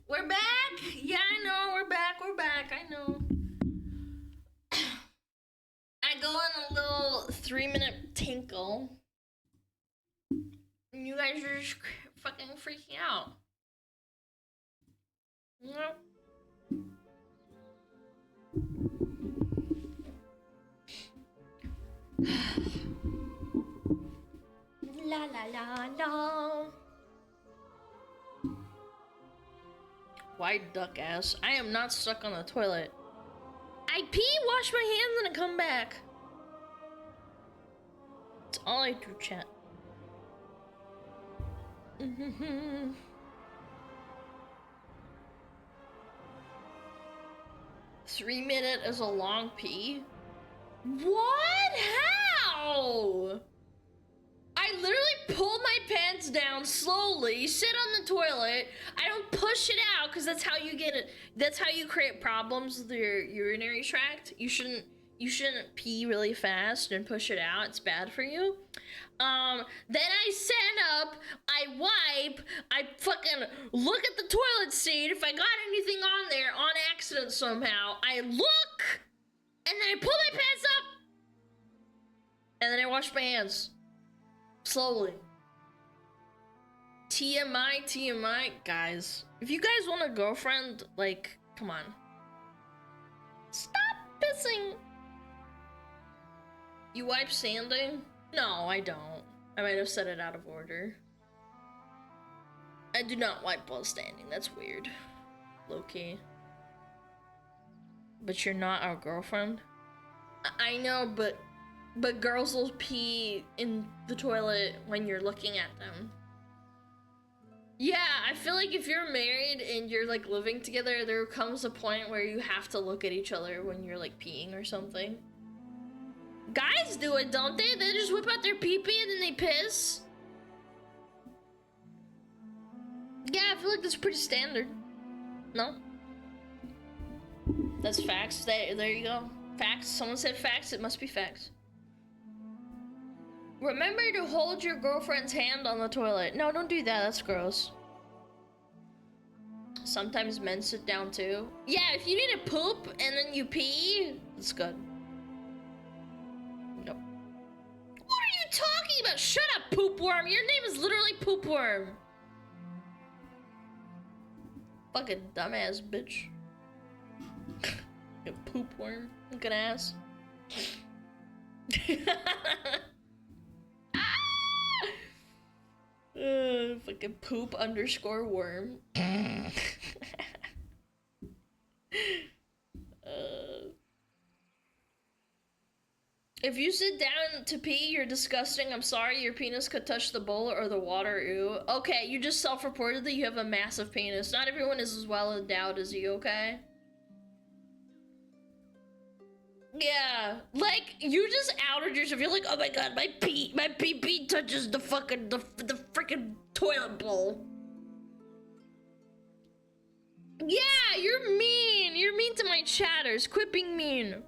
We're back. Yeah, I know. We're back. I know. I go on a little 3-minute tinkle. And you guys are just fucking freaking out. Yep. La la la la. White duck ass. I am not stuck on the toilet. I pee, wash my hands, and I come back. It's all I do, chat. 3 minute is a long pee? What? How? I literally pull my pants down slowly, sit on the toilet. I don't push it out because that's how you get it. That's how you create problems with your urinary tract. You shouldn't pee really fast and push it out. It's bad for you. Then I stand up, I wipe, I fucking look at the toilet seat. If I got anything on there on accident somehow, I look, and then I pull my pants up, and then I wash my hands. Slowly. TMI, TMI. Guys, if you guys want a girlfriend, like, come on. Stop pissing. You wipe sanding? No, I don't. I might have said it out of order. I do not wipe while standing. That's weird. Low-key. But you're not our girlfriend? I know, but girls will pee in the toilet when you're looking at them. Yeah, I feel like if you're married and you're like living together, there comes a point where you have to look at each other when you're like peeing or something. Guys do it, don't they? They just whip out their pee-pee and then they piss. Yeah, I feel like that's pretty standard. No? That's facts. There you go. Facts. Someone said facts. It must be facts. Remember to hold your girlfriend's hand on the toilet. No, don't do that. That's gross. Sometimes men sit down too. Yeah, if you need to poop and then you pee, it's good. Nope. What are you talking about? Shut up, poop worm. Your name is literally poop worm. Fucking dumbass bitch. You poop worm. Looking ass. Fucking poop underscore worm. If you sit down to pee, you're disgusting. I'm sorry, your penis could touch the bowl or the water. Ew. Okay, you just self-reported that you have a massive penis. Not everyone is as well endowed as you, okay? Yeah, like, you just outed yourself. You're like, oh my god, my pee touches the fucking, the freaking toilet bowl. Yeah, you're mean. You're mean to my chatters. Quit being mean.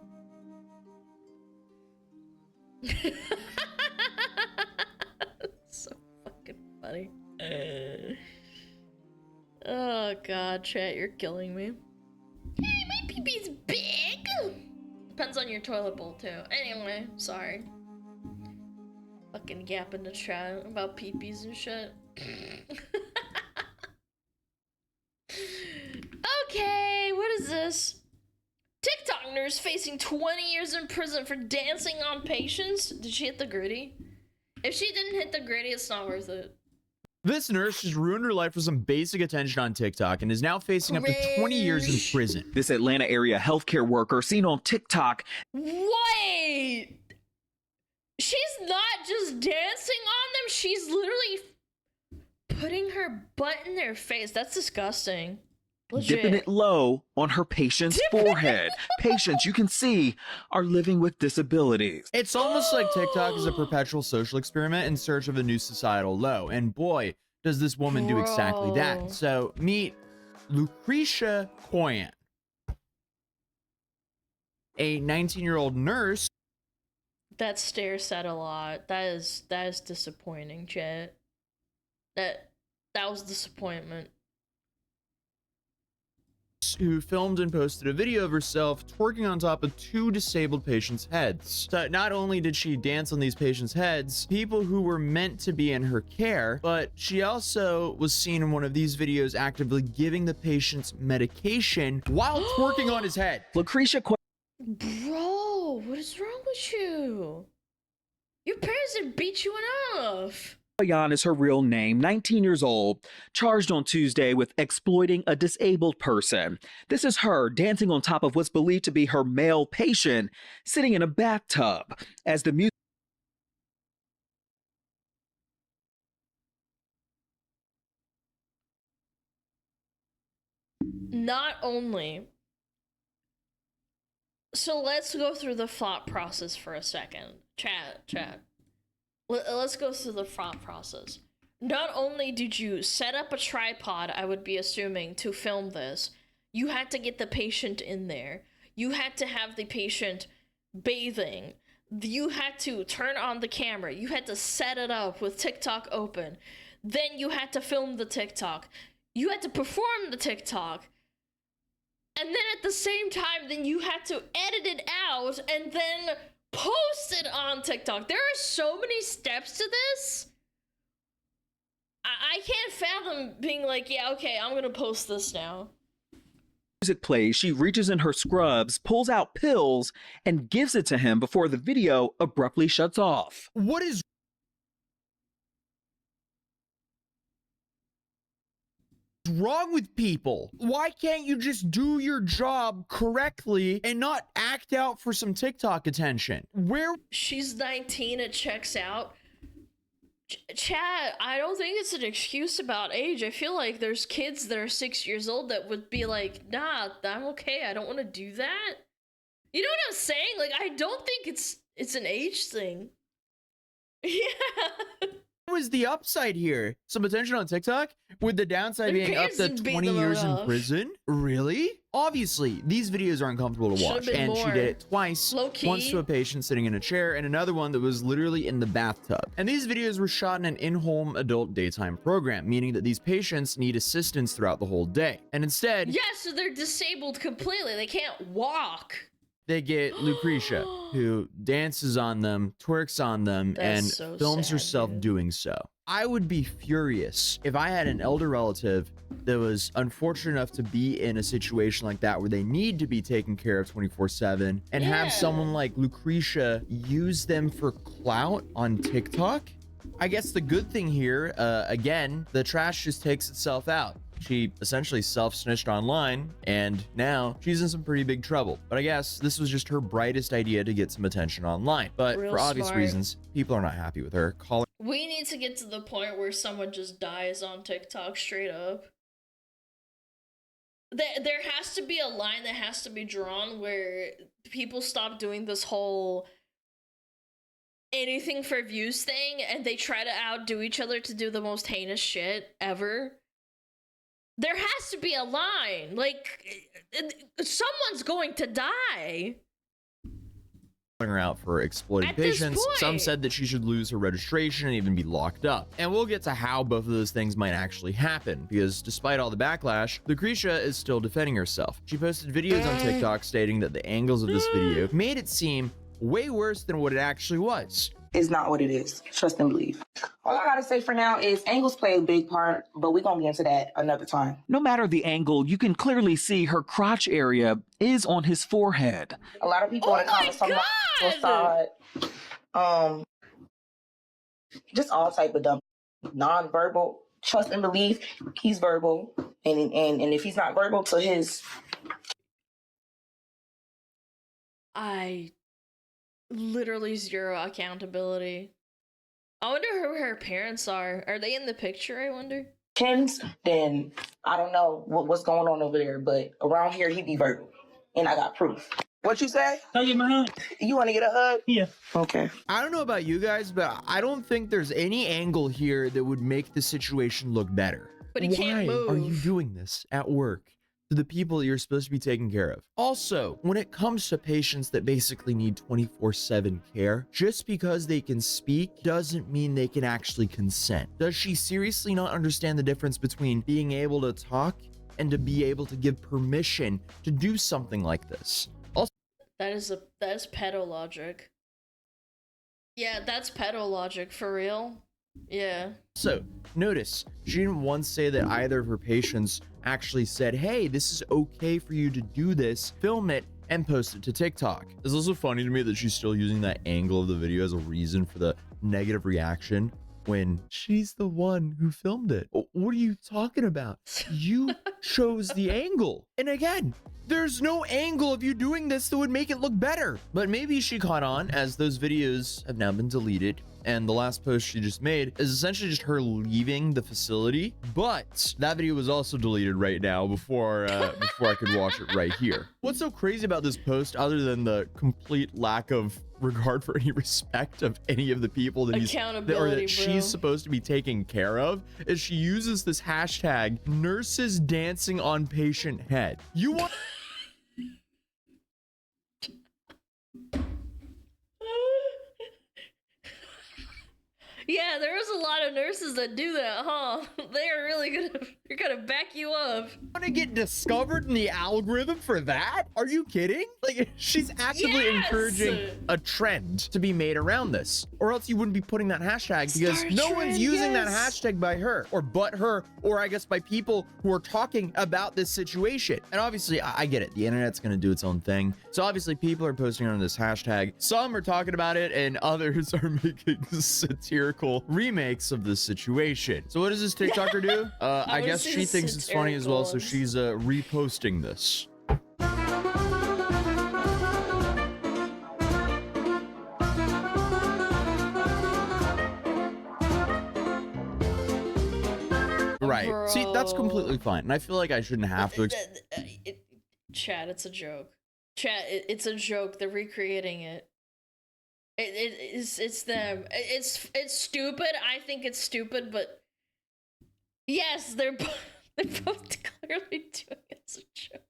So fucking funny. Oh god, chat, you're killing me. Hey, my pee-pee's big. Depends on your toilet bowl too. Anyway, sorry. Fucking gap in the chat about pee-pees and shit. Okay, what is this? TikTok nurse facing 20 years in prison for dancing on patients. Did she hit the gritty? If she didn't hit the gritty, it's not worth it. This nurse just ruined her life for some basic attention on TikTok and is now facing up to 20 years in prison. This Atlanta area healthcare worker seen on TikTok. Wait! She's not just dancing on them, she's literally putting her butt in their face. That's disgusting. Legit. Dipping it low on her patient's forehead. Patients, you can see, are living with disabilities. It's almost like TikTok is a perpetual social experiment in search of a new societal low. And boy, does this woman do exactly that. So meet Lucretia Coyan, a 19-year-old nurse. That stare said a lot. That is disappointing, chat. That was disappointment. Who filmed and posted a video of herself twerking on top of 2 disabled patients' heads. So not only did she dance on these patients' heads, people who were meant to be in her care, but she also was seen in one of these videos actively giving the patient's medication while twerking on his head. Lucretia Bro, what is wrong with you? Your parents didn't beat you enough. Koyan is her real name, 19 years old, charged on Tuesday with exploiting a disabled person. This is her dancing on top of what's believed to be her male patient, sitting in a bathtub. As the music not only. So let's go through the thought process for a second. Chat. Let's go through the thought process. Not only did you set up a tripod, I would be assuming, to film this, you had to get the patient in there. You had to have the patient bathing. You had to turn on the camera. You had to set it up with TikTok open. Then you had to film the TikTok. You had to perform the TikTok. And then at the same time, then you had to edit it out and then post it on TikTok. There are so many steps to this. I can't fathom being like, yeah, okay, I'm gonna post this now. Music plays, she reaches in her scrubs, pulls out pills, and gives it to him before the video abruptly shuts off. What is wrong with people? Why can't you just do your job correctly and not act out for some TikTok attention? Where she's 19, it checks out. Chat, I don't think it's an excuse about age. I feel like there's kids that are 6 years old that would be like, nah, I'm okay, I don't want to do that. You know what I'm saying? Like, I don't think it's an age thing. Yeah. What was the upside here? Some attention on TikTok? With the downside being up to 20 years in prison? Really? Obviously, these videos are uncomfortable to watch, and she did it twice. Once to a patient sitting in a chair, and another one that was literally in the bathtub. And these videos were shot in an in-home adult daytime program, meaning that these patients need assistance throughout the whole day. And instead, yeah, so they're disabled completely. They can't walk. They get Lucretia, who dances on them, twerks on them, and films herself doing so. I would be furious if I had an elder relative that was unfortunate enough to be in a situation like that where they need to be taken care of 24/7 and have someone like Lucretia use them for clout on TikTok. I guess the good thing here, again, the trash just takes itself out. She essentially self-snitched online, and now she's in some pretty big trouble. But I guess this was just her brightest idea to get some attention online. But for obvious reasons, people are not happy with her. We need to get to the point where someone just dies on TikTok straight up. There has to be a line that has to be drawn where people stop doing this whole anything for views thing, and they try to outdo each other to do the most heinous shit ever. There has to be a line. Like, someone's going to die. Her out for exploiting patients. Some said that she should lose her registration and even be locked up. And we'll get to how both of those things might actually happen, because despite all the backlash, Lucretia is still defending herself. She posted videos on TikTok stating that the angles of this video made it seem way worse than what it actually was. Is not what it is. Trust and believe. All I gotta say for now is angles play a big part, but we're gonna get into that another time. No matter the angle, you can clearly see her crotch area is on his forehead. A lot of people in the comments talking about side, just all type of dumb, non-verbal. Trust and believe. He's verbal, and if he's not verbal to his, literally zero accountability. I wonder who her parents are. Are they in the picture, I wonder? Kins, then I don't know what's going on over there, but around here he be verbal. And I got proof. What you say? Can I get my hug? You want to get a hug? Yeah. Okay. I don't know about you guys, but I don't think there's any angle here that would make the situation look better. But he can't move. Why are you doing this at work to the people you're supposed to be taking care of? Also, when it comes to patients that basically need 24/7 care, just because they can speak doesn't mean they can actually consent. Does she seriously not understand the difference between being able to talk and to be able to give permission to do something like this? Also, that is pedo logic. Yeah, that's pedo logic for real. Yeah. So, notice, she didn't once say that either of her patients actually said, hey, this is okay for you to do this, film it, and post it to TikTok. It's also funny to me that she's still using that angle of the video as a reason for the negative reaction when she's the one who filmed it. What are you talking about? You chose the angle. And again, there's no angle of you doing this that would make it look better. But maybe she caught on, as those videos have now been deleted and the last post she just made is essentially just her leaving the facility. But that video was also deleted right now before I could watch it right here. What's so crazy about this post, other than the complete lack of regard for any respect of any of the people that she's supposed to be taking care of, is she uses this hashtag nurses dancing on patient head. You want Yeah, there was a lot of nurses that do that, huh? They are really they're gonna back you up. Want to get discovered in the algorithm for that? Are you kidding? Like, she's actively encouraging a trend to be made around this, or else you wouldn't be putting that hashtag, because no one's using that hashtag by her, or but her, or I guess by people who are talking about this situation. And obviously, I get it. The internet's gonna do its own thing. So obviously, people are posting on this hashtag. Some are talking about it, and others are making satirical remakes of this situation. So what does this TikToker do? I guess she thinks it's funny as well, so she's reposting this. Right. Bro. See, that's completely fine. And I feel like I shouldn't have to. Chat, it's a joke. Chat, it's a joke. They're recreating it. It's them. It's stupid. I think it's stupid, but yes, they're both clearly doing it as a joke.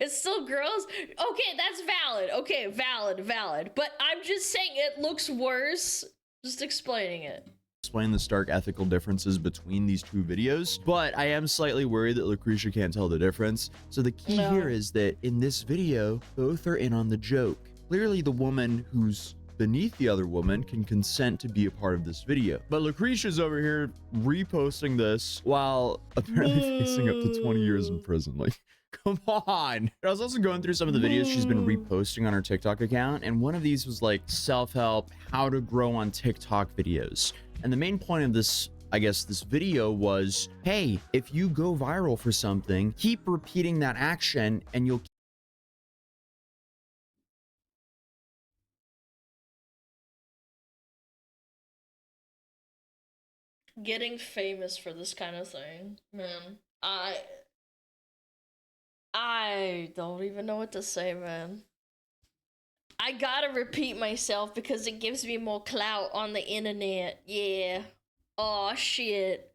It's still girls. Okay, that's valid. Okay, valid. But I'm just saying it looks worse. Just explaining it. Explain the stark ethical differences between these two videos, but I am slightly worried that Lucretia can't tell the difference. So the key here is that in this video, both are in on the joke. Clearly, the woman who's beneath the other woman can consent to be a part of this video, but Lucretia's over here reposting this while apparently facing up to 20 years in prison. Like, come on. I was also going through some of the videos she's been reposting on her TikTok account, and one of these was like self-help, how to grow on TikTok videos. And the main point of this, I guess, this video was, hey, if you go viral for something, keep repeating that action and you'll Getting famous for this kind of thing, man. I don't even know what to say, man. I gotta repeat myself because it gives me more clout on the internet. Yeah. Aw, shit.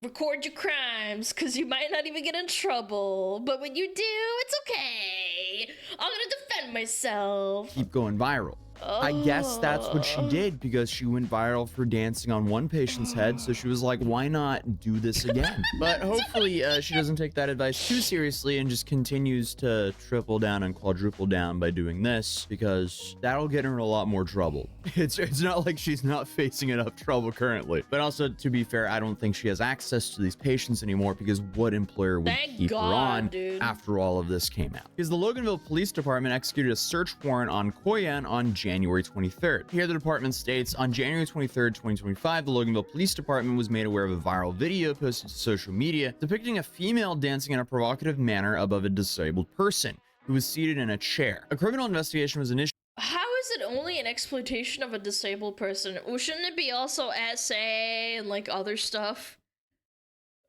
Record your crimes, because you might not even get in trouble. But when you do, it's okay. I'm gonna defend myself. keep going viral. I guess that's what she did, because she went viral for dancing on one patient's head, so she was like, why not do this again? But hopefully she doesn't take that advice too seriously and just continues to triple down and quadruple down by doing this, because that'll get her in a lot more trouble. It's not like she's not facing enough trouble currently. But also, to be fair, I don't think she has access to these patients anymore, because what employer would keep her on after all of this came out? Because the Loganville Police Department executed a search warrant on Koyan on January 23rd. Here the department states, on January 23rd, 2025, the Loganville Police Department was made aware of a viral video posted to social media depicting a female dancing in a provocative manner above a disabled person who was seated in a chair. A criminal investigation was initiated. How is it only an exploitation of a disabled person? Well, shouldn't it be also SA and like other stuff?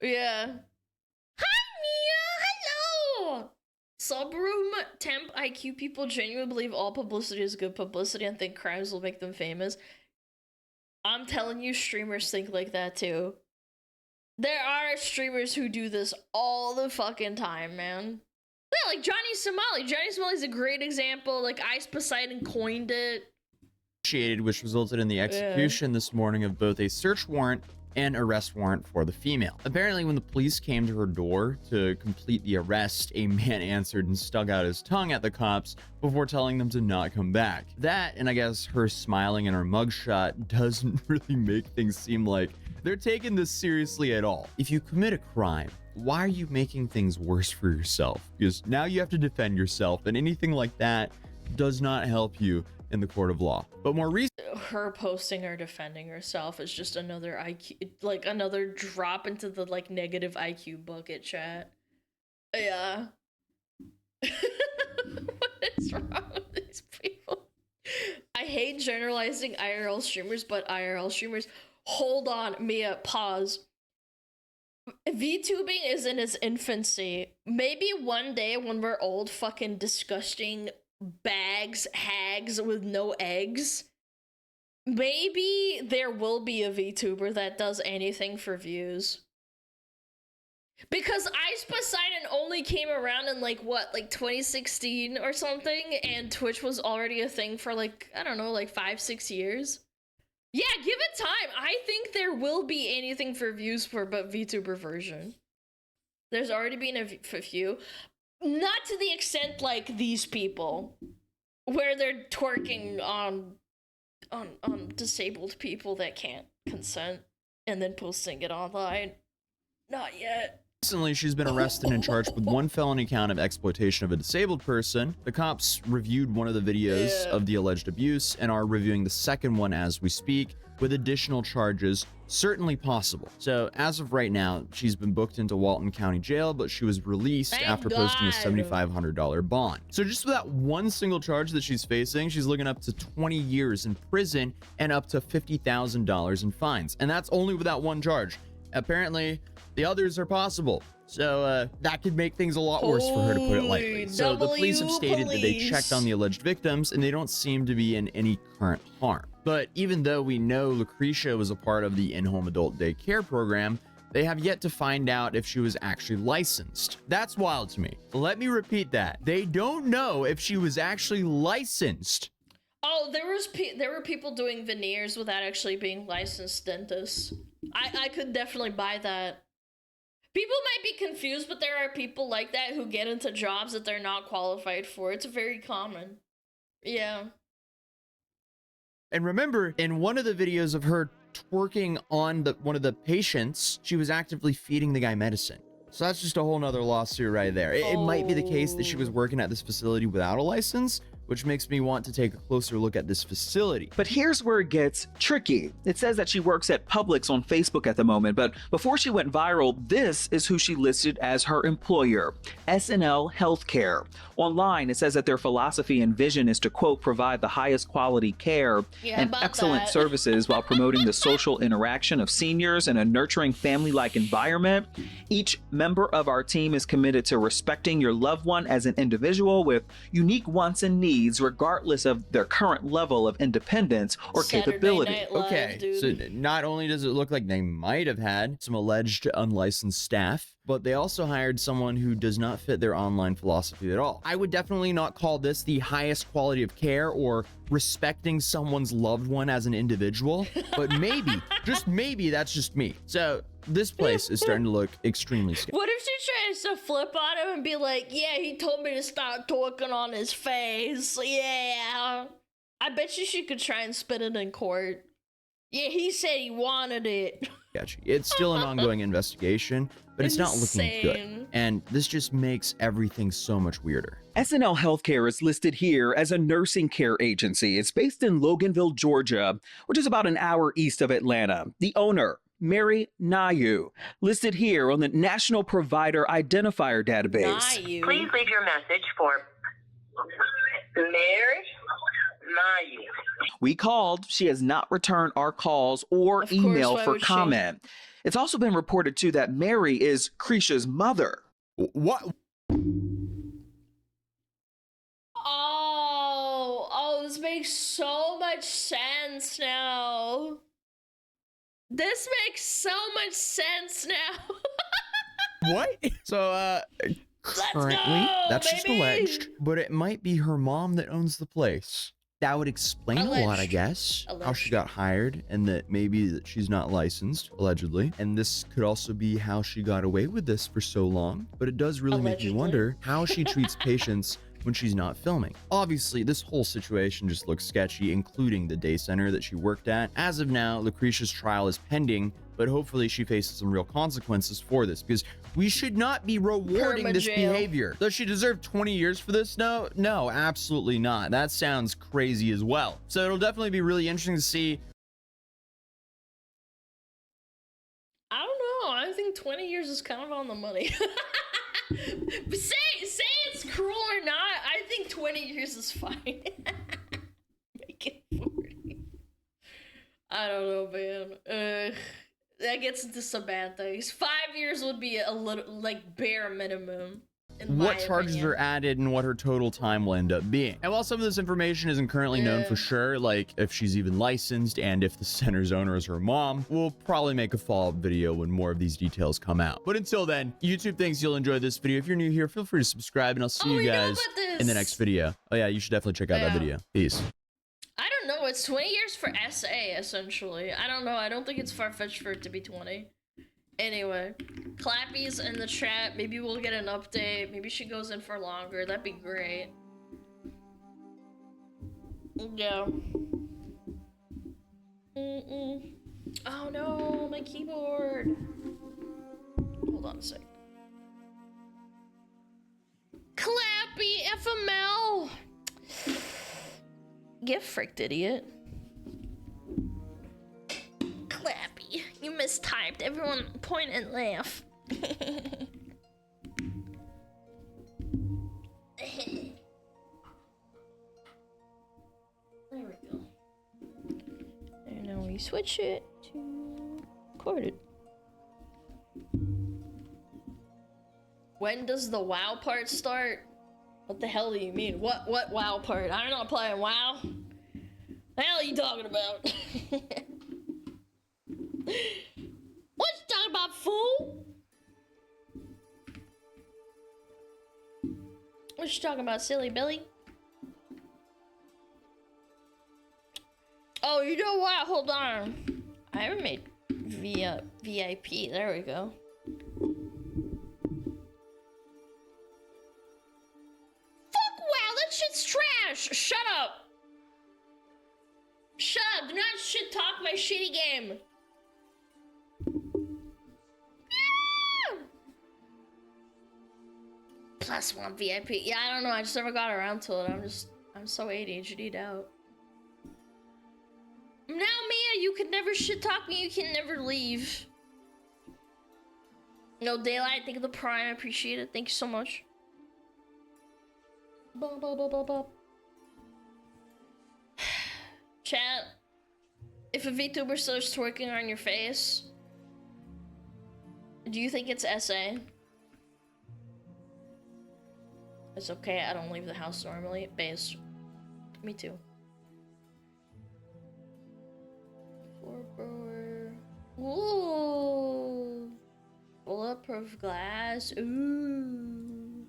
Yeah. Hi, Mia! Hello! Subroom temp IQ people genuinely believe all publicity is good publicity and think crimes will make them famous. I'm telling you, streamers think like that too. There are streamers who do this all the fucking time, man. Yeah, like Johnny Somali. Johnny Somali's a great example. Like, Ice Poseidon coined it. Which resulted in the execution this morning of both a search warrant and arrest warrant for the female. Apparently, when the police came to her door to complete the arrest, a man answered and stuck out his tongue at the cops before telling them to not come back. That, and I guess her smiling in her mugshot, doesn't really make things seem like they're taking this seriously at all. If you commit a crime, why are you making things worse for yourself? Because now you have to defend yourself, and anything like that does not help you in the court of law. But more recently, her posting her defending herself is just another IQ, like another drop into the like negative IQ bucket, chat. Yeah. What is wrong with these people? I hate generalizing IRL streamers, but IRL streamers, hold on, Mia, pause. VTubing is in its infancy. Maybe one day when we're old, fucking disgusting hags with no eggs, maybe there will be a VTuber that does anything for views. Because Ice Poseidon only came around in like 2016 or something, and Twitch was already a thing for like, I don't know, like 5-6 years. Yeah, give it time. I think there will be anything for views for but VTuber version. There's already been a few. Not to the extent like these people, where they're twerking on disabled people that can't consent and then posting it online. Not yet. Recently, she's been arrested and charged with 1 felony count of exploitation of a disabled person. The cops reviewed one of the videos of the alleged abuse and are reviewing the second one as we speak, with additional charges certainly possible. So as of right now, she's been booked into Walton County Jail, but she was released after posting a $7,500 bond. So just with that one single charge that she's facing, she's looking up to 20 years in prison and up to $50,000 in fines. And that's only with that one charge. Apparently, the others are possible. So that could make things a lot worse for her, to put it lightly. So the police have stated that they checked on the alleged victims and they don't seem to be in any current harm. But even though we know Lucretia was a part of the in-home adult daycare program, they have yet to find out if she was actually licensed. That's wild to me. Let me repeat that. They don't know if she was actually licensed. Oh, there were people doing veneers without actually being licensed dentists. I could definitely buy that. People might be confused, but there are people like that who get into jobs that they're not qualified for. It's very common. Yeah. And remember, in one of the videos of her twerking on one of the patients, she was actively feeding the guy medicine. So that's just a whole nother lawsuit right there. It might be the case that she was working at this facility without a license, which makes me want to take a closer look at this facility. But here's where it gets tricky. It says that she works at Publix on Facebook at the moment, but before she went viral, this is who she listed as her employer, SNL Healthcare. Online, it says that their philosophy and vision is to, quote, provide the highest quality care and excellent services while promoting the social interaction of seniors and a nurturing family-like environment. Each member of our team is committed to respecting your loved one as an individual with unique wants and needs, regardless of their current level of independence or capability. Okay, so not only does it look like they might have had some alleged unlicensed staff, but they also hired someone who does not fit their online philosophy at all. I would definitely not call this the highest quality of care or respecting someone's loved one as an individual, but maybe, just maybe, that's just me. So this place is starting to look extremely scary. What if she tries to flip on him and be like, yeah, he told me to stop talking on his face. Yeah. I bet you she could try and spit it in court. Yeah, he said he wanted it. Gotcha. It's still an ongoing investigation, but it's not looking good. And this just makes everything so much weirder. SNL Healthcare is listed here as a nursing care agency. It's based in Loganville, Georgia, which is about an hour east of Atlanta. The owner, Mary Nayu, listed here on the National Provider Identifier Database. Please leave your message for Mary Nayu. We called. She has not returned our calls or email for comment. It's also been reported, too, that Mary is Krisha's mother. What? Oh, this makes so much sense now. This makes so much sense now. What? So, currently, that's just alleged, but it might be her mom that owns the place. That would explain a lot, I guess, how she got hired and that maybe that she's not licensed, allegedly. And this could also be how she got away with this for so long. But it does really make me wonder how she treats patients when she's not filming. Obviously, this whole situation just looks sketchy, including the day center that she worked at. As of now, Lucretia's trial is pending, but hopefully she faces some real consequences for this, because we should not be rewarding this behavior. Does she deserve 20 years for this? No, absolutely not. That sounds crazy as well. So it'll definitely be really interesting to see. I don't know. I think 20 years is kind of on the money. Say it's cruel or not, I think 20 years is fine. Make it I don't know, man. That gets into semantics. 5 years would be a little, like, bare minimum. What charges are added and what her total time will end up being. And while some of this information isn't currently known for sure, like if she's even licensed and if the center's owner is her mom, we'll probably make a follow-up video when more of these details come out. But until then, YouTube thinks you'll enjoy this video. If you're new here, feel free to subscribe and I'll see you guys in the next video. Oh yeah, you should definitely check out that video. Peace. I don't know. It's 20 years for SA, essentially. I don't know. I don't think it's far-fetched for it to be 20. Anyway, clappies in the chat. Maybe we'll get an update. Maybe she goes in for longer. That'd be great. Yeah. Oh no, my keyboard. Hold on a sec. Clappy FML. Get fricked, idiot. Clappy. You mistyped. Everyone point and laugh. There we go. And now we switch it to recorded. When does the WoW part start? What the hell do you mean? What WoW part? I'm not playing WoW. The hell are you talking about? What you talking about, fool? What you talking about, silly Billy? Oh, you know what? Hold on. I haven't made VIP. There we go. Fuck WoW, that shit's trash. Shut up. Shut up. Do not shit talk my shitty game. +1 VIP. Yeah, I don't know. I just never got around to it. I'm so ADHD'd out. Now, Mia, you could never shit talk me. You can never leave. No Daylight. Thank you for the Prime. I appreciate it. Thank you so much. Chat. If a VTuber starts twerking on your face, do you think it's SA? It's okay, I don't leave the house normally. Base. Me too. 4 brewer. Ooh. Bulletproof glass. Ooh.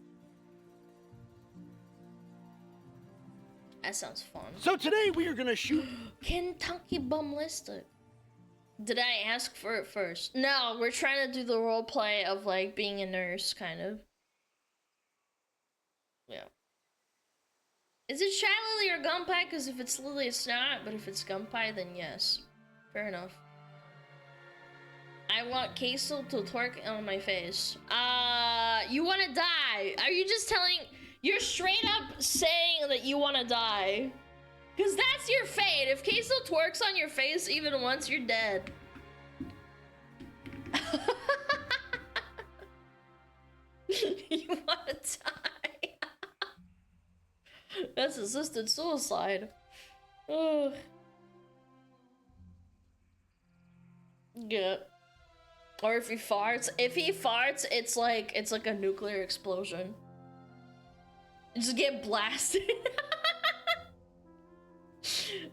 That sounds fun. So today we are gonna shoot Kentucky bum listed. Did I ask for it first? No, we're trying to do the role play of like being a nurse, kind of. Yeah. Is it Shy Lily or Gunpie? Because if it's Lily, it's not. But if it's Gunpie, then yes. Fair enough. I want Queso to twerk on my face. You want to die? Are you just telling... You're straight up saying that you want to die. Because that's your fate. If Queso twerks on your face even once, you're dead. You want to die? That's assisted suicide. Ugh. Yeah. Or if he farts, it's like a nuclear explosion. You just get blasted.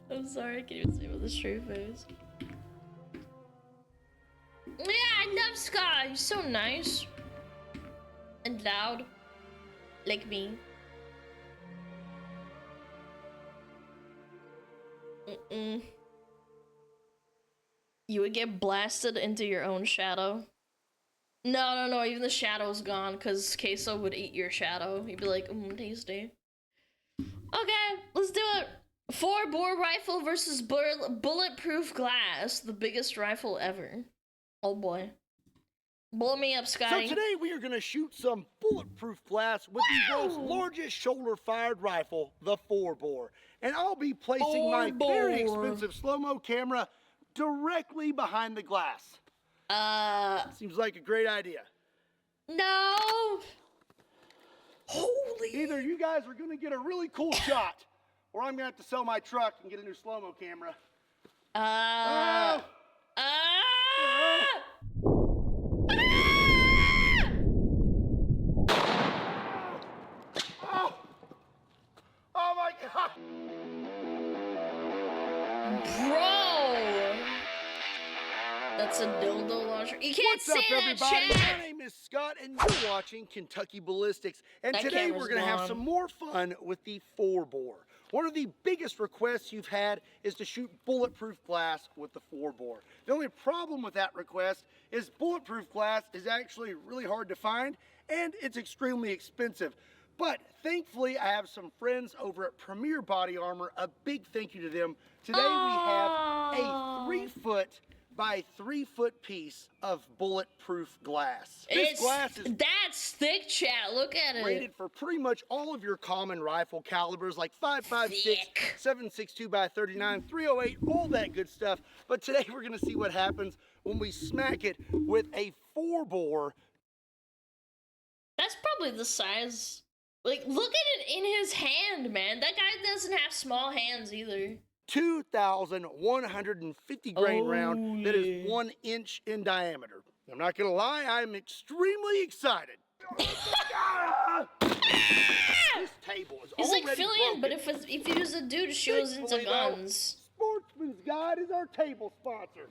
I'm sorry, I can't even see what the straight face. Yeah, I love Scott. He's so nice and loud, like me. You would get blasted into your own shadow. No, even the shadow's gone because Queso would eat your shadow. He'd be like, tasty. Okay, let's do it. 4-bore rifle versus bulletproof glass. The biggest rifle ever. Oh boy. Blow me up, Scotty. So today we are gonna shoot some bulletproof glass with the world's largest shoulder-fired rifle, the 4-bore. And I'll be placing my very expensive slow-mo camera directly behind the glass. Seems like a great idea. No. Holy. Either you guys are gonna get a really cool shot, or I'm gonna have to sell my truck and get a new slow-mo camera. Oh my God! Bro! That's a dildo launcher. You can't What's say up, that, everybody? chat! My name is Scott, and you're watching Kentucky Ballistics. And That today camera's we're going to have gone. some more fun with the 4-bore. One of the biggest requests you've had is to shoot bulletproof glass with the 4-bore. The only problem with that request is bulletproof glass is actually really hard to find, and it's extremely expensive. But thankfully, I have some friends over at Premier Body Armor. A big thank you to them. Today we have a 3-foot by 3-foot piece of bulletproof glass. This glass is that's thick, chat. Look at it. rated for pretty much all of your common rifle calibers like 5.56, 7.62 by 39, 308, all that good stuff. But today we're going to see what happens when we smack it with a 4-bore. That's probably the size. Like, look at it in his hand, man. That guy doesn't have small hands either. 2,150 grain round that is 1 inch in diameter. I'm not gonna lie, I'm extremely excited. This table is He's already like Fillion, broken. but if you use a dude, she goes into Thankfully, though, guns. Sportsman's Guide is our table sponsor.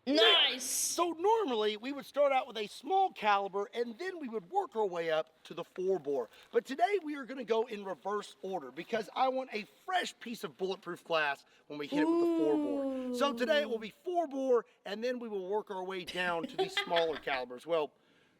Nice. So normally we would start out with a small caliber and then we would work our way up to the 4-bore. But today we are going to go in reverse order because I want a fresh piece of bulletproof glass when we hit it with the 4-bore. So today it will be 4-bore and then we will work our way down to the smaller calibers. Well,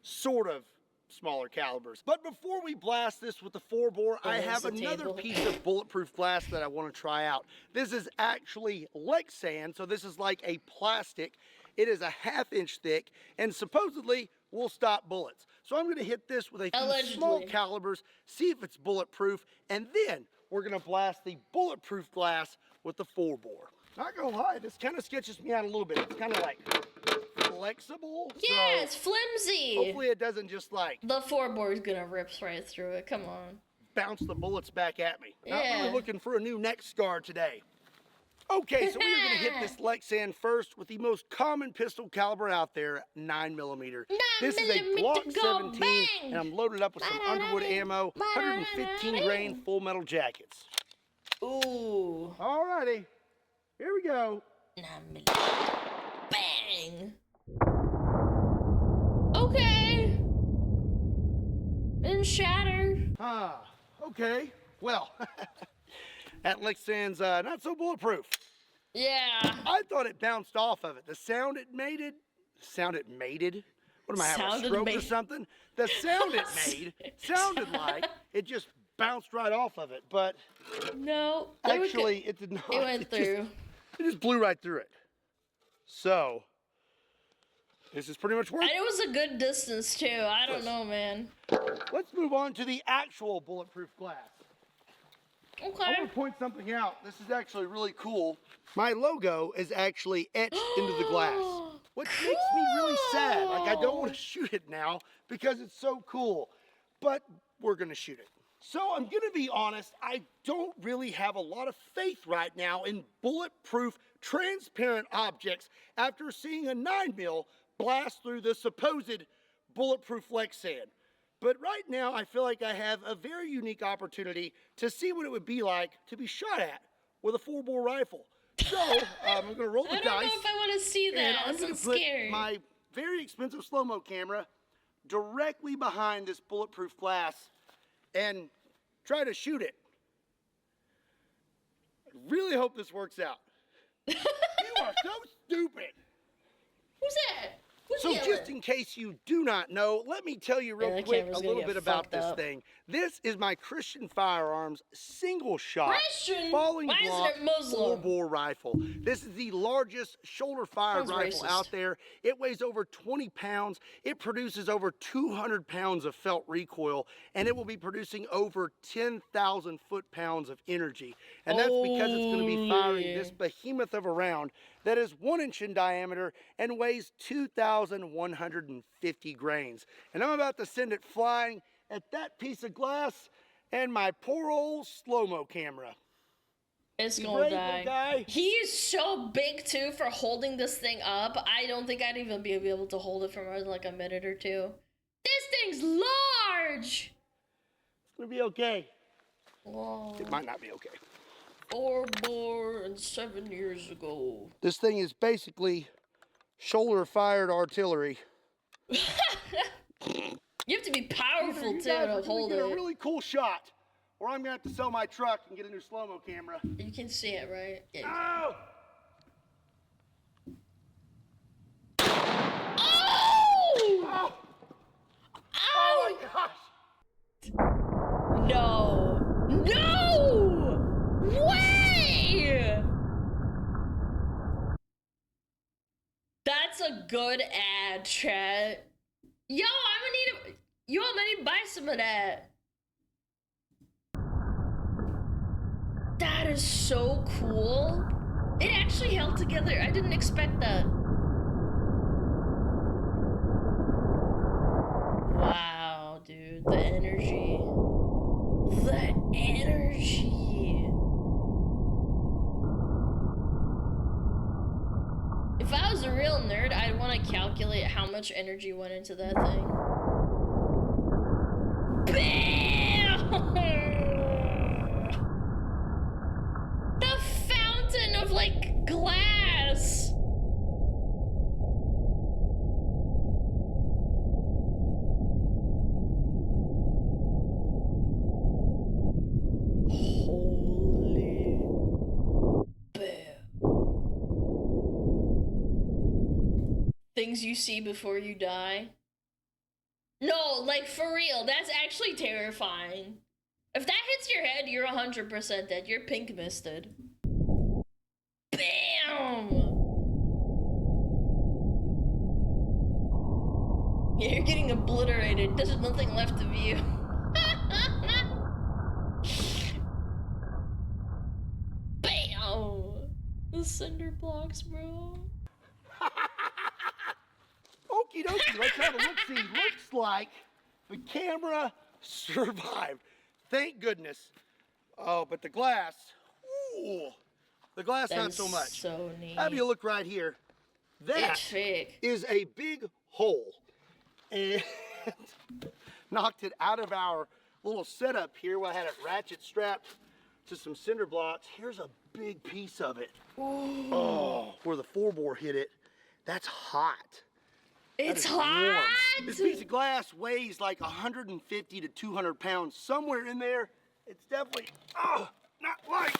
sort of smaller calibers. But before we blast this with the 4-bore, I have another piece of bulletproof glass that I want to try out. This is actually Lexan, so this is like a plastic. It is a 1/2 inch thick and supposedly will stop bullets. So I'm going to hit this with a few small calibers, see if it's bulletproof, and then we're going to blast the bulletproof glass with the 4-bore. Not going to lie, this kind of sketches me out a little bit. It's kind of like flexible. Yeah, so it's flimsy. hopefully it doesn't just like the 4-bore is gonna rip right through it. Come on. Bounce the bullets back at me. Yeah. Not really looking for a new neck scar today. Okay, so we are going to hit this Lexan first with the most common pistol caliber out there, 9mm. This is a Glock 17, and I'm loaded up with some Underwood ammo, 115 grain full metal jackets. Ooh. Alrighty, here we go. 9mm. Bang. Okay. Didn't shatter. Okay. Well, that Lexan's not so bulletproof. Yeah. I thought it bounced off of it. The sound it made it. What am I having, a stroke or something? The sound it made sounded like it just bounced right off of it, but no. Actually, it did not. It went through. It just blew right through it. So, this is pretty much working. And it was a good distance too. I don't know, man. Let's move on to the actual bulletproof glass. Okay. I want to point something out. This is actually really cool. My logo is actually etched into the glass, which makes me really sad. Like, I don't want to shoot it now because it's so cool, but we're going to shoot it. So I'm going to be honest, I don't really have a lot of faith right now in bulletproof, transparent objects after seeing a 9mm blast through the supposed bulletproof Lexan. But right now, I feel like I have a very unique opportunity to see what it would be like to be shot at with a 4-bore rifle. So, I'm going to roll the dice. I don't know if I want to see that. And I'm going to put scary. my very expensive slow-mo camera directly behind this bulletproof glass and try to shoot it. I really hope this works out. You are so stupid. Who's that? So just in case you do not know, let me tell you real quick a little bit about this thing. This is my Christian Firearms single shot falling block 4-bore rifle. This is the largest shoulder fired rifle out there. It weighs over 20 pounds. It produces over 200 pounds of felt recoil, and it will be producing over 10,000 foot-pounds of energy. And that's because it's going to be firing this behemoth of a round that is 1 inch in diameter and weighs 2,150 grains. And I'm about to send it flying at that piece of glass and my poor old slow-mo camera. It's You gonna brave die. little guy. He is so big too for holding this thing up. I don't think I'd even be able to hold it for more than like a minute or two. This thing's large. It's gonna be okay. Whoa. It might not be okay. 4 born 7 years ago. This thing is basically shoulder-fired artillery. You have to be powerful You too guys to are hold gonna it. get a really cool shot, or I'm gonna have to sell my truck and get a new slow-mo camera. You can see it, right? Yeah. Oh! Oh! Oh my gosh! No! No! Way! That's a good ad, chat. Yo, I'm gonna need to buy some of that. That is so cool. It actually held together. I didn't expect that. Wow, dude, the energy. The energy. If I was a real nerd, I'd want to calculate how much energy went into that thing. Bam! The fountain of, like, glass. Holy bam. Things you see before you die. No, like for real, that's actually terrifying. If that hits your head, you're 100% dead. You're pink misted. Bam! Yeah, you're getting obliterated. There's nothing left of you. Bam! The cinder blocks, bro. Okie dokie, let's have a look-see. Looks like the camera survived. Thank goodness. Oh, but the glass, ooh, the glass not so much. So neat. Have you look right here. That is a big hole. And knocked it out of our little setup here where I had it ratchet strapped to some cinder blocks. Here's a big piece of it. Ooh. Oh, where the 4-bore hit it. That's hot. It's That is hot. warm. This piece of glass weighs like 150 to 200 pounds. Somewhere in there, it's definitely, not light.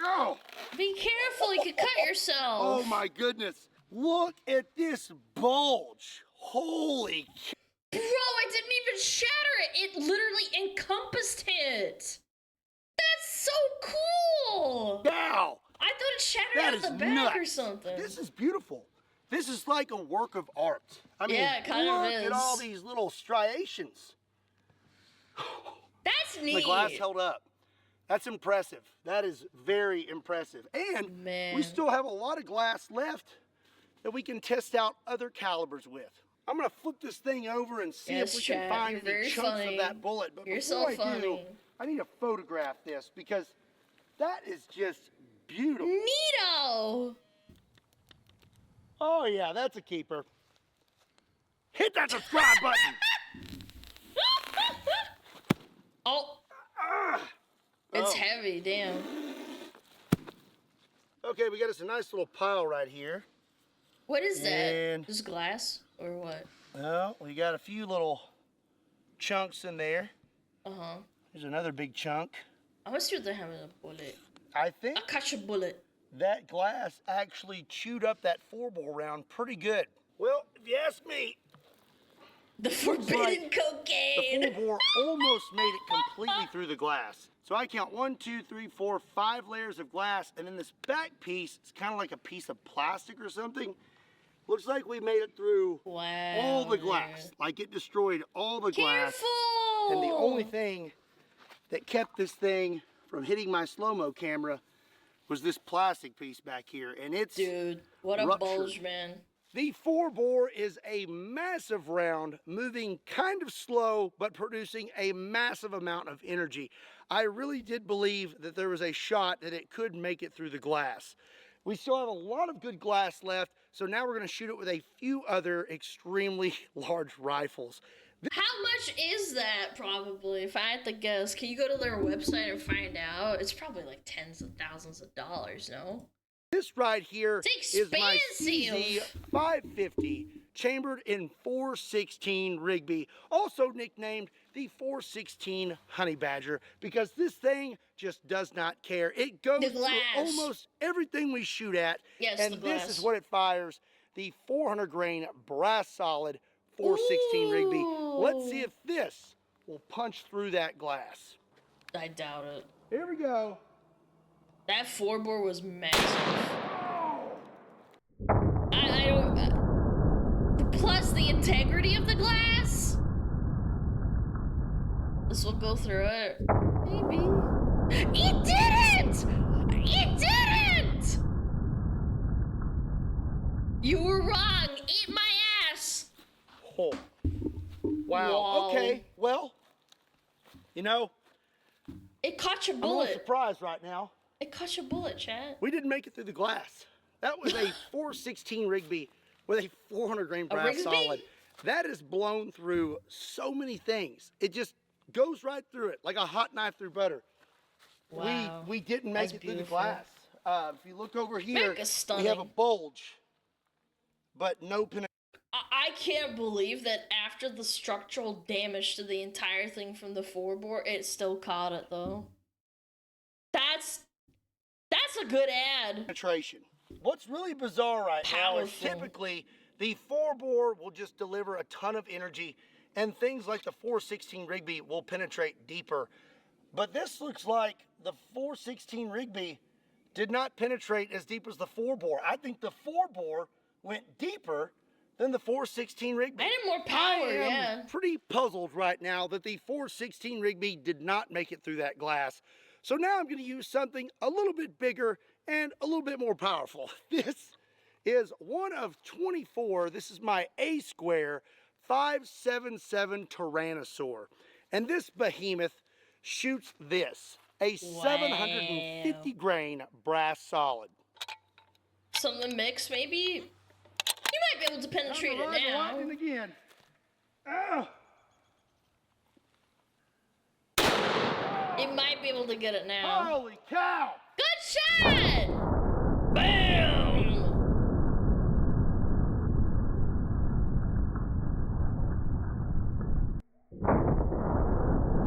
Oh. Be careful, you could cut yourself. Oh my goodness. Look at this bulge. Holy Bro, I didn't even shatter it. It literally encompassed it. That's so cool. Wow. I thought it shattered That out is the back or nuts. something. This is beautiful. This is like a work of art. I mean, Yeah, it kind of look is. at all these little striations. That's neat. The glass held up. That's impressive. That is very impressive. And we still have a lot of glass left that we can test out other calibers with. I'm gonna flip this thing over and see if we can find any chunks of that bullet. But You're before so I do, funny. I need to photograph this because that is just beautiful. Neato. Oh yeah, that's a keeper. Hit that subscribe button. Oh. It's heavy, damn. Okay, we got us a nice little pile right here. What is And- that? Just glass or what? Well, we got a few little chunks in there. Uh-huh. There's another big chunk. I want to see what they're having a bullet. I think I catch a bullet. that glass actually chewed up that 4-bore round pretty good. Well, if you ask me, the forbidden cocaine. The 4-bore almost made it completely through the glass. So I count 1, 2, 3, 4, 5 layers of glass, and then this back piece is kind of like a piece of plastic or something. Looks like we made it through all the glass. Like it destroyed all the glass. And the only thing that kept this thing from hitting my slow-mo camera was this plastic piece back here. And it's Dude, what a ruptured. bulge, man. The 4-bore is a massive round, moving kind of slow, but producing a massive amount of energy. I really did believe that there was a shot that it could make it through the glass. We still have a lot of good glass left, so now we're going to shoot it with a few other extremely large rifles. How much is that, probably, if I had to guess? Can you go to their website and find out? It's probably like tens of thousands of dollars, no? This right here is my expensive. CZ550, chambered in 416 Rigby, also nicknamed the 416 Honey Badger, because this thing just does not care. It goes through almost everything we shoot at, and this is what it fires, the 400 grain brass solid 416 Rigby. Let's see if this will punch through that glass. I doubt it. Here we go. That 4-bore was massive. I don't... plus the integrity of the glass? This will go through it. Maybe. It didn't! It didn't! You were wrong. Eat my ass. Oh. Wow. Whoa. Okay. Well, you know, it caught your I'm a bullet. little surprised right now. It caught your bullet, Chad. We didn't make it through the glass. That was a 416 Rigby with a 400 grain brass solid. That is blown through so many things. It just goes right through it like a hot knife through butter. Wow. We didn't make it through the glass. If you look over here, Mega we stunning. have a bulge, but no penetration. I can't believe that after the structural damage to the entire thing from the 4-bore, it still caught it though. That's a good ad. Penetration. What's really bizarre right now is typically the 4-bore will just deliver a ton of energy, and things like the 416 Rigby will penetrate deeper. But this looks like the 416 Rigby did not penetrate as deep as the 4-bore. I think the 4-bore went deeper than the 416 Rigby. I need more power, I am pretty puzzled right now that the 416 Rigby did not make it through that glass. So now I'm going to use something a little bit bigger and a little bit more powerful. This is one of 24. This is my A-square 577 Tyrannosaur. And this behemoth shoots this, a 750 grain brass solid. Something mixed, maybe? You might be able to penetrate it now. Again. Oh. It might be able to get it now. Holy cow! Good shot! Bam!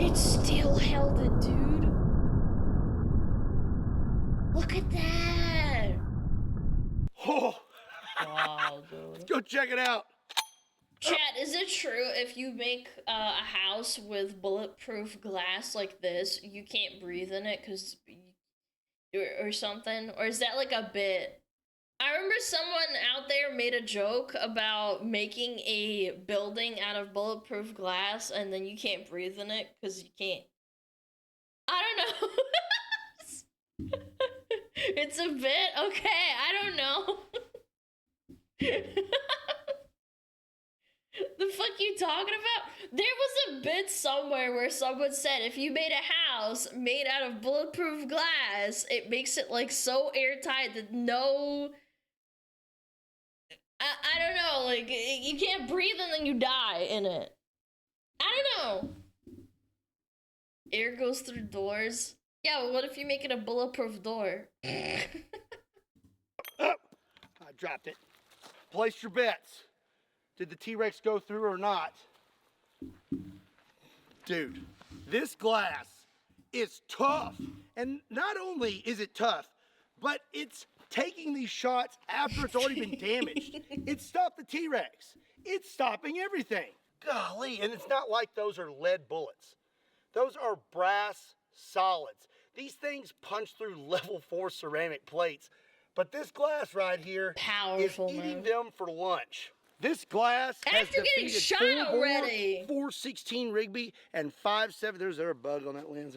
It still held it, dude. Look at that! Oh. Wow, dude. Let's go check it out. Chat, is it true if you make a house with bulletproof glass like this, you can't breathe in it because or something? Or is that like a bit? I remember someone out there made a joke about making a building out of bulletproof glass and then you can't breathe in it because you can't. I don't know. It's a bit? Okay, I don't know. The fuck you talking about? There was a bit somewhere where someone said if you made a house made out of bulletproof glass, it makes it like so airtight that no... I don't know, like you can't breathe and then you die in it. I don't know. Air goes through doors. Yeah, well, what if you make it a bulletproof door? Oh, I dropped it. Place your bets. Did the T-Rex go through or not? Dude, this glass is tough. And not only is it tough, but it's taking these shots after it's already been damaged. It stopped the T-Rex. It's stopping everything. Golly, and it's not like those are lead bullets. Those are brass solids. These things punch through level 4 ceramic plates. But this glass right here is eating them for lunch. This glass has defeated shot 4-bore, already. 416 Rigby, and 5.7. There's a bug on that lens.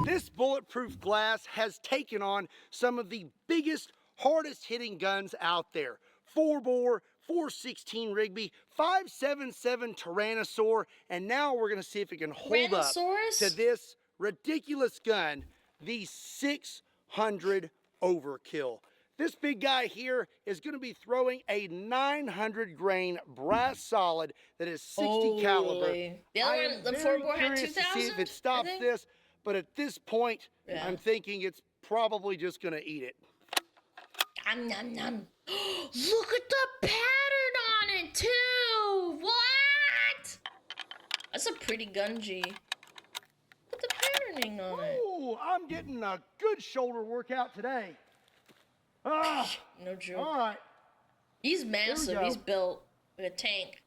This bulletproof glass has taken on some of the biggest hardest hitting guns out there. 4-bore, 416 Rigby, 577 Tyrannosaur, and now we're gonna see if it can hold up to this ridiculous gun, the 600 Overkill. This big guy here is gonna be throwing a 900 grain brass solid that is 60 caliber. The other one, the 4-bore had 2,000. To see if it stops this, but at this point, I'm thinking it's probably just gonna eat it. Nom, nom, nom. Look at the pattern on it too. What? That's a pretty gun, G. Put the patterning on it. Ooh, I'm getting a good shoulder workout today. Ah, no joke. All right. He's massive. He's built like a tank.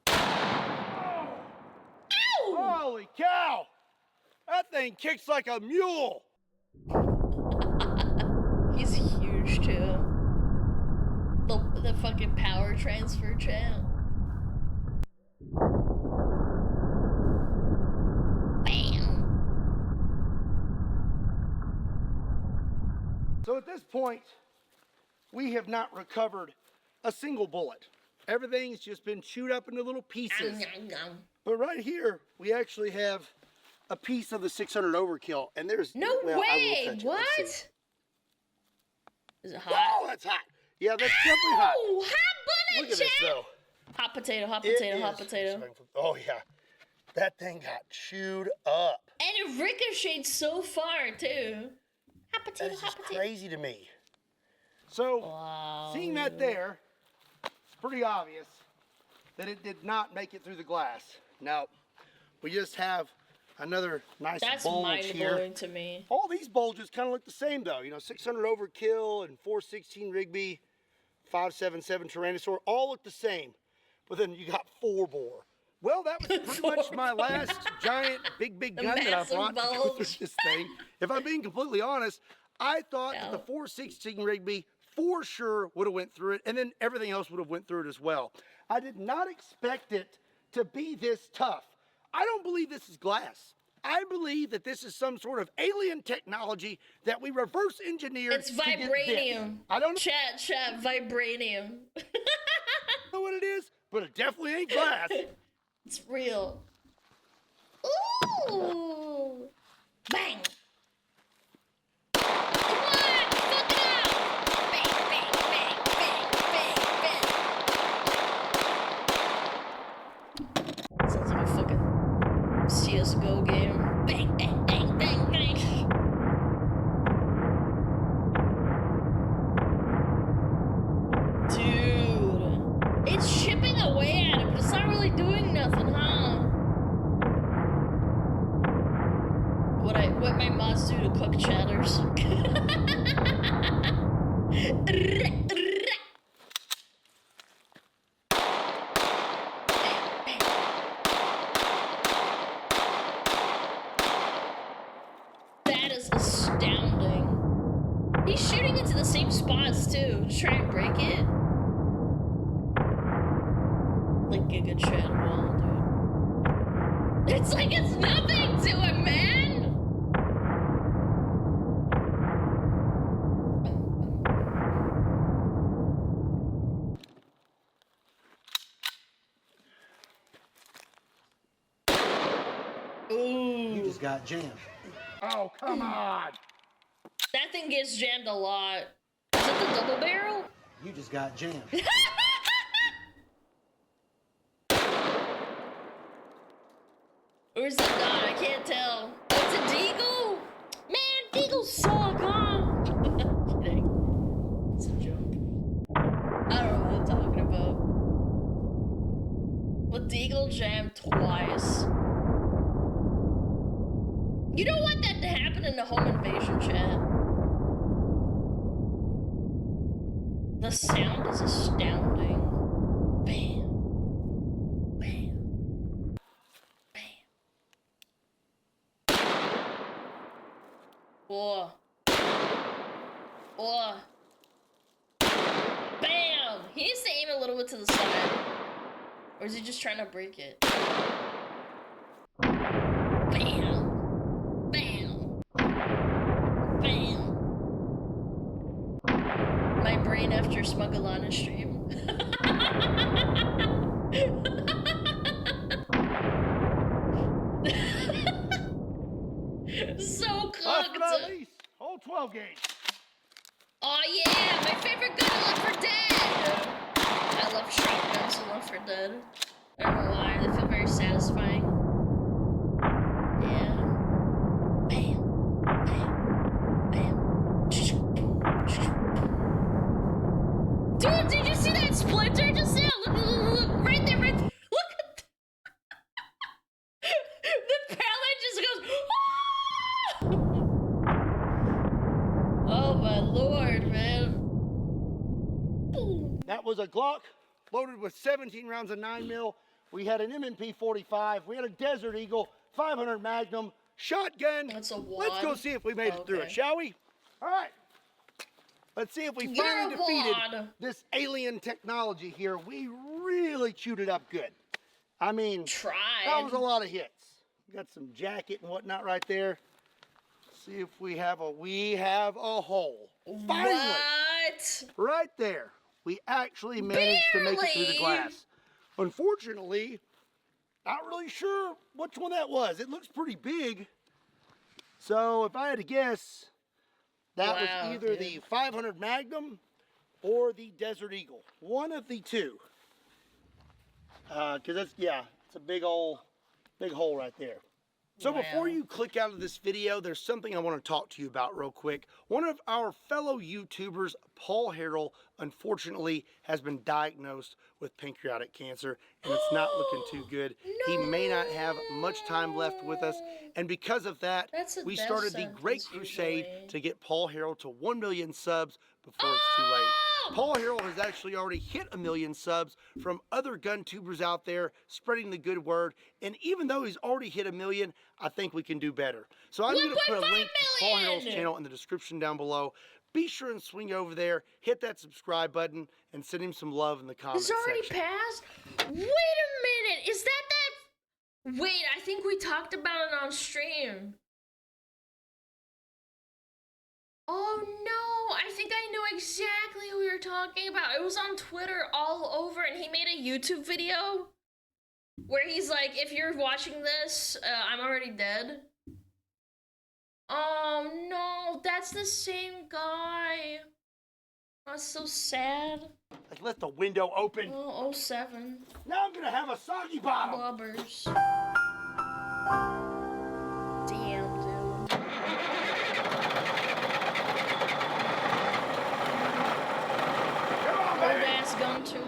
Oh. Holy cow! That thing kicks like a mule. He's huge too. The fucking power transfer chat. Bam. So at this point, we have not recovered a single bullet. Everything's just been chewed up into little pieces. But right here, we actually have a piece of the 600 Overkill, and there's no way. What? Is it hot? Oh, that's hot. Yeah, that's definitely hot. Oh, hot butter, Look at this though. Hot potato, hot potato, hot potato. Oh yeah, that thing got chewed up. And it ricocheted so far too. Hot potato, that is just crazy to me. So, seeing that there, it's pretty obvious that it did not make it through the glass. Now, we just have another nice bulge here. That's mind-blowing to me. All these bulges kind of look the same though. You know, 600 Overkill and 416 Rigby, 577 Tyrannosaur, all look the same. But then you got 4-bore. Well, that was pretty much my last giant, big gun that I brought to go through this thing. If I'm being completely honest, I thought that the 416 Rigby for sure would have went through it, and then everything else would have went through it as well. I did not expect it to be this tough. I don't believe this is glass. I believe that this is some sort of alien technology that we reverse engineered. It's vibranium. I don't know. Chat, vibranium. know what it is, but it definitely ain't glass. It's real. Ooh. Bang. Sounds like a fucking CSGO game. Bang, bang, bang, bang, bang. Dude. It's chipping away at it, but it's not really doing nothing, huh? What my mods do to cook chatters. That is astounding. He's shooting into the same spots too, to try and break it. Like Giga Chat wall, dude. It's like it's nothing to it, man! Ooh. You just got jammed. Oh, come on! That thing gets jammed a lot. Is it the double barrel? You just got jammed. Or is it not? I can't tell. Oh, it's a deagle? Man, deagles suck, huh? Kidding. It's a joke. I don't know what I'm talking about. But deagle jammed twice. You know what? That happened in the home invasion chat. The sound is astounding. Bam. Bam. Bam. Oh. Oh. Bam! He needs to aim a little bit to the side. Or is he just trying to break it? Bam! Bam! Bam! your SmugAlana stream. So cooked. Whole 12 gauge. Oh yeah, my favorite gun, Left 4 Dead. I love shotguns in Left 4 Dead. I don't know why, they feel very satisfying. Yeah. Bam. Bam. Bam. Dude, did you see that splinter just now? Look, right there, right there. Look at the pellet just goes. Oh my lord, man. That was a Glock loaded with 17 rounds of 9mm. We had an M&P 45. We had a Desert Eagle 500 Magnum shotgun. That's a wad. Let's go see if we made it through it, shall we? All right. Let's see if we finally defeated this alien technology here. We really chewed it up good. I mean, that was a lot of hits. Got some jacket and whatnot right there. See if we have a hole. Finally, what? Right there. We actually managed to make it through the glass. Unfortunately, not really sure which one that was. It looks pretty big. So if I had to guess, that was either the 500 Magnum or the Desert Eagle. One of the two. Because that's, it's a big hole right there. So before you click out of this video, there's something I want to talk to you about real quick. One of our fellow YouTubers, Paul Harrell, unfortunately has been diagnosed with pancreatic cancer, and it's not looking too good. He may not have much time left with us, and because of that, we started the great crusade to get Paul Harrell to 1 million subs before it's too late. Paul Harrell has actually already hit 1 million subs from other gun tubers out there spreading the good word. And even though he's already hit 1 million, I think we can do better. So I'm going to put a link to Paul Harrell's channel in the description down below. Be sure and swing over there, hit that subscribe button, and send him some love in the comments section. It's already passed? Wait a minute. Is that? Wait, I think we talked about it on stream. Oh no, I think I know exactly who you're talking about. It was on Twitter all over, and he made a YouTube video where he's like, if you're watching this, I'm already dead. Oh no, that's the same guy. That's so sad. I left the window open. Oh, 07. Now I'm gonna have a soggy bottom. Blubbers. Damn, dude. Old-ass gun tuber.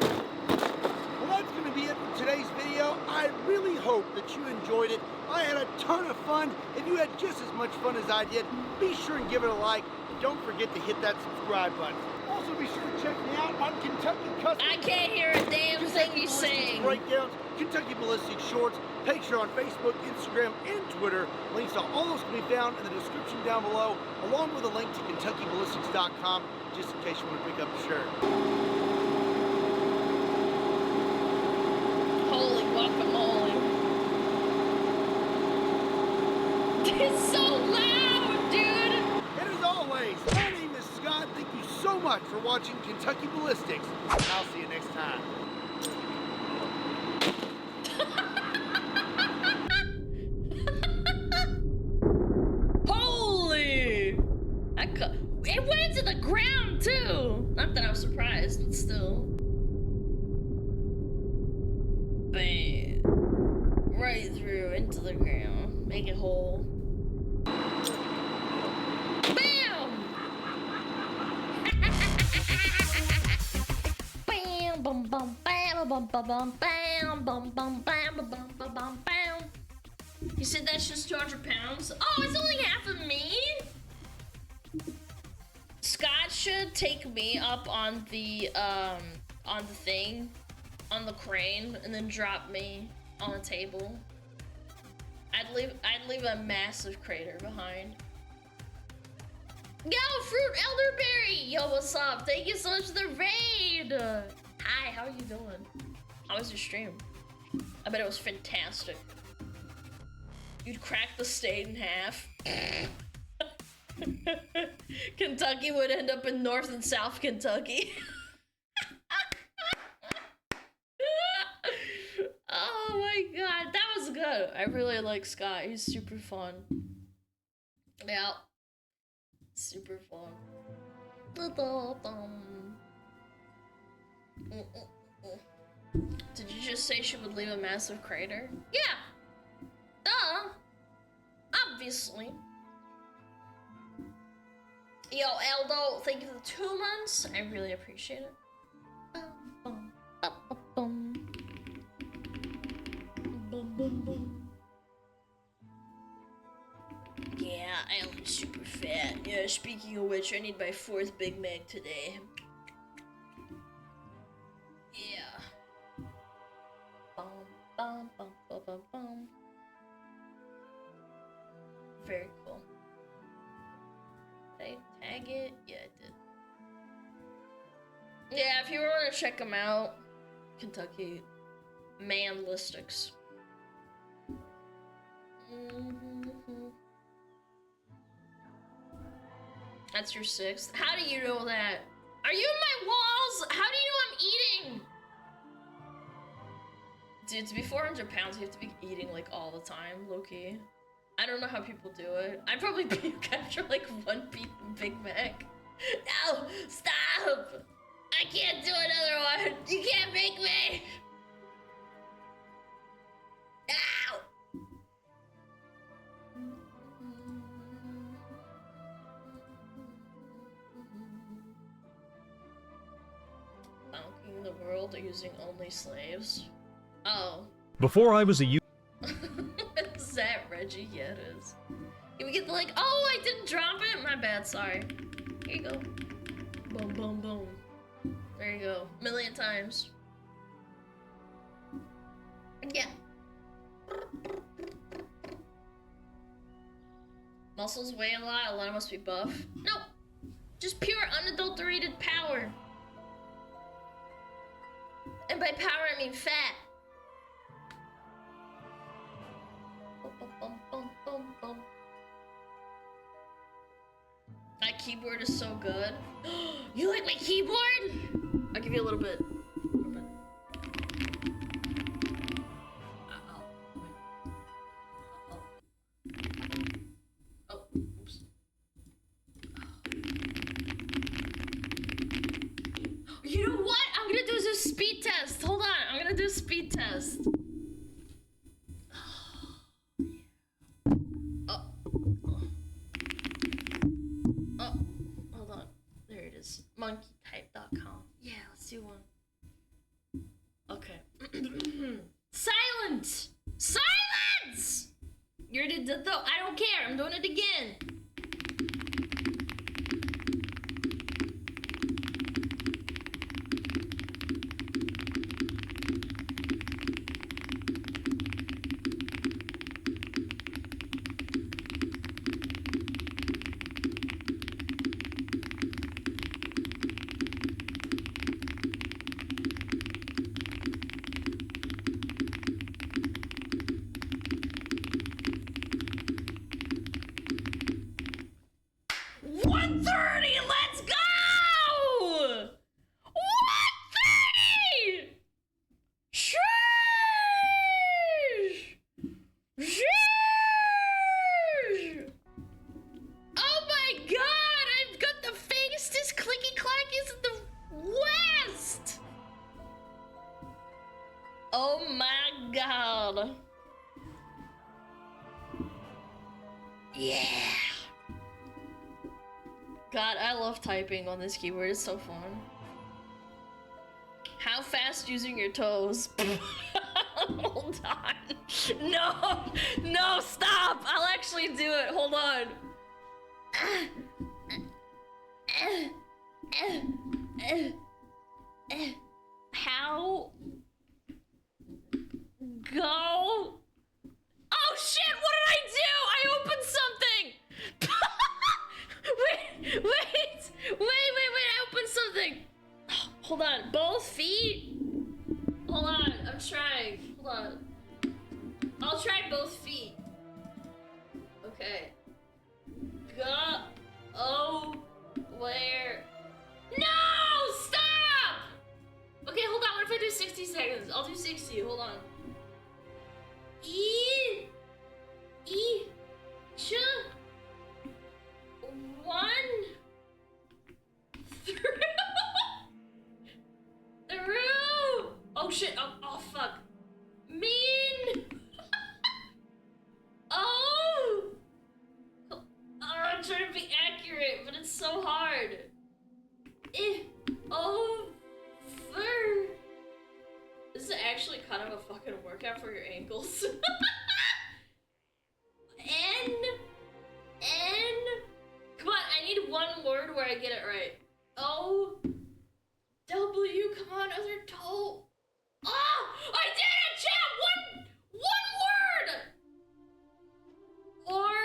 Well, that's going to be it for today's video. I really hope that you enjoyed it. I had a ton of fun. If you had just as much fun as I did, be sure and give it a like. And don't forget to hit that subscribe button. Also, be sure to check me out on Kentucky Custom. I can't hear a damn thing you saying. Breakdowns, Kentucky Ballistic Shorts, Patreon, Facebook, Instagram, and Twitter. Links to all those can be found in the description down below, along with a link to KentuckyBallistics.com, just in case you want to pick up the shirt. Holy guacamole. It's so loud, dude. And as always, my name is Scott. Thank you so much for watching Kentucky Ballistics. And I'll see you next time. Holy! It went into the ground too. Not that I'm surprised, but still. Bam! Right through into the ground. Make it whole. Bam! Bam! Bum bum bam! Bum bum bum bam! Bum bum bam! Bum bum bum bam! You said that's just 200 pounds? Oh, it's only half of me? Scott should take me up on the thing, on the crane, and then drop me on a table. I'd leave a massive crater behind. Yo, Fruit Elderberry! Yo, what's up? Thank you so much for the raid! Hi, how are you doing? How was your stream? I bet it was fantastic. You'd crack the state in half. Kentucky would end up in North and South Kentucky. Oh my god, that was good. I really like Scott. He's super fun. Yeah. Super fun. Did you just say she would leave a massive crater? Yeah. Duh. Obviously. Yo, Aldo, thank you for the 2 months. I really appreciate it. Yeah, I am super fat. Yeah, speaking of which, I need my 4th Big Mac today. Yeah. Very cool. Did I tag it? Yeah, I did. Yeah, if you want to check them out, Kentucky Manlistics. That's your 6th. How do you know that? Are you in my walls? How do you know I'm eating? Dude, to be 400 pounds, you have to be eating like all the time, low-key. I don't know how people do it. I'd probably puke after like 1 Big Mac. No, stop! I can't do another one. You can't make me. Ow! Conquering the world using only slaves. Oh. Before I was a youth. Is that Reggie? Yeah, it is. Can we get the like, oh, I didn't drop it? My bad, sorry. Here you go. Boom, boom, boom. There you go. 1,000,000 times. Yeah. Muscles weigh a lot. Alana must be buff. Nope. Just pure unadulterated power. And by power, I mean fat. My keyboard is so good. You like my keyboard? I'll give you a little bit. Oh, oops. You know what? I'm gonna do a speed test. Hold on, I'm gonna do a speed test. Hold on. There it is. Monkeytype.com. Yeah, let's do one. Okay. Silence! Silence! You already did though. I don't care. I'm doing it again. Let's go! 130! Sheesh! Sheesh! Oh my god! I've got the fastest clicky clackies in the West! Oh my god. Yeah. God, I love typing on this keyboard. It's so fun. How fast using your toes? Hold on. No! No, stop! I'll actually do it. Hold on. How? Go? Oh shit, what did I do? I opened something! Wait, I opened something. Hold on, both feet? Hold on, I'm trying. Hold on. I'll try both feet. Okay. Go. Oh, where? No! Stop! Okay, hold on. What if I do 60 seconds? I'll do 60. Hold on. One. Through. Oh shit. Oh fuck. Mean. Oh. I'm trying to be accurate, but it's so hard. Over. This is actually kind of a fucking workout for your ankles. N. Come on, I need one word where I get it right. O. W. Come on, other toe. Oh, I did it, chat. One word. Or.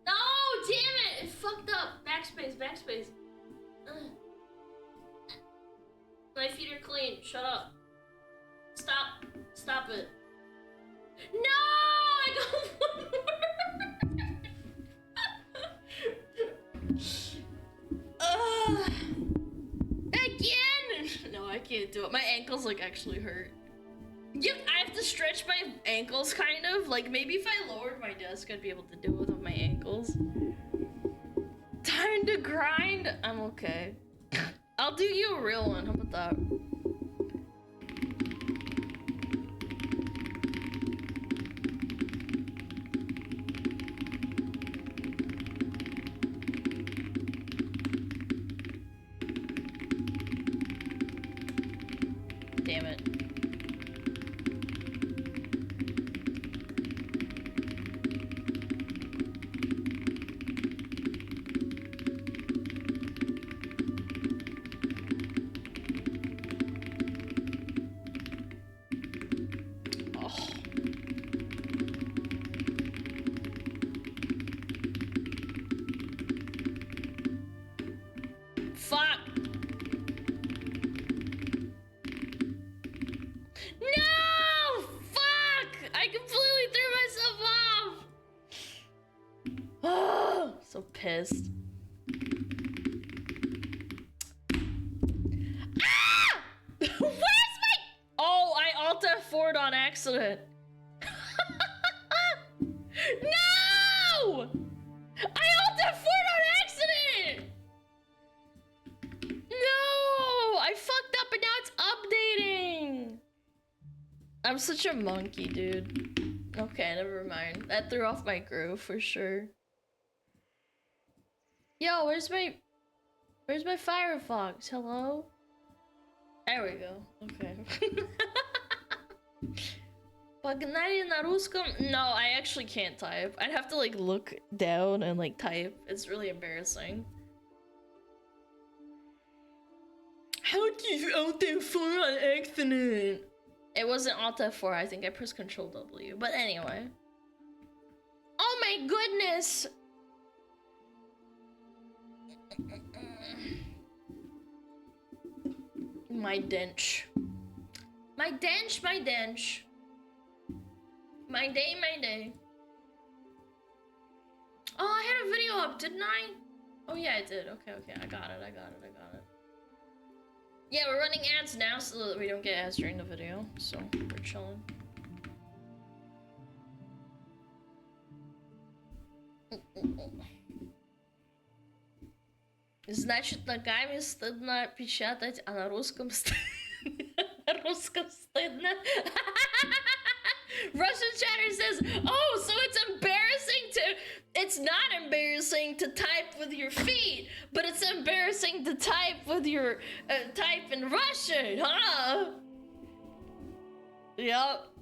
No, damn it! It fucked up. Backspace. My feet are clean. Shut up. Stop it. No! I got one word! Again! No, I can't do it. My ankles, like, actually hurt. Yep, I have to stretch my ankles, kind of. Like, maybe if I lowered my desk, I'd be able to do it with my ankles. Time to grind? I'm okay. I'll do you a real one. How about that? Damn it. Fuck! No! Fuck! I completely threw myself off! Oh, so pissed. Ah! Where's my... Oh, I Alt F4'd on accident. No! I Alt F4'd on accident! No! I fucked up and now it's updating! I'm such a monkey, dude. Okay, never mind. That threw off my groove for sure. Yo, where's my Firefox? Hello? There we go. Okay. Погнали на русском? No, I actually can't type. I'd have to like look down and like type. It's really embarrassing. How did you Alt F4 on accident? It wasn't Alt F4, I think I pressed Control W. But anyway. Oh my goodness! My dench. My dench. My day. Oh, I had a video up, didn't I? Oh yeah, I did. Okay, I got it. Yeah, we're running ads now so that we don't get ads during the video, so we're chilling. Значит, ногами стыдно печатать, а на русском стыдно. Russian chatter says, oh, so it's embarrassing to... It's not embarrassing to type with your feet, but it's embarrassing to type with your... type in Russian, huh? Yup.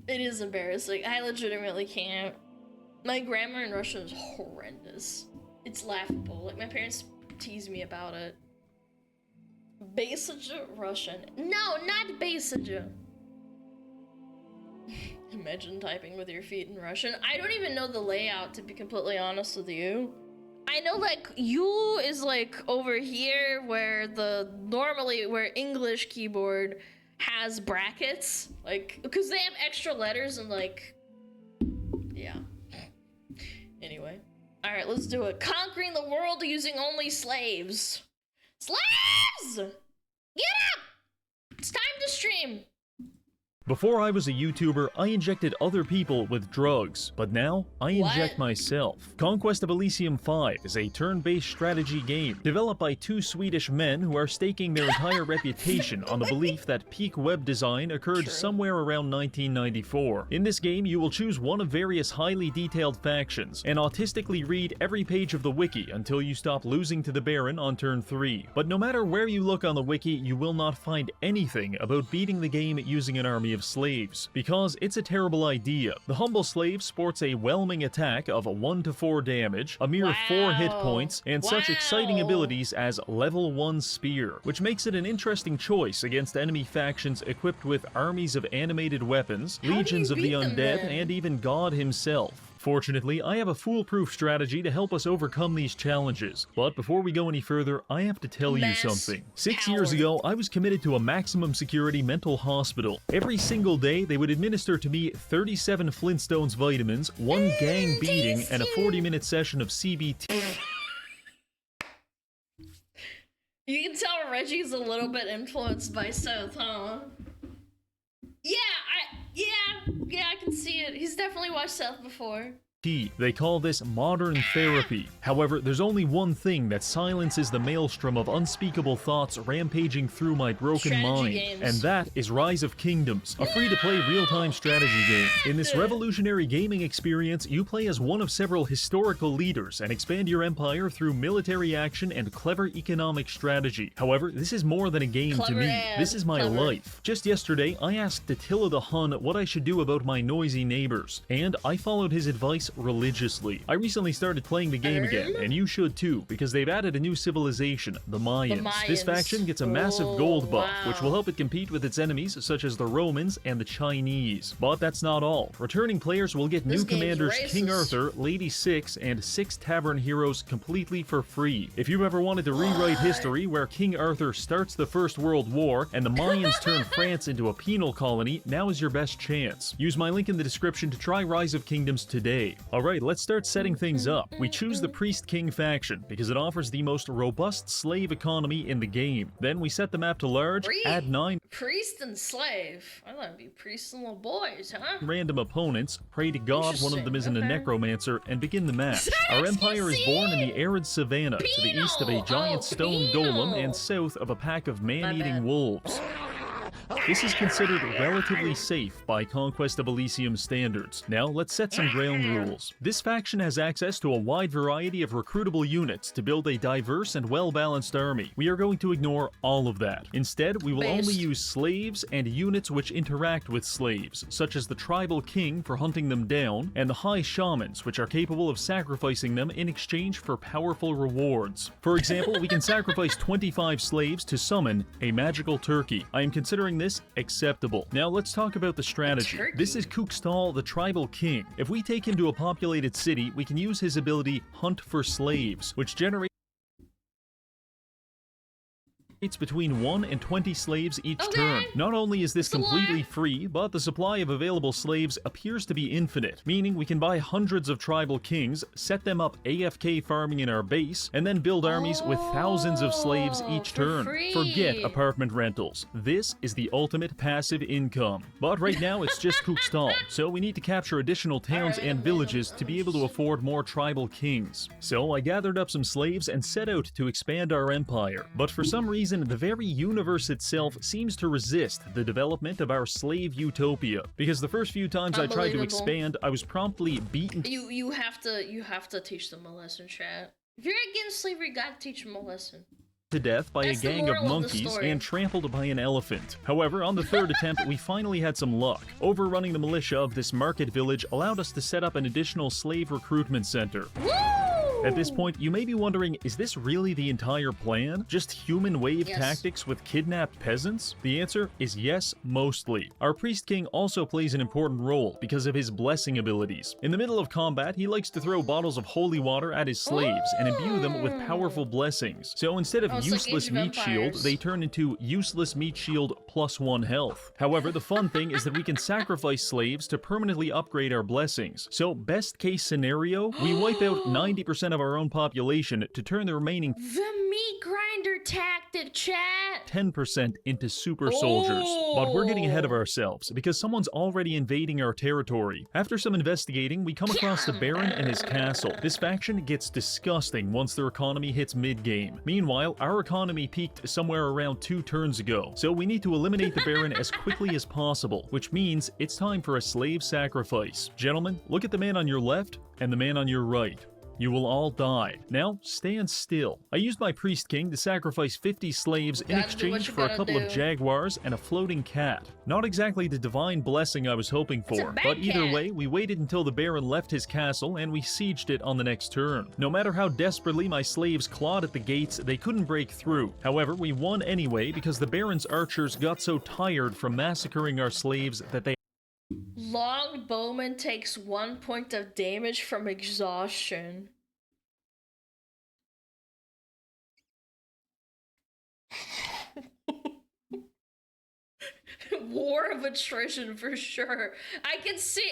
It is embarrassing. I legitimately can't. My grammar in Russian is horrendous. It's laughable. Like, my parents tease me about it. Basic Russian. No, not basic. Imagine typing with your feet in Russian. I don't even know the layout, to be completely honest with you. I know like U is like over here where where English keyboard has brackets, like because they have extra letters and like yeah. Anyway. Alright, let's do it. Conquering the world using only slaves. Slaves! Get up! It's time to stream. Before I was a YouTuber, I injected other people with drugs, but now I inject myself. Conquest of Elysium 5 is a turn-based strategy game developed by two Swedish men who are staking their entire reputation on the belief that peak web design occurred somewhere around 1994. In this game, you will choose one of various highly detailed factions and autistically read every page of the wiki until you stop losing to the Baron on turn 3. But no matter where you look on the wiki, you will not find anything about beating the game using an army of slaves, because it's a terrible idea. The humble slave sports a whelming attack of 1 to 4 damage, a mere 4 hit points, and such exciting abilities as level 1 spear, which makes it an interesting choice against enemy factions equipped with armies of animated weapons, legions of the undead, and even God himself. Fortunately, I have a foolproof strategy to help us overcome these challenges. But before we go any further, I have to tell you something. 6 years ago, I was committed to a maximum security mental hospital. Every single day, they would administer to me 37 Flintstones vitamins, 1 gang beating, and a 40-minute session of CBT. You can tell Reggie's a little bit influenced by Seth, huh? Yeah, I can see it. He's definitely watched Seth before. They call this modern therapy. However, there's only one thing that silences the maelstrom of unspeakable thoughts rampaging through my broken mind, and that is Rise of Kingdoms, a free-to-play real-time strategy game. In this revolutionary gaming experience, you play as one of several historical leaders and expand your empire through military action and clever economic strategy. However, this is more than a game to me. This is my life. Just yesterday, I asked Attila the Hun what I should do about my noisy neighbors, and I followed his advice religiously. I recently started playing the game again, and you should too, because they've added a new civilization, the Mayans. This faction gets a massive gold buff, which will help it compete with its enemies such as the Romans and the Chinese. But that's not all. Returning players will get new commanders King Arthur, Lady Six, and 6 tavern heroes completely for free. If you've ever wanted to rewrite history where King Arthur starts the First World War and the Mayans turn France into a penal colony, now is your best chance. Use my link in the description to try Rise of Kingdoms today. Alright, let's start setting things up. We choose the Priest King faction because it offers the most robust slave economy in the game. Then we set the map to large, add 9 Priest and slave. I want to be priests and little boys, huh? random opponents, pray to God one of them isn't a necromancer, and begin the match. Our empire is born in the arid savannah to the east of a giant stone golem and south of a pack of man-eating wolves. This is considered relatively safe by Conquest of Elysium standards. Now, let's set some ground rules. This faction has access to a wide variety of recruitable units to build a diverse and well-balanced army. We are going to ignore all of that. Instead, we will only use slaves and units which interact with slaves, such as the Tribal King for hunting them down, and the High Shamans, which are capable of sacrificing them in exchange for powerful rewards. For example, we can sacrifice 25 slaves to summon a magical turkey. I am considering this acceptable. Now let's talk about the strategy. This is Kukstal, the Tribal King. If we take him to a populated city, we can use his ability Hunt for Slaves, which generates between 1 and 20 slaves each turn. Not only is this completely free, but the supply of available slaves appears to be infinite, meaning we can buy hundreds of tribal kings, set them up AFK farming in our base, and then build armies with thousands of slaves each turn. Forget apartment rentals. This is the ultimate passive income. But right now it's just Kukstal, so we need to capture additional towns and villages to be able to afford more tribal kings. So I gathered up some slaves and set out to expand our empire. But for some reason, the very universe itself seems to resist the development of our slave utopia, because the first few times I tried to expand, I was promptly beaten. You have to teach them a lesson, chat. If you're against slavery, you gotta teach them a lesson. To death by a gang of monkeys and trampled by an elephant. However, on the third attempt, we finally had some luck. Overrunning the militia of this market village allowed us to set up an additional slave recruitment center. At this point, you may be wondering, is this really the entire plan? Just human wave tactics with kidnapped peasants? The answer is yes, mostly. Our Priest King also plays an important role because of his blessing abilities. In the middle of combat, he likes to throw bottles of holy water at his slaves and imbue them with powerful blessings. So instead of useless meat shield, they turn into useless meat shield +1 health. However, the fun thing is that we can sacrifice slaves to permanently upgrade our blessings. So best case scenario, we wipe out 90% of our own population to turn the remaining The meat grinder tactic, chat. 10% into super soldiers. But we're getting ahead of ourselves because someone's already invading our territory. After some investigating, we come across the Baron and his castle. This faction gets disgusting once their economy hits mid-game. Meanwhile, our economy peaked somewhere around 2 turns ago, so we need to eliminate the Baron as quickly as possible, which means it's time for a slave sacrifice. Gentlemen, look at the man on your left and the man on your right. You will all die. Now, stand still. I used my Priest King to sacrifice 50 slaves in exchange for a couple of jaguars and a floating cat. Not exactly the divine blessing I was hoping for, but either way, we waited until the Baron left his castle and we sieged it on the next turn. No matter how desperately my slaves clawed at the gates, they couldn't break through. However, we won anyway because the Baron's archers got so tired from massacring our slaves that they Longbowman takes 1 point of damage from exhaustion. War of attrition for sure. I can see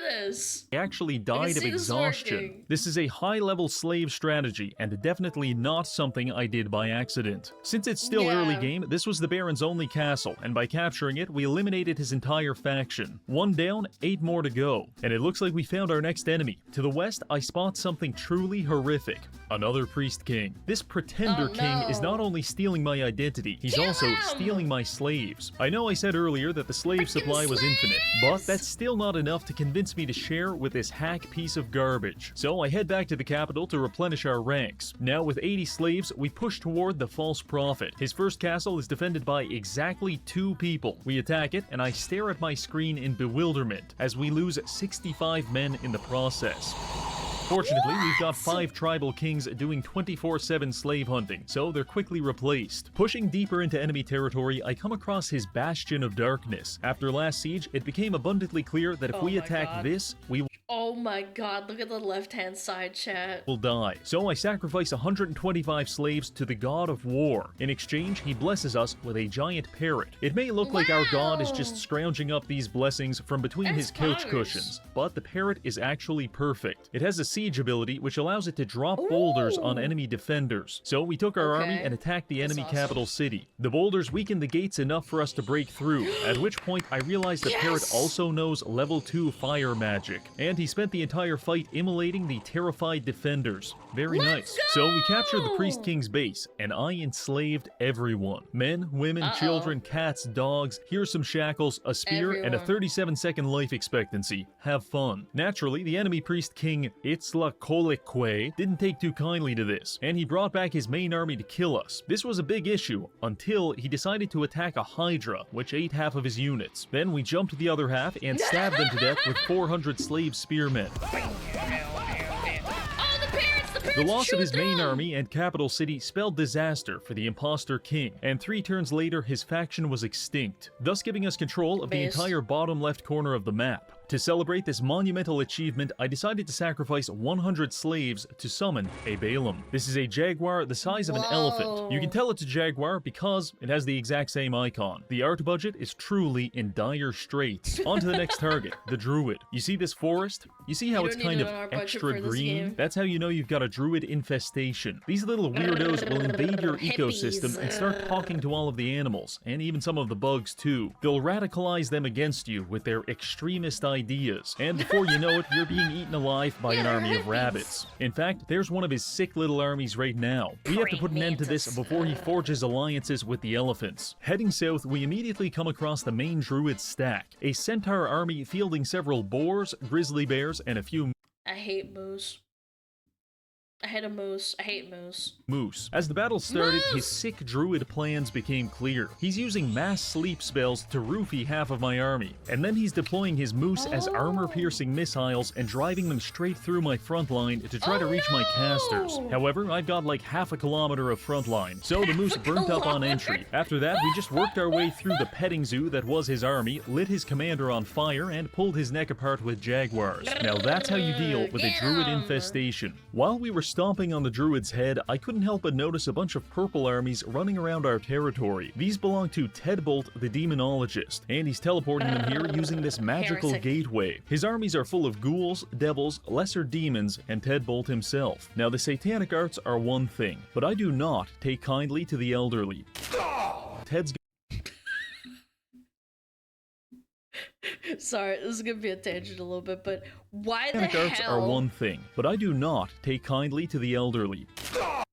this. actually died of exhaustion. This is a high-level slave strategy, and definitely not something I did by accident. Since it's still early game, this was the Baron's only castle, and by capturing it, we eliminated his entire faction. 1 down, 8 more to go. And it looks like we found our next enemy. To the west, I spot something truly horrific. Another Priest King. This Pretender King is not only stealing my identity, he's also stealing my slaves. I know I said earlier that the slave supply was infinite, but that's still not enough to convince me to share with this hack piece of garbage. So I head back to the capital to replenish our ranks. Now with 80 slaves, we push toward the false prophet. His first castle is defended by exactly 2 people. We attack it, and I stare at my screen in bewilderment as we lose 65 men in the process. Fortunately, we've got 5 tribal kings doing 24/7 slave hunting, so they're quickly replaced. Pushing deeper into enemy territory, I come across his Bastion of Darkness. After last siege, it became abundantly clear that if we attack this, we Oh my god, look at the left-hand side, chat. will die. So I sacrifice 125 slaves to the god of war. In exchange, he blesses us with a giant parrot. It may look like our god is just scrounging up these blessings from between his couch cushions, but the parrot is actually perfect. It has a siege ability which allows it to drop boulders on enemy defenders. So we took our army and attacked the enemy capital city. The boulders weakened the gates enough for us to break through, at which point I realized the parrot also knows level 2 fire magic, and he spent the entire fight immolating the terrified defenders. Very nice. So we captured the Priest King's base, and I enslaved everyone. Men, women, children, cats, dogs. Here's some shackles, a spear, and a 37-second life expectancy. Have fun. Naturally, the enemy Priest King, Itzlakolekwe, didn't take too kindly to this, and he brought back his main army to kill us. This was a big issue, until he decided to attack a Hydra, which ate half of his units. Then we jumped the other half and stabbed them to death with 400 slave spearmen. The loss of his main army and capital city spelled disaster for the imposter king, and 3 turns later his faction was extinct, thus giving us control of the entire bottom left corner of the map. To celebrate this monumental achievement, I decided to sacrifice 100 slaves to summon a Balaam. This is a jaguar the size of an elephant. You can tell it's a jaguar because it has the exact same icon. The art budget is truly in dire straits. On to the next target, the druid. You see this forest? You see how it's kind of extra green? That's how you know you've got a druid infestation. These little weirdos will invade your ecosystem and start talking to all of the animals, and even some of the bugs too. They'll radicalize them against you with their extremist ideas, and before you know it, you're being eaten alive by an army of rabbits. In fact, there's one of his sick little armies right now. We have to put an end to this before he forges alliances with the elephants. Heading south, we immediately come across the main druid stack, a centaur army fielding several boars, grizzly bears, and a few I hate moose. I hate a moose. I hate moose. moose. As the battle started, his sick druid plans became clear. He's using mass sleep spells to roofie half of my army, and then he's deploying his moose as armor-piercing missiles and driving them straight through my front line to try to reach my casters. However, I've got like half a kilometer of front line, so the moose burnt up on entry. After that, we just worked our way through the petting zoo that was his army, lit his commander on fire, and pulled his neck apart with jaguars. Now that's how you deal with a druid infestation. While we were stomping on the druid's head, I couldn't help but notice a bunch of purple armies running around our territory. These belong to Tedbolt the Demonologist, and he's teleporting them here using this magical gateway. His armies are full of ghouls, devils, lesser demons, and Tedbolt himself. Now, the satanic arts are one thing, but I do not take kindly to the elderly. Ted's Sorry, this is gonna be a tangent a little bit, but why the satanic arts are hell? one thing, but I do not take kindly to the elderly.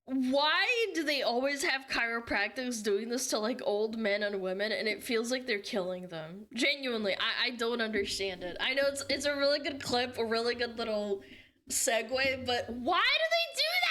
Why do they always have chiropractors doing this to like old men and women, and it feels like they're killing them? Genuinely, I don't understand it. I know it's a really good clip, a really good little segue, but why do they do that?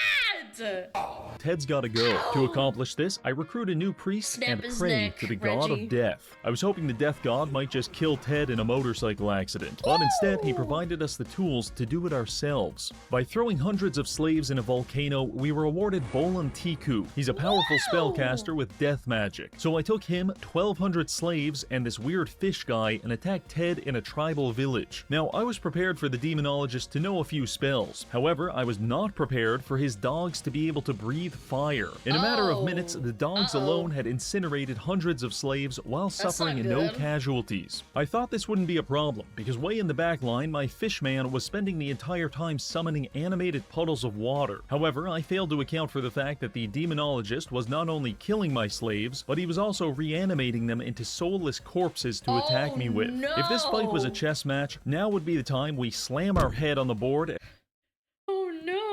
Ted's gotta go. To accomplish this, I recruit a new priest Snap and his pray neck, to the god Reggie. of death. I was hoping the death god might just kill Ted in a motorcycle accident, but instead he provided us the tools to do it ourselves. By throwing hundreds of slaves in a volcano, we were awarded Bolan Tiku. He's a powerful spellcaster with death magic. So I took him, 1,200 slaves, and this weird fish guy and attacked Ted in a tribal village. Now, I was prepared for the demonologist to know a few spells. However, I was not prepared for his dogs to be able to breathe fire. In a matter of minutes, the dogs alone had incinerated hundreds of slaves while suffering not no good. casualties. I thought this wouldn't be a problem, because way in the back line, my fishman was spending the entire time summoning animated puddles of water. However, I failed to account for the fact that the demonologist was not only killing my slaves, but he was also reanimating them into soulless corpses to attack me with. If this fight was a chess match, now would be the time we slam our head on the board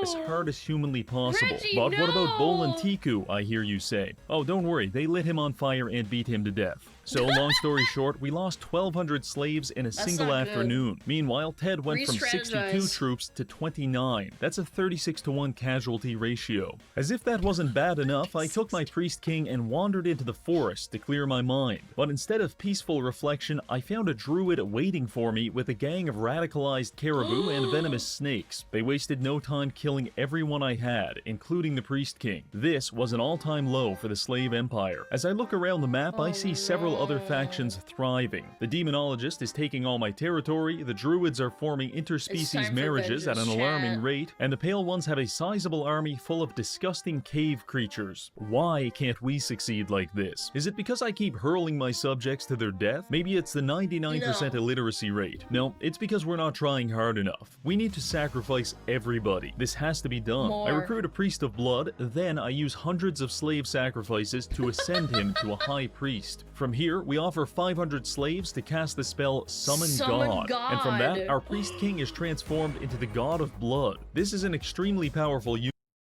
as hard as humanly possible. Reggie, But what about no! Bolan Tiku, I hear you say? Oh, don't worry, they lit him on fire and beat him to death. So, long story short, we lost 1,200 slaves in a single not good. afternoon. Meanwhile, Ted went from 62 Re-strategize. troops to 29. That's a 36-to-1 casualty ratio. As if that wasn't bad enough, I took my priest king and wandered into the forest to clear my mind. But instead of peaceful reflection, I found a druid waiting for me with a gang of radicalized caribou and venomous snakes. They wasted no time killing everyone I had, including the priest king. This was an all-time low for the slave empire. As I look around the map, I see several other factions thriving. The demonologist is taking all my territory, the druids are forming interspecies for marriages at an vengeance, alarming chat. rate, and the pale ones have a sizable army full of disgusting cave creatures. Why can't we succeed like this? Is it because I keep hurling my subjects to their death? Maybe it's the 99% illiteracy rate. No, it's because we're not trying hard enough. We need to sacrifice everybody. This has to be done. More. I recruit a priest of blood, then I use hundreds of slave sacrifices to ascend him to a high priest. From here, we offer 500 slaves to cast the spell Summon God. And from that, our priest king is transformed into the god of blood. This is an extremely powerful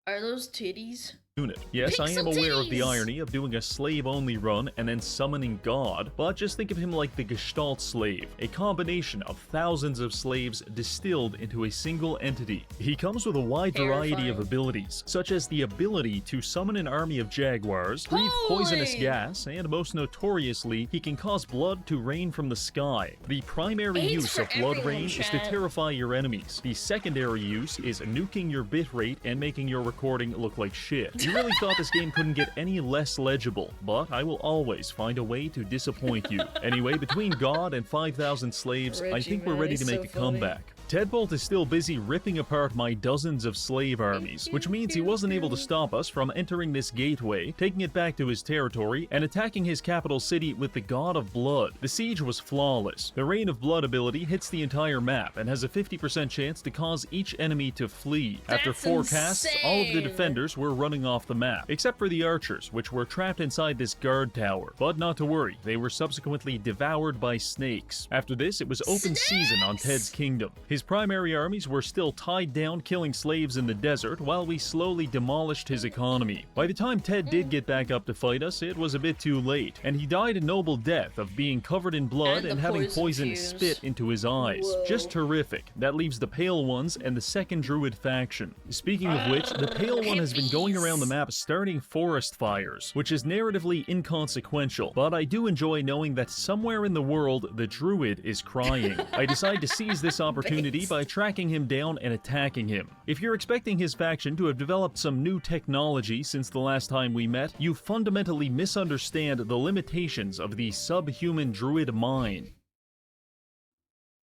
Are those titties? unit. Yes, I am Pixel aware of the titties! irony of doing a slave-only run and then summoning God, but just think of him like the Gestalt slave, a combination of thousands of slaves distilled into a single entity. He comes with a wide variety of abilities, such as the ability to summon an army of jaguars, breathe poisonous gas, and most notoriously, he can cause blood to rain from the sky. The primary AIDS use for of blood everyone, rain is to chat. terrify your enemies. The secondary use is nuking your bitrate and making your recording look like shit. You really thought this game couldn't get any less legible, but I will always find a way to disappoint you. Anyway, between God and 5,000 slaves, I Reggie, think we're man, ready he's to make so a funny. comeback. Tedbolt is still busy ripping apart my dozens of slave armies, which means he wasn't able to stop us from entering this gateway, taking it back to his territory, and attacking his capital city with the God of Blood. The siege was flawless. The Rain of Blood ability hits the entire map and has a 50% chance to cause each enemy to flee. After 4 casts, all of the defenders were running off the map, except for the archers, which were trapped inside this guard tower. But not to worry, they were subsequently devoured by snakes. After this, it was open season on Ted's kingdom. His primary armies were still tied down killing slaves in the desert while we slowly demolished his economy. By the time Ted did get back up to fight us, it was a bit too late, and he died a noble death of being covered in blood and having poison spit into his eyes. Just terrific. That leaves the Pale Ones and the second Druid faction. Speaking of which, the Pale One has been going around the map starting forest fires, which is narratively inconsequential, but I do enjoy knowing that somewhere in the world, the Druid is crying. I decide to seize this opportunity by tracking him down and attacking him. If you're expecting his faction to have developed some new technology since the last time we met, you fundamentally misunderstand the limitations of the subhuman druid mind.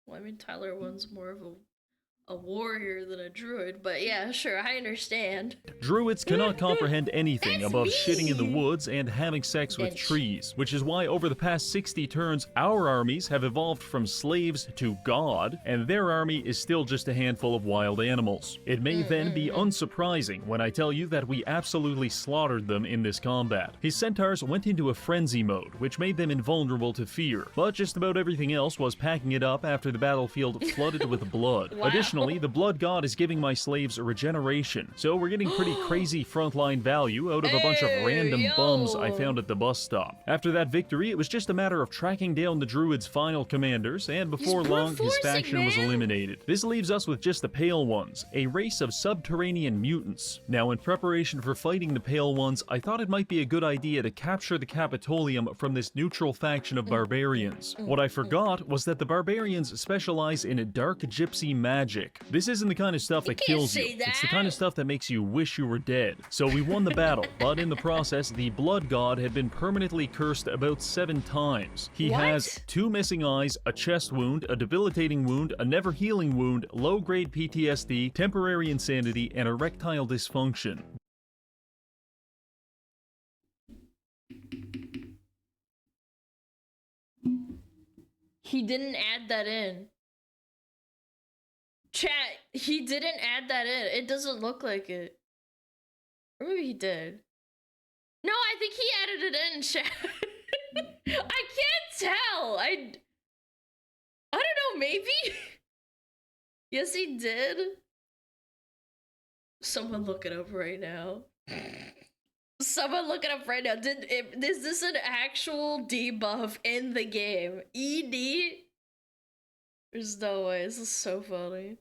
Well, I mean, Tyler one's more of a a warrior than a druid, but yeah, sure, I understand. Druids cannot comprehend anything above shitting in the woods and having sex with trees, which is why over the past 60 turns, our armies have evolved from slaves to God, and their army is still just a handful of wild animals. It may then be unsurprising when I tell you that we absolutely slaughtered them in this combat. His centaurs went into a frenzy mode, which made them invulnerable to fear, but just about everything else was packing it up after the battlefield flooded with blood. Wow. Additionally, the blood god is giving my slaves regeneration, so we're getting pretty crazy frontline value out of a bunch of random bums I found at the bus stop. After that victory, it was just a matter of tracking down the druid's final commanders, and before long, his faction was eliminated. This leaves us with just the Pale Ones, a race of subterranean mutants. Now, in preparation for fighting the Pale Ones, I thought it might be a good idea to capture the Capitolium from this neutral faction of barbarians. What I forgot was that the barbarians specialize in dark gypsy magic. This isn't the kind of stuff that kills you. It's the kind of stuff that makes you wish you were dead. So we won the battle, but in the process, the blood god had been permanently cursed about 7 times. He has 2 missing eyes, a chest wound, a debilitating wound, a never healing wound, low-grade PTSD, temporary insanity, and erectile dysfunction. He didn't add that in. Chat, he didn't add that in. It doesn't look like it. Or maybe he did. No, I think he added it in, chat. I can't tell. I don't know, maybe? Yes, he did. Someone look it up right now. Someone look it up right now. Is this an actual debuff in the game? ED? There's no way. This is so funny.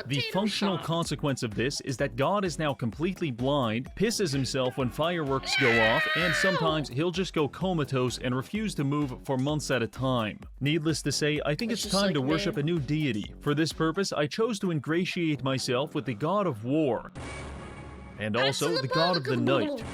The functional consequence of this is that God is now completely blind, pisses himself when fireworks go off, and sometimes he'll just go comatose and refuse to move for months at a time. Needless to say, I think it's time to worship a new deity. For this purpose, I chose to ingratiate myself with the god of war, and also the god of the night.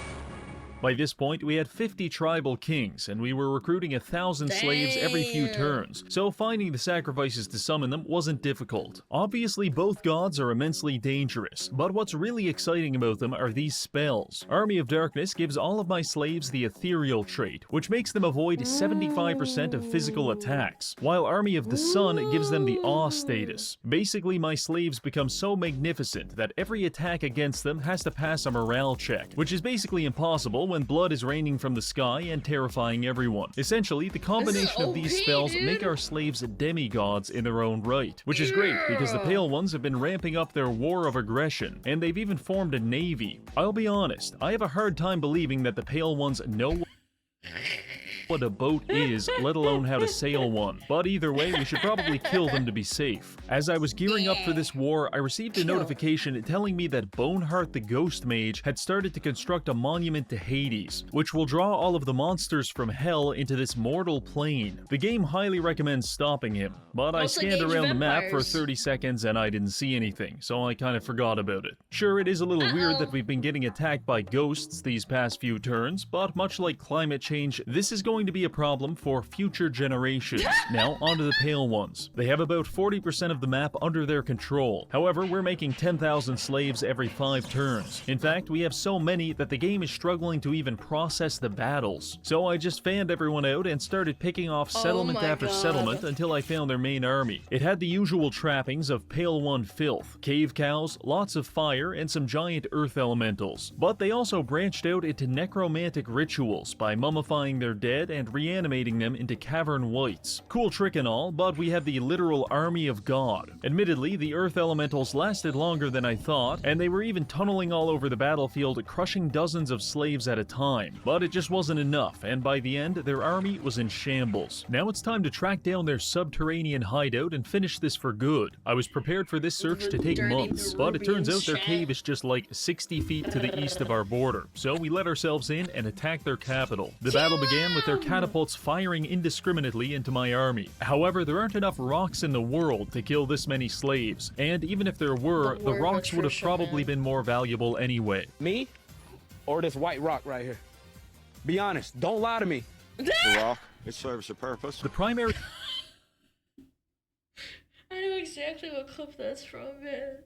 By this point, we had 50 tribal kings, and we were recruiting 1,000 slaves every few turns, so finding the sacrifices to summon them wasn't difficult. Obviously, both gods are immensely dangerous, but what's really exciting about them are these spells. Army of Darkness gives all of my slaves the ethereal trait, which makes them avoid 75% of physical attacks, while Army of the Sun gives them the awe status. Basically, my slaves become so magnificent that every attack against them has to pass a morale check, which is basically impossible when blood is raining from the sky and terrifying everyone. Essentially, the combination of these spells make our slaves demigods in their own right, which is great because the Pale Ones have been ramping up their war of aggression, and they've even formed a navy. I'll be honest, I have a hard time believing that the Pale Ones know what a boat is, let alone how to sail one. But either way, we should probably kill them to be safe. As I was gearing up for this war, I received a notification telling me that Boneheart the Ghost Mage had started to construct a monument to Hades, which will draw all of the monsters from hell into this mortal plane. The game highly recommends stopping him, but I scanned around the map for 30 seconds and I didn't see anything, so I kind of forgot about it. Sure, it is a little weird that we've been getting attacked by ghosts these past few turns, but much like climate change, this is going to be a problem for future generations. Now, onto the Pale Ones. They have about 40% of the map under their control. However, we're making 10,000 slaves every 5 turns. In fact, we have so many that the game is struggling to even process the battles. So I just fanned everyone out and started picking off settlement after settlement until I found their main army. It had the usual trappings of Pale One filth, cave cows, lots of fire, and some giant earth elementals. But they also branched out into necromantic rituals by mummifying their dead and reanimating them into cavern wights. Cool trick and all, but we have the literal army of God. Admittedly, the earth elementals lasted longer than I thought, and they were even tunneling all over the battlefield, crushing dozens of slaves at a time. But it just wasn't enough, and by the end, their army was in shambles. Now it's time to track down their subterranean hideout and finish this for good. I was prepared for this search to take months, but it turns out their cave is just like 60 feet to the east of our border, so we let ourselves in and attacked their capital. The battle began with their catapults firing indiscriminately into my army. However, there aren't enough rocks in the world to kill this many slaves, and even if there were, the rocks would have probably been more valuable anyway. Me or this white rock right here? Be honest, don't lie to me. The rock, it serves a purpose. The primary... I know exactly see actually what clip that's from, man.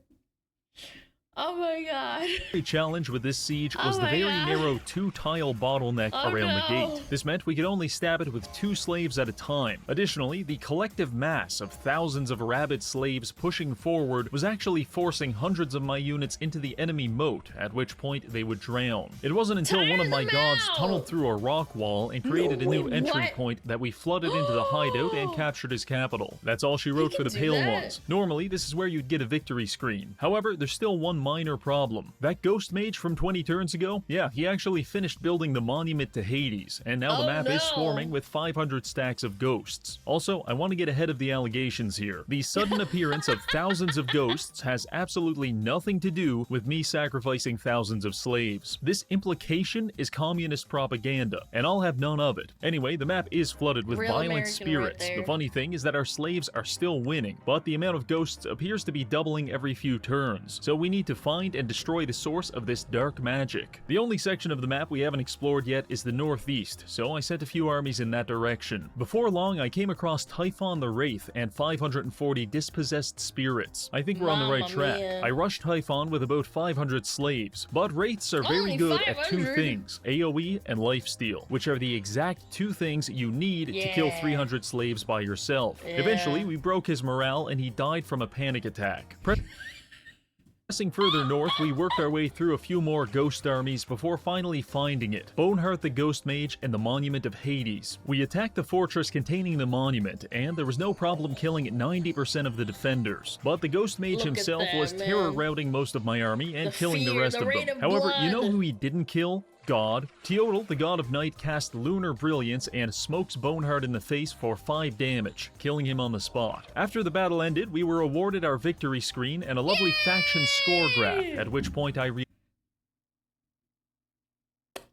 Oh my god. The challenge with this siege was the very narrow 2-tile bottleneck around the gate. This meant we could only stab it with 2 slaves at a time. Additionally, the collective mass of thousands of rabid slaves pushing forward was actually forcing hundreds of my units into the enemy moat, at which point they would drown. It wasn't until one of my gods tunneled through a rock wall and created a new entry point that we flooded into the hideout and captured his capital. That's all she wrote for the pale ones. Normally, this is where you'd get a victory screen. However, there's still one minor problem. That ghost mage from 20 turns ago, yeah, he actually finished building the monument to Hades, and now the map is swarming with 500 stacks of ghosts. Also, I want to get ahead of the allegations here. The sudden appearance of thousands of ghosts has absolutely nothing to do with me sacrificing thousands of slaves. This implication is communist propaganda, and I'll have none of it. Anyway, the map is flooded with violent spirits. The funny thing is that our slaves are still winning, but the amount of ghosts appears to be doubling every few turns, so we need to find and destroy the source of this dark magic. The only section of the map we haven't explored yet is the northeast, so I sent a few armies in that direction. Before long, I came across Typhon the Wraith and 540 dispossessed spirits. I think we're on the right track. I rushed Typhon with about 500 slaves, but Wraiths are very good at 2 things, AoE and lifesteal, which are the exact 2 things you need to kill 300 slaves by yourself. Eventually, we broke his morale and he died from a panic attack. Pressing further north, we worked our way through a few more ghost armies before finally finding it, Boneheart the Ghost Mage and the Monument of Hades. We attacked the fortress containing the monument, and there was no problem killing 90% of the defenders, but the Ghost Mage himself was terror routing most of my army and killing the rest of them. However, you know who he didn't kill? God. Teodal, the god of night, cast Lunar Brilliance and smokes Boneheart in the face for 5 damage, killing him on the spot. After the battle ended, we were awarded our victory screen and a lovely faction score graph, at which point I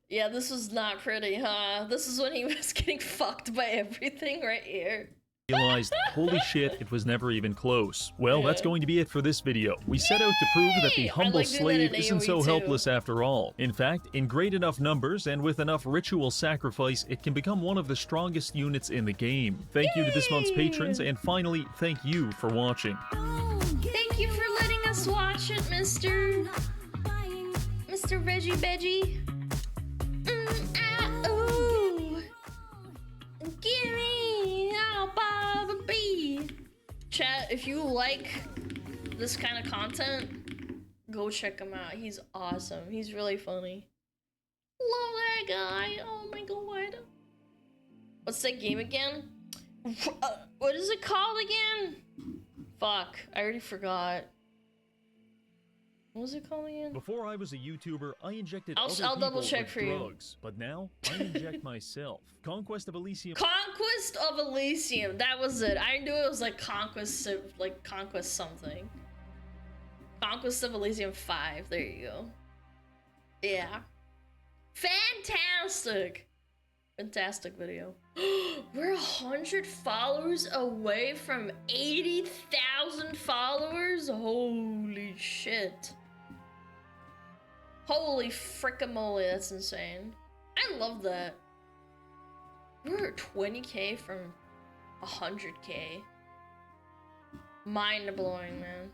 Yeah, this was not pretty, huh? This is when he was getting fucked by everything right here. realized, holy shit, it was never even close. Well, that's going to be it for this video. We set out to prove that the humble slave isn't so helpless after all. In fact, in great enough numbers and with enough ritual sacrifice, it can become one of the strongest units in the game. Thank you to this month's patrons, and finally, thank you for watching. Thank you for letting us watch it, Mr. Reggie Veggie. Give me Baba B. Chat, if you like this kind of content, go check him out. He's awesome. He's really funny. Love that guy. Oh my god. What's that game again? What is it called again? Fuck, I already forgot. What was it called again? Before I was a YouTuber, I injected I'll other double people check with for you. drugs, but now I inject myself. Conquest of Elysium. Conquest of Elysium. That was it. I knew it was like Conquest something. Conquest of Elysium 5. There you go. Yeah. Fantastic. Fantastic video. We're 100 followers away from 80,000 followers. Holy shit. Holy frickamoly, that's insane. I love that. We're 20k from 100k. Mind blowing, man.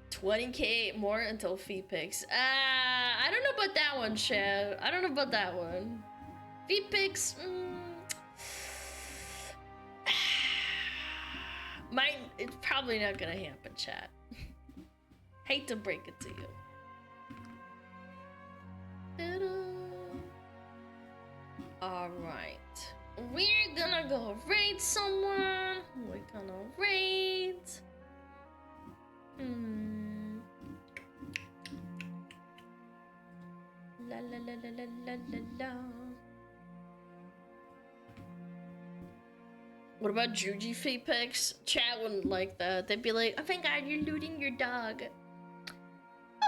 20k more until feet pics. I don't know about that one, Chad. I don't know about that one. Feet pics. It's probably not gonna happen, chat. Hate to break it to you. Alright. We're gonna go raid someone. We're gonna raid. La la la la la la la. What about Juji feet pics? Chat wouldn't like that. They'd be like, oh my god, you're looting your dog.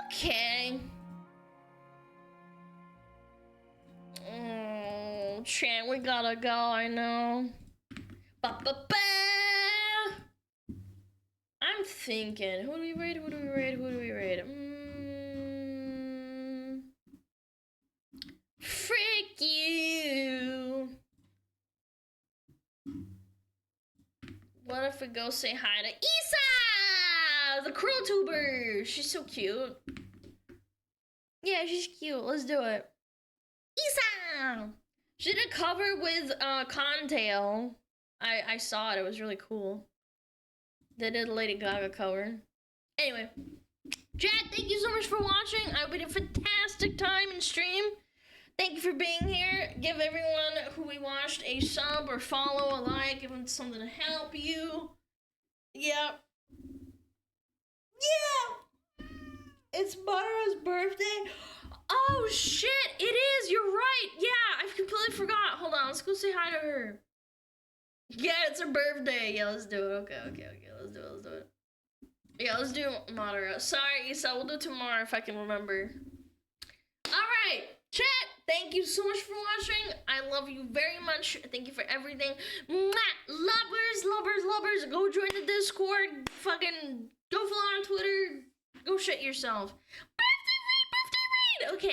Okay. Oh, chat, we gotta go, I know. Ba-ba-ba! I'm thinking, who do we raid? Who do we raid? Who do we raid? Frick you! if we go say hi to Isa, the crow tuber. She's so cute. Yeah, she's cute. Let's do it. Isa. She did a cover with Contail. I saw it. It was really cool. They did a Lady Gaga cover. Anyway, chat, thank you so much for watching. I hope you had a fantastic time in stream. Thank you for being here. Give everyone who we watched a sub or follow, a like, give them something to help you. Yep. Yeah! It's Mara's birthday. Oh shit, it is, you're right. Yeah, I completely forgot. Hold on, let's go say hi to her. Yeah, it's her birthday. Yeah, let's do it. Okay, let's do it. Yeah, let's do Madara. Sorry, Isa, we'll do it tomorrow if I can remember. Alright, chat, thank you so much for watching. I love you very much. Thank you for everything. Mwah! Lovers. Go join the Discord. Fucking go follow on Twitter. Go shit yourself. Birthday raid! Okay.